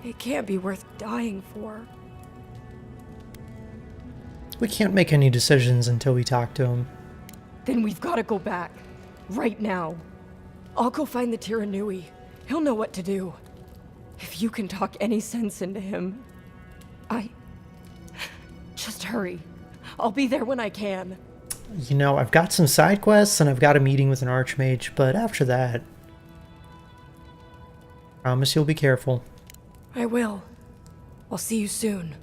it can't be worth dying for. We can't make any decisions until we talk to him. Then we've got to go back. Right now. I'll go find the Tiranui. He'll know what to do. If you can talk any sense into him, Just hurry. I'll be there when I can. You know, I've got some side quests and I've got a meeting with an archmage, but after that, promise you'll be careful. I will. I'll see you soon.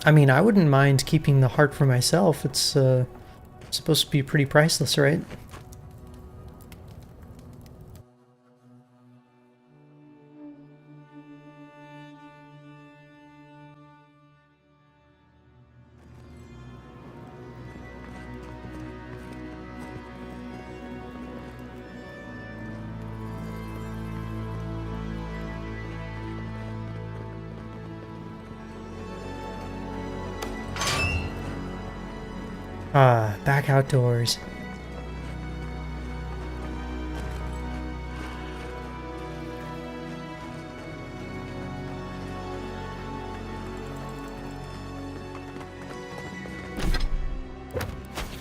I mean, I wouldn't mind keeping the heart for myself. It's supposed to be pretty priceless, right? Back outdoors.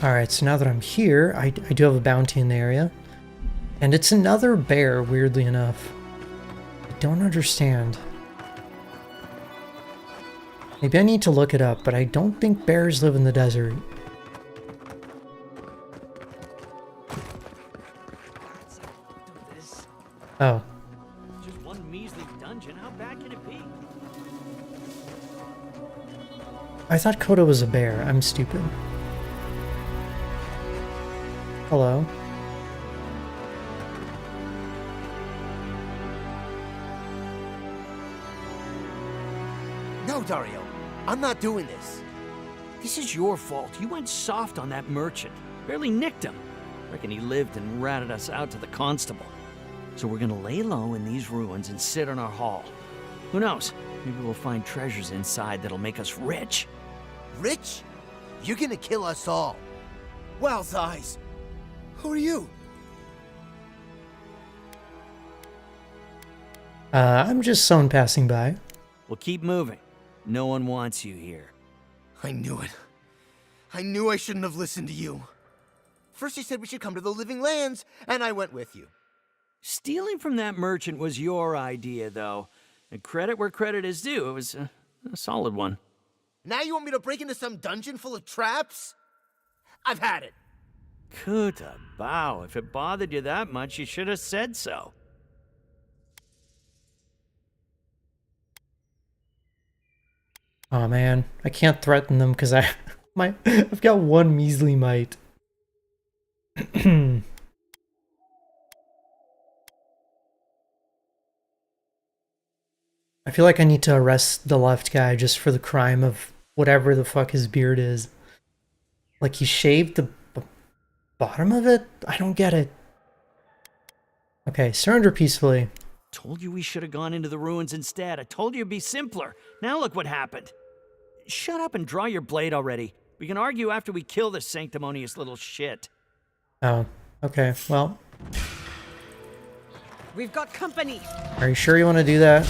Alright, so now that I'm here, I do have a bounty in the area. And it's another bear, weirdly enough. I don't understand. Maybe I need to look it up, but I don't think bears live in the desert. Oh. Just one measly dungeon. How bad can it be? I thought Koda was a bear. I'm stupid. Hello. No, Dario. I'm not doing this. This is your fault. You went soft on that merchant. Barely nicked him. Reckon he lived and ratted us out to the constable. So we're gonna lay low in these ruins and sit on our haul. Who knows? Maybe we'll find treasures inside that'll make us rich. Rich? You're gonna kill us all. Wow's eyes. Who are you? I'm just someone passing by. We'll keep moving. No one wants you here. I knew it. I knew I shouldn't have listened to you. First you said we should come to the Living Lands, and I went with you. Stealing from that merchant was your idea, though. And credit where credit is due. It was a solid one. Now you want me to break into some dungeon full of traps? I've had it. Kuta Bao, if it bothered you that much, you should have said so. Oh man, I can't threaten them because I've got one measly mite. I feel like I need to arrest the left guy just for the crime of whatever the fuck his beard is. Like he shaved the bottom of it? I don't get it. Okay, surrender peacefully. Told you we should have gone into the ruins instead. I told you it'd be simpler. Now look what happened. Shut up and draw your blade already. We can argue after we kill this sanctimonious little shit. Oh, okay, well. We've got company. Are you sure you want to do that?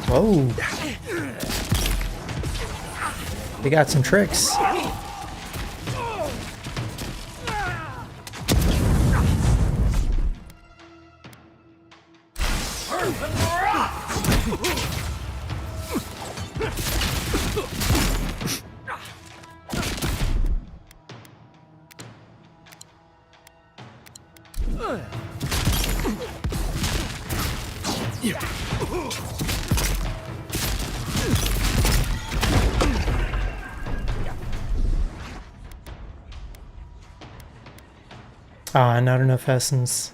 Whoa. They got some tricks. Ah, not enough essence.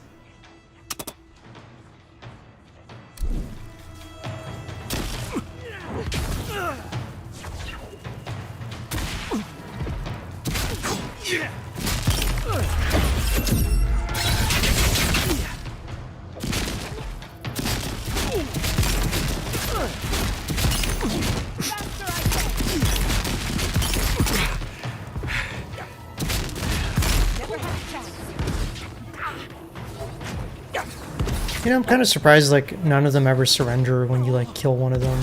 You know, I'm kind of surprised, like, none of them ever surrender when you, like, kill one of them.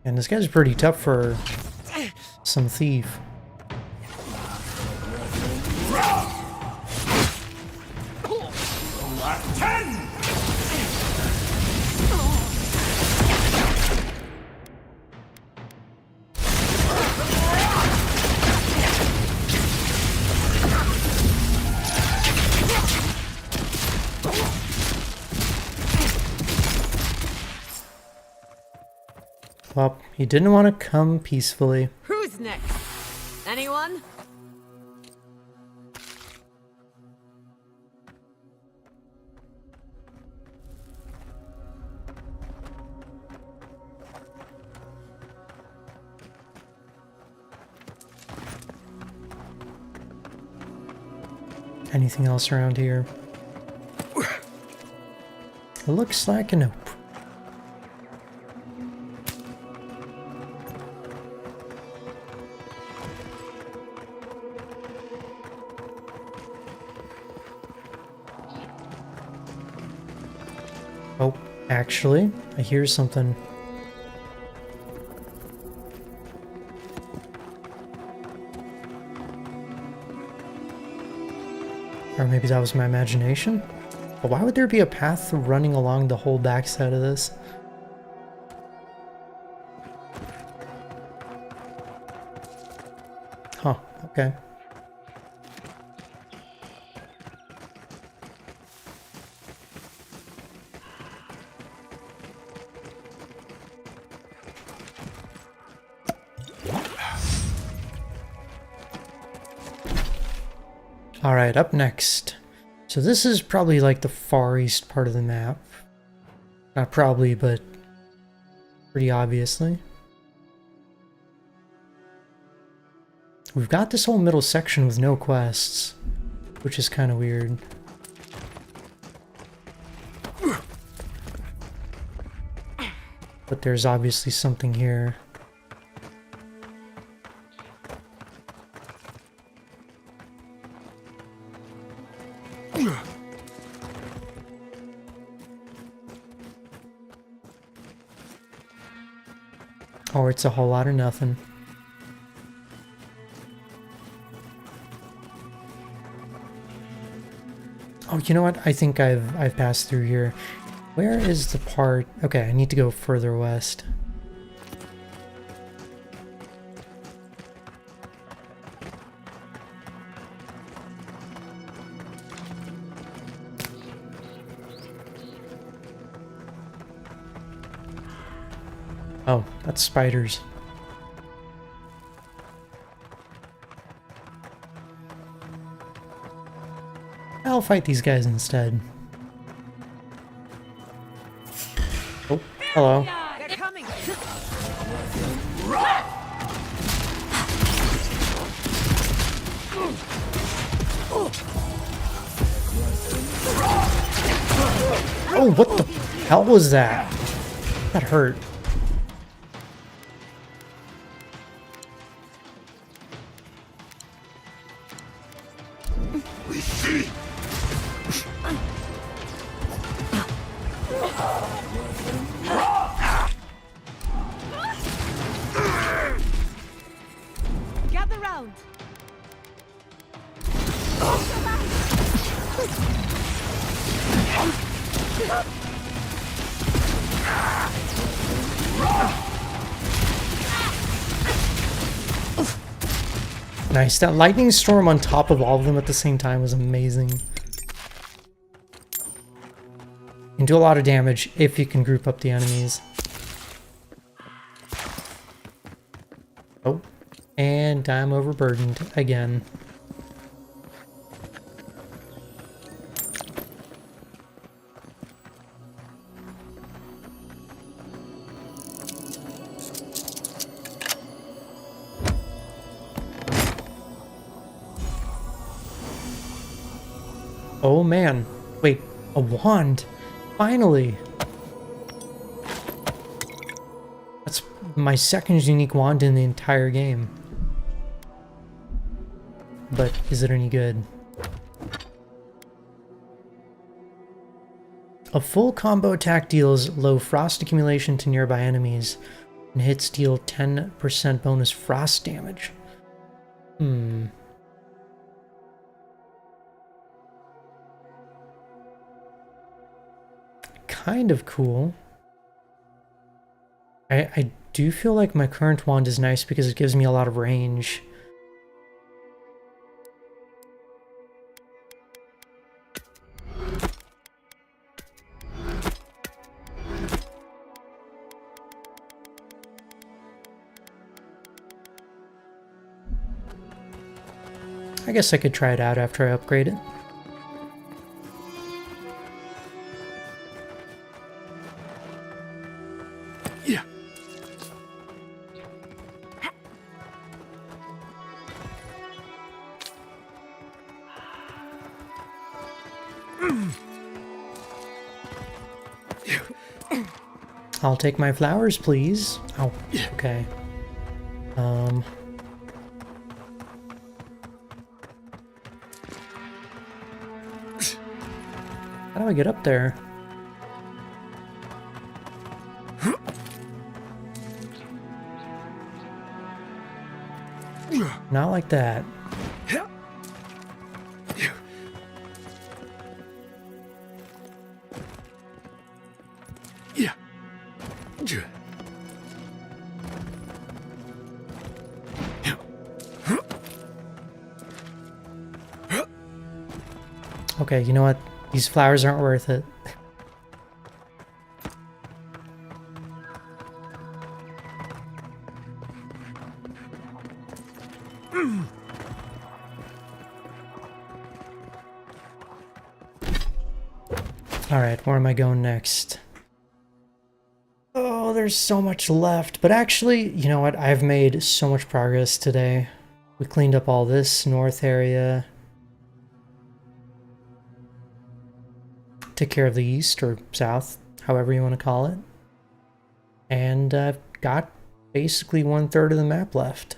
And this guy's pretty tough for some thief. Well, he didn't want to come peacefully. Who's next? Anyone? Anything else around here? It looks like a nope. Oh, actually, I hear something. Or maybe that was my imagination? But why would there be a path running along the whole backside of this? Huh, okay. Alright, up next. So this is probably like the far east part of the map. Not probably, but pretty obviously. We've got this whole middle section with no quests, which is kind of weird. But there's obviously something here. Or it's a whole lot of nothing. Oh, you know what? I think I've passed through here. Where is the part? Okay, I need to go further west. Oh, that's spiders. I'll fight these guys instead. Oh, hello. They're coming. Oh, what the hell was that? That hurt. We see. Gather round. Nice. That lightning storm on top of all of them at the same time was amazing. You can do a lot of damage if you can group up the enemies. Oh, and I'm overburdened again. Oh man, wait, a wand, finally. That's my second unique wand in the entire game. But is it any good? A full combo attack deals low frost accumulation to nearby enemies, and hits deal 10% bonus frost damage. Kind of cool. I do feel like my current wand is nice because it gives me a lot of range. I guess I could try it out after I upgrade it. Yeah. I'll take my flowers, please. Oh, okay. How do I get up there? Not like that. Yeah. Okay, you know what? These flowers aren't worth it. Alright, where am I going next? Oh, there's so much left. But actually, you know what? I've made so much progress today. We cleaned up all this north area. Took care of the east or south, however you want to call it. And I've got basically 1/3 of the map left.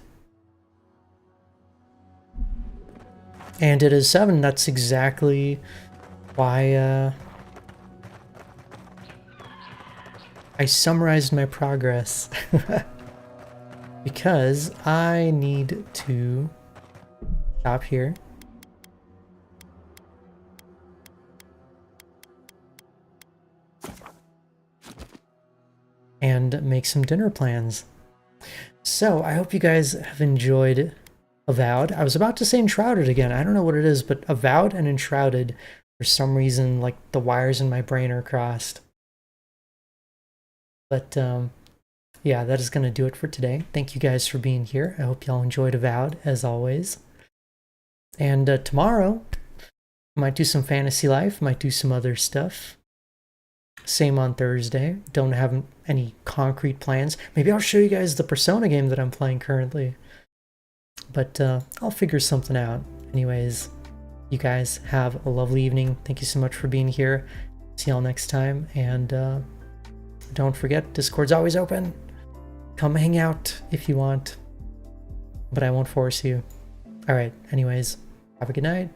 And it is 7. That's exactly why I summarized my progress. Because I need to stop here. And make some dinner plans. So I hope you guys have enjoyed Avowed. I was about to say Enshrouded again. I don't know what it is, but Avowed and Enshrouded, for some reason, like the wires in my brain are crossed. But yeah, that is going to do it for today. Thank you guys for being here. I hope y'all enjoyed Avowed, as always. And tomorrow, I might do some Fantasy Life, might do some other stuff. Same on Thursday. Don't have any concrete plans. Maybe I'll show you guys the Persona game that I'm playing currently. But I'll figure something out. Anyways, you guys have a lovely evening. Thank you so much for being here. See y'all next time. And don't forget, Discord's always open. Come hang out if you want. But I won't force you. Alright, anyways, have a good night.